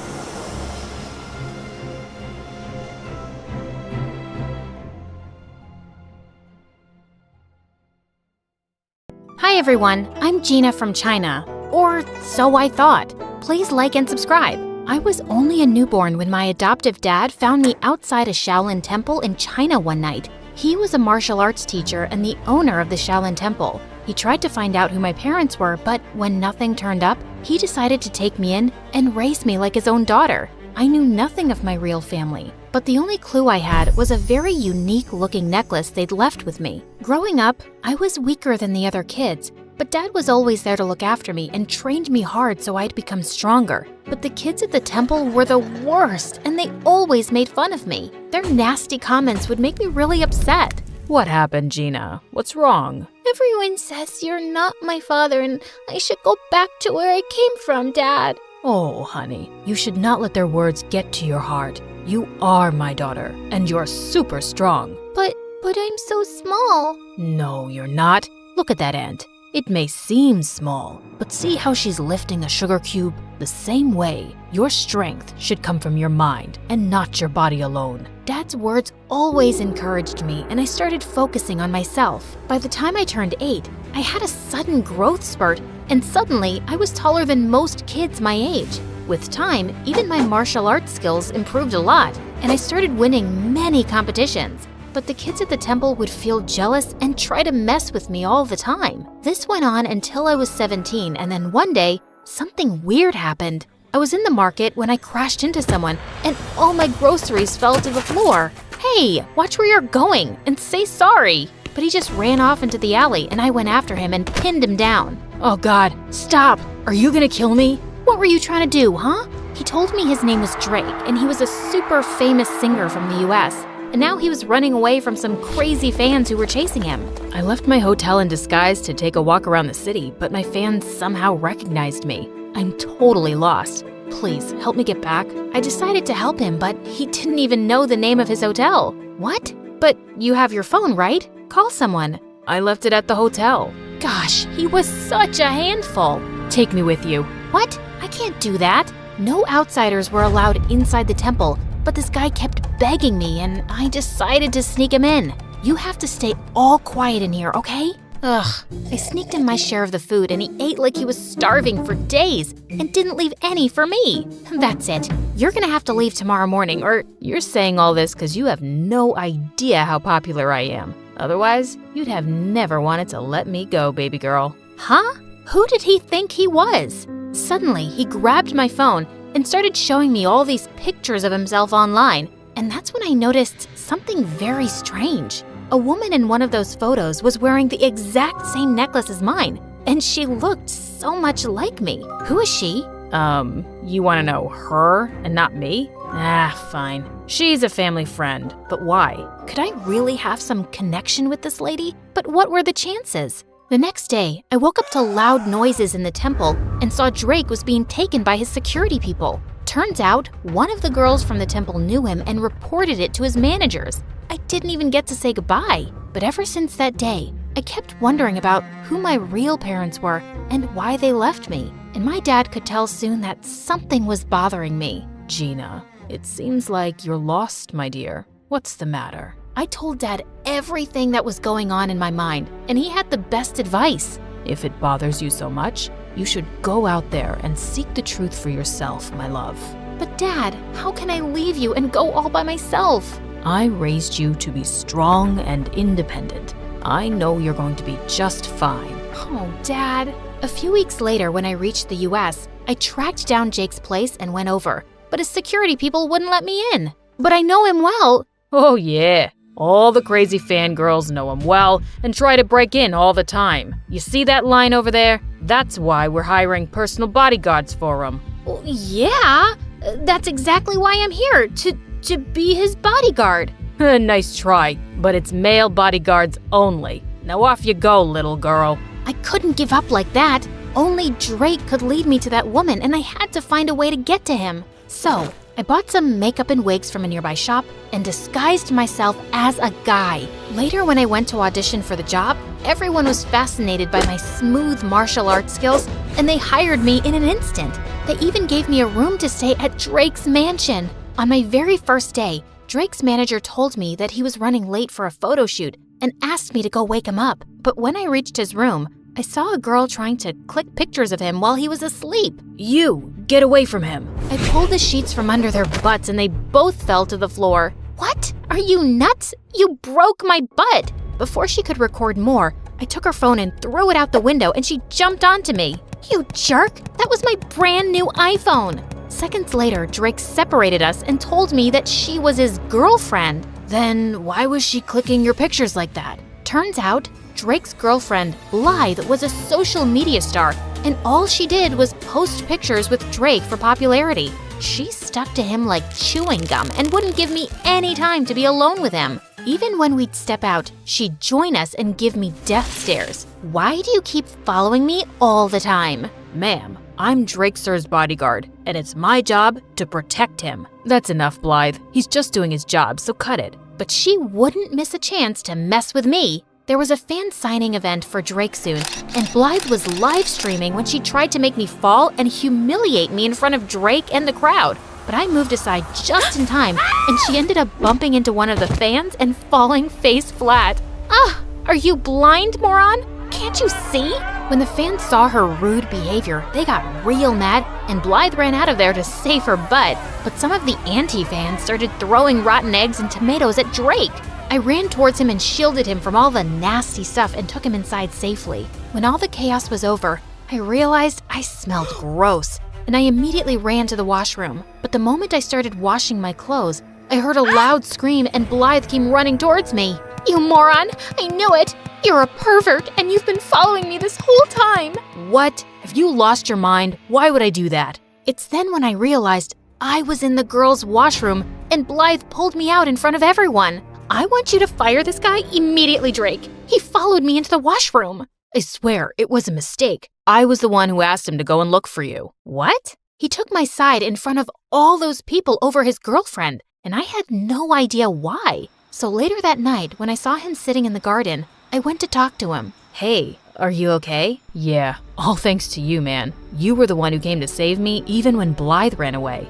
A: Hi everyone, I'm Gina from China. Or so I thought. Please like and subscribe. I was only a newborn when my adoptive dad found me outside a Shaolin temple in China one night. He was a martial arts teacher and the owner of the Shaolin temple. He tried to find out who my parents were, but when nothing turned up, he decided to take me in and raise me like his own daughter. I knew nothing of my real family, but the only clue I had was a very unique-looking necklace they'd left with me. Growing up, I was weaker than the other kids, but Dad was always there to look after me and trained me hard so I'd become stronger. But the kids at the temple were the worst, and they always made fun of me. Their nasty comments would make me really upset.
F: What happened, Gina? What's wrong?
K: Everyone says you're not my father and I should go back to where I came from, Dad.
F: Oh, honey, you should not let their words get to your heart. You are my daughter, and you're super strong.
K: But I'm so small.
F: No, you're not. Look at that ant. It may seem small, but see how she's lifting a sugar cube? The same way, your strength should come from your mind and not your body alone.
A: Dad's words always encouraged me, and I started focusing on myself. By the time I turned 8, I had a sudden growth spurt, and suddenly I was taller than most kids my age. With time, even my martial arts skills improved a lot, and I started winning many competitions. but the kids at the temple would feel jealous and try to mess with me all the time. This went on until I was 17, and then one day, something weird happened. I was in the market when I crashed into someone, and all my groceries fell to the floor. Hey, watch where you're going and say sorry. But he just ran off into the alley, and I went after him and pinned him down. Oh God, stop! Are you gonna kill me? What were you trying to do, huh? He told me his name was Drake, and he was a super famous singer from the US. And now he was running away from some crazy fans who were chasing him. I left my hotel in disguise to take a walk around the city, but my fans somehow recognized me. I'm totally lost. Please, help me get back. I decided to help him, but he didn't even know the name of his hotel. What? But you have your phone, right? Call someone. I left it at the hotel. Gosh, he was such a handful. Take me with you. What? I can't do that. No outsiders were allowed inside the temple, but this guy kept begging me, and I decided to sneak him in. You have to stay all quiet in here, okay? Ugh, I sneaked in my share of the food, and he ate like he was starving for days and didn't leave any for me. That's it. You're gonna have to leave tomorrow morning, or you're saying all this because you have no idea how popular I am. Otherwise, you'd have never wanted to let me go, baby girl. Huh? Who did he think he was? Suddenly, he grabbed my phone and started showing me all these pictures of himself online, and that's when I noticed something very strange. A woman in one of those photos was wearing the exact same necklace as mine, and she looked so much like me. Who is she? You want to know her and not me? Ah, fine. She's a family friend, but why? Could I really have some connection with this lady? But what were the chances? The next day, I woke up to loud noises in the temple and saw Drake was being taken by his security people. Turns out, one of the girls from the temple knew him and reported it to his managers. I didn't even get to say goodbye. But ever since that day, I kept wondering about who my real parents were and why they left me. And my dad could tell soon that something was bothering me. Gina, it seems like you're lost, my dear. What's the matter? I told Dad everything that was going on in my mind, and he had the best advice. If it bothers you so much, you should go out there and seek the truth for yourself, my love. But Dad, how can I leave you and go all by myself? I raised you to be strong and independent. I know you're going to be just fine. Oh, Dad. A few weeks later, when I reached the US, I tracked down Jake's place and went over, but his security people wouldn't let me in. But I know him well.
F: Oh yeah, all the crazy fangirls know him well and try to break in all the time. You see that line over there? That's why we're hiring personal bodyguards for him.
A: Oh, yeah, that's exactly why I'm here, to be his bodyguard.
F: Nice try, but it's male bodyguards only. Now off you go, little girl.
A: I couldn't give up like that. Only Drake could lead me to that woman, and I had to find a way to get to him. So, I bought some makeup and wigs from a nearby shop and disguised myself as a guy. Later, when I went to audition for the job, everyone was fascinated by my smooth martial arts skills, and they hired me in an instant. They even gave me a room to stay at Drake's mansion. On my very first day, Drake's manager told me that he was running late for a photo shoot and asked me to go wake him up. But when I reached his room, I saw a girl trying to click pictures of him while he was asleep.
F: You, get away from him.
A: I pulled the sheets from under their butts and they both fell to the floor. What? Are you nuts? You broke my butt. Before she could record more, I took her phone and threw it out the window and she jumped onto me. You jerk! That was my brand new iPhone. Seconds later, Drake separated us and told me that she was his girlfriend.
F: Then why was she clicking your pictures like that?
A: Turns out, Drake's girlfriend, Blythe, was a social media star, and all she did was post pictures with Drake for popularity. She stuck to him like chewing gum and wouldn't give me any time to be alone with him. Even when we'd step out, she'd join us and give me death stares. Why do you keep following me all the time?
F: Ma'am, I'm Drake Sir's bodyguard, and it's my job to protect him. That's enough, Blythe. He's just doing his job, so cut it.
A: But she wouldn't miss a chance to mess with me. There was a fan signing event for Drake soon, and Blythe was live streaming when she tried to make me fall and humiliate me in front of Drake and the crowd. But I moved aside just in time, and she ended up bumping into one of the fans and falling face flat. Ah, are you blind, moron? Can't you see? When the fans saw her rude behavior, they got real mad, and Blythe ran out of there to save her butt. But some of the anti-fans started throwing rotten eggs and tomatoes at Drake. I ran towards him and shielded him from all the nasty stuff and took him inside safely. When all the chaos was over, I realized I smelled gross, and I immediately ran to the washroom. But the moment I started washing my clothes, I heard a loud scream and Blythe came running towards me.
Q: You moron! I knew it! You're a pervert, and you've been following me this whole time!
A: What? Have you lost your mind? Why would I do that? It's then when I realized I was in the girls' washroom and Blythe pulled me out in front of everyone. I want you to fire this guy immediately, Drake. He followed me into the washroom. I swear, it was a mistake. I was the one who asked him to go and look for you. What? He took my side in front of all those people over his girlfriend, and I had no idea why. So later that night, when I saw him sitting in the garden, I went to talk to him.
F: Hey, are you okay? Yeah, all thanks to you, man. You were the one who came to save me even when Blythe ran away.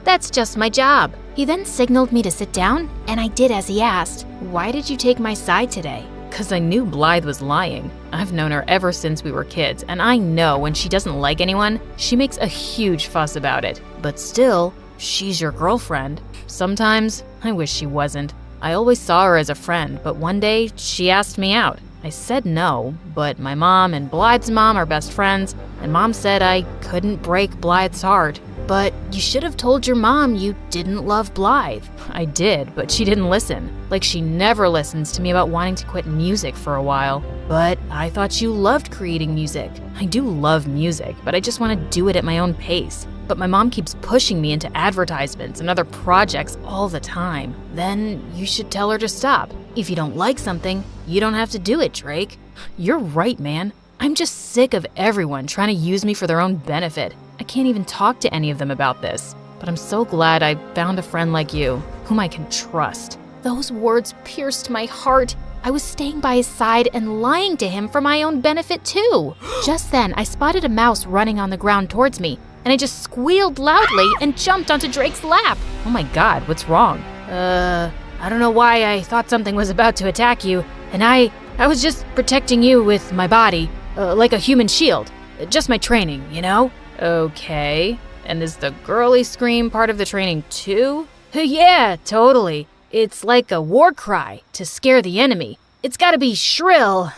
A: That's just my job. He then signaled me to sit down, and I did as he asked.
F: Why did you take my side today? 'Cause I knew Blythe was lying. I've known her ever since we were kids, and I know when she doesn't like anyone, she makes a huge fuss about it. But still, she's your girlfriend. Sometimes, I wish she wasn't. I always saw her as a friend, but one day, she asked me out. I said no, but my mom and Blythe's mom are best friends, and Mom said I couldn't break Blythe's heart. But you should have told your mom you didn't love Blythe. I did, but she didn't listen. Like she never listens to me about wanting to quit music for a while. But I thought you loved creating music. I do love music, but I just want to do it at my own pace. But my mom keeps pushing me into advertisements and other projects all the time. Then you should tell her to stop. If you don't like something, you don't have to do it, Drake. You're right, man. I'm just sick of everyone trying to use me for their own benefit. I can't even talk to any of them about this. But I'm so glad I found a friend like you, whom I can trust.
A: Those words pierced my heart. I was staying by his side and lying to him for my own benefit too. Just then, I spotted a mouse running on the ground towards me, and I just squealed loudly and jumped onto Drake's lap.
F: Oh my god, what's wrong? I don't know why I thought something was about to attack you, and I was just protecting you with my body, like a human shield. Just my training, you know? Okay, and is the girly scream part of the training too? Yeah, totally. It's like a war cry to scare the enemy. It's gotta be shrill.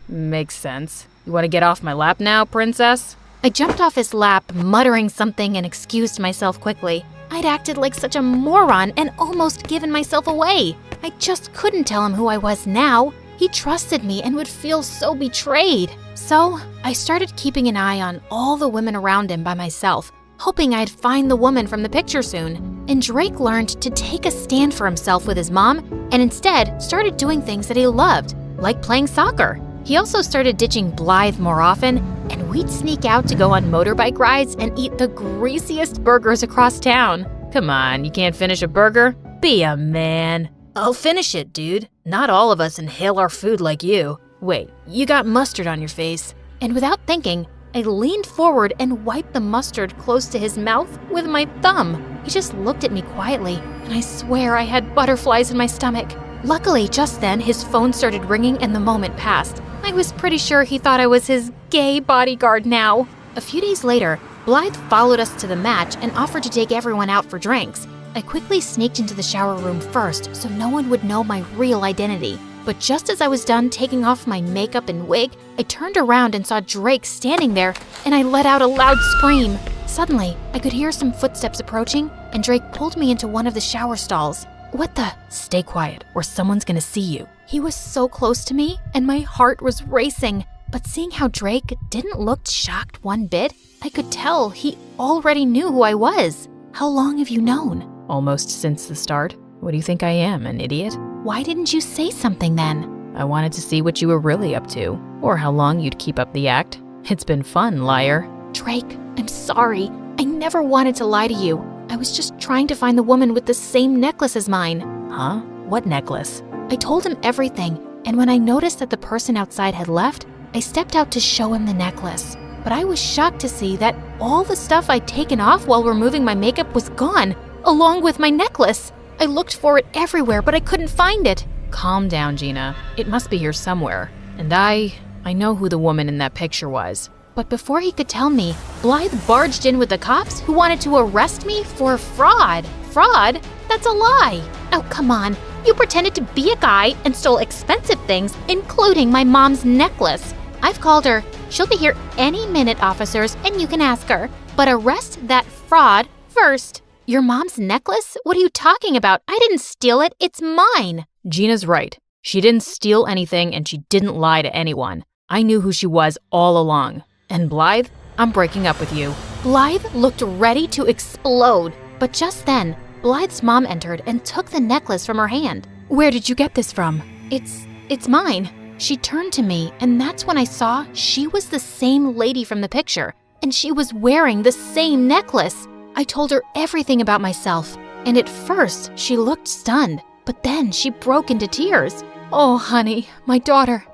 F: Makes sense. You wanna get off my lap now, princess?
A: I jumped off his lap, muttering something, and excused myself quickly. I'd acted like such a moron and almost given myself away. I just couldn't tell him who I was now. He trusted me and would feel so betrayed. So I started keeping an eye on all the women around him by myself, hoping I'd find the woman from the picture soon. And Drake learned to take a stand for himself with his mom and instead started doing things that he loved, like playing soccer. He also started ditching Blythe more often, and we'd sneak out to go on motorbike rides and eat the greasiest burgers across town.
F: Come on, you can't finish a burger? Be a man. I'll finish it, dude. Not all of us inhale our food like you. Wait, you got mustard on your face.
A: And without thinking, I leaned forward and wiped the mustard close to his mouth with my thumb. He just looked at me quietly, and I swear I had butterflies in my stomach. Luckily, just then, his phone started ringing and the moment passed. I was pretty sure he thought I was his gay bodyguard now. A few days later, Blythe followed us to the match and offered to take everyone out for drinks. I quickly sneaked into the shower room first so no one would know my real identity. But just as I was done taking off my makeup and wig, I turned around and saw Drake standing there, and I let out a loud scream. Suddenly, I could hear some footsteps approaching, and Drake pulled me into one of the shower stalls. What the?
F: Stay quiet, or someone's gonna see you.
A: He was so close to me, and my heart was racing. But seeing how Drake didn't look shocked one bit, I could tell he already knew who I was. How long have you known?
F: Almost since the start. What do you think I am, an idiot?
A: Why didn't you say something then?
F: I wanted to see what you were really up to, or how long you'd keep up the act. It's been fun, liar.
A: Drake, I'm sorry. I never wanted to lie to you. I was just trying to find the woman with the same necklace as mine.
F: Huh? What necklace?
A: I told him everything, and when I noticed that the person outside had left, I stepped out to show him the necklace. But I was shocked to see that all the stuff I'd taken off while removing my makeup was gone, along with my necklace. I looked for it everywhere, but I couldn't find it.
F: Calm down, Gina. It must be here somewhere. And I know who the woman in that picture was.
A: But before he could tell me, Blythe barged in with the cops who wanted to arrest me for fraud. Fraud? That's a lie. Oh, come on. You pretended to be a guy and stole expensive things, including my mom's necklace. I've called her. She'll be here any minute, officers, and you can ask her. But arrest that fraud first. Your mom's necklace? What are you talking about? I didn't steal it. It's mine.
F: Gina's right. She didn't steal anything and she didn't lie to anyone. I knew who she was all along. And Blythe, I'm breaking up with you.
A: Blythe looked ready to explode. But just then, Blythe's mom entered and took the necklace from her hand.
F: Where did you get this from?
A: It's mine. She turned to me, and that's when I saw she was the same lady from the picture, and she was wearing the same necklace. I told her everything about myself, and at first she looked stunned, but then she broke into tears.
F: Oh, honey, my daughter.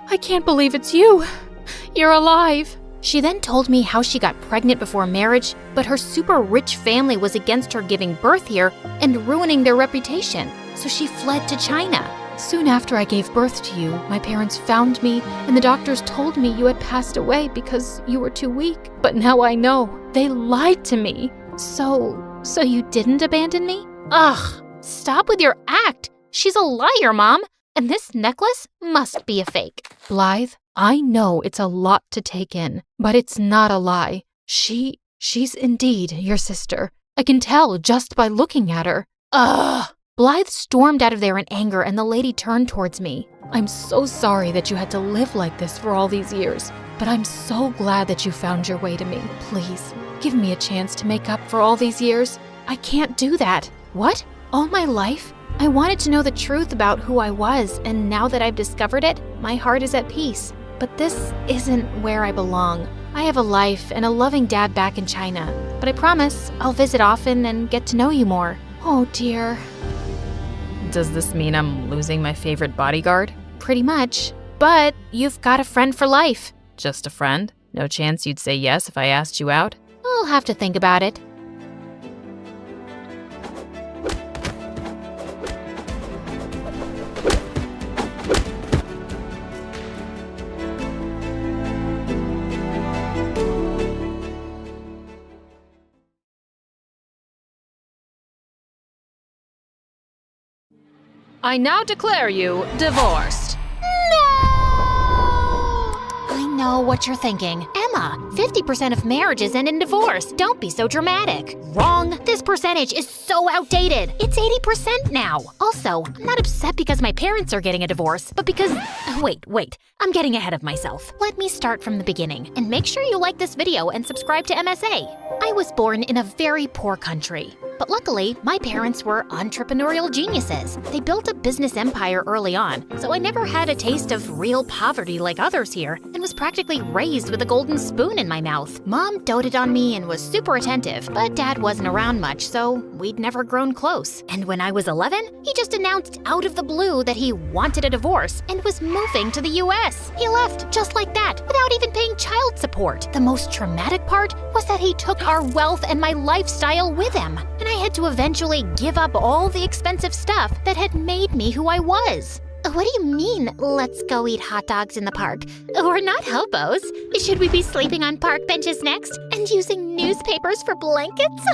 F: I can't believe it's you. You're alive.
A: She then told me how she got pregnant before marriage, but her super rich family was against her giving birth here and ruining their reputation, so she fled to China.
F: Soon after I gave birth to you, my parents found me, and the doctors told me you had passed away because you were too weak. But now I know. They lied to me.
A: So you didn't abandon me? Ugh, stop with your act. She's a liar, Mom, and this necklace must be a fake.
F: Blythe, I know it's a lot to take in, but it's not a lie. She's indeed your sister. I can tell just by looking at her.
A: Ugh! Blythe stormed out of there in anger, and the lady turned towards me.
F: I'm so sorry that you had to live like this for all these years, but I'm so glad that you found your way to me. Please, give me a chance to make up for all these years.
A: I can't do that. What? All my life? I wanted to know the truth about who I was, and now that I've discovered it, my heart is at peace. But this isn't where I belong. I have a life and a loving dad back in China, but I promise I'll visit often and get to know you more. Oh dear.
F: Does this mean I'm losing my favorite bodyguard?
A: Pretty much. But you've got a friend for life.
F: Just a friend? No chance you'd say yes if I asked you out?
A: I'll have to think about it.
F: I now declare you divorced.
A: I know what you're thinking. Emma, 50% of marriages end in divorce. Don't be so dramatic. Wrong. This percentage is so outdated. It's 80% now. Also, I'm not upset because my parents are getting a divorce, but because... Wait. I'm getting ahead of myself. Let me start from the beginning, and make sure you like this video and subscribe to MSA. I was born in a very poor country. But luckily, my parents were entrepreneurial geniuses. They built a business empire early on, so I never had a taste of real poverty like others here, and was practically raised with a golden spoon in my mouth. Mom doted on me and was super attentive, but Dad wasn't around much, so we'd never grown close. And when I was 11, he just announced out of the blue that he wanted a divorce and was moving to the US. He left just like that, without even paying child support. The most traumatic part was that he took our wealth and my lifestyle with him. And I had to eventually give up all the expensive stuff that had made me who I was. What do you mean, let's go eat hot dogs in the park? We're not hobos. Should we be sleeping on park benches next and using newspapers for blankets?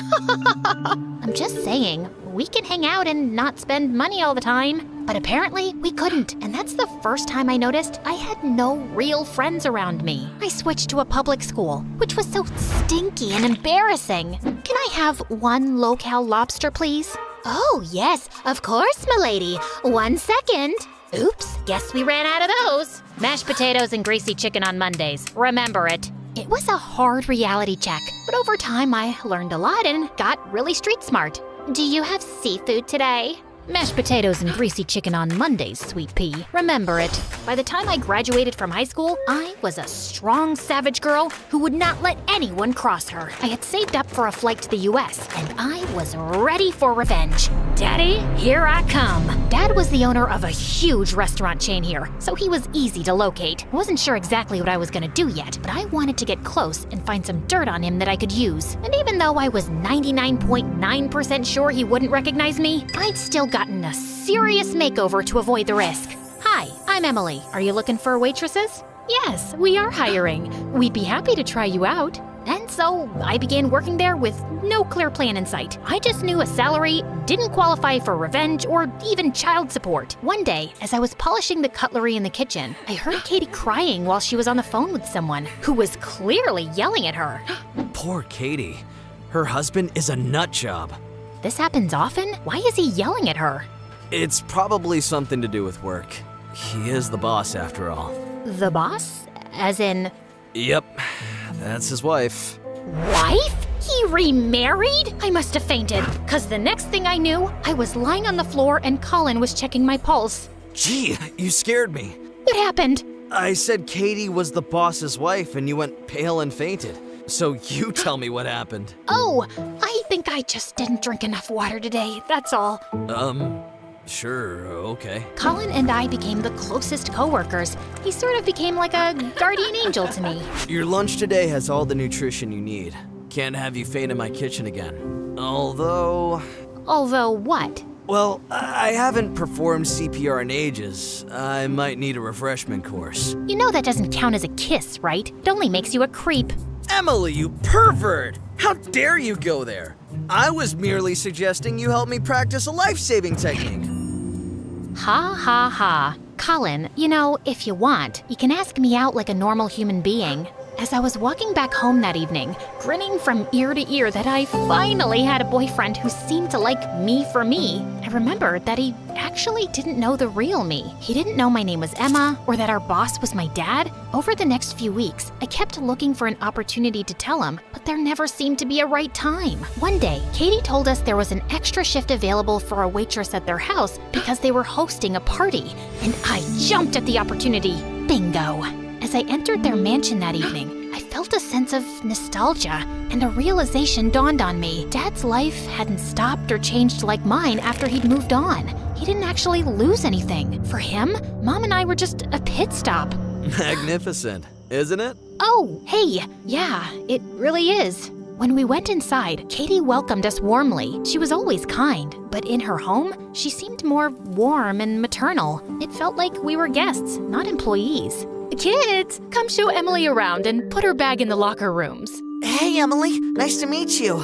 A: I'm just saying, we can hang out and not spend money all the time. But apparently, we couldn't, and that's the first time I noticed I had no real friends around me. I switched to a public school, which was so stinky and embarrassing. Can I have one low-cal lobster, please? Oh, yes, of course, milady. 1 second. Oops, guess we ran out of those. Mashed potatoes and greasy chicken on Mondays. Remember it. It was a hard reality check, but over time I learned a lot and got really street smart. Do you have seafood today? Mashed potatoes and greasy chicken on Mondays, sweet pea. Remember it. By the time I graduated from high school, I was a strong, savage girl who would not let anyone cross her. I had saved up for a flight to the US, and I was ready for revenge. Daddy, here I come. Dad was the owner of a huge restaurant chain here, so he was easy to locate. I wasn't sure exactly what I was gonna do yet, but I wanted to get close and find some dirt on him that I could use. And even though I was 99.9% sure he wouldn't recognize me, I'd still gotten a serious makeover to avoid the risk. Hi, I'm Emily. Are you looking for waitresses? Yes, we are hiring. We'd be happy to try you out. Then so I began working there with no clear plan in sight. I just knew a salary didn't qualify for revenge or even child support. One day, as I was polishing the cutlery in the kitchen, I heard Katie crying while she was on the phone with someone who was clearly yelling at her.
R: Poor Katie. Her husband is a nut job.
A: This happens often? Why is he yelling at her?
R: It's probably something to do with work. He is the boss after all.
A: The boss? As in...
R: Yep, that's his wife.
A: Wife? He remarried? I must have fainted, because the next thing I knew, I was lying on the floor and Colin was checking my pulse.
R: Gee, you scared me.
A: What happened?
R: I said Katie was the boss's wife and you went pale and fainted. So you tell me what happened.
A: Oh, I think I just didn't drink enough water today, that's all.
R: Sure, okay.
A: Colin and I became the closest co-workers. He sort of became like a guardian angel to me.
R: Your lunch today has all the nutrition you need. Can't have you faint in my kitchen again. Although
A: what?
R: Well, I haven't performed CPR in ages. I might need a refreshment course.
A: You know that doesn't count as a kiss, right? It only makes you a creep.
R: Emily, you pervert! How dare you go there? I was merely suggesting you help me practice a life-saving technique.
A: Ha ha ha. Colin, you know, if you want, you can ask me out like a normal human being. As I was walking back home that evening, grinning from ear to ear that I finally had a boyfriend who seemed to like me for me, I remembered that he actually didn't know the real me. He didn't know my name was Emma or that our boss was my dad. Over the next few weeks, I kept looking for an opportunity to tell him, but there never seemed to be a right time. One day, Katie told us there was an extra shift available for a waitress at their house because they were hosting a party, and I jumped at the opportunity. Bingo! As I entered their mansion that evening, I felt a sense of nostalgia, and a realization dawned on me. Dad's life hadn't stopped or changed like mine after he'd moved on. He didn't actually lose anything. For him, Mom and I were just a pit stop.
R: Magnificent, isn't it?
A: Oh, hey, yeah, it really is. When we went inside, Katie welcomed us warmly. She was always kind, but in her home, she seemed more warm and maternal. It felt like we were guests, not employees. Kids, come show Emily around and put her bag in the locker rooms.
S: Hey, Emily. Nice to meet you.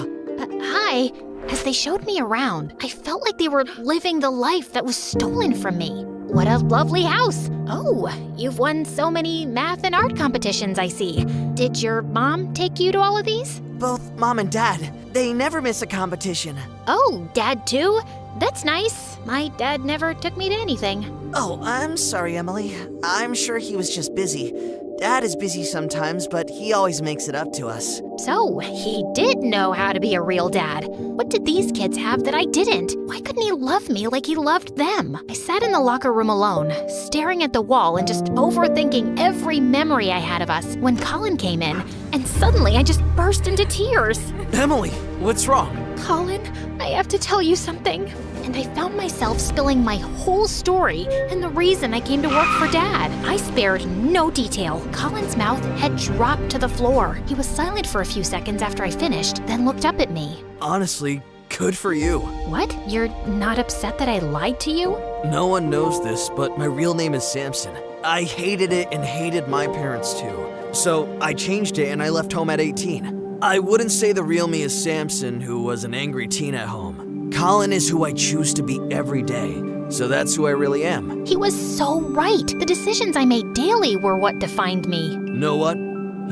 A: Hi. As they showed me around, I felt like they were living the life that was stolen from me. What a lovely house. Oh, you've won so many math and art competitions, I see. Did your mom take you to all of these?
S: Both Mom and Dad. They never miss a competition.
A: Oh, Dad too? That's nice. My dad never took me to anything.
S: Oh, I'm sorry, Emily. I'm sure he was just busy. Dad is busy sometimes, but he always makes it up to us.
A: So, he did know how to be a real dad. What did these kids have that I didn't? Why couldn't he love me like he loved them? I sat in the locker room alone, staring at the wall and just overthinking every memory I had of us when Colin came in, and suddenly I just burst into tears.
R: Emily, what's wrong?
A: Colin, I have to tell you something. And I found myself spilling my whole story and the reason I came to work for Dad. I spared no detail. Colin's mouth had dropped to the floor. He was silent for a few seconds after I finished, then looked up at me.
R: Honestly, good for you.
A: What? You're not upset that I lied to you?
R: No one knows this, but my real name is Samson. I hated it and hated my parents too. So I changed it and I left home at 18. I wouldn't say the real me is Samson, who was an angry teen at home. Colin is who I choose to be every day, so that's who I really am.
A: He was so right. The decisions I made daily were what defined me.
R: Know what?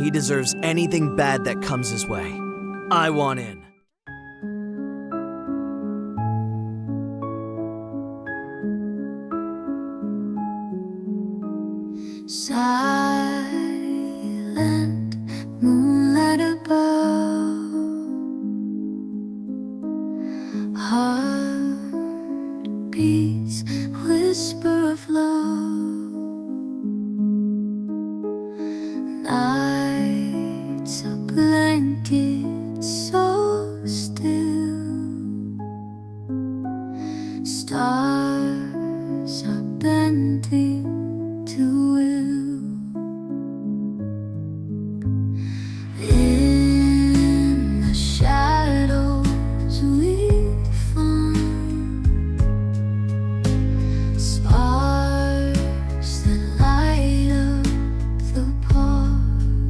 R: He deserves anything bad that comes his way. I want in.
T: Silent moonlight above, heartbeats, whisper of love, nights a blanket so still, stars are bending to will. In the shadows we find sparks that light up the park.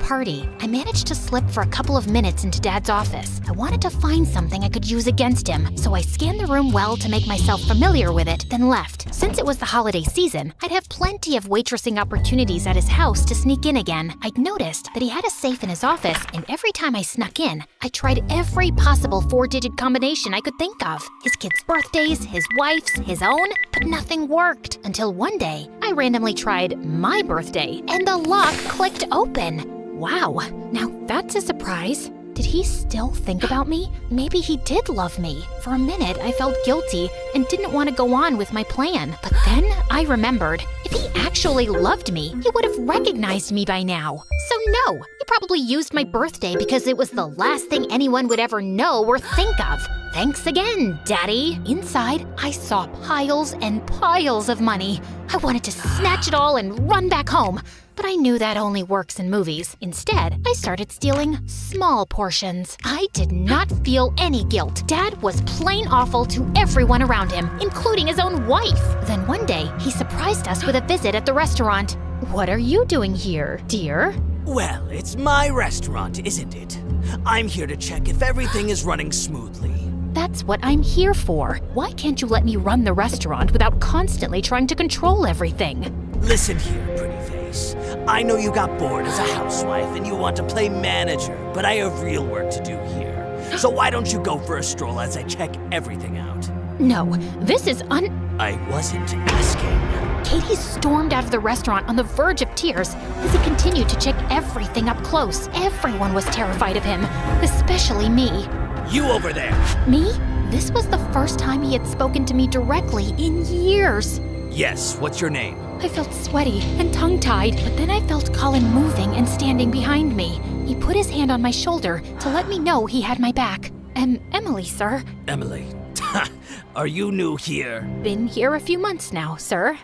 A: party, I managed to slip for a couple of minutes into Dad's office. I wanted to find something I could use against him, so I scanned the room well to make myself familiar with it, then left. Since it was the holiday season, I'd have plenty of waitressing opportunities at his house to sneak in again. I'd noticed that he had a safe in his office, and every time I snuck in, I tried every possible 4-digit combination I could think of. His kids' birthdays, his wife's, his own, but nothing worked. Until one day, I randomly tried my birthday, and the lock clicked open. Wow, now that's a surprise. Did he still think about me? Maybe he did love me. For a minute, I felt guilty and didn't want to go on with my plan. But then I remembered, if he actually loved me, he would have recognized me by now. So no, he probably used my birthday because it was the last thing anyone would ever know or think of. Thanks again, Daddy. Inside, I saw piles and piles of money. I wanted to snatch it all and run back home. But I knew that only works in movies. Instead, I started stealing small portions. I did not feel any guilt. Dad was plain awful to everyone around him, including his own wife. Then one day, he surprised us with a visit at the restaurant. What are you doing here, dear?
R: Well, it's my restaurant, isn't it? I'm here to check if everything is running smoothly.
A: That's what I'm here for. Why can't you let me run the restaurant without constantly trying to control everything?
R: Listen here, pretty face. I know you got bored as a housewife and you want to play manager, but I have real work to do here. So why don't you go for a stroll as I check everything out?
A: No, this is
R: I wasn't asking.
A: Katie stormed out of the restaurant on the verge of tears as he continued to check everything up close. Everyone was terrified of him, especially me.
R: You over there!
A: Me? This was the first time he had spoken to me directly in years.
R: Yes, what's your name?
A: I felt sweaty and tongue-tied, but then I felt Colin moving and standing behind me. He put his hand on my shoulder to let me know he had my back. Emily, sir.
R: Emily. Are you new here?
A: Been here a few months now, sir.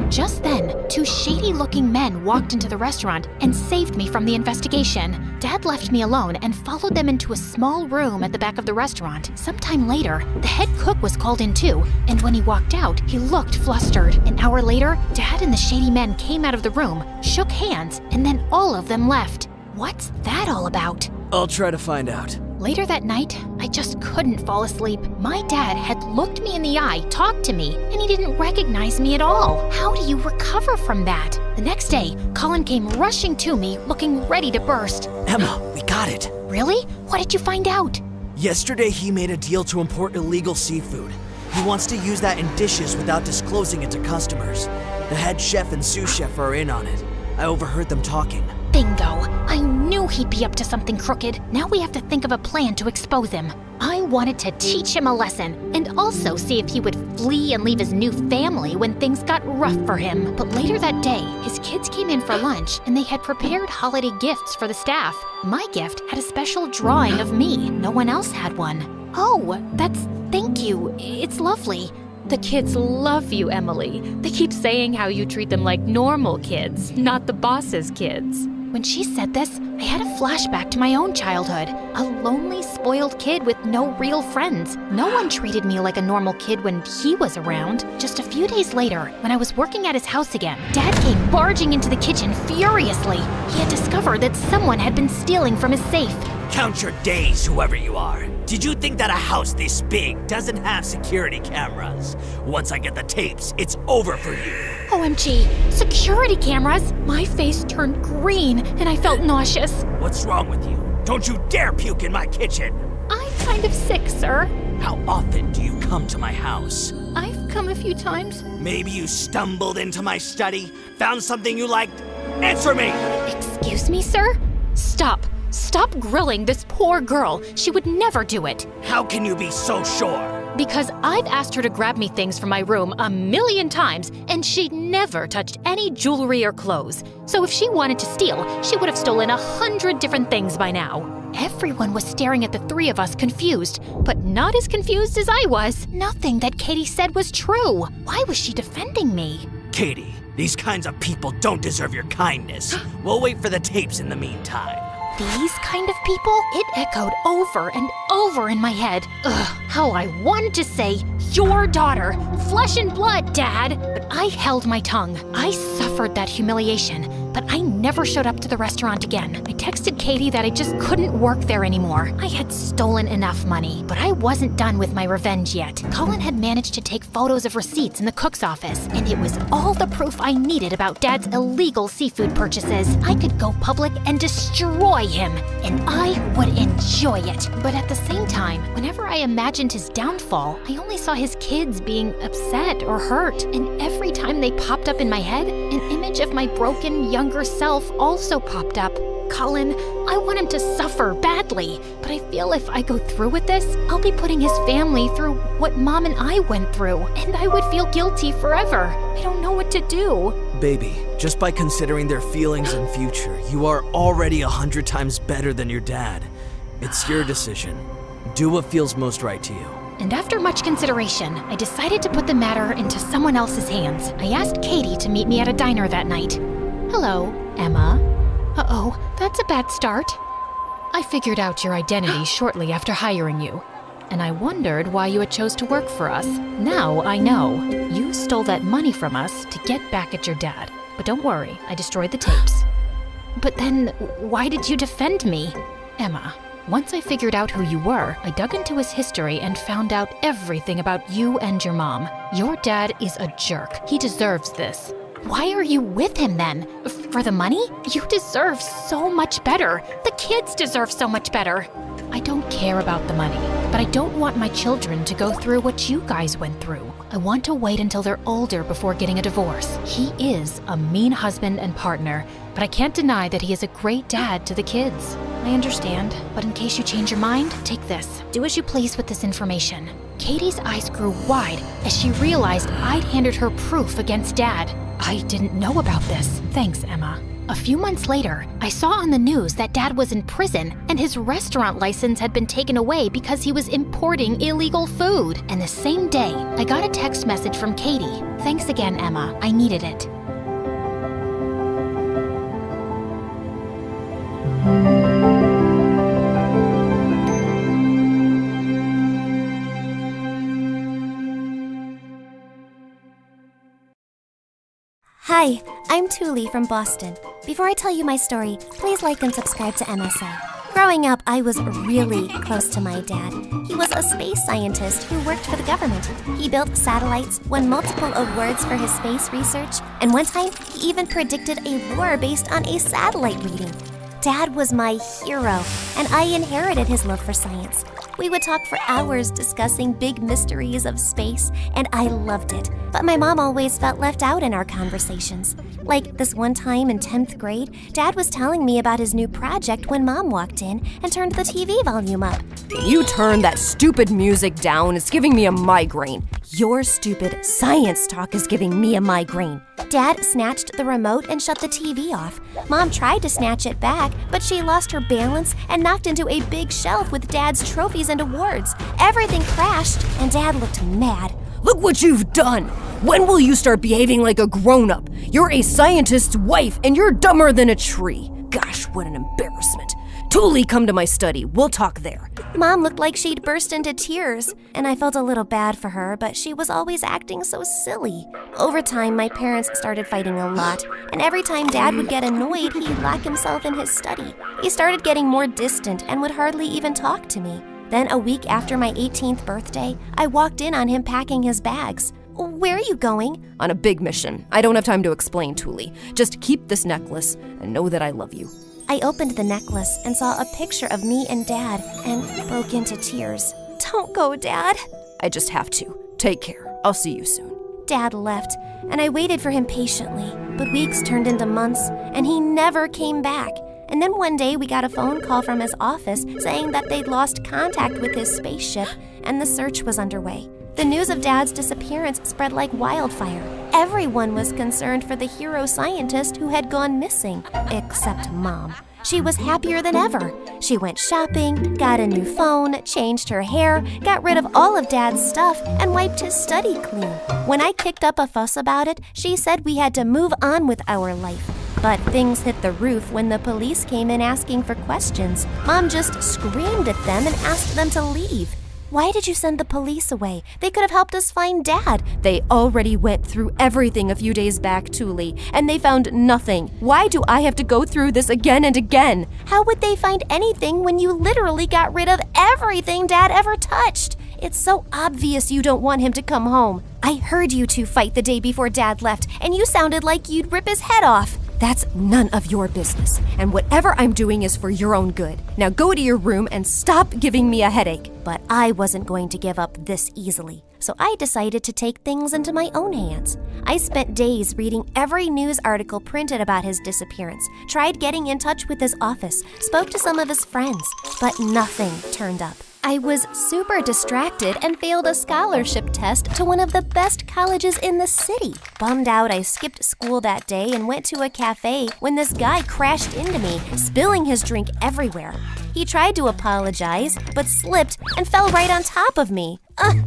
A: Just then, 2 shady-looking men walked into the restaurant and saved me from the investigation. Dad left me alone and followed them into a small room at the back of the restaurant. Sometime later, the head cook was called in too, and when he walked out, he looked flustered. An hour later, Dad and the shady men came out of the room, shook hands, and then all of them left. What's that all about?
R: I'll try to find out.
A: Later that night, I just couldn't fall asleep. My dad had looked me in the eye, talked to me, and he didn't recognize me at all. How do you recover from that? The next day, Colin came rushing to me, looking ready to burst.
R: Emma, we got it.
A: Really? What did you find out?
R: Yesterday, he made a deal to import illegal seafood. He wants to use that in dishes without disclosing it to customers. The head chef and sous chef are in on it. I overheard them talking.
A: Bingo! I knew he'd be up to something crooked. Now we have to think of a plan to expose him. I wanted to teach him a lesson, and also see if he would flee and leave his new family when things got rough for him. But later that day, his kids came in for lunch, and they had prepared holiday gifts for the staff. My gift had a special drawing of me. No one else had one. Oh, thank you. It's lovely. The kids love you, Emily. They keep saying how you treat them like normal kids, not the boss's kids. When she said this, I had a flashback to my own childhood. A lonely, spoiled kid with no real friends. No one treated me like a normal kid when he was around. Just a few days later, when I was working at his house again, Dad came barging into the kitchen furiously. He had discovered that someone had been stealing from his safe.
R: Count your days, whoever you are. Did you think that a house this big doesn't have security cameras? Once I get the tapes, it's over for you.
A: OMG, security cameras? My face turned green and I felt nauseous.
R: What's wrong with you? Don't you dare puke in my kitchen.
A: I'm kind of sick, sir.
R: How often do you come to my house?
A: I've come a few times.
R: Maybe you stumbled into my study, found something you liked. Answer me!
A: Excuse me, sir? Stop grilling this poor girl. She would never do it.
R: How can you be so sure?
A: Because I've asked her to grab me things from my room 1,000,000 times, and she never touched any jewelry or clothes. So if she wanted to steal, she would have stolen 100 different things by now. Everyone was staring at the 3 of us confused, but not as confused as I was. Nothing that Katie said was true. Why was she defending me?
R: Katie, these kinds of people don't deserve your kindness. We'll wait for the tapes in the meantime.
A: These kind of people? It echoed over and over in my head. Ugh, how I wanted to say, your daughter, flesh and blood, Dad. But I held my tongue. I suffered that humiliation, but I never showed up to the restaurant again. I texted Katie that I just couldn't work there anymore. I had stolen enough money, but I wasn't done with my revenge yet. Colin had managed to take photos of receipts in the cook's office, and it was all the proof I needed about Dad's illegal seafood purchases. I could go public and destroy him, and I would enjoy it. But at the same time, whenever I imagined his downfall, I only saw his kids being upset or hurt, and every time they popped up in my head, an image of my broken, younger self also popped up. Colin, I want him to suffer badly, but I feel if I go through with this, I'll be putting his family through what Mom and I went through, and I would feel guilty forever. I don't know what to do.
R: Baby, just by considering their feelings and future, you are already 100 times better than your dad. It's your decision. Do what feels most right to you.
A: And after much consideration, I decided to put the matter into someone else's hands. I asked Katie to meet me at a diner that night. Hello, Emma. Uh-oh, that's a bad start. I figured out your identity shortly after hiring you, and I wondered why you had chose to work for us. Now I know. You stole that money from us to get back at your dad. But don't worry, I destroyed the tapes. But then, why did you defend me? Emma, once I figured out who you were, I dug into his history and found out everything about you and your mom. Your dad is a jerk. He deserves this. Why are you with him then? For the money? You deserve so much better. The kids deserve so much better. I don't care about the money, but I don't want my children to go through what you guys went through. I want to wait until they're older before getting a divorce. He is a mean husband and partner, but I can't deny that he is a great dad to the kids. I understand, but in case you change your mind, take this. Do as you please with this information. Katie's eyes grew wide as she realized I'd handed her proof against Dad. I didn't know about this. Thanks, Emma. A few months later, I saw on the news that Dad was in prison and his restaurant license had been taken away because he was importing illegal food. And the same day, I got a text message from Katie. Thanks again, Emma. I needed it.
K: Hi, I'm Tuli from Boston. Before I tell you my story, please like and subscribe to MSA. Growing up, I was really close to my dad. He was a space scientist who worked for the government. He built satellites, won multiple awards for his space research, and one time he even predicted a war based on a satellite reading. Dad was my hero, and I inherited his love for science. We would talk for hours discussing big mysteries of space, and I loved it. But my mom always felt left out in our conversations. Like this one time in 10th grade, Dad was telling me about his new project when Mom walked in and turned the TV volume up.
G: You turn that stupid music down, it's giving me a migraine. Your stupid science talk is giving me a migraine.
K: Dad snatched the remote and shut the TV off. Mom tried to snatch it back, but she lost her balance and knocked into a big shelf with Dad's trophies and awards. Everything crashed, and Dad looked mad.
G: Look what you've done! When will you start behaving like a grown-up? You're a scientist's wife, and you're dumber than a tree. Gosh, what an embarrassment. Tuli, come to my study. We'll talk there.
K: Mom looked like she'd burst into tears, and I felt a little bad for her, but she was always acting so silly. Over time, my parents started fighting a lot, and every time Dad would get annoyed, he'd lock himself in his study. He started getting more distant and would hardly even talk to me. Then a week after my 18th birthday, I walked in on him packing his bags. Where are you going?
G: On a big mission. I don't have time to explain, Tuli. Just keep this necklace and know that I love you.
K: I opened the necklace and saw a picture of me and Dad and broke into tears. Don't go, Dad.
G: I just have to. Take care. I'll see you soon.
K: Dad left, and I waited for him patiently, but weeks turned into months, and he never came back. And then one day we got a phone call from his office saying that they'd lost contact with his spaceship and the search was underway. The news of Dad's disappearance spread like wildfire. Everyone was concerned for the hero scientist who had gone missing, except Mom. She was happier than ever. She went shopping, got a new phone, changed her hair, got rid of all of Dad's stuff, and wiped his study clean. When I kicked up a fuss about it, she said we had to move on with our life. But things hit the roof when the police came in asking for questions. Mom just screamed at them and asked them to leave.
G: Why did you send the police away? They could have helped us find Dad. They already went through everything a few days back, Thule, and they found nothing. Why do I have to go through this again and again? How would they find anything when you literally got rid of everything Dad ever touched? It's so obvious you don't want him to come home. I heard you two fight the day before Dad left, and you sounded like you'd rip his head off. That's none of your business, and whatever I'm doing is for your own good. Now go to your room and stop giving me a headache. But I wasn't going to give up this easily, so I decided to take things into my own hands. I spent days reading every news article printed about his disappearance, tried getting in touch with his office, spoke to some of his friends, but nothing turned up. I was super distracted and failed a scholarship test to one of the best colleges in the city. Bummed out, I skipped school that day and went to a cafe when this guy crashed into me, spilling his drink everywhere. He tried to apologize, but slipped and fell right on top of me.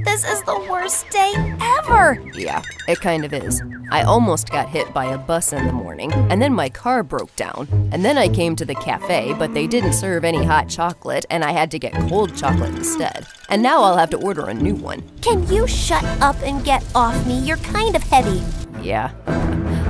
G: This is the worst day ever! Yeah, it kind of is. I almost got hit by a bus in the morning, and then my car broke down. And then I came to the cafe, but they didn't serve any hot chocolate, and I had to get cold chocolate instead. And now I'll have to order a new one.
K: Can you shut up and get off me? You're kind of heavy.
G: Yeah,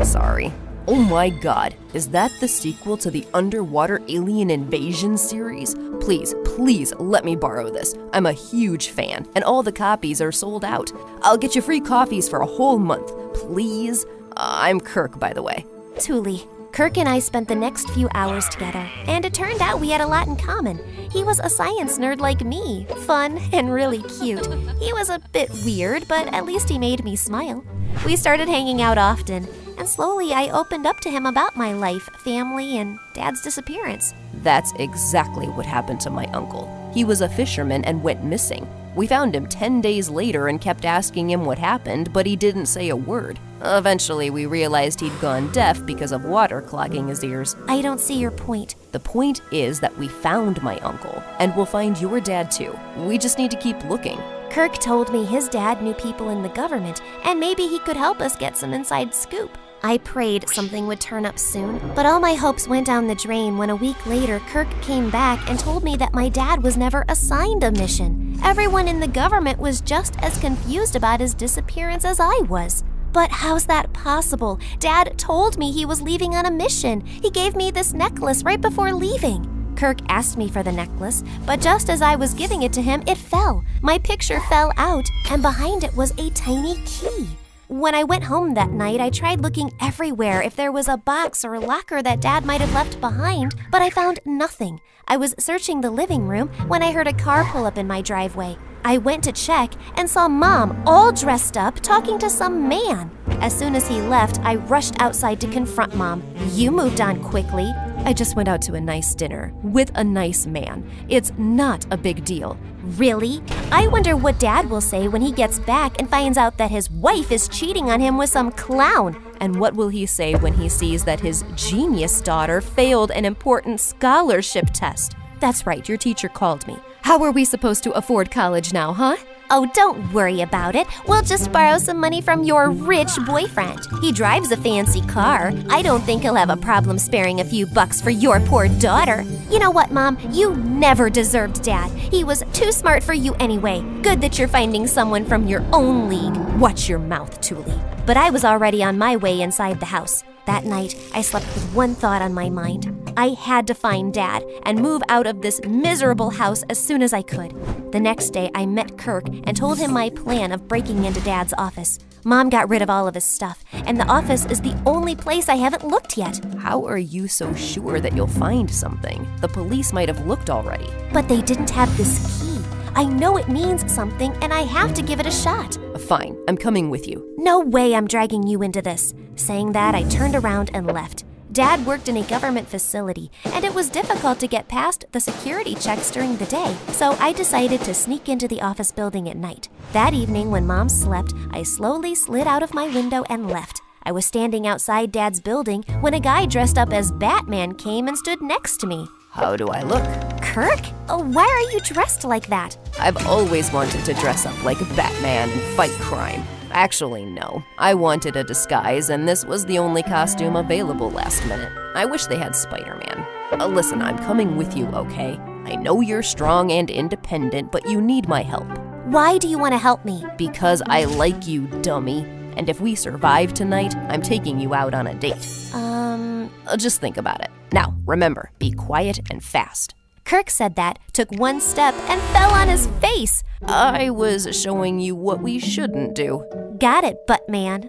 G: sorry. Oh my god, is that the sequel to the Underwater Alien Invasion series? Please let me borrow this. I'm a huge fan, and all the copies are sold out. I'll get you free coffees for a whole month, please. I'm Kirk, by the way.
K: Thule. Kirk and I spent the next few hours together, and it turned out we had a lot in common. He was a science nerd like me, fun and really cute. He was a bit weird, but at least he made me smile. We started hanging out often, and slowly I opened up to him about my life, family, and Dad's disappearance.
G: That's exactly what happened to my uncle. He was a fisherman and went missing. We found him 10 days later and kept asking him what happened, but he didn't say a word. Eventually, we realized he'd gone deaf because of water clogging his ears.
K: I don't see your point.
G: The point is that we found my uncle, and we'll find your dad too. We just need to keep looking.
K: Kirk told me his dad knew people in the government, and maybe he could help us get some inside scoop. I prayed something would turn up soon, but all my hopes went down the drain when a week later Kirk came back and told me that my dad was never assigned a mission. Everyone in the government was just as confused about his disappearance as I was. But how's that possible? Dad told me he was leaving on a mission. He gave me this necklace right before leaving. Kirk asked me for the necklace, but just as I was giving it to him, it fell. My picture fell out, and behind it was a tiny key. When I went home that night, I tried looking everywhere if there was a box or locker that Dad might have left behind, but I found nothing. I was searching the living room when I heard a car pull up in my driveway. I went to check and saw Mom all dressed up talking to some man. As soon as he left, I rushed outside to confront Mom. You moved on quickly. I just went out to a nice dinner with a nice man. It's not a big deal. Really? I wonder what Dad will say when he gets back and finds out that his wife is cheating on him with some clown. And what will he say when he sees that his genius daughter failed an important scholarship test? That's right, your teacher called me. How are we supposed to afford college now, huh? Oh, don't worry about it. We'll just borrow some money from your rich boyfriend. He drives a fancy car. I don't think he'll have a problem sparing a few bucks for your poor daughter. You know what, Mom? You never deserved Dad. He was too smart for you anyway. Good that you're finding someone from your own league.
G: Watch your mouth, Thule.
K: But I was already on my way inside the house. That night, I slept with one thought on my mind. I had to find Dad and move out of this miserable house as soon as I could. The next day, I met Kirk and told him my plan of breaking into Dad's office. Mom got rid of all of his stuff, and the office is the only place I haven't looked yet.
G: How are you so sure that you'll find something? The police might have looked already.
K: But they didn't have this key. I know it means something, and I have to give it a shot.
G: Fine, I'm coming with you.
K: No way I'm dragging you into this. Saying that, I turned around and left. Dad worked in a government facility, and it was difficult to get past the security checks during the day, so I decided to sneak into the office building at night. That evening, when Mom slept, I slowly slid out of my window and left. I was standing outside Dad's building when a guy dressed up as Batman came and stood next to me.
G: How do I look?
K: Kirk? Oh, why are you dressed like that?
G: I've always wanted to dress up like Batman and fight crime. Actually, no. I wanted a disguise, and this was the only costume available last minute. I wish they had Spider-Man. Listen, I'm coming with you, okay? I know you're strong and independent, but you need my help.
K: Why do you want to help me?
G: Because I like you, dummy. And if we survive tonight, I'm taking you out on a date. Just think about it. Now, remember, be quiet and fast.
K: Kirk said that, took one step, and fell on his face.
G: I was showing you what we shouldn't do.
K: Got it, Buttman.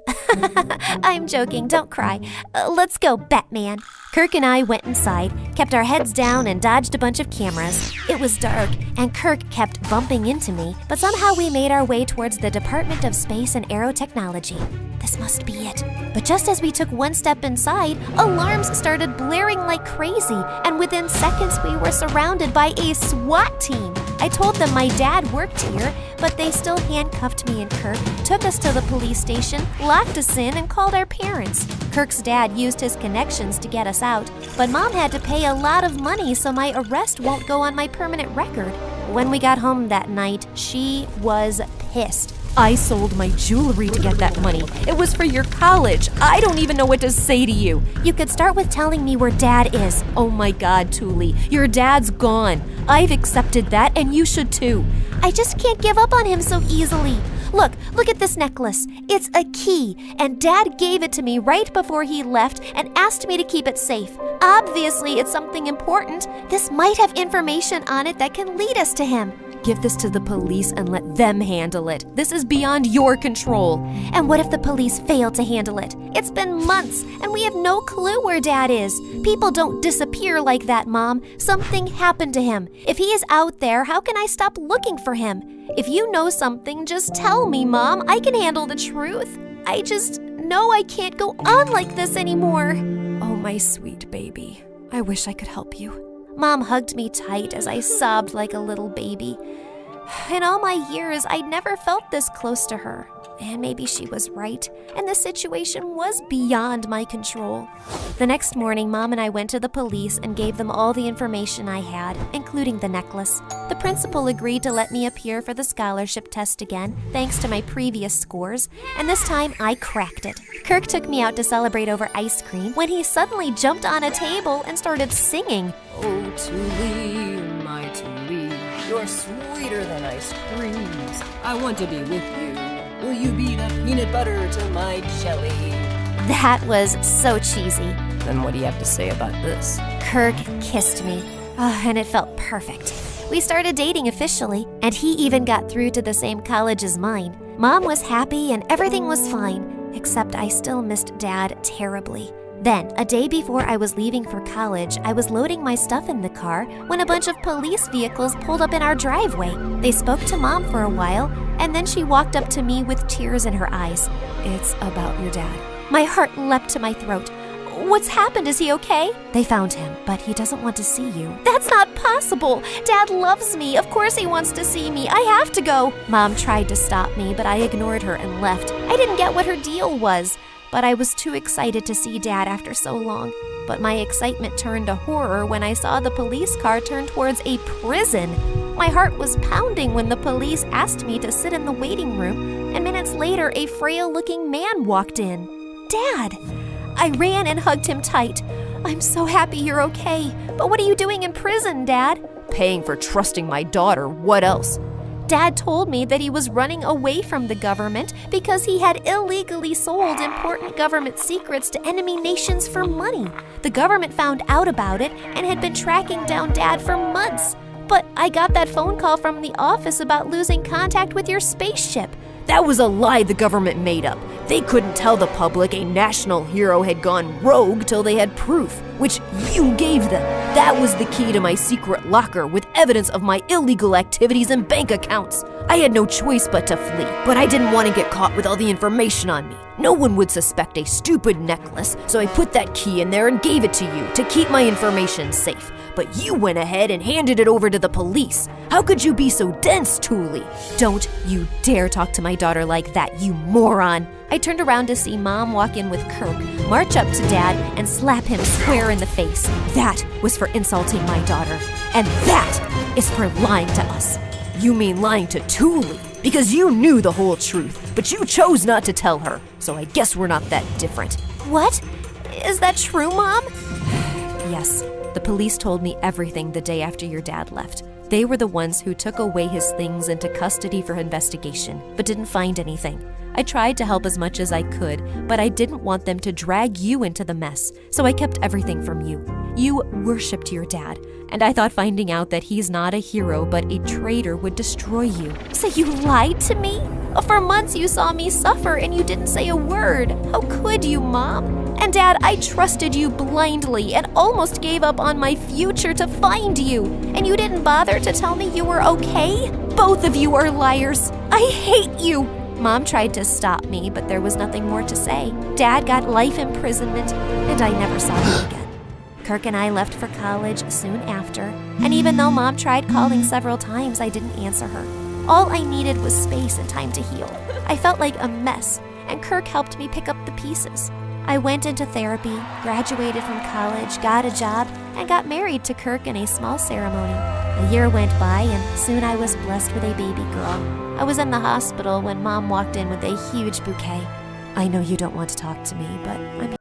K: I'm joking, don't cry. Let's go, Batman. Kirk and I went inside, kept our heads down, and dodged a bunch of cameras. It was dark, and Kirk kept bumping into me, but somehow we made our way towards the Department of Space and Aerotechnology. This must be it. But just as we took one step inside, alarms started blaring like crazy, and within seconds we were surrounded by a SWAT team. I told them my dad worked here, but they still handcuffed me and Kirk, took us to the police station, locked us in, and called our parents. Kirk's dad used his connections to get us out, but Mom had to pay a lot of money, so my arrest won't go on my permanent record. When we got home that night, she was pissed.
G: I sold my jewelry to get that money. It was for your college. I don't even know what to say to you.
K: You could start with telling me where Dad is.
G: Oh my God, Thule, your dad's gone. I've accepted that, and you should too.
K: I just can't give up on him so easily. Look at this necklace. It's a key, and Dad gave it to me right before he left and asked me to keep it safe. Obviously, it's something important. This might have information on it that can lead us to him.
G: Give this to the police and let them handle it. This is beyond your control.
K: And what if the police fail to handle it? It's been months, and we have no clue where Dad is. People don't disappear like that, Mom. Something happened to him. If he is out there, how can I stop looking for him? If you know something, just tell me, Mom. I can handle the truth. I just know I can't go on like this anymore.
G: Oh, my sweet baby. I wish I could help you.
K: Mom hugged me tight as I sobbed like a little baby. In all my years, I'd never felt this close to her. And maybe she was right, and the situation was beyond my control. The next morning, Mom and I went to the police and gave them all the information I had, including the necklace. The principal agreed to let me appear for the scholarship test again, thanks to my previous scores, and this time I cracked it. Kirk took me out to celebrate over ice cream when he suddenly jumped on a table and started singing.
G: Oh, Thule, my Thule, you're sweeter than ice creams. I want to be with you. Will you be the peanut butter to my jelly?
K: That was so cheesy.
G: Then what do you have to say about this?
K: Kirk kissed me, and it felt perfect. We started dating officially, and he even got through to the same college as mine. Mom was happy and everything was fine, except I still missed Dad terribly. Then, a day before I was leaving for college, I was loading my stuff in the car when a bunch of police vehicles pulled up in our driveway. They spoke to Mom for a while, and then she walked up to me with tears in her eyes.
G: It's about your dad.
K: My heart leapt to my throat. What's happened? Is he okay?
G: They found him, but he doesn't want to see you.
K: That's not possible. Dad loves me. Of course he wants to see me. I have to go. Mom tried to stop me, but I ignored her and left. I didn't get what her deal was. But I was too excited to see Dad after so long. But my excitement turned to horror when I saw the police car turn towards a prison. My heart was pounding when the police asked me to sit in the waiting room, and minutes later, a frail-looking man walked in. Dad! I ran and hugged him tight. I'm so happy you're okay. But what are you doing in prison, Dad?
G: Paying for trusting my daughter. What else?
K: Dad told me that he was running away from the government because he had illegally sold important government secrets to enemy nations for money. The government found out about it and had been tracking down Dad for months. But I got that phone call from the office about losing contact with your spaceship.
G: That was a lie the government made up. They couldn't tell the public a national hero had gone rogue till they had proof, which you gave them. That was the key to my secret locker with evidence of my illegal activities and bank accounts. I had no choice but to flee, but I didn't want to get caught with all the information on me. No one would suspect a stupid necklace, so I put that key in there and gave it to you to keep my information safe. But you went ahead and handed it over to the police. How could you be so dense, Thule?
K: Don't you dare talk to my daughter like that, you moron. I turned around to see Mom walk in with Kirk, march up to Dad, and slap him square in the face. That was for insulting my daughter. And that is for lying to us.
G: You mean lying to Thule? Because you knew the whole truth, but you chose not to tell her, so I guess we're not that different.
K: What? Is that true, Mom?
G: Yes. The police told me everything the day after your dad left. They were the ones who took away his things into custody for investigation, but didn't find anything. I tried to help as much as I could, but I didn't want them to drag you into the mess, so I kept everything from you. You worshipped your dad, and I thought finding out that he's not a hero but a traitor would destroy you.
K: So you lied to me? For months you saw me suffer and you didn't say a word. How could you, Mom? And Dad, I trusted you blindly and almost gave up on my future to find you. And you didn't bother to tell me you were okay? Both of you are liars. I hate you. Mom tried to stop me, but there was nothing more to say. Dad got life imprisonment, and I never saw him again. Kirk and I left for college soon after, and even though Mom tried calling several times, I didn't answer her. All I needed was space and time to heal. I felt like a mess, and Kirk helped me pick up the pieces. I went into therapy, graduated from college, got a job, and got married to Kirk in a small ceremony. A year went by, and soon I was blessed with a baby girl. I was in the hospital when Mom walked in with a huge bouquet. I know you don't want to talk to me, but I'm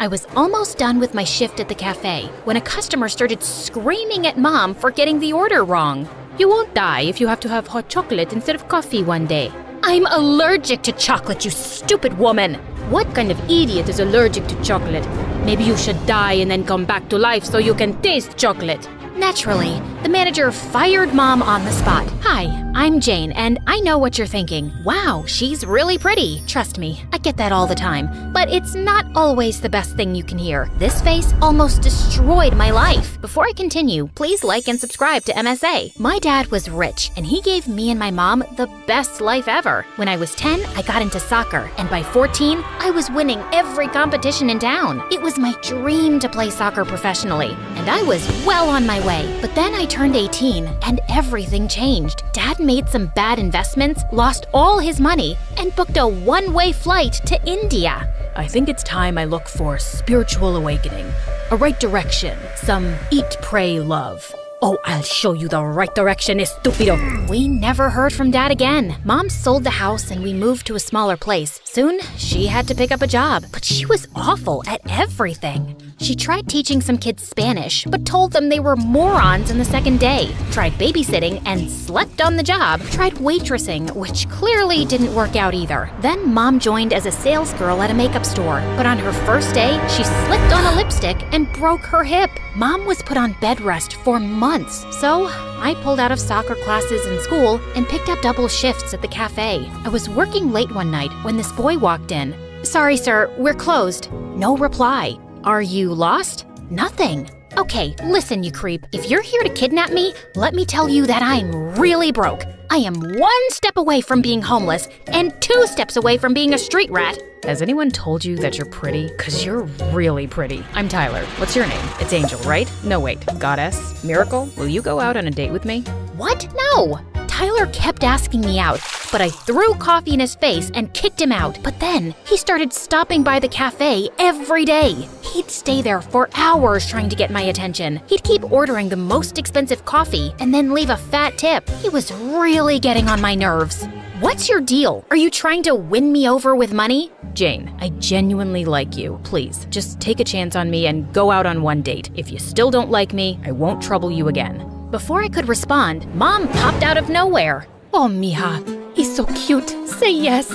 A: I was almost done with my shift at the cafe when a customer started screaming at Mom for getting the order wrong. You won't die if you have to have hot chocolate instead of coffee one day. I'm allergic to chocolate, you stupid woman! What kind of idiot is allergic to chocolate? Maybe you should die and then come back to life so you can taste chocolate. Naturally, the manager fired Mom on the spot. Hi, I'm Jane, and I know what you're thinking. Wow, she's really pretty. Trust me, I get that all the time. But it's not always the best thing you can hear. This face almost destroyed my life. Before I continue, please like and subscribe to MSA. My dad was rich, and he gave me and my mom the best life ever. When I was 10, I got into soccer, and by 14, I was winning every competition in town. It was my dream to play soccer professionally, and I was well on my way. But then I turned 18 and everything changed. Dad made some bad investments, lost all his money, and booked a one-way flight to India.
F: I think it's time I look for spiritual awakening, a right direction, some eat, pray, love. Oh, I'll show you the right direction, estupido.
A: We never heard from Dad again. Mom sold the house and we moved to a smaller place. Soon, she had to pick up a job, but she was awful at everything. She tried teaching some kids Spanish, but told them they were morons in the second day. Tried babysitting and slept on the job. Tried waitressing, which clearly didn't work out either. Then Mom joined as a sales girl at a makeup store, but on her first day, she slipped on a lipstick and broke her hip. Mom was put on bed rest for months, so I pulled out of soccer classes in school and picked up double shifts at the cafe. I was working late one night when this boy walked in. Sorry, sir, we're closed. No reply. Are you lost? Nothing. Okay, listen, you creep. If you're here to kidnap me, let me tell you that I'm really broke. I am 1 step away from being homeless and 2 steps away from being a street rat.
F: Has anyone told you that you're pretty? 'Cause you're really pretty. I'm Tyler. What's your name? It's Angel, right? No, wait. Goddess? Miracle? Will you go out on a date with me?
A: What? No! Tyler kept asking me out, but I threw coffee in his face and kicked him out. But then he started stopping by the cafe every day. He'd stay there for hours trying to get my attention. He'd keep ordering the most expensive coffee and then leave a fat tip. He was really getting on my nerves. What's your deal? Are you trying to win me over with money?
F: Jane, I genuinely like you. Please, just take a chance on me and go out on one date. If you still don't like me, I won't trouble you again.
A: Before I could respond, Mom popped out of nowhere.
U: Oh, mija, he's so cute. Say yes.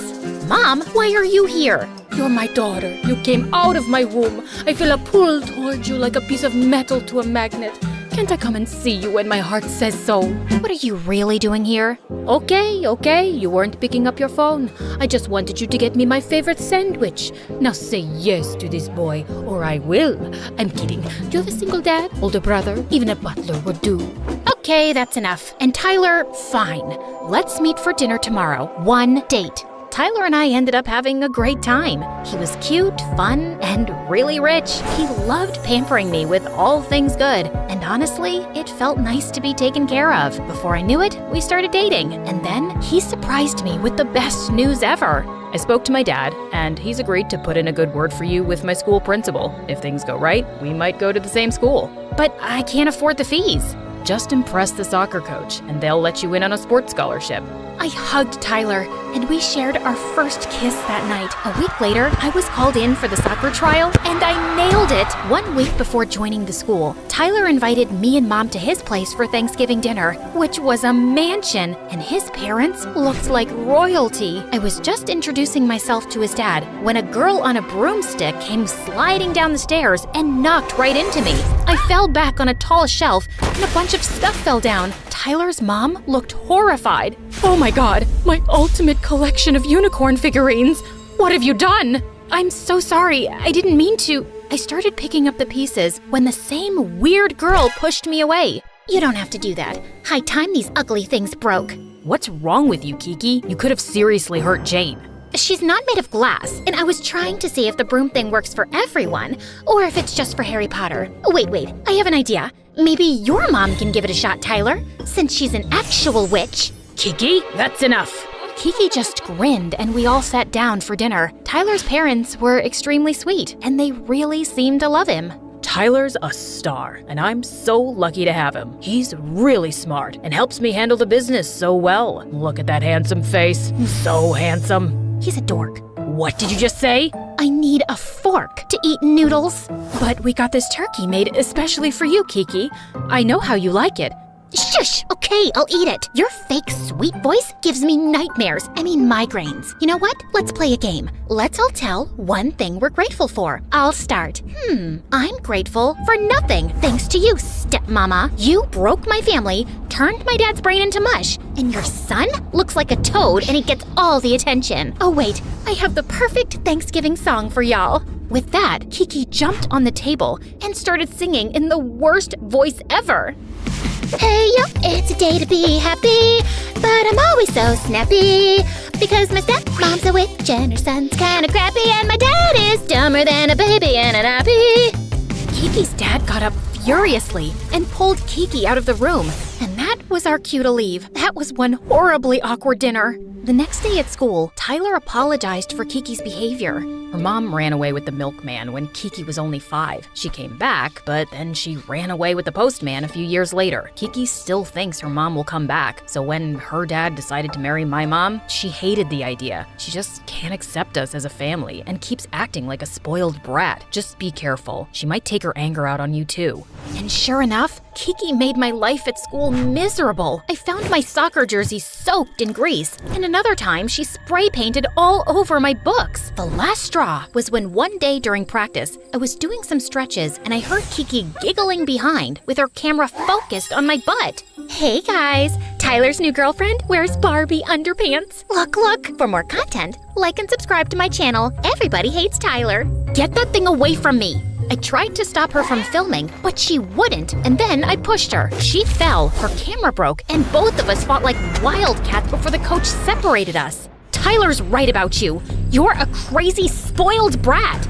A: Mom, why are you here?
U: You're my daughter. You came out of my womb. I feel a pull towards you like a piece of metal to a magnet. Can't I come and see you when my heart says so?
A: What are you really doing here?
U: Okay, you weren't picking up your phone. I just wanted you to get me my favorite sandwich. Now say yes to this boy, or I will. I'm kidding. Do you have a single dad? Older brother? Even a butler would do.
A: Okay, that's enough. And Tyler, fine. Let's meet for dinner tomorrow. 1 date. Tyler and I ended up having a great time. He was cute, fun, and really rich. He loved pampering me with all things good. And honestly, it felt nice to be taken care of. Before I knew it, we started dating. And then he surprised me with the best news ever.
F: I spoke to my dad, and he's agreed to put in a good word for you with my school principal. If things go right, we might go to the same school.
A: But I can't afford the fees.
F: Just impress the soccer coach, and they'll let you in on a sports scholarship.
A: I hugged Tyler, and we shared our first kiss that night. A week later, I was called in for the soccer trial, and I nailed it. 1 week before joining the school, Tyler invited me and Mom to his place for Thanksgiving dinner, which was a mansion, and his parents looked like royalty. I was just introducing myself to his dad when a girl on a broomstick came sliding down the stairs and knocked right into me. I fell back on a tall shelf, and a bunch of stuff fell down. Tyler's mom looked horrified. Oh my god, my ultimate collection of unicorn figurines! What have you done? I'm so sorry, I didn't mean to. I started picking up the pieces when the same weird girl pushed me away.
Q: You don't have to do that. High time these ugly things broke.
F: What's wrong with you, Kiki? You could have seriously hurt Jane.
Q: She's not made of glass, and I was trying to see if the broom thing works for everyone, or if it's just for Harry Potter. Wait, I have an idea. Maybe your mom can give it a shot, Tyler, since she's an actual witch.
F: Kiki, that's enough.
A: Kiki just grinned, and we all sat down for dinner. Tyler's parents were extremely sweet, and they really seemed to love him.
F: Tyler's a star, and I'm so lucky to have him. He's really smart and helps me handle the business so well. Look at that handsome face. So handsome.
A: He's a dork.
F: What did you just say?
A: I need a fork to eat noodles. But we got this turkey made especially for you, Kiki. I know how you like it.
Q: Shush! Okay, I'll eat it. Your fake sweet voice gives me nightmares. I mean migraines. You know what? Let's play a game. Let's all tell one thing we're grateful for. I'll start. I'm grateful for nothing, thanks to you, stepmama. You broke my family, turned my dad's brain into mush, and your son looks like a toad and he gets all the attention. Oh wait, I have the perfect Thanksgiving song for y'all. With that, Kiki jumped on the table and started singing in the worst voice ever. Hey yo, it's a day to be happy, but I'm always so snappy because my stepmom's a witch and her son's kinda crappy and my dad is dumber than a baby in a nappy.
A: Kiki's dad got up furiously and pulled Kiki out of the room, and that was our cue to leave. That was one horribly awkward dinner. The next day at school, Tyler apologized for Kiki's behavior.
F: Her mom ran away with the milkman when Kiki was only 5. She came back, but then she ran away with the postman a few years later. Kiki still thinks her mom will come back, so when her dad decided to marry my mom, she hated the idea. She just can't accept us as a family and keeps acting like a spoiled brat. Just be careful. She might take her anger out on you too.
A: And sure enough, Kiki made my life at school miserable. I found my soccer jersey soaked in grease, and another time she spray painted all over my books. The last straw was when one day during practice, I was doing some stretches and I heard Kiki giggling behind with her camera focused on my butt.
Q: Hey guys, Tyler's new girlfriend wears Barbie underpants. Look. For more content, like and subscribe to my channel. Everybody hates Tyler.
A: Get that thing away from me. I tried to stop her from filming, but she wouldn't, and then I pushed her. She fell, her camera broke, and both of us fought like wildcats before the coach separated us. Tyler's right about you. You're a crazy, spoiled brat.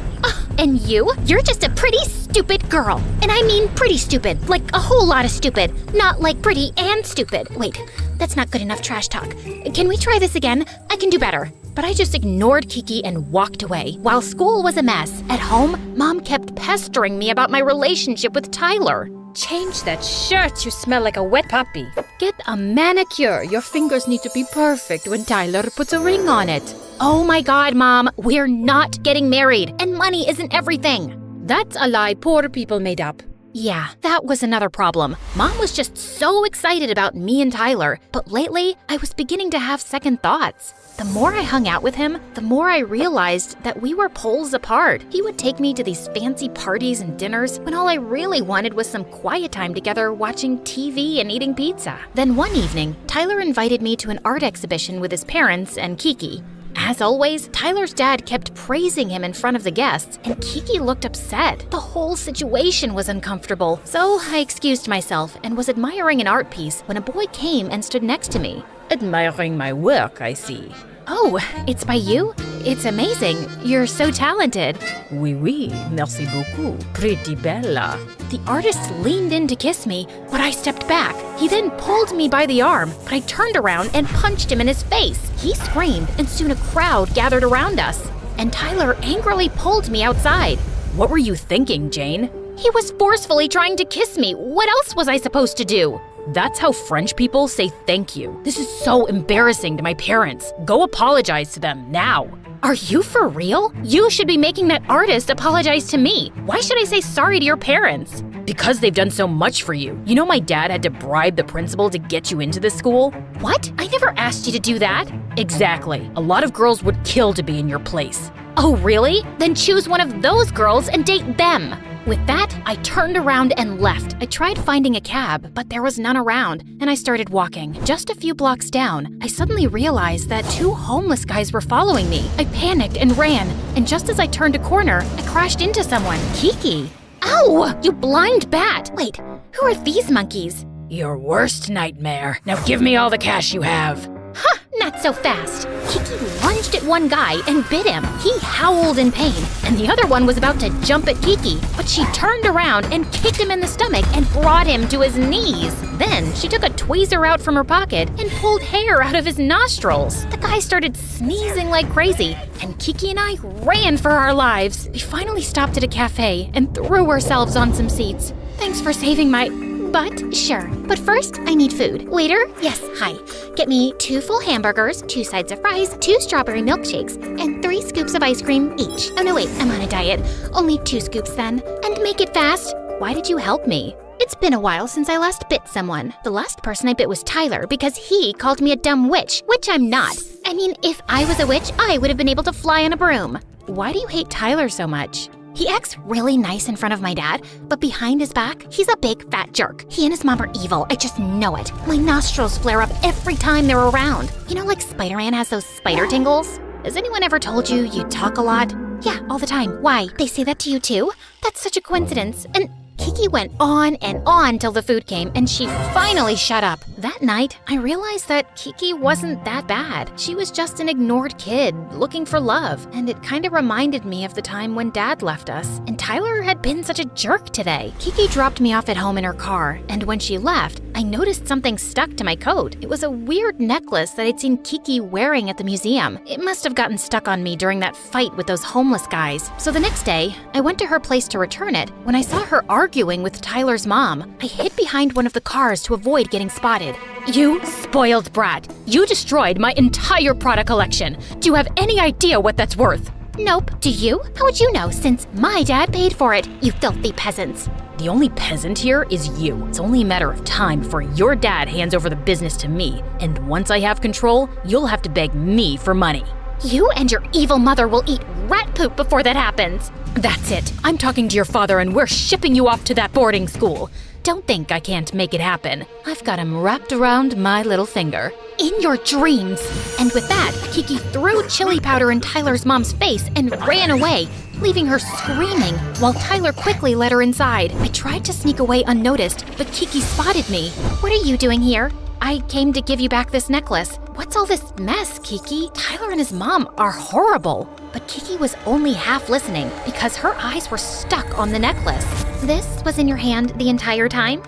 Q: And you're just a pretty stupid girl. And I mean pretty stupid, like a whole lot of stupid, not like pretty and stupid. Wait, that's not good enough trash talk. Can we try this again? I can do better.
A: But I just ignored Kiki and walked away. While school was a mess, at home, Mom kept pestering me about my relationship with Tyler.
U: Change that shirt, you smell like a wet puppy.
A: Get a manicure. Your fingers need to be perfect when Tyler puts a ring on it. Oh my God, Mom, we're not getting married, and money isn't everything.
U: That's a lie poor people made up.
A: Yeah, that was another problem. Mom was just so excited about me and Tyler, but lately, I was beginning to have second thoughts. The more I hung out with him, the more I realized that we were poles apart. He would take me to these fancy parties and dinners when all I really wanted was some quiet time together watching TV and eating pizza. Then one evening, Tyler invited me to an art exhibition with his parents and Kiki. As always, Tyler's dad kept praising him in front of the guests, and Kiki looked upset. The whole situation was uncomfortable, so I excused myself and was admiring an art piece when a boy came and stood next to me.
F: Admiring my work, I see.
A: Oh, it's by you? It's amazing. You're so talented.
F: Oui, merci beaucoup. Pretty bella.
A: The artist leaned in to kiss me, but I stepped back. He then pulled me by the arm, but I turned around and punched him in his face. He screamed, and soon a crowd gathered around us. And Tyler angrily pulled me outside.
F: What were you thinking, Jane?
A: He was forcefully trying to kiss me. What else was I supposed to do?
F: That's how French people say thank you. This is so embarrassing to my parents. Go apologize to them now.
A: Are you for real? You should be making that artist apologize to me. Why should I say sorry to your parents?
F: Because they've done so much for you. You know my dad had to bribe the principal to get you into this school?
A: What? I never asked you to do that.
F: Exactly. A lot of girls would kill to be in your place.
A: Oh, really? Then choose one of those girls and date them. With that, I turned around and left. I tried finding a cab, but there was none around, and I started walking. Just a few blocks down, I suddenly realized that 2 homeless guys were following me. I panicked and ran, and just as I turned a corner, I crashed into someone. Kiki! Ow! You blind bat! Wait, who are these monkeys?
F: Your worst nightmare. Now give me all the cash you have.
A: Huh, not so fast. Kiki lunged at one guy and bit him. He howled in pain, and the other one was about to jump at Kiki, but she turned around and kicked him in the stomach and brought him to his knees. Then she took a tweezer out from her pocket and pulled hair out of his nostrils. The guy started sneezing like crazy, and Kiki and I ran for our lives. We finally stopped at a cafe and threw ourselves on some seats. Thanks for saving my... But, sure. But first, I need food. Waiter? Yes, hi. Get me 2 full hamburgers, 2 sides of fries, 2 strawberry milkshakes, and 3 scoops of ice cream each. Oh no, wait, I'm on a diet. Only 2 scoops then. And make it fast. Why did you help me? It's been a while since I last bit someone. The last person I bit was Tyler because he called me a dumb witch, which I'm not. I mean, if I was a witch, I would have been able to fly on a broom. Why do you hate Tyler so much? He acts really nice in front of my dad, but behind his back, he's a big fat jerk. He and his mom are evil, I just know it. My nostrils flare up every time they're around. You know, like Spider-Man has those spider tingles? Has anyone ever told you you talk a lot? Yeah, all the time. Why? They say that to you too? That's such a coincidence. And Kiki went on till the food came, and she finally shut up. That night, I realized that Kiki wasn't that bad. She was just an ignored kid looking for love, and it kind of reminded me of the time when Dad left us. And Tyler had been such a jerk today. Kiki dropped me off at home in her car, and when she left, I noticed something stuck to my coat. It was a weird necklace that I'd seen Kiki wearing at the museum. It must have gotten stuck on me during that fight with those homeless guys. So the next day, I went to her place to return it. When I saw her arguing with Tyler's mom, I hid behind one of the cars to avoid getting spotted.
F: You spoiled brat. You destroyed my entire Prada collection. Do you have any idea what that's worth?
A: Nope. Do you? How would you know, since my dad paid for it, you filthy peasants?
F: The only peasant here is you. It's only a matter of time before your dad hands over the business to me. And once I have control, you'll have to beg me for money.
A: You and your evil mother will eat rat poop before that happens.
F: That's it. I'm talking to your father and we're shipping you off to that boarding school. Don't think I can't make it happen. I've got him wrapped around my little finger.
A: In your dreams. And with that, Kiki threw chili powder in Tyler's mom's face and ran away, leaving her screaming while Tyler quickly led her inside. I tried to sneak away unnoticed, but Kiki spotted me. What are you doing here? I came to give you back this necklace. What's all this mess, Kiki? Tyler and his mom are horrible. But Kiki was only half listening because her eyes were stuck on the necklace. This was in your hand the entire time?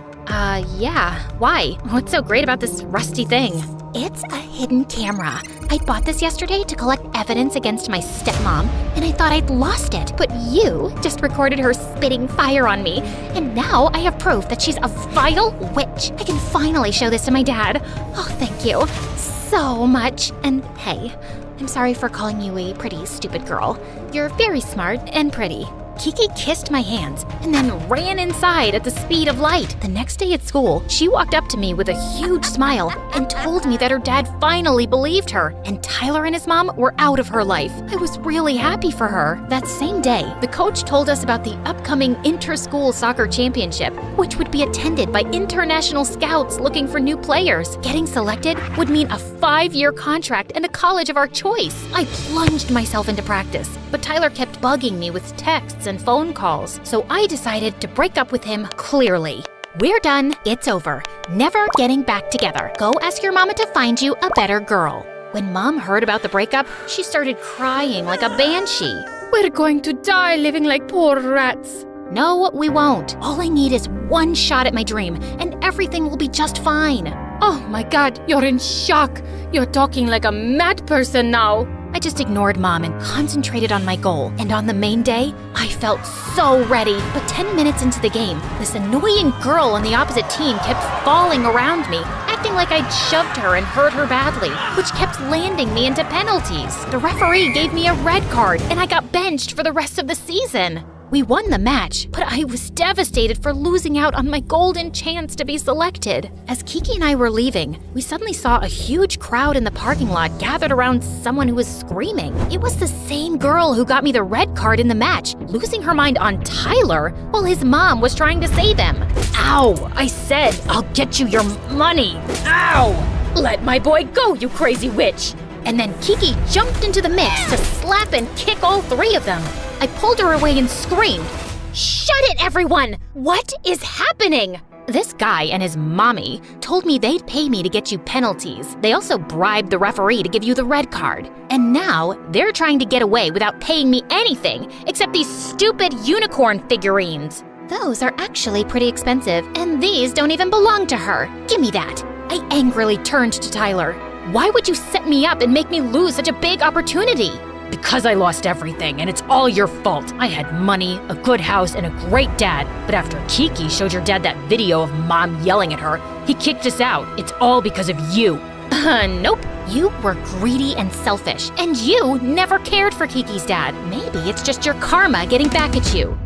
A: Yeah. Why? What's so great about this rusty thing? It's a hidden camera. I bought this yesterday to collect evidence against my stepmom, and I thought I'd lost it. But you just recorded her spitting fire on me, and now I have proof that she's a vile witch. I can finally show this to my dad. Oh, thank you so much. And hey, I'm sorry for calling you a pretty stupid girl. You're very smart and pretty. Kiki kissed my hands and then ran inside at the speed of light. The next day at school, she walked up to me with a huge smile and told me that her dad finally believed her and Tyler and his mom were out of her life. I was really happy for her. That same day, the coach told us about the upcoming inter-school soccer championship, which would be attended by international scouts looking for new players. Getting selected would mean a 5-year contract and a college of our choice. I plunged myself into practice, but Tyler kept bugging me with texts and phone calls, so I decided to break up with him clearly. We're done. It's over. Never getting back together. Go ask your mama to find you a better girl. When Mom heard about the breakup, she started crying like a banshee.
U: We're going to die living like poor rats.
A: No, we won't. All I need is one shot at my dream, and everything will be just fine.
U: Oh my God, you're in shock. You're talking like a mad person now.
A: I just ignored Mom and concentrated on my goal. And on the main day, I felt so ready. But 10 minutes into the game, this annoying girl on the opposite team kept falling around me, acting like I'd shoved her and hurt her badly, which kept landing me into penalties. The referee gave me a red card, and I got benched for the rest of the season. We won the match, but I was devastated for losing out on my golden chance to be selected. As Kiki and I were leaving, we suddenly saw a huge crowd in the parking lot gathered around someone who was screaming. It was the same girl who got me the red card in the match, losing her mind on Tyler while his mom was trying to save him. Ow! I said, I'll get you your money. Ow! Let my boy go, you crazy witch! And then Kiki jumped into the mix to slap and kick all three of them. I pulled her away and screamed, "Shut it, everyone! What is happening?" This guy and his mommy told me they'd pay me to get you penalties. They also bribed the referee to give you the red card. And now they're trying to get away without paying me anything except these stupid unicorn figurines. Those are actually pretty expensive, and these don't even belong to her. Give me that. I angrily turned to Tyler. Why would you set me up and make me lose such a big opportunity? Because I lost everything, and it's all your fault. I had money, a good house, and a great dad. But after Kiki showed your dad that video of Mom yelling at her, he kicked us out. It's all because of you. Nope. You were greedy and selfish, and you never cared for Kiki's dad. Maybe it's just your karma getting back at you.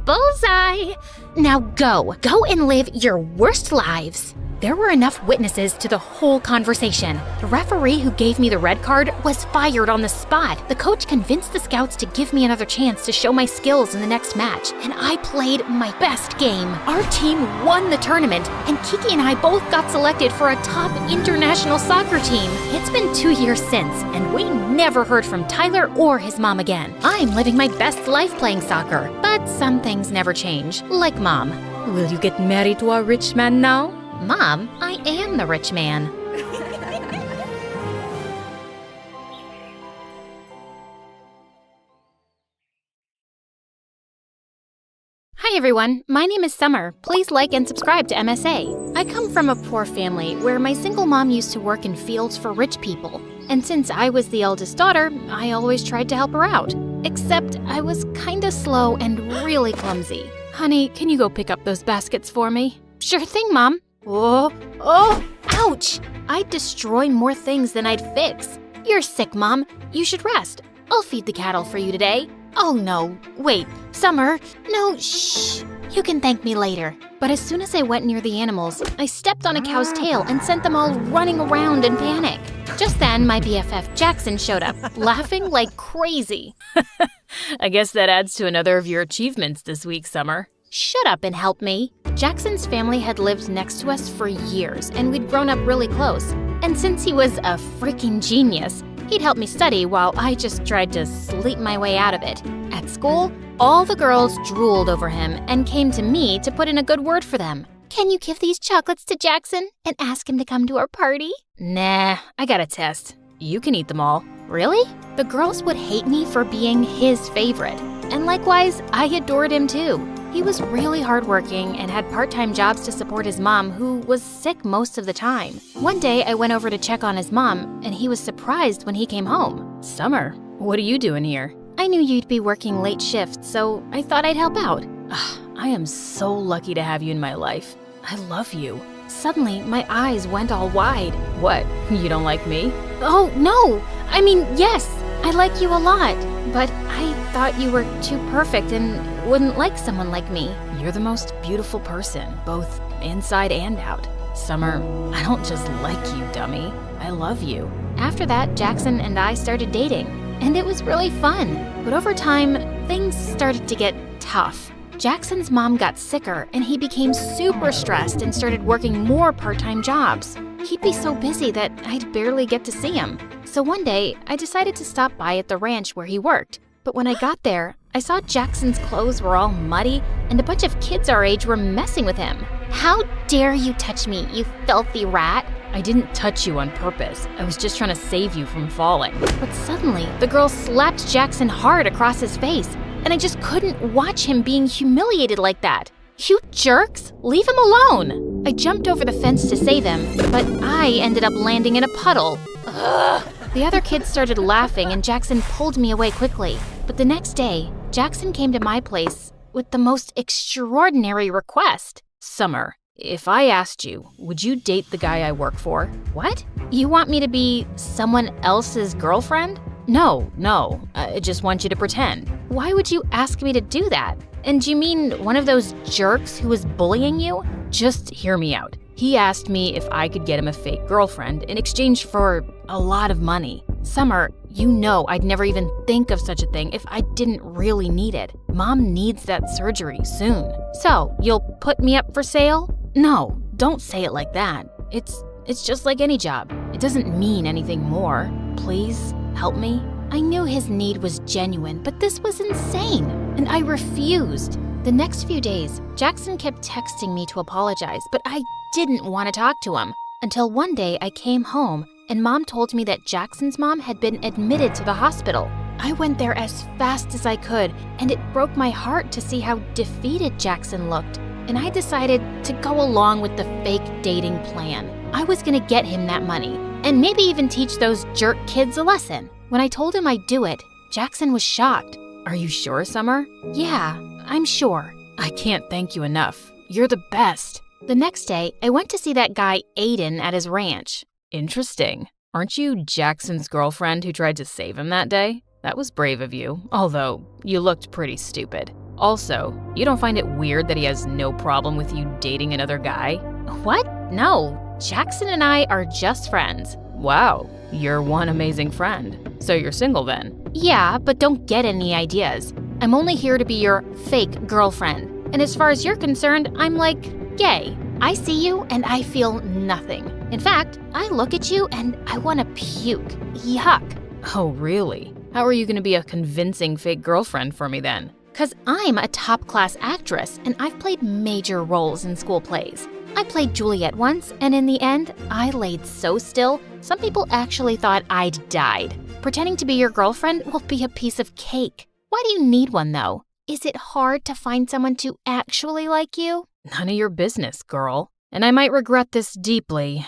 A: Bullseye! Now go. Go and live your worst lives. There were enough witnesses to the whole conversation. The referee who gave me the red card was fired on the spot. The coach convinced the scouts to give me another chance to show my skills in the next match, and I played my best game. Our team won the tournament, and Kiki and I both got selected for a top international soccer team. It's been 2 years since, and we never heard from Tyler or his mom again. I'm living my best life playing soccer, but some things never change, like Mom. Will you get married to a rich man now? Mom, I am the rich man. Hi everyone, my name is Summer. Please like and subscribe to MSA. I come from a poor family where my single mom used to work in fields for rich people. And since I was the eldest daughter, I always tried to help her out. Except I was kinda slow and really clumsy. Honey, can you go pick up those baskets for me? Sure thing, Mom. Oh, ouch! I'd destroy more things than I'd fix. You're sick, Mom. You should rest. I'll feed the cattle for you today. Oh no, wait, Summer, no, shh. You can thank me later. But as soon as I went near the animals, I stepped on a cow's tail and sent them all running around in panic. Just then, my BFF Jackson showed up, laughing like crazy.
F: I guess that adds to another of your achievements this week, Summer.
A: Shut up and help me. Jackson's family had lived next to us for years, and we'd grown up really close. And since he was a freaking genius, he'd help me study while I just tried to sleep my way out of it. At school, all the girls drooled over him and came to me to put in a good word for them. Can you give these chocolates to Jackson and ask him to come to our party?
F: Nah, I got a test. You can eat them all.
A: Really? The girls would hate me for being his favorite. And likewise, I adored him too. He was really hardworking and had part-time jobs to support his mom, who was sick most of the time. One day, I went over to check on his mom, and he was surprised when he came home.
F: Summer, what are you doing here?
A: I knew you'd be working late shifts, so I thought I'd help out.
F: I am so lucky to have you in my life. I love you.
A: Suddenly, my eyes went all wide.
F: What, you don't like me?
A: Oh, no! I mean, yes, I like you a lot, but I thought you were too perfect and wouldn't like someone like me.
F: You're the most beautiful person, both inside and out. Summer, I don't just like you, dummy. I love you.
A: After that, Jackson and I started dating, and it was really fun. But over time, things started to get tough. Jackson's mom got sicker, and he became super stressed and started working more part-time jobs. He'd be so busy that I'd barely get to see him. So one day, I decided to stop by at the ranch where he worked. But when I got there, I saw Jackson's clothes were all muddy, and a bunch of kids our age were messing with him. How dare you touch me, you filthy rat?
F: I didn't touch you on purpose. I was just trying to save you from falling.
A: But suddenly, the girl slapped Jackson hard across his face, and I just couldn't watch him being humiliated like that. You jerks, leave him alone. I jumped over the fence to save him, but I ended up landing in a puddle. Ugh. The other kids started laughing and Jackson pulled me away quickly. But the next day, Jackson came to my place with the most extraordinary request.
F: Summer, if I asked you, would you date the guy I work for?
A: What? You want me to be someone else's girlfriend?
F: No, I just want you to pretend.
A: Why would you ask me to do that? And you mean one of those jerks who was bullying you?
F: Just hear me out. He asked me if I could get him a fake girlfriend in exchange for a lot of money.
A: Summer, you know I'd never even think of such a thing if I didn't really need it.
F: Mom needs that surgery soon.
A: So, you'll put me up for sale?
F: No, don't say it like that. It's just like any job. It doesn't mean anything more. Please, help me.
A: I knew his need was genuine, but this was insane, and I refused. The next few days, Jackson kept texting me to apologize, but I didn't want to talk to him. Until one day I came home and Mom told me that Jackson's mom had been admitted to the hospital. I went there as fast as I could, and it broke my heart to see how defeated Jackson looked. And I decided to go along with the fake dating plan. I was gonna get him that money, and maybe even teach those jerk kids a lesson. When I told him I'd do it, Jackson was shocked.
F: Are you sure, Summer?
A: Yeah, I'm sure.
F: I can't thank you enough. You're the best.
A: The next day, I went to see that guy Aiden at his ranch.
F: Interesting. Aren't you Jackson's girlfriend who tried to save him that day? That was brave of you, although you looked pretty stupid. Also, you don't find it weird that he has no problem with you dating another guy?
A: What? No, Jackson and I are just friends.
F: Wow, you're one amazing friend. So you're single then?
A: Yeah, but don't get any ideas. I'm only here to be your fake girlfriend. And as far as you're concerned, I'm like gay. I see you and I feel nothing. In fact, I look at you and I want to puke. Yuck.
F: Oh, really? How are you going to be a convincing fake girlfriend for me then?
A: 'Cause I'm a top-class actress and I've played major roles in school plays. I played Juliet once, and in the end, I laid so still, some people actually thought I'd died. Pretending to be your girlfriend will be a piece of cake. Why do you need one, though? Is it hard to find someone to actually like you?
F: None of your business, girl. And I might regret this deeply,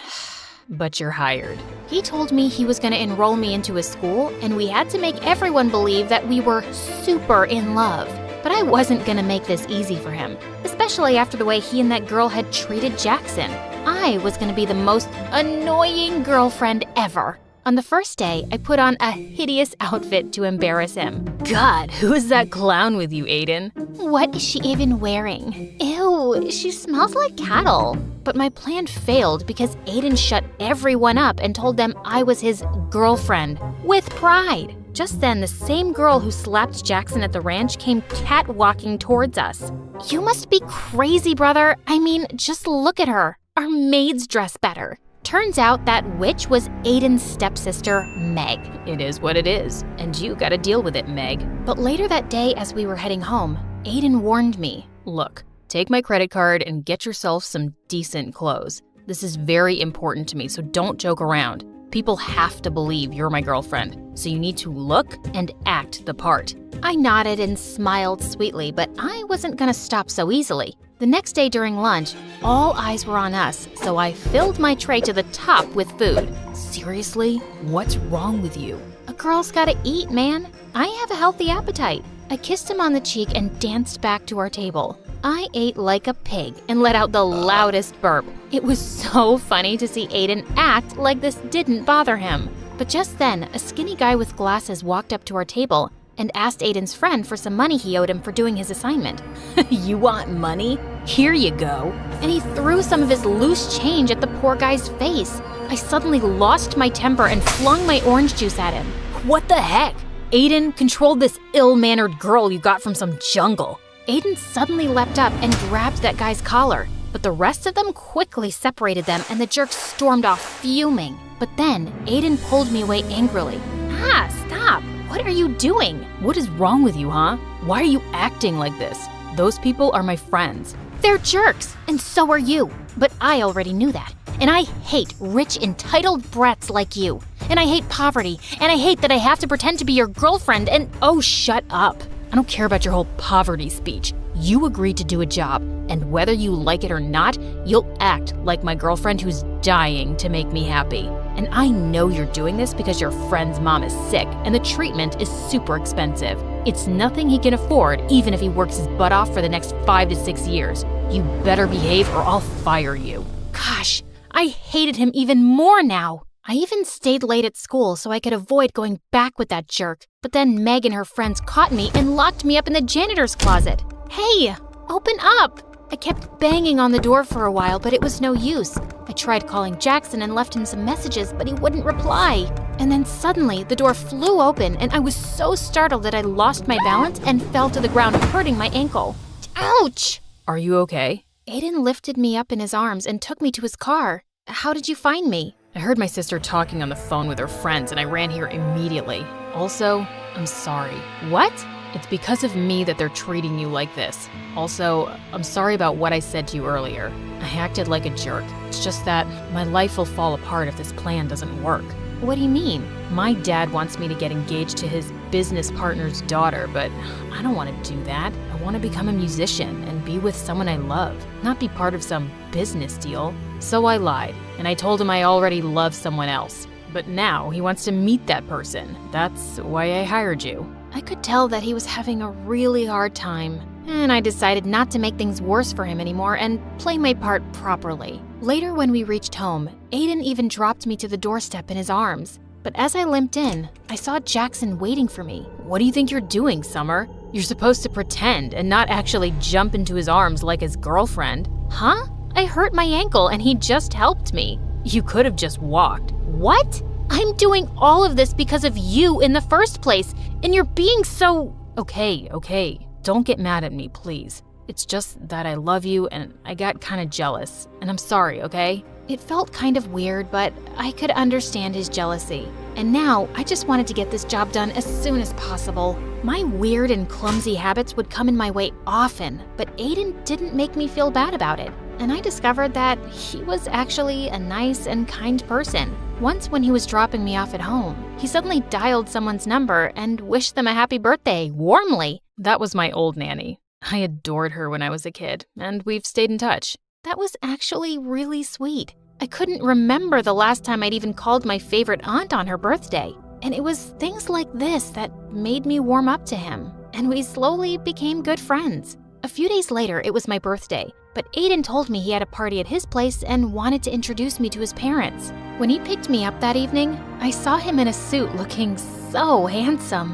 F: but you're hired.
A: He told me he was going to enroll me into his school, and we had to make everyone believe that we were super in love. But I wasn't going to make this easy for him, especially after the way he and that girl had treated Jackson. I was going to be the most annoying girlfriend ever. On the first day, I put on a hideous outfit to embarrass him.
F: God, who is that clown with you, Aiden?
A: What is she even wearing? Ew, she smells like cattle. But my plan failed because Aiden shut everyone up and told them I was his girlfriend, with pride. Just then, the same girl who slapped Jackson at the ranch came catwalking towards us. You must be crazy, brother. I mean, just look at her. Our maids dress better. Turns out that witch was Aiden's stepsister, Meg.
F: It is what it is, and you gotta deal with it, Meg.
A: But later that day, as we were heading home, Aiden warned me.
F: Look, take my credit card and get yourself some decent clothes. This is very important to me, so don't joke around. People have to believe you're my girlfriend, so you need to look and act the part.
A: I nodded and smiled sweetly, but I wasn't gonna stop so easily. The next day during lunch, all eyes were on us, so I filled my tray to the top with food.
F: Seriously? What's wrong with you?
A: A girl's gotta eat, man. I have a healthy appetite. I kissed him on the cheek and danced back to our table. I ate like a pig and let out the loudest burp. It was so funny to see Aiden act like this didn't bother him. But just then, a skinny guy with glasses walked up to our table and asked Aiden's friend for some money he owed him for doing his assignment.
F: You want money? Here you go.
A: And he threw some of his loose change at the poor guy's face. I suddenly lost my temper and flung my orange juice at him.
F: What the heck? Aiden, control this ill-mannered girl you got from some jungle.
A: Aiden suddenly leapt up and grabbed that guy's collar, but the rest of them quickly separated them and the jerk stormed off fuming. But then, Aiden pulled me away angrily. Ah, stop! What are you doing?
F: What is wrong with you, huh? Why are you acting like this? Those people are my friends.
A: They're jerks, and so are you. But I already knew that. And I hate rich, entitled brats like you. And I hate poverty. And I hate that I have to pretend to be your girlfriend and—
F: Oh, shut up. I don't care about your whole poverty speech. You agreed to do a job.
A: And whether you like it or not, you'll act like my girlfriend who's dying to make me happy. And I know you're doing this because your friend's mom is sick and the treatment is super expensive. It's nothing he can afford even if he works his butt off for the next 5 to 6 years. You better behave or I'll fire you. Gosh, I hated him even more now. I even stayed late at school so I could avoid going back with that jerk. But then Meg and her friends caught me and locked me up in the janitor's closet. Hey, open up! I kept banging on the door for a while, but it was no use. I tried calling Jackson and left him some messages, but he wouldn't reply. And then suddenly, the door flew open, and I was so startled that I lost my balance and fell to the ground, hurting my ankle. Ouch!
F: Are you okay?
A: Aiden lifted me up in his arms and took me to his car. How did you find me?
F: I heard my sister talking on the phone with her friends, and I ran here immediately. Also, I'm sorry.
A: What?
F: It's because of me that they're treating you like this. Also, I'm sorry about what I said to you earlier. I acted like a jerk. It's just that my life will fall apart if this plan doesn't work.
A: What do you mean?
F: My dad wants me to get engaged to his business partner's daughter, but I don't want to do that. I want to become a musician and be with someone I love, not be part of some business deal. So I lied, and I told him I already love someone else. But now he wants to meet that person. That's why I hired you.
A: I could tell that he was having a really hard time, and I decided not to make things worse for him anymore and play my part properly. Later, when we reached home, Aiden even dropped me to the doorstep in his arms. But as I limped in, I saw Jackson waiting for me.
F: What do you think you're doing, Summer? You're supposed to pretend and not actually jump into his arms like his girlfriend.
A: Huh? I hurt my ankle and he just helped me.
F: You could have just walked.
A: What? I'm doing all of this because of you in the first place, and you're being so...
F: Okay. Don't get mad at me, please. It's just that I love you and I got kind of jealous, and I'm sorry, okay?
A: It felt kind of weird, but I could understand his jealousy. And now, I just wanted to get this job done as soon as possible. My weird and clumsy habits would come in my way often, but Aiden didn't make me feel bad about it. And I discovered that he was actually a nice and kind person. Once when he was dropping me off at home, he suddenly dialed someone's number and wished them a happy birthday, warmly.
F: That was my old nanny. I adored her when I was a kid, and we've stayed in touch.
A: That was actually really sweet. I couldn't remember the last time I'd even called my favorite aunt on her birthday. And it was things like this that made me warm up to him. And we slowly became good friends. A few days later, it was my birthday, but Aiden told me he had a party at his place and wanted to introduce me to his parents. When he picked me up that evening, I saw him in a suit looking so handsome.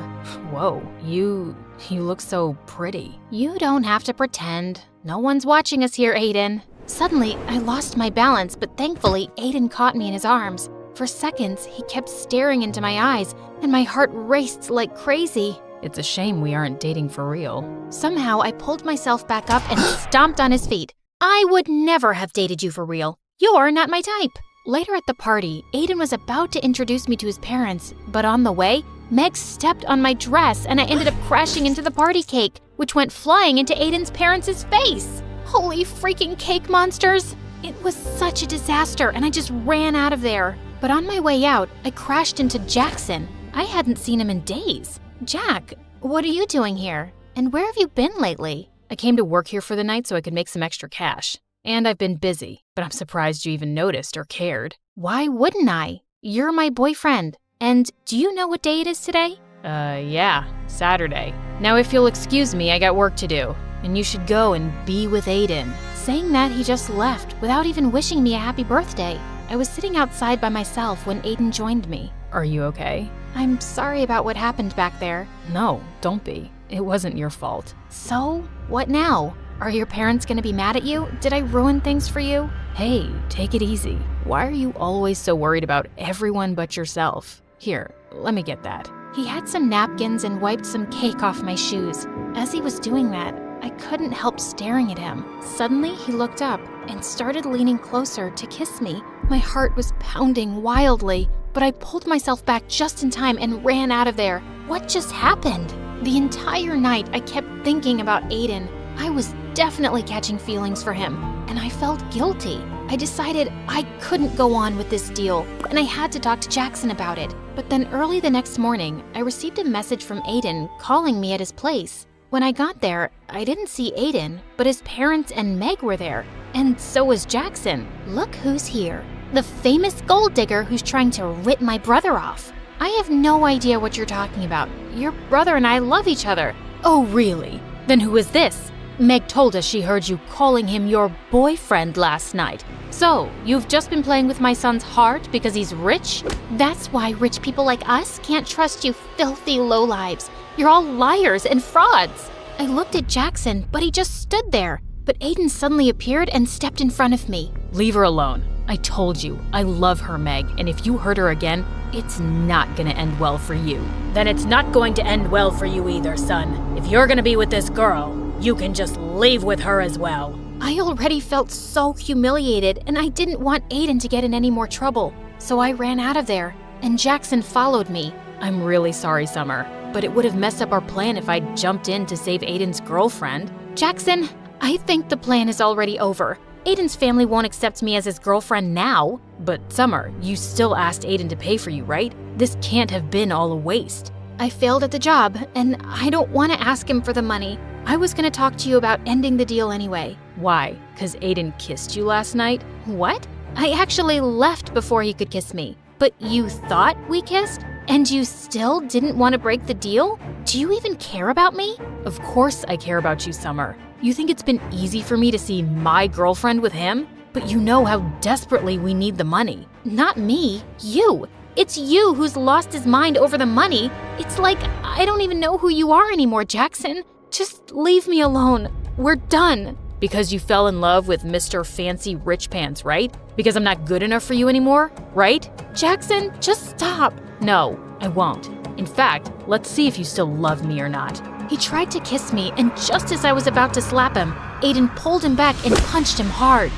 F: Whoa, you look so pretty.
A: You don't have to pretend. No one's watching us here, Aiden. Suddenly, I lost my balance, but thankfully, Aiden caught me in his arms. For seconds, he kept staring into my eyes, and my heart raced like crazy.
F: It's a shame we aren't dating for real.
A: Somehow, I pulled myself back up and stomped on his feet. I would never have dated you for real. You're not my type. Later at the party, Aiden was about to introduce me to his parents, but on the way, Meg stepped on my dress and I ended up crashing into the party cake, which went flying into Aiden's parents' face. Holy freaking cake monsters! It was such a disaster and I just ran out of there. But on my way out, I crashed into Jackson. I hadn't seen him in days. Jack, what are you doing here? And where have you been lately?
F: I came to work here for the night so I could make some extra cash. And I've been busy, but I'm surprised you even noticed or cared.
A: Why wouldn't I? You're my boyfriend. And do you know what day it is today?
F: Yeah, Saturday. Now if you'll excuse me, I got work to do. And you should go and be with Aiden.
A: Saying that, he just left without even wishing me a happy birthday. I was sitting outside by myself when Aiden joined me.
F: Are you okay?
A: I'm sorry about what happened back there.
F: No, don't be. It wasn't your fault.
A: So, what now? Are your parents gonna be mad at you? Did I ruin things for you?
F: Hey, take it easy. Why are you always so worried about everyone but yourself? Here, let me get that.
A: He had some napkins and wiped some cake off my shoes. As he was doing that, I couldn't help staring at him. Suddenly, he looked up and started leaning closer to kiss me. My heart was pounding wildly, but I pulled myself back just in time and ran out of there. What just happened? The entire night, I kept thinking about Aiden. I was definitely catching feelings for him, and I felt guilty. I decided I couldn't go on with this deal, and I had to talk to Jackson about it. But then early the next morning, I received a message from Aiden calling me at his place. When I got there, I didn't see Aiden, but his parents and Meg were there. And so was Jackson. Look who's here. The famous gold digger who's trying to rip my brother off. I have no idea what you're talking about. Your brother and I love each other.
F: Oh, really? Then who is this? Meg told us she heard you calling him your boyfriend last night. So, you've just been playing with my son's heart because he's rich?
A: That's why rich people like us can't trust you filthy lowlives. You're all liars and frauds. I looked at Jackson, but he just stood there. But Aiden suddenly appeared and stepped in front of me.
F: Leave her alone. I told you, I love her, Meg, and if you hurt her again, it's not gonna end well for you.
E: Then it's not going to end well for you either, son. If you're gonna be with this girl, you can just leave with her as well.
A: I already felt so humiliated, and I didn't want Aiden to get in any more trouble. So I ran out of there, and Jackson followed me.
F: I'm really sorry, Summer, but it would have messed up our plan if I'd jumped in to save Aiden's girlfriend.
A: Jackson, I think the plan is already over. Aiden's family won't accept me as his girlfriend now.
F: But Summer, you still asked Aiden to pay for you, right? This can't have been all a waste.
A: I failed at the job, and I don't want to ask him for the money. I was going to talk to you about ending the deal anyway.
F: Why? 'Cause Aiden kissed you last night?
A: What? I actually left before he could kiss me. But you thought we kissed? And you still didn't want to break the deal? Do you even care about me?
F: Of course I care about you, Summer. You think it's been easy for me to see my girlfriend with him? But you know how desperately we need the money.
A: Not me, you. It's you who's lost his mind over the money. It's like I don't even know who you are anymore, Jackson. Just leave me alone. We're done.
F: Because you fell in love with Mr. Fancy Rich Pants, right? Because I'm not good enough for you anymore, right?
A: Jackson, just stop.
F: No, I won't. In fact, let's see if you still love me or not.
A: He tried to kiss me, and just as I was about to slap him, Aiden pulled him back and punched him hard.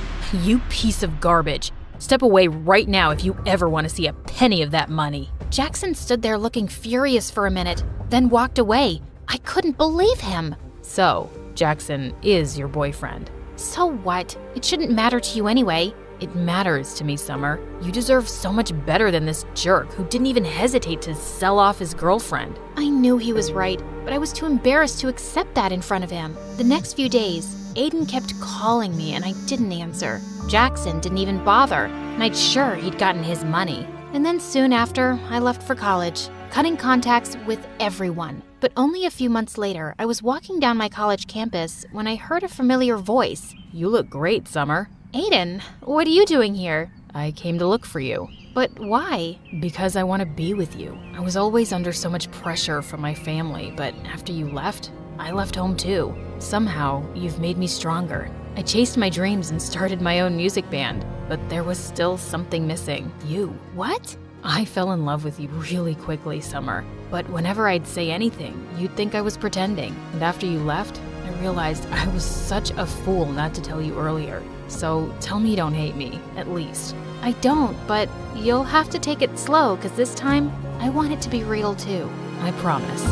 F: You piece of garbage. Step away right now if you ever want to see a penny of that money.
A: Jackson stood there looking furious for a minute, then walked away. I couldn't believe him.
F: So, Jackson is your boyfriend.
A: So what? It shouldn't matter to you anyway.
F: It matters to me, Summer. You deserve so much better than this jerk who didn't even hesitate to sell off his girlfriend.
A: I knew he was right, but I was too embarrassed to accept that in front of him. The next few days, Aiden kept calling me and I didn't answer. Jackson didn't even bother, and I'd sure he'd gotten his money. And then soon after, I left for college, cutting contacts with everyone. But only a few months later, I was walking down my college campus when I heard a familiar voice.
F: You look great, Summer.
A: Aiden, what are you doing here?
F: I came to look for you.
A: But why?
F: Because I want to be with you. I was always under so much pressure from my family, but after you left, I left home too. Somehow, you've made me stronger. I chased my dreams and started my own music band, but there was still something missing. You.
A: What?
F: I fell in love with you really quickly, Summer. But whenever I'd say anything, you'd think I was pretending. And after you left, I realized I was such a fool not to tell you earlier. So tell me you don't hate me, at least.
A: I don't, but you'll have to take it slow, because this time, I want it to be real too.
F: I promise.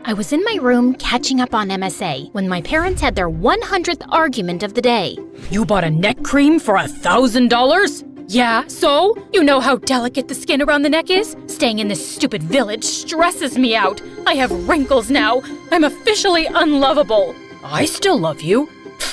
A: I was in my room catching up on MSA when my parents had their 100th argument of the day.
E: You bought a neck cream for $1,000?
F: Yeah, so? You know how delicate the skin around the neck is? Staying in this stupid village stresses me out. I have wrinkles now. I'm officially unlovable.
E: I still love you.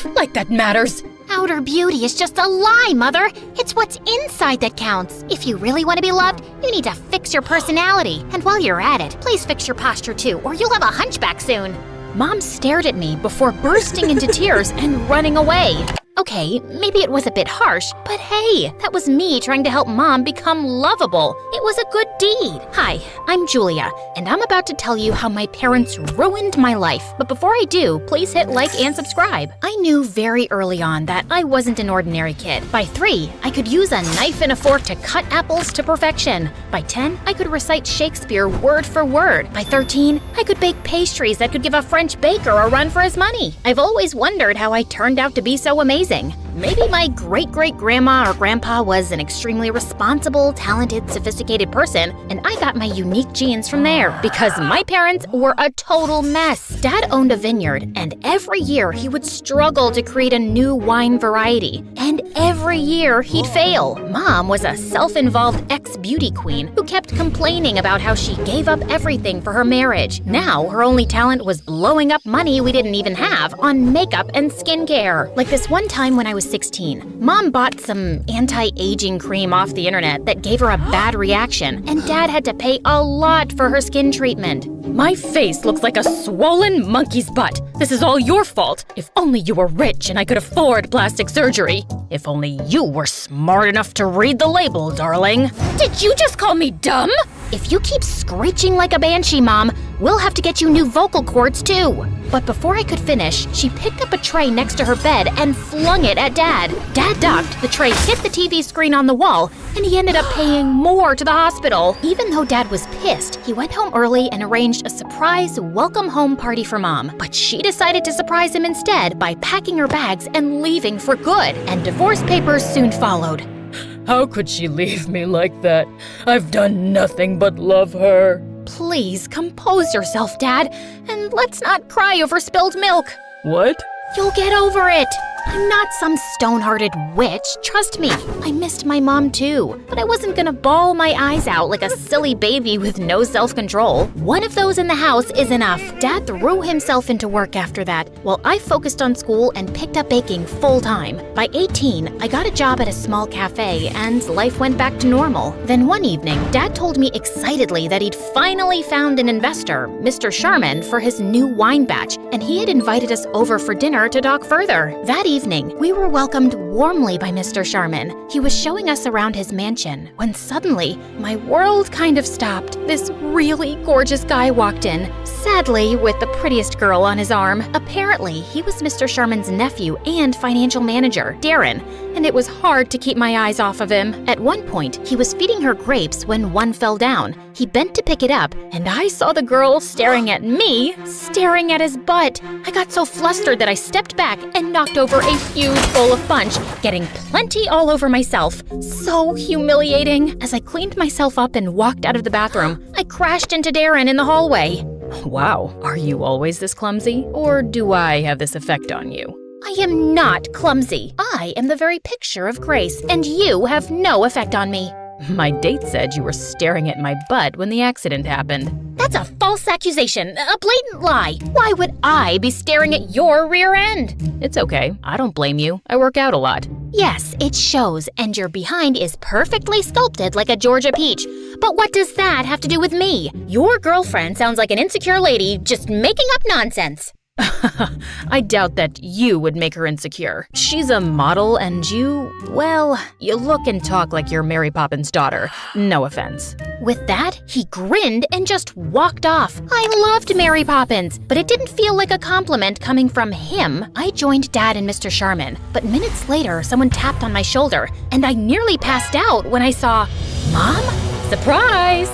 E: Like that matters.
Q: Outer beauty is just a lie, Mother. It's what's inside that counts. If you really want to be loved, you need to fix your personality. And while you're at it, please fix your posture too, or you'll have a hunchback soon.
A: Mom stared at me before bursting into tears and running away. Okay, maybe it was a bit harsh, but hey, that was me trying to help Mom become lovable. It was a good deed. Hi, I'm Julia, and I'm about to tell you how my parents ruined my life. But before I do, please hit like and subscribe. I knew very early on that I wasn't an ordinary kid. By 3, I could use a knife and a fork to cut apples to perfection. By 10, I could recite Shakespeare word for word. By 13, I could bake pastries that could give a French baker a run for his money. I've always wondered how I turned out to be so amazing. amazing. Maybe my great-great-grandma or grandpa was an extremely responsible, talented, sophisticated person, and I got my unique genes from there because my parents were a total mess. Dad owned a vineyard, and every year he would struggle to create a new wine variety. And every year he'd fail. Mom was a self-involved ex-beauty queen who kept complaining about how she gave up everything for her marriage. Now her only talent was blowing up money we didn't even have on makeup and skincare. Like this one time when I was 16, Mom bought some anti-aging cream off the internet that gave her a bad reaction, and Dad had to pay a lot for her skin treatment.
U: My face looks like a swollen monkey's butt. This is all your fault. If only you were rich and I could afford plastic surgery. If only you were smart enough to read the label, darling. Did you just call me dumb?
A: If you keep screeching like a banshee, Mom, we'll have to get you new vocal cords too. But before I could finish, she picked up a tray next to her bed and flung it at Dad. Dad ducked, the tray hit the TV screen on the wall, and he ended up paying more to the hospital. Even though Dad was pissed, he went home early and arranged a surprise welcome home party for Mom. But she decided to surprise him instead by packing her bags and leaving for good. And divorce papers soon followed.
U: How could she leave me like that? I've done nothing but love her.
A: Please compose yourself, Dad, and let's not cry over spilled milk.
U: What?
A: You'll get over it. I'm not some stone-hearted witch, trust me. I missed my mom too, but I wasn't gonna bawl my eyes out like a silly baby with no self-control. One of those in the house is enough. Dad threw himself into work after that, while I focused on school and picked up baking full-time. By 18, I got a job at a small cafe, and life went back to normal. Then one evening, Dad told me excitedly that he'd finally found an investor, Mr. Sharman, for his new wine batch, and he had invited us over for dinner to talk further. That evening, we were welcomed warmly by Mr. Sharman. He was showing us around his mansion, when suddenly, my world kind of stopped. This really gorgeous guy walked in, sadly with the prettiest girl on his arm. Apparently, he was Mr. Sharman's nephew and financial manager, Darren, and it was hard to keep my eyes off of him. At one point, he was feeding her grapes when one fell down. He bent to pick it up, and I saw the girl staring at me, staring at his butt. I got so flustered that I stepped back and knocked over a huge bowl of punch, getting plenty all over myself. So humiliating. As I cleaned myself up and walked out of the bathroom, I crashed into Darren in the hallway.
F: Wow, are you always this clumsy? Or do I have this effect on you?
A: I am not clumsy. I am the very picture of grace, and you have no effect on me.
F: My date said you were staring at my butt when the accident happened.
A: That's a false accusation, a blatant lie. Why would I be staring at your rear end?
F: It's okay. I don't blame you. I work out a lot.
A: Yes, it shows, and your behind is perfectly sculpted like a Georgia peach. But what does that have to do with me? Your girlfriend sounds like an insecure lady just making up nonsense.
F: I doubt that you would make her insecure. She's a model and you, well, you look and talk like you're Mary Poppins' daughter. No offense.
A: With that, he grinned and just walked off. I loved Mary Poppins, but it didn't feel like a compliment coming from him. I joined Dad and Mr. Sharman, but minutes later, someone tapped on my shoulder, and I nearly passed out when I saw Mom?
F: Surprise!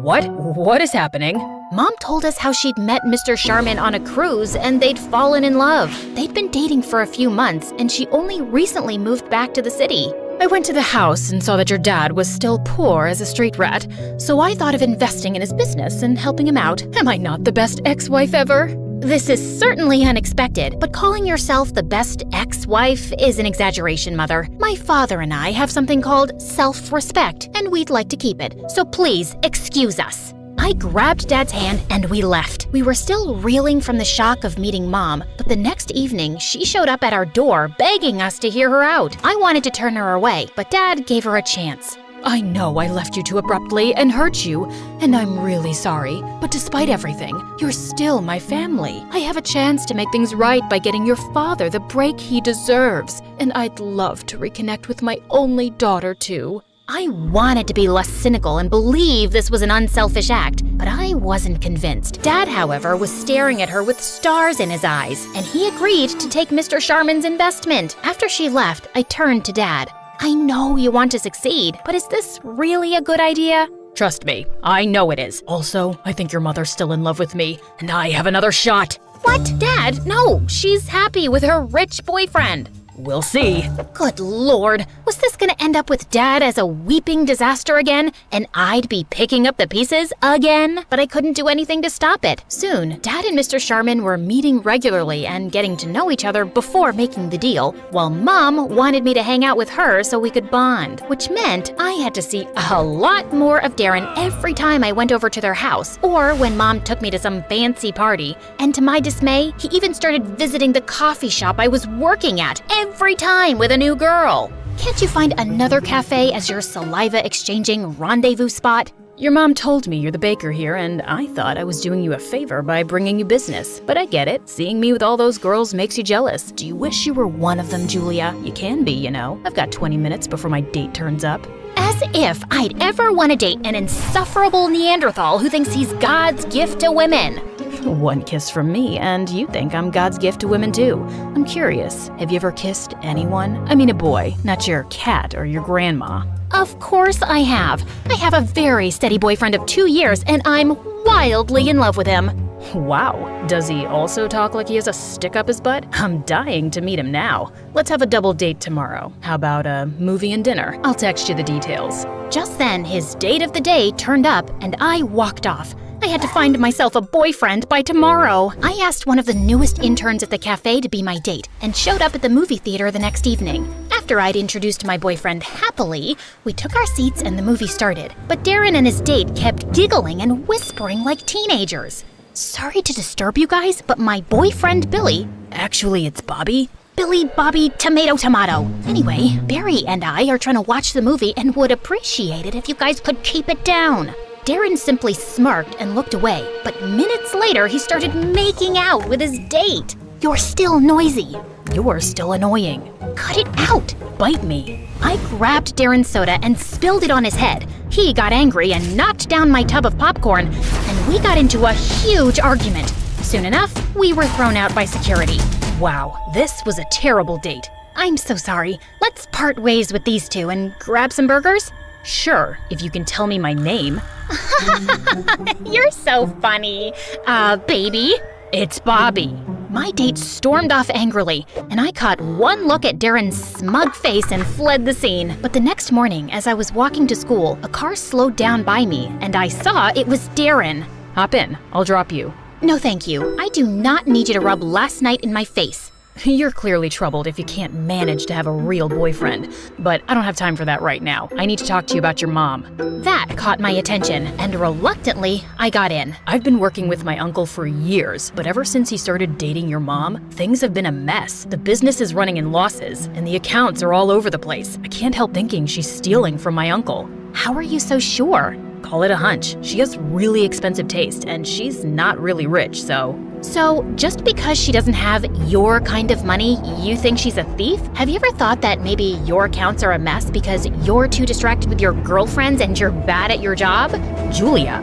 F: What is happening?
A: Mom told us how she'd met Mr. Sharman on a cruise and they'd fallen in love. They'd been dating for a few months and she only recently moved back to the city.
F: I went to the house and saw that your dad was still poor as a street rat, so I thought of investing in his business and helping him out. Am I not the best ex-wife ever?
A: This is certainly unexpected, but calling yourself the best ex-wife is an exaggeration, Mother. My father and I have something called self-respect, and we'd like to keep it, so please excuse us. I grabbed Dad's hand and we left. We were still reeling from the shock of meeting Mom, but the next evening, she showed up at our door begging us to hear her out. I wanted to turn her away, but Dad gave her a chance.
F: I know I left you too abruptly and hurt you, and I'm really sorry. But despite everything, you're still my family. I have a chance to make things right by getting your father the break he deserves, and I'd love to reconnect with my only daughter too.
A: I wanted to be less cynical and believe this was an unselfish act, but I wasn't convinced. Dad, however, was staring at her with stars in his eyes, and he agreed to take Mr. Sharman's investment. After she left, I turned to Dad. I know you want to succeed, but is this really a good idea?
F: Trust me, I know it is. Also, I think your mother's still in love with me, and I have another shot.
A: What? Dad, no, she's happy with her rich boyfriend.
E: We'll see.
A: Good Lord, was this gonna end up with Dad as a weeping disaster again, and I'd be picking up the pieces again? But I couldn't do anything to stop it. Soon, Dad and Mr. Sharman were meeting regularly and getting to know each other before making the deal, while Mom wanted me to hang out with her so we could bond, which meant I had to see a lot more of Darren every time I went over to their house, or when Mom took me to some fancy party. And to my dismay, he even started visiting the coffee shop I was working at every time with a new girl. Can't you find another cafe as your saliva-exchanging rendezvous spot?
F: Your mom told me you're the baker here, and I thought I was doing you a favor by bringing you business. But I get it. Seeing me with all those girls makes you jealous. Do you wish you were one of them, Julia? You can be, you know. I've got 20 minutes before my date turns up.
A: As if I'd ever want to date an insufferable Neanderthal who thinks he's God's gift to women.
F: One kiss from me, and you think I'm God's gift to women too. I'm curious, have you ever kissed anyone? I mean a boy, not your cat or your grandma.
A: Of course I have. I have a very steady boyfriend of 2 years, and I'm wildly in love with him.
F: Wow, does he also talk like he has a stick up his butt? I'm dying to meet him now. Let's have a double date tomorrow. How about a movie and dinner? I'll text you the details.
A: Just then, his date of the day turned up, and I walked off. I had to find myself a boyfriend by tomorrow. I asked one of the newest interns at the cafe to be my date and showed up at the movie theater the next evening. After I'd introduced my boyfriend happily, we took our seats and the movie started. But Darren and his date kept giggling and whispering like teenagers. Sorry to disturb you guys, but my boyfriend Billy—
F: Actually, it's Bobby.
A: Billy, Bobby, tomato, tomato. Anyway, Barry and I are trying to watch the movie and would appreciate it if you guys could keep it down. Darren simply smirked and looked away, but minutes later he started making out with his date. You're still noisy.
F: You're still annoying.
A: Cut it out.
F: Bite me.
A: I grabbed Darren's soda and spilled it on his head. He got angry and knocked down my tub of popcorn, and we got into a huge argument. Soon enough, we were thrown out by security.
F: Wow, this was a terrible date.
A: I'm so sorry. Let's part ways with these two and grab some burgers?
F: Sure, if you can tell me my name.
A: You're so funny. Baby?
F: It's Bobby.
A: My date stormed off angrily, and I caught one look at Darren's smug face and fled the scene. But the next morning, as I was walking to school, a car slowed down by me, and I saw it was Darren.
F: Hop in, I'll drop you.
A: No thank you. I do not need you to rub last night in my face.
F: You're clearly troubled if you can't manage to have a real boyfriend. But I don't have time for that right now. I need to talk to you about your mom.
A: That caught my attention, and reluctantly, I got in.
F: I've been working with my uncle for years, but ever since he started dating your mom, things have been a mess. The business is running in losses, and the accounts are all over the place. I can't help thinking she's stealing from my uncle.
A: How are you so sure?
F: Call it a hunch. She has really expensive taste, and she's not really rich, so...
A: So, just because she doesn't have your kind of money, you think she's a thief? Have you ever thought that maybe your accounts are a mess because you're too distracted with your girlfriends and you're bad at your job?
F: Julia,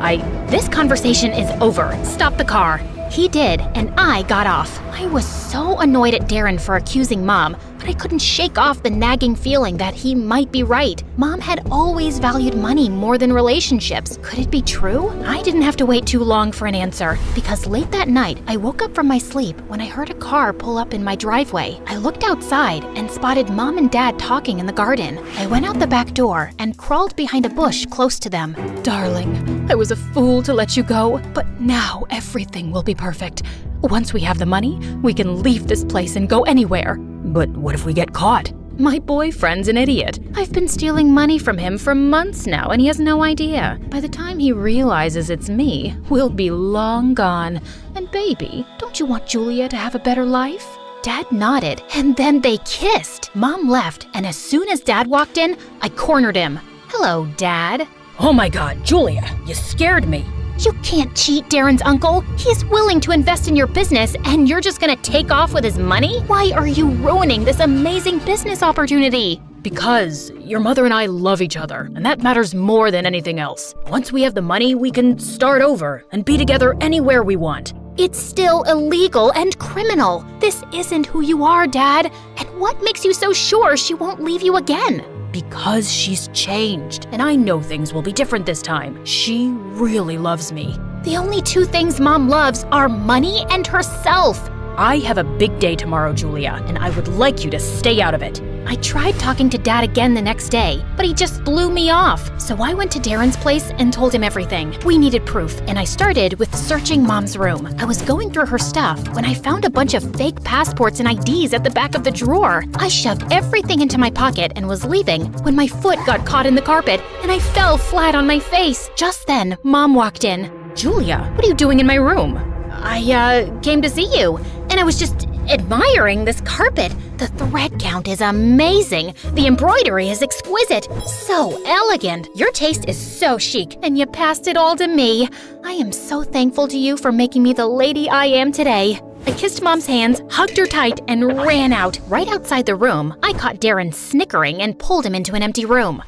A: This conversation is over. Stop the car. He did, and I got off. I was so annoyed at Darren for accusing Mom, but I couldn't shake off the nagging feeling that he might be right. Mom had always valued money more than relationships. Could it be true? I didn't have to wait too long for an answer, because late that night, I woke up from my sleep when I heard a car pull up in my driveway. I looked outside and spotted Mom and Dad talking in the garden. I went out the back door and crawled behind a bush close to them.
F: Darling, I was a fool to let you go, but now everything will be perfect. Once we have the money, we can leave this place and go anywhere. But what if we get caught? My boyfriend's an idiot. I've been stealing money from him for months now, and he has no idea. By the time he realizes it's me, we'll be long gone. And baby, don't you want Julia to have a better life?
A: Dad nodded, and then they kissed. Mom left, and as soon as Dad walked in, I cornered him. Hello, Dad.
E: Oh my God, Julia, you scared me.
A: You can't cheat Darren's uncle. He's willing to invest in your business, and you're just gonna take off with his money? Why are you ruining this amazing business opportunity?
F: Because your mother and I love each other, and that matters more than anything else. Once we have the money, we can start over and be together anywhere we want.
A: It's still illegal and criminal. This isn't who you are, Dad. And what makes you so sure she won't leave you again?
F: Because she's changed, and I know things will be different this time. She really loves me.
A: The only two things Mom loves are money and herself.
E: I have a big day tomorrow, Julia, and I would like you to stay out of it.
A: I tried talking to Dad again the next day, but he just blew me off. So I went to Darren's place and told him everything. We needed proof, and I started with searching Mom's room. I was going through her stuff when I found a bunch of fake passports and IDs at the back of the drawer. I shoved everything into my pocket and was leaving when my foot got caught in the carpet and I fell flat on my face. Just then, Mom walked in.
E: Julia, what are you doing in my room?
A: I came to see you, and I was just admiring this carpet. The thread count is amazing. The embroidery is exquisite. So elegant. Your taste is so chic, and you passed it all to me. I am so thankful to you for making me the lady I am today. I kissed Mom's hands, hugged her tight, and ran out. Right outside the room, I caught Darren snickering and pulled him into an empty room.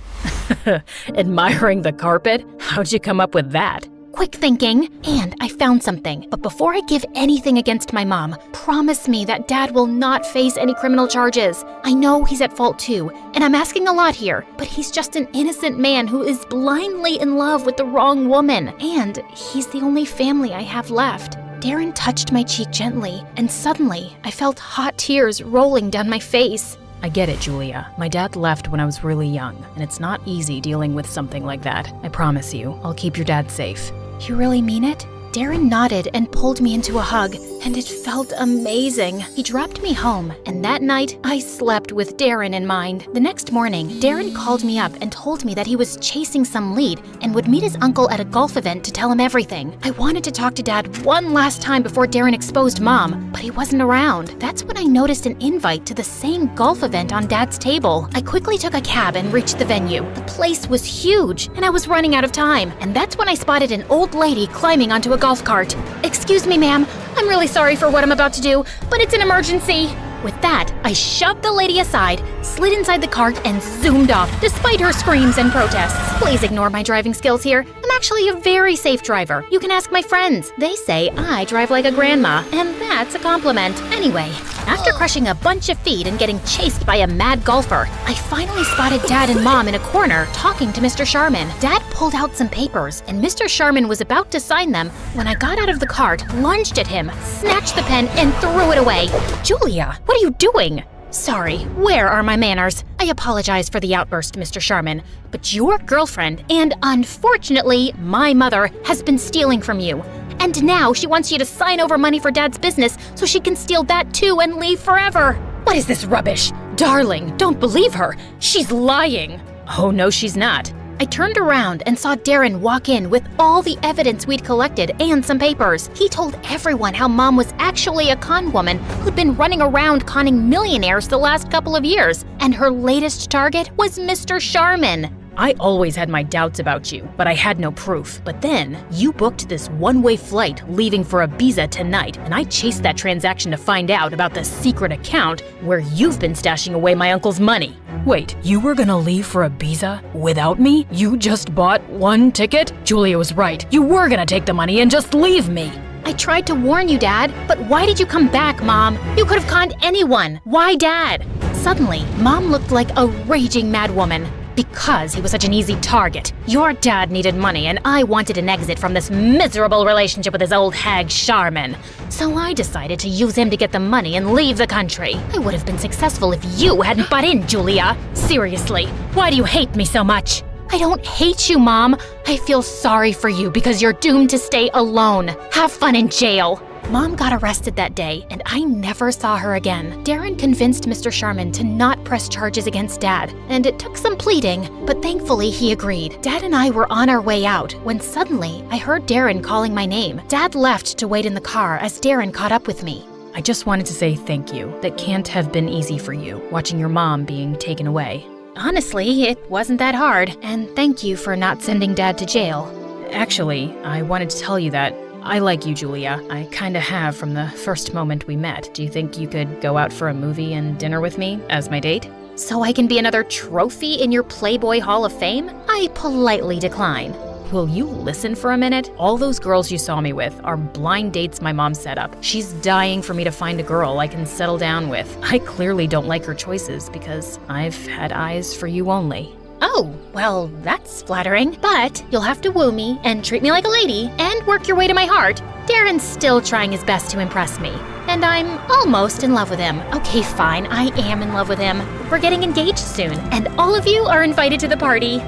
E: Admiring the carpet? How'd you come up with that?
A: Quick thinking, and I found something. But before I give anything against my mom, promise me that Dad will not face any criminal charges. I know he's at fault too, and I'm asking a lot here, but he's just an innocent man who is blindly in love with the wrong woman, and he's the only family I have left. Darren touched my cheek gently, and suddenly I felt hot tears rolling down my face.
F: I get it, Julia. My dad left when I was really young, and it's not easy dealing with something like that. I promise you, I'll keep your dad safe.
A: You really mean it? Darren nodded and pulled me into a hug, and it felt amazing. He dropped me home, and that night, I slept with Darren in mind. The next morning, Darren called me up and told me that he was chasing some lead and would meet his uncle at a golf event to tell him everything. I wanted to talk to Dad one last time before Darren exposed Mom, but he wasn't around. That's when I noticed an invite to the same golf event on Dad's table. I quickly took a cab and reached the venue. The place was huge, and I was running out of time, and that's when I spotted an old lady climbing onto a golf cart. "Excuse me, ma'am. I'm really sorry for what I'm about to do, but it's an emergency." With that, I shoved the lady aside, slid inside the cart, and zoomed off, despite her screams and protests. Please ignore my driving skills here. I'm actually a very safe driver. You can ask my friends. They say I drive like a grandma, and that's a compliment. Anyway, after crushing a bunch of feet and getting chased by a mad golfer, I finally spotted Dad and Mom in a corner talking to Mr. Sharman. Dad pulled out some papers, and Mr. Sharman was about to sign them when I got out of the cart, lunged at him, snatched the pen, and threw it away. "Julia, what are you doing?" "Sorry, where are my manners? I apologize for the outburst, Mr. Sharman, but your girlfriend, and unfortunately, my mother, has been stealing from you. And now she wants you to sign over money for Dad's business so she can steal that too and leave forever."
E: What is this rubbish? Darling, don't believe her. She's lying.
F: Oh, no, she's not.
A: I turned around and saw Darren walk in with all the evidence we'd collected and some papers. He told everyone how Mom was actually a con woman who'd been running around conning millionaires the last couple of years, and her latest target was Mr. Sharman.
F: I always had my doubts about you, but I had no proof. But then, you booked this one-way flight leaving for Ibiza tonight, and I chased that transaction to find out about the secret account where you've been stashing away my uncle's money. Wait, you were gonna leave for Ibiza without me? You just bought one ticket? Julia was right. You were gonna take the money and just leave me.
A: I tried to warn you, Dad, but why did you come back, Mom? You could have conned anyone. Why Dad? Suddenly, Mom looked like a raging mad woman. Because he was such an easy target. Your dad needed money, and I wanted an exit from this miserable relationship with his old hag Sharman. So I decided to use him to get the money and leave the country. I would have been successful if you hadn't butt in, Julia. Seriously, why do you hate me so much? I don't hate you, Mom. I feel sorry for you because you're doomed to stay alone. Have fun in jail. Mom got arrested that day, and I never saw her again. Darren convinced Mr. Sharman to not press charges against Dad, and it took some pleading, but thankfully he agreed. Dad and I were on our way out when suddenly I heard Darren calling my name. Dad left to wait in the car as Darren caught up with me.
F: I just wanted to say thank you. That can't have been easy for you, watching your mom being taken away.
A: Honestly, it wasn't that hard, and thank you for not sending Dad to jail.
F: Actually, I wanted to tell you that I like you, Julia. I kinda have from the first moment we met. Do you think you could go out for a movie and dinner with me as my date?
A: So I can be another trophy in your Playboy Hall of Fame? I politely decline.
F: Will you listen for a minute? All those girls you saw me with are blind dates my mom set up. She's dying for me to find a girl I can settle down with. I clearly don't like her choices because I've had eyes for you only.
A: Oh, well, that's flattering, but you'll have to woo me and treat me like a lady and work your way to my heart. Darren's still trying his best to impress me, And I'm almost in love with him. Okay, fine, I am in love with him. We're getting engaged soon, and all of you are invited to the party.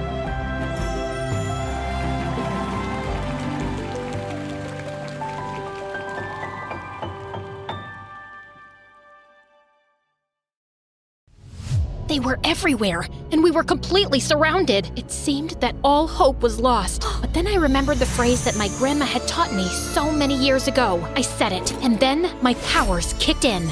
A: They were everywhere, and we were completely surrounded. It seemed that all hope was lost. But then I remembered the phrase that my grandma had taught me so many years ago. I said it, and then my powers kicked in.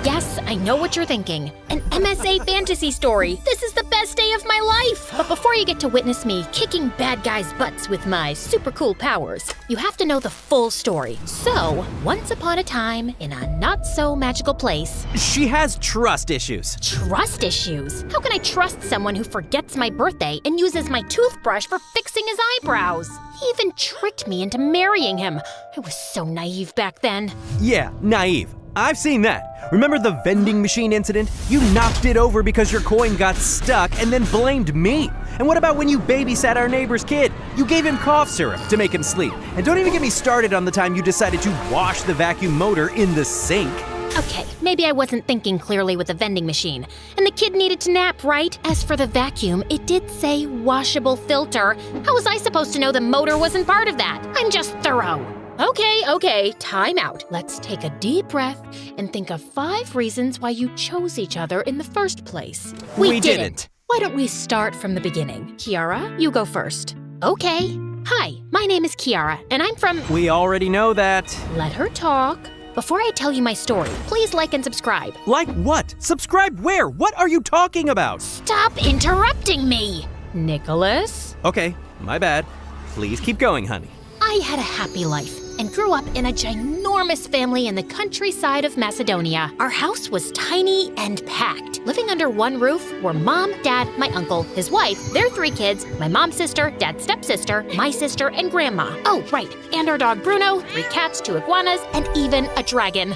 A: Yes, I know what you're thinking. An MSA fantasy story. This is the best day of my life. But before you get to witness me kicking bad guys' butts with my super cool powers, you have to know the full story. So, once upon a time, in a not-so-magical place...
M: She has trust issues.
A: Trust issues? How can I trust someone who forgets my birthday and uses my toothbrush for fixing his eyebrows? He even tricked me into marrying him. I was so naive back then.
M: Yeah, naive. I've seen that. Remember the vending machine incident? You knocked it over because your coin got stuck and then blamed me. And what about when you babysat our neighbor's kid? You gave him cough syrup to make him sleep. And don't even get me started on the time you decided to wash the vacuum motor in the sink.
A: Okay, maybe I wasn't thinking clearly with the vending machine. And the kid needed to nap, right? As for the vacuum, it did say washable filter. How was I supposed to know the motor wasn't part of that? I'm just thorough. Okay, time out. Let's take a deep breath and think of 5 reasons why you chose each other in the first place.
M: We didn't.
A: Why don't we start from the beginning? Kiara, you go first. Okay. Hi, my name is Kiara, and I'm from...
M: We already know that.
A: Let her talk. Before I tell you my story, please like and subscribe.
M: Like what? Subscribe where? What are you talking about?
A: Stop interrupting me! Nicholas?
M: Okay, my bad. Please keep going, honey.
A: I had a happy life and grew up in a ginormous family in the countryside of Macedonia. Our house was tiny and packed. Living under one roof were Mom, Dad, my uncle, his wife, their 3 kids, my mom's sister, Dad's stepsister, my sister, and Grandma. Oh, right, and our dog Bruno, 3 cats, 2 iguanas, and even a dragon.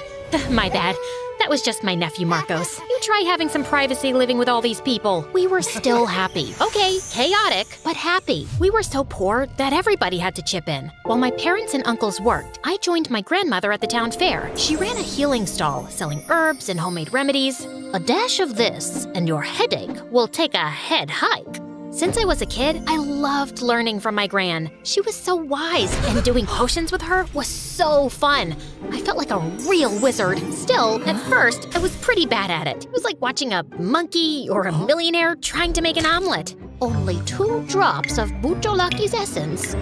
A: My bad. That was just my nephew Marcos. You try having some privacy living with all these people. We were still happy. Okay, chaotic, but happy. We were so poor that everybody had to chip in. While my parents and uncles worked, I joined my grandmother at the town fair. She ran a healing stall, selling herbs and homemade remedies. A dash of this, and your headache will take a head hike. Since I was a kid, I loved learning from my gran. She was so wise, and doing potions with her was so fun. I felt like a real wizard. Still, at first, I was pretty bad at it. It was like watching a monkey or a millionaire trying to make an omelet. Only 2 drops of Bucholaki's essence.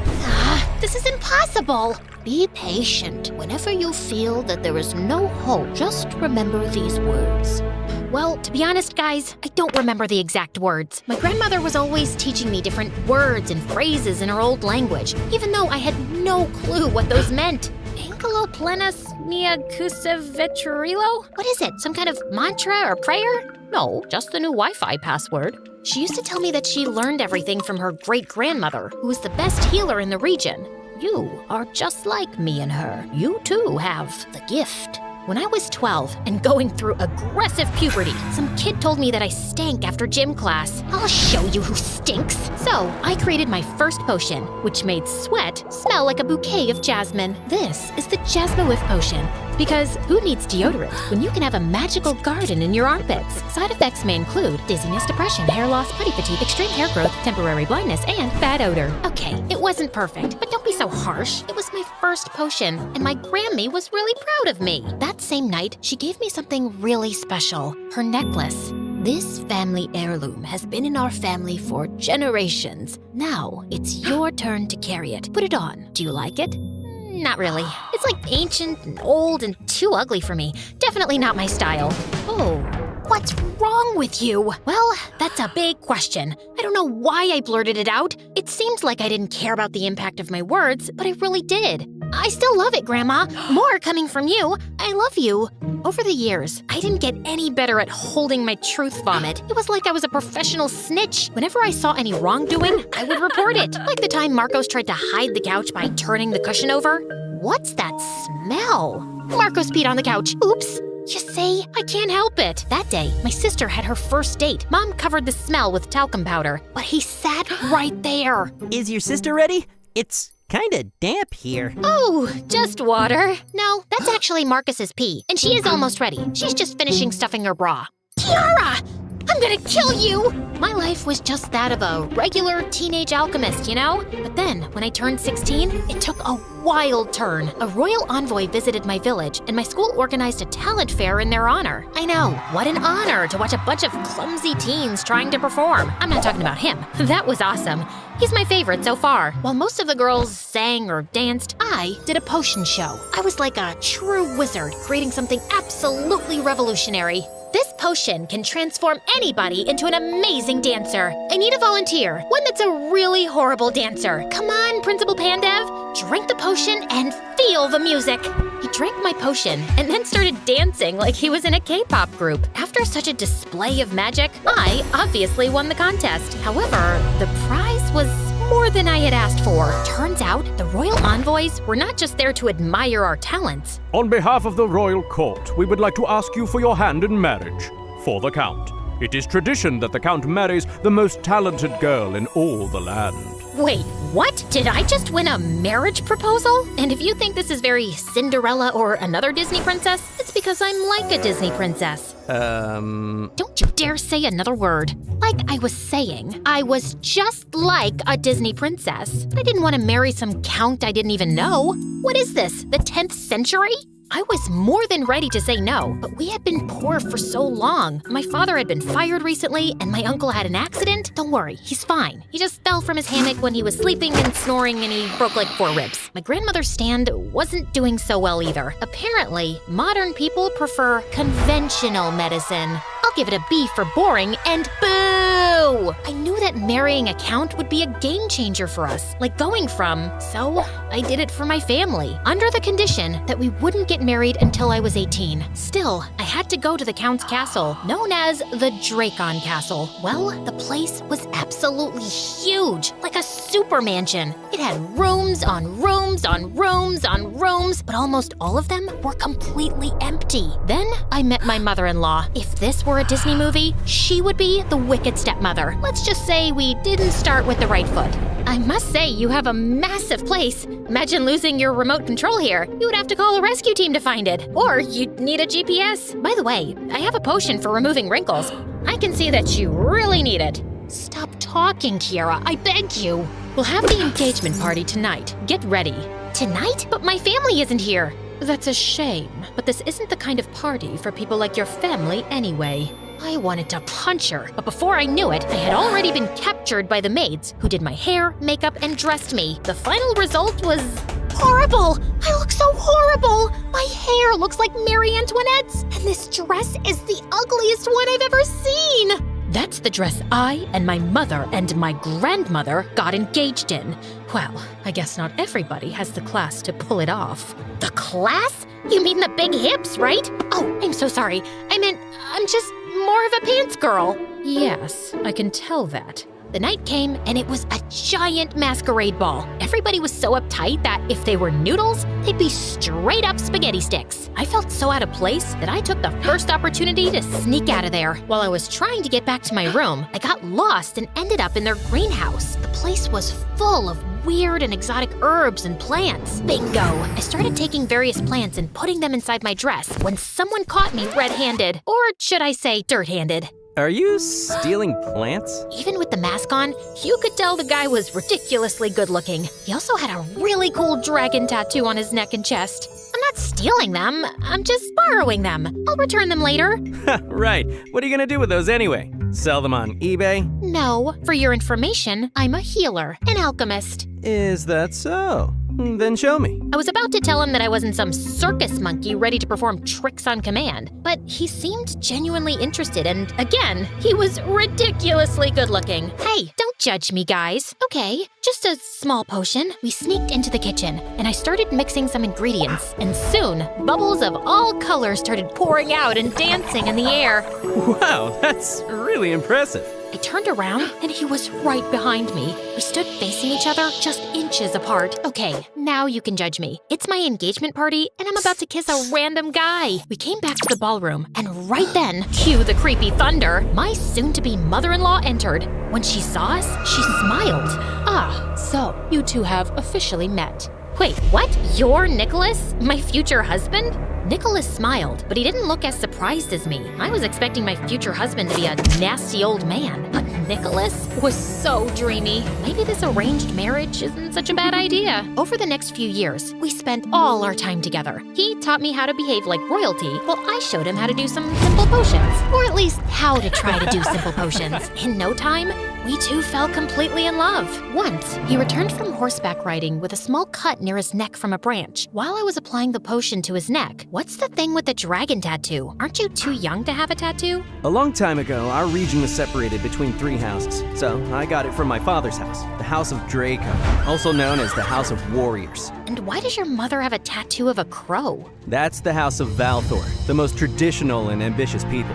A: This is impossible. Be patient. Whenever you feel that there is no hope, just remember these words. Well, to be honest, guys, I don't remember the exact words. My grandmother was always teaching me different words and phrases in her old language, even though I had no clue what those meant. Angelo plenus mea cusa vetrilo? What is it, some kind of mantra or prayer? No, just the new Wi-Fi password. She used to tell me that she learned everything from her great-grandmother, who was the best healer in the region. You are just like me and her. You too have the gift. When I was 12 and going through aggressive puberty, some kid told me that I stank after gym class. I'll show you who stinks. So I created my first potion, which made sweat smell like a bouquet of jasmine. This is the Jasmine potion. Because who needs deodorant when you can have a magical garden in your armpits? Side effects may include dizziness, depression, hair loss, body fatigue, extreme hair growth, temporary blindness, and bad odor. Okay, it wasn't perfect, but don't be so harsh. It was my first potion, and my Grammy was really proud of me. That same night, she gave me something really special, her necklace. This family heirloom has been in our family for generations. Now, it's your turn to carry it. Put it on. Do you like it? Not really. It's like ancient and old and too ugly for me. Definitely not my style. Oh, what's wrong with you? Well, that's a big question. I don't know why I blurted it out. It seems like I didn't care about the impact of my words, but I really did. I still love it, Grandma. More coming from you. I love you. Over the years, I didn't get any better at holding my truth vomit. It was like I was a professional snitch. Whenever I saw any wrongdoing, I would report it. Like the time Marcos tried to hide the couch by turning the cushion over. What's that smell? Marcos peed on the couch. Oops. You see, I can't help it. That day, my sister had her first date. Mom covered the smell with talcum powder, but he sat right there.
H: Is your sister ready? It's
M: kinda damp here.
Q: Oh, just water. No, that's actually Marcus's pee, and she is almost ready. She's just finishing stuffing her bra. Kiara! I'm gonna kill you! My life was just that of a regular teenage alchemist, you know? But then, when I turned 16, it took a wild turn. A royal envoy visited my village, and my school organized a talent fair in their honor. I know, what an honor to watch a bunch of clumsy teens trying to perform. I'm not talking about him. That was awesome. He's my favorite so far. While most of the girls sang or danced, I did a potion show. I was like a true wizard, creating something absolutely revolutionary. This potion can transform anybody into an amazing dancer. I need a volunteer, one that's a really horrible dancer. Come on, Principal Pandev, drink the potion and feel the music. He drank my potion and then started dancing like he was in a K-pop group. After such a display of magic, I obviously won the contest. However, the prize was more than I had asked for. Turns out, the royal envoys were not just there to admire our talents.
H: On behalf of the royal court, we would like to ask you for your hand in marriage for the Count. It is tradition that the Count marries the most talented girl in all the land.
Q: Wait, what? Did I just win a marriage proposal? And if you think this is very Cinderella or another Disney princess, it's because I'm like a Disney princess. Don't you dare say another word. Like I was saying, I was just like a Disney princess. I didn't want to marry some count I didn't even know. What is this, the 10th century? I was more than ready to say no, but we had been poor for so long. My father had been fired recently, and my uncle had an accident. Don't worry, he's fine. He just fell from his hammock when he was sleeping and snoring, and he broke like 4 ribs. My grandmother's stand wasn't doing so well either. Apparently, modern people prefer conventional medicine. I'll give it a B for boring, and boo! I knew that marrying a count would be a game changer for us, like going from, so I did it for my family, under the condition that we wouldn't get married until I was 18. Still, I had to go to the Count's castle, known as the Dracon Castle. Well, the place was absolutely huge, like a super mansion. It had rooms on rooms on rooms on rooms, but almost all of them were completely empty. Then I met my mother-in-law. If this were a Disney movie, she would be the wicked stepmother. Let's just say we didn't start with the right foot. I must say, you have a massive place. Imagine losing your remote control here. You would have to call a rescue team to find it. Or you'd need a GPS. By the way, I have a potion for removing wrinkles. I can see that you really need it. Stop talking, Kiara. I beg you. We'll have the engagement party tonight. Get ready. Tonight? But my family isn't here. That's a shame, but this isn't the kind of party for people like your family anyway. I wanted to punch her, but before I knew it, I had already been captured by the maids who did my hair, makeup, and dressed me. The final result was horrible. I look so horrible. My hair looks like Marie Antoinette's, and this dress is the ugliest one I've ever seen. That's the dress I and my mother and my grandmother got engaged in. Well, I guess not everybody has the class to pull it off. The class? You mean the big hips, right? Oh, I'm so sorry. I meant, I'm just more of a pants girl. Yes, I can tell that. The night came, and it was a giant masquerade ball. Everybody was so uptight that if they were noodles, they'd be straight up spaghetti sticks. I felt so out of place that I took the first opportunity to sneak out of there. While I was trying to get back to my room, I got lost and ended up in their greenhouse. The place was full of weird and exotic herbs and plants. Bingo! I started taking various plants and putting them inside my dress when someone caught me red-handed. Or should I say dirt-handed.
M: Are you stealing plants?
Q: Even with the mask on, you could tell the guy was ridiculously good-looking. He also had a really cool dragon tattoo on his neck and chest. I'm not stealing them, I'm just borrowing them. I'll return them later.
M: Right. What are you gonna do with those anyway? Sell them on eBay?
Q: No. For your information, I'm a healer, an alchemist.
M: Is that so? Then show me.
Q: I was about to tell him that I wasn't some circus monkey ready to perform tricks on command, but he seemed genuinely interested, and again, he was ridiculously good-looking. Hey, don't judge me, guys. Okay, just a small potion. We sneaked into the kitchen, and I started mixing some ingredients, and soon, bubbles of all colors started pouring out and dancing in the air.
M: Wow, that's really impressive.
A: I turned around and he was right behind me. We stood facing each other just inches apart. Okay, now you can judge me. It's my engagement party and I'm about to kiss a random guy. We came back to the ballroom and right then, cue the creepy thunder, my soon-to-be mother-in-law entered. When she saw us, she smiled. Ah, so you two have officially met. Wait, what? You're Nicholas? My future husband? Nicholas smiled, but he didn't look as surprised as me. I was expecting my future husband to be a nasty old man, but Nicholas was so dreamy. Maybe this arranged marriage isn't such a bad idea. Over the next few years, we spent all our time together. He taught me how to behave like royalty, while I showed him how to do some simple potions. Or at least how to try to do simple potions. In no time, we two fell completely in love. Once, he returned from horseback riding with a small cut near his neck from a branch. While I was applying the potion to his neck, what's the thing with the dragon tattoo? Aren't you too young to have a tattoo?
M: A long time ago, our region was separated between 3 houses. So I got it from my father's house, the House of Draco, also known as the House of Warriors.
A: And why does your mother have a tattoo of a crow?
M: That's the House of Valthor, the most traditional and ambitious people.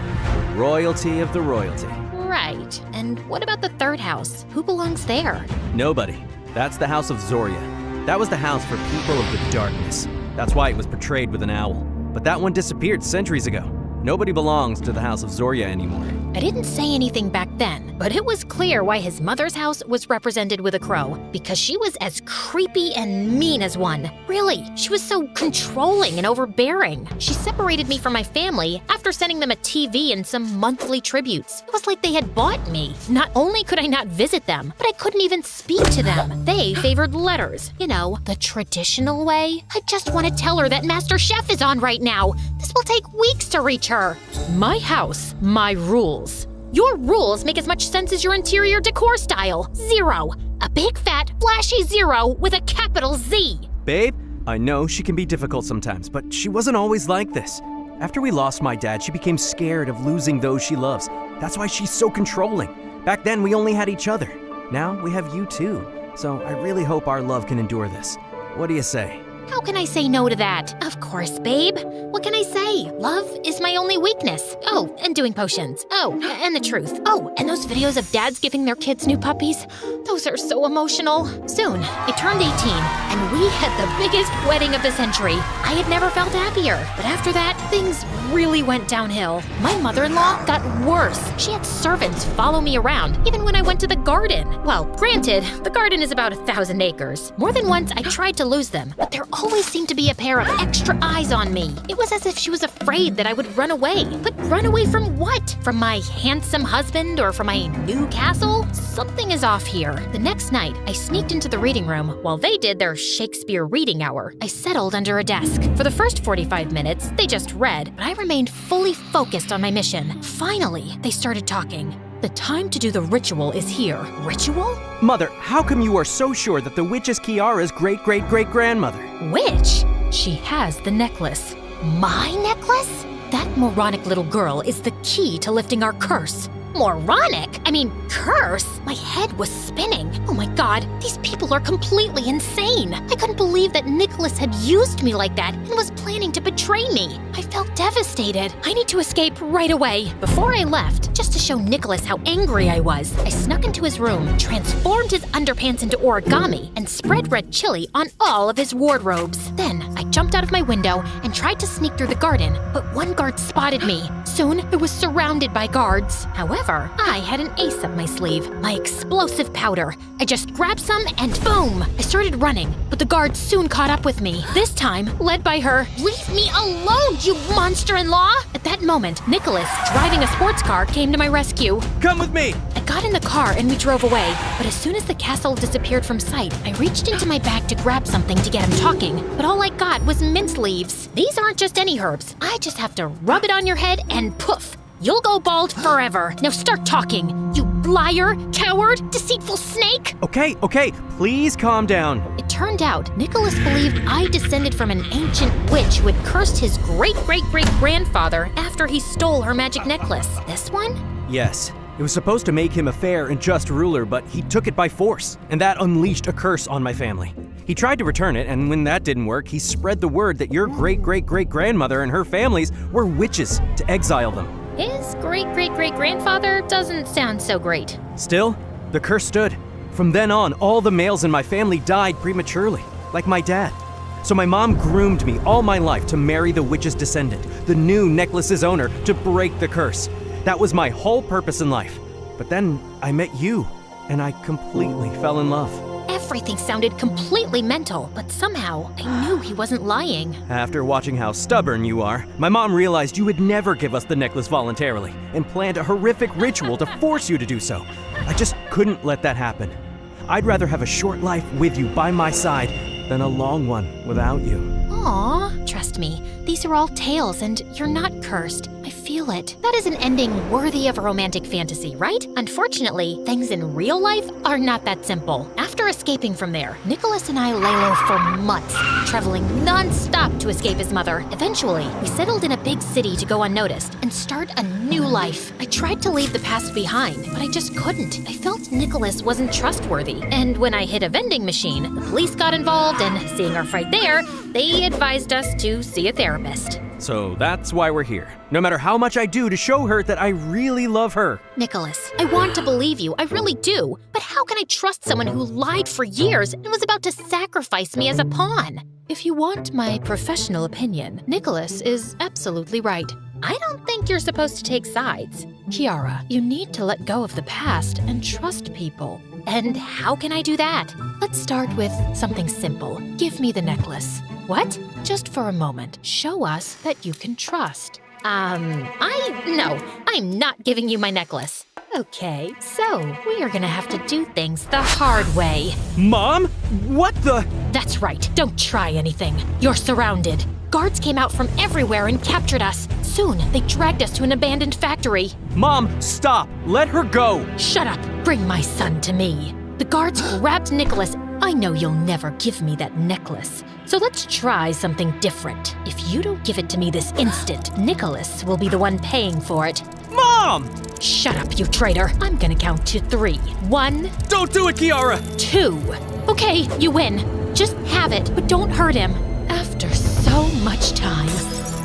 M: Royalty of the royalty.
A: Right. And what about the third house? Who belongs there?
M: Nobody. That's the House of Zoria. That was the house for people of the darkness. That's why it was portrayed with an owl. But that one disappeared centuries ago. Nobody belongs to the House of Zoria anymore.
A: I didn't say anything back then, but it was clear why his mother's house was represented with a crow, because she was as creepy and mean as one. Really, she was so controlling and overbearing. She separated me from my family after sending them a TV and some monthly tributes. It was like they had bought me. Not only could I not visit them, but I couldn't even speak to them. They favored letters. You know, the traditional way. I just want to tell her that Master Chef is on right now. This will take weeks to reach her. My house, my rules. Your rules make as much sense as your interior decor style. 0. A big fat, flashy 0 with a capital Z.
M: Babe, I know she can be difficult sometimes, but she wasn't always like this. After we lost my dad, she became scared of losing those she loves. That's why she's so controlling. Back then, we only had each other. Now we have you too. So I really hope our love can endure this. What do you say?
A: How can I say no to that? Of course, babe. What can I say? Love is my only weakness. Oh, and doing potions. Oh, and the truth. Oh, and those videos of dads giving their kids new puppies. Those are so emotional. Soon, it turned 18, and we had the biggest wedding of the century. I had never felt happier. But after that, things really went downhill. My mother-in-law got worse. She had servants follow me around, even when I went to the garden. Well, granted, the garden is about 1,000 acres. More than once, I tried to lose them, but there always seemed to be a pair of extra eyes on me. It was as if she was afraid that I would run away. But run away from what? From my handsome husband or from my new castle? Something is off here. The next night, I sneaked into the reading room while they did their Shakespeare reading hour. I settled under a desk. For the first 45 minutes, they just read, but I remained fully focused on my mission. Finally, they started talking. The time to do the ritual is here. Ritual?
M: Mother, how come you are so sure that the witch is Kiara's great-great-great-grandmother?
A: Witch? She has the necklace. My necklace? That moronic little girl is the key to lifting our curse. Moronic? I mean, curse? My head was spinning. Oh my god, these people are completely insane. I couldn't believe that Nicholas had used me like that and was planning to betray me. I felt devastated. I need to escape right away. Before I left, just to show Nicholas how angry I was, I snuck into his room, transformed his underpants into origami, and spread red chili on all of his wardrobes. Then, I jumped out of my window and tried to sneak through the garden, but one guard spotted me. Soon, I was surrounded by guards. However, I had an ace up my sleeve, my explosive powder. I just grabbed some and boom! I started running, but the guards soon caught up with me. This time, led by her. Leave me alone, you monster-in-law! At that moment, Nicholas, driving a sports car, came to my rescue.
M: Come with me!
A: I got in the car and we drove away, but as soon as the castle disappeared from sight, I reached into my bag to grab something to get him talking, but all I got was mint leaves. These aren't just any herbs. I just have to rub it on your head and poof! You'll go bald forever. Now start talking, you liar, coward, deceitful snake!
M: Okay, please calm down.
A: It turned out Nicholas believed I descended from an ancient witch who had cursed his great-great-great-grandfather after he stole her magic necklace. This one?
M: Yes. It was supposed to make him a fair and just ruler, but he took it by force, and that unleashed a curse on my family. He tried to return it, and when that didn't work, he spread the word that your great-great-great-grandmother and her families were witches to exile them.
A: His great-great-great-grandfather doesn't sound so great.
M: Still, the curse stood. From then on, all the males in my family died prematurely, like my dad. So my mom groomed me all my life to marry the witch's descendant, the new necklace's owner, to break the curse. That was my whole purpose in life. But then I met you, and I completely fell in love.
A: Everything sounded completely mental, but somehow I knew he wasn't lying.
M: After watching how stubborn you are, my mom realized you would never give us the necklace voluntarily and planned a horrific ritual to force you to do so. I just couldn't let that happen. I'd rather have a short life with you by my side than a long one without you.
A: Aw, trust me, these are all tales and you're not cursed. I feel it. That is an ending worthy of a romantic fantasy, right? Unfortunately, things in real life are not that simple. After escaping from there, Nicholas and I lay low for months, traveling non-stop to escape his mother. Eventually, we settled in a big city to go unnoticed and start a new life. I tried to leave the past behind, but I just couldn't. I felt Nicholas wasn't trustworthy. And when I hit a vending machine, the police got involved, and seeing our fight there, they advised us to see a therapist.
M: So that's why we're here. No matter how much I do to show her that I really love her.
A: Nicholas, I want to believe you, I really do. But how can I trust someone who lied for years and was about to sacrifice me as a pawn? If you want my professional opinion, Nicholas is absolutely right. I don't think you're supposed to take sides. Kiara, you need to let go of the past and trust people. And how can I do that? Let's start with something simple. Give me the necklace. What? Just for a moment, show us that you can trust. No, I'm not giving you my necklace. Okay, so we are gonna have to do things the hard way.
M: Mom? What the?
A: That's right, don't try anything. You're surrounded. Guards came out from everywhere and captured us. Soon, they dragged us to an abandoned factory.
M: Mom, stop! Let her go!
A: Shut up! Bring my son to me. The guards grabbed Nicholas. I know you'll never give me that necklace. So let's try something different. If you don't give it to me this instant, Nicholas will be the one paying for it.
M: Mom!
A: Shut up, you traitor. I'm gonna count to 3. 1.
M: Don't do it, Kiara!
A: 2. Okay, you win. Just have it, but don't hurt him. After so much time,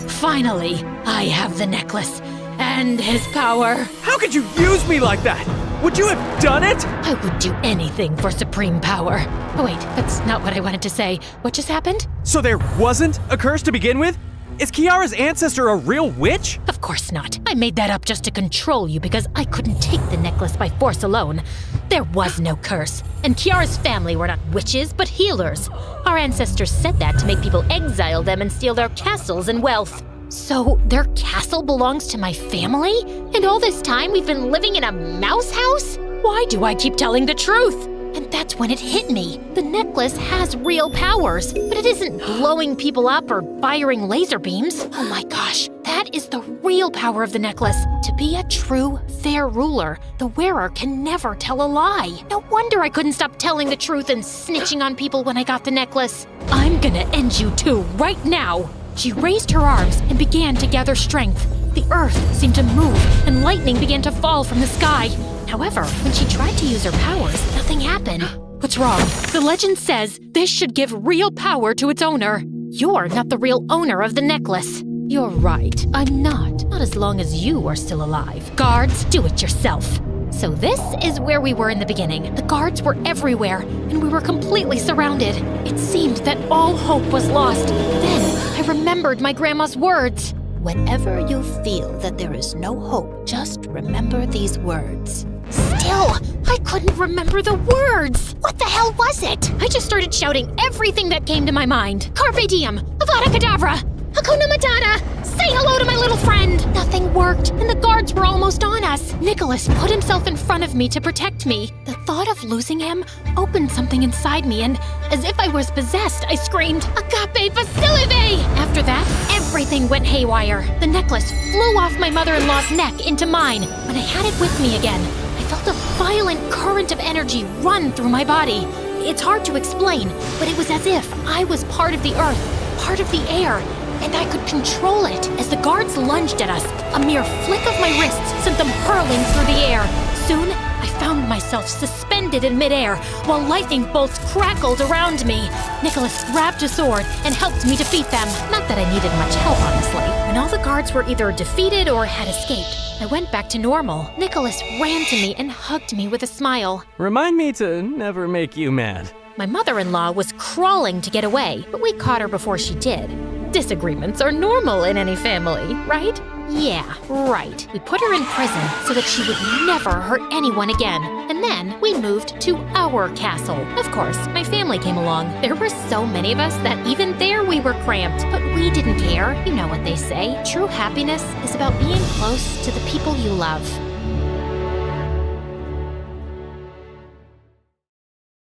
A: finally, I have the necklace and his power.
M: How could you use me like that? Would you have done it?
A: I would do anything for supreme power. Oh wait, that's not what I wanted to say. What just happened?
M: So there wasn't a curse to begin with? Is Kiara's ancestor a real witch?
A: Of course not. I made that up just to control you because I couldn't take the necklace by force alone. There was no curse, and Kiara's family were not witches, but healers. Our ancestors said that to make people exile them and steal their castles and wealth. So their castle belongs to my family? And all this time we've been living in a mouse house? Why do I keep telling the truth? And that's when it hit me. The necklace has real powers, but it isn't blowing people up or firing laser beams. Oh my gosh, that is the real power of the necklace. To be a true, fair ruler, the wearer can never tell a lie. No wonder I couldn't stop telling the truth and snitching on people when I got the necklace. I'm gonna end you two right now. She raised her arms and began to gather strength. The earth seemed to move, and lightning began to fall from the sky. However, when she tried to use her powers, nothing happened. What's wrong? The legend says this should give real power to its owner. You're not the real owner of the necklace. You're right, I'm not. Not as long as you are still alive. Guards, do it yourself. So this is where we were in the beginning. The guards were everywhere, and we were completely surrounded. It seemed that all hope was lost. Then I remembered my grandma's words. Whenever you feel that there is no hope, just remember these words. Still, I couldn't remember the words. What the hell was it? I just started shouting everything that came to my mind. Carpe diem, Avada Kedavra, Hakuna Matata, say hello to my little friend. Nothing worked, and the guards were almost on us. Nicholas put himself in front of me to protect me. The thought of losing him opened something inside me, and as if I was possessed, I screamed, Agape Basilive! After that, everything went haywire. The necklace flew off my mother-in-law's neck into mine. When I had it with me again, I felt a violent current of energy run through my body. It's hard to explain, but it was as if I was part of the earth, part of the air, and I could control it. As the guards lunged at us, a mere flick of my wrists sent them hurling through the air. Soon, I found myself suspended in midair, while lightning bolts crackled around me. Nicholas grabbed a sword and helped me defeat them. Not that I needed much help, honestly. When all the guards were either defeated or had escaped, I went back to normal. Nicholas ran to me and hugged me with a smile.
M: Remind me to never make you mad.
A: My mother-in-law was crawling to get away, but we caught her before she did. Disagreements are normal in any family, right? Yeah, right. We put her in prison so that she would never hurt anyone again. And then we moved to our castle. Of course, my family came along. There were so many of us that even there we were cramped. But we didn't care. You know what they say. True happiness is about being close to the people you love.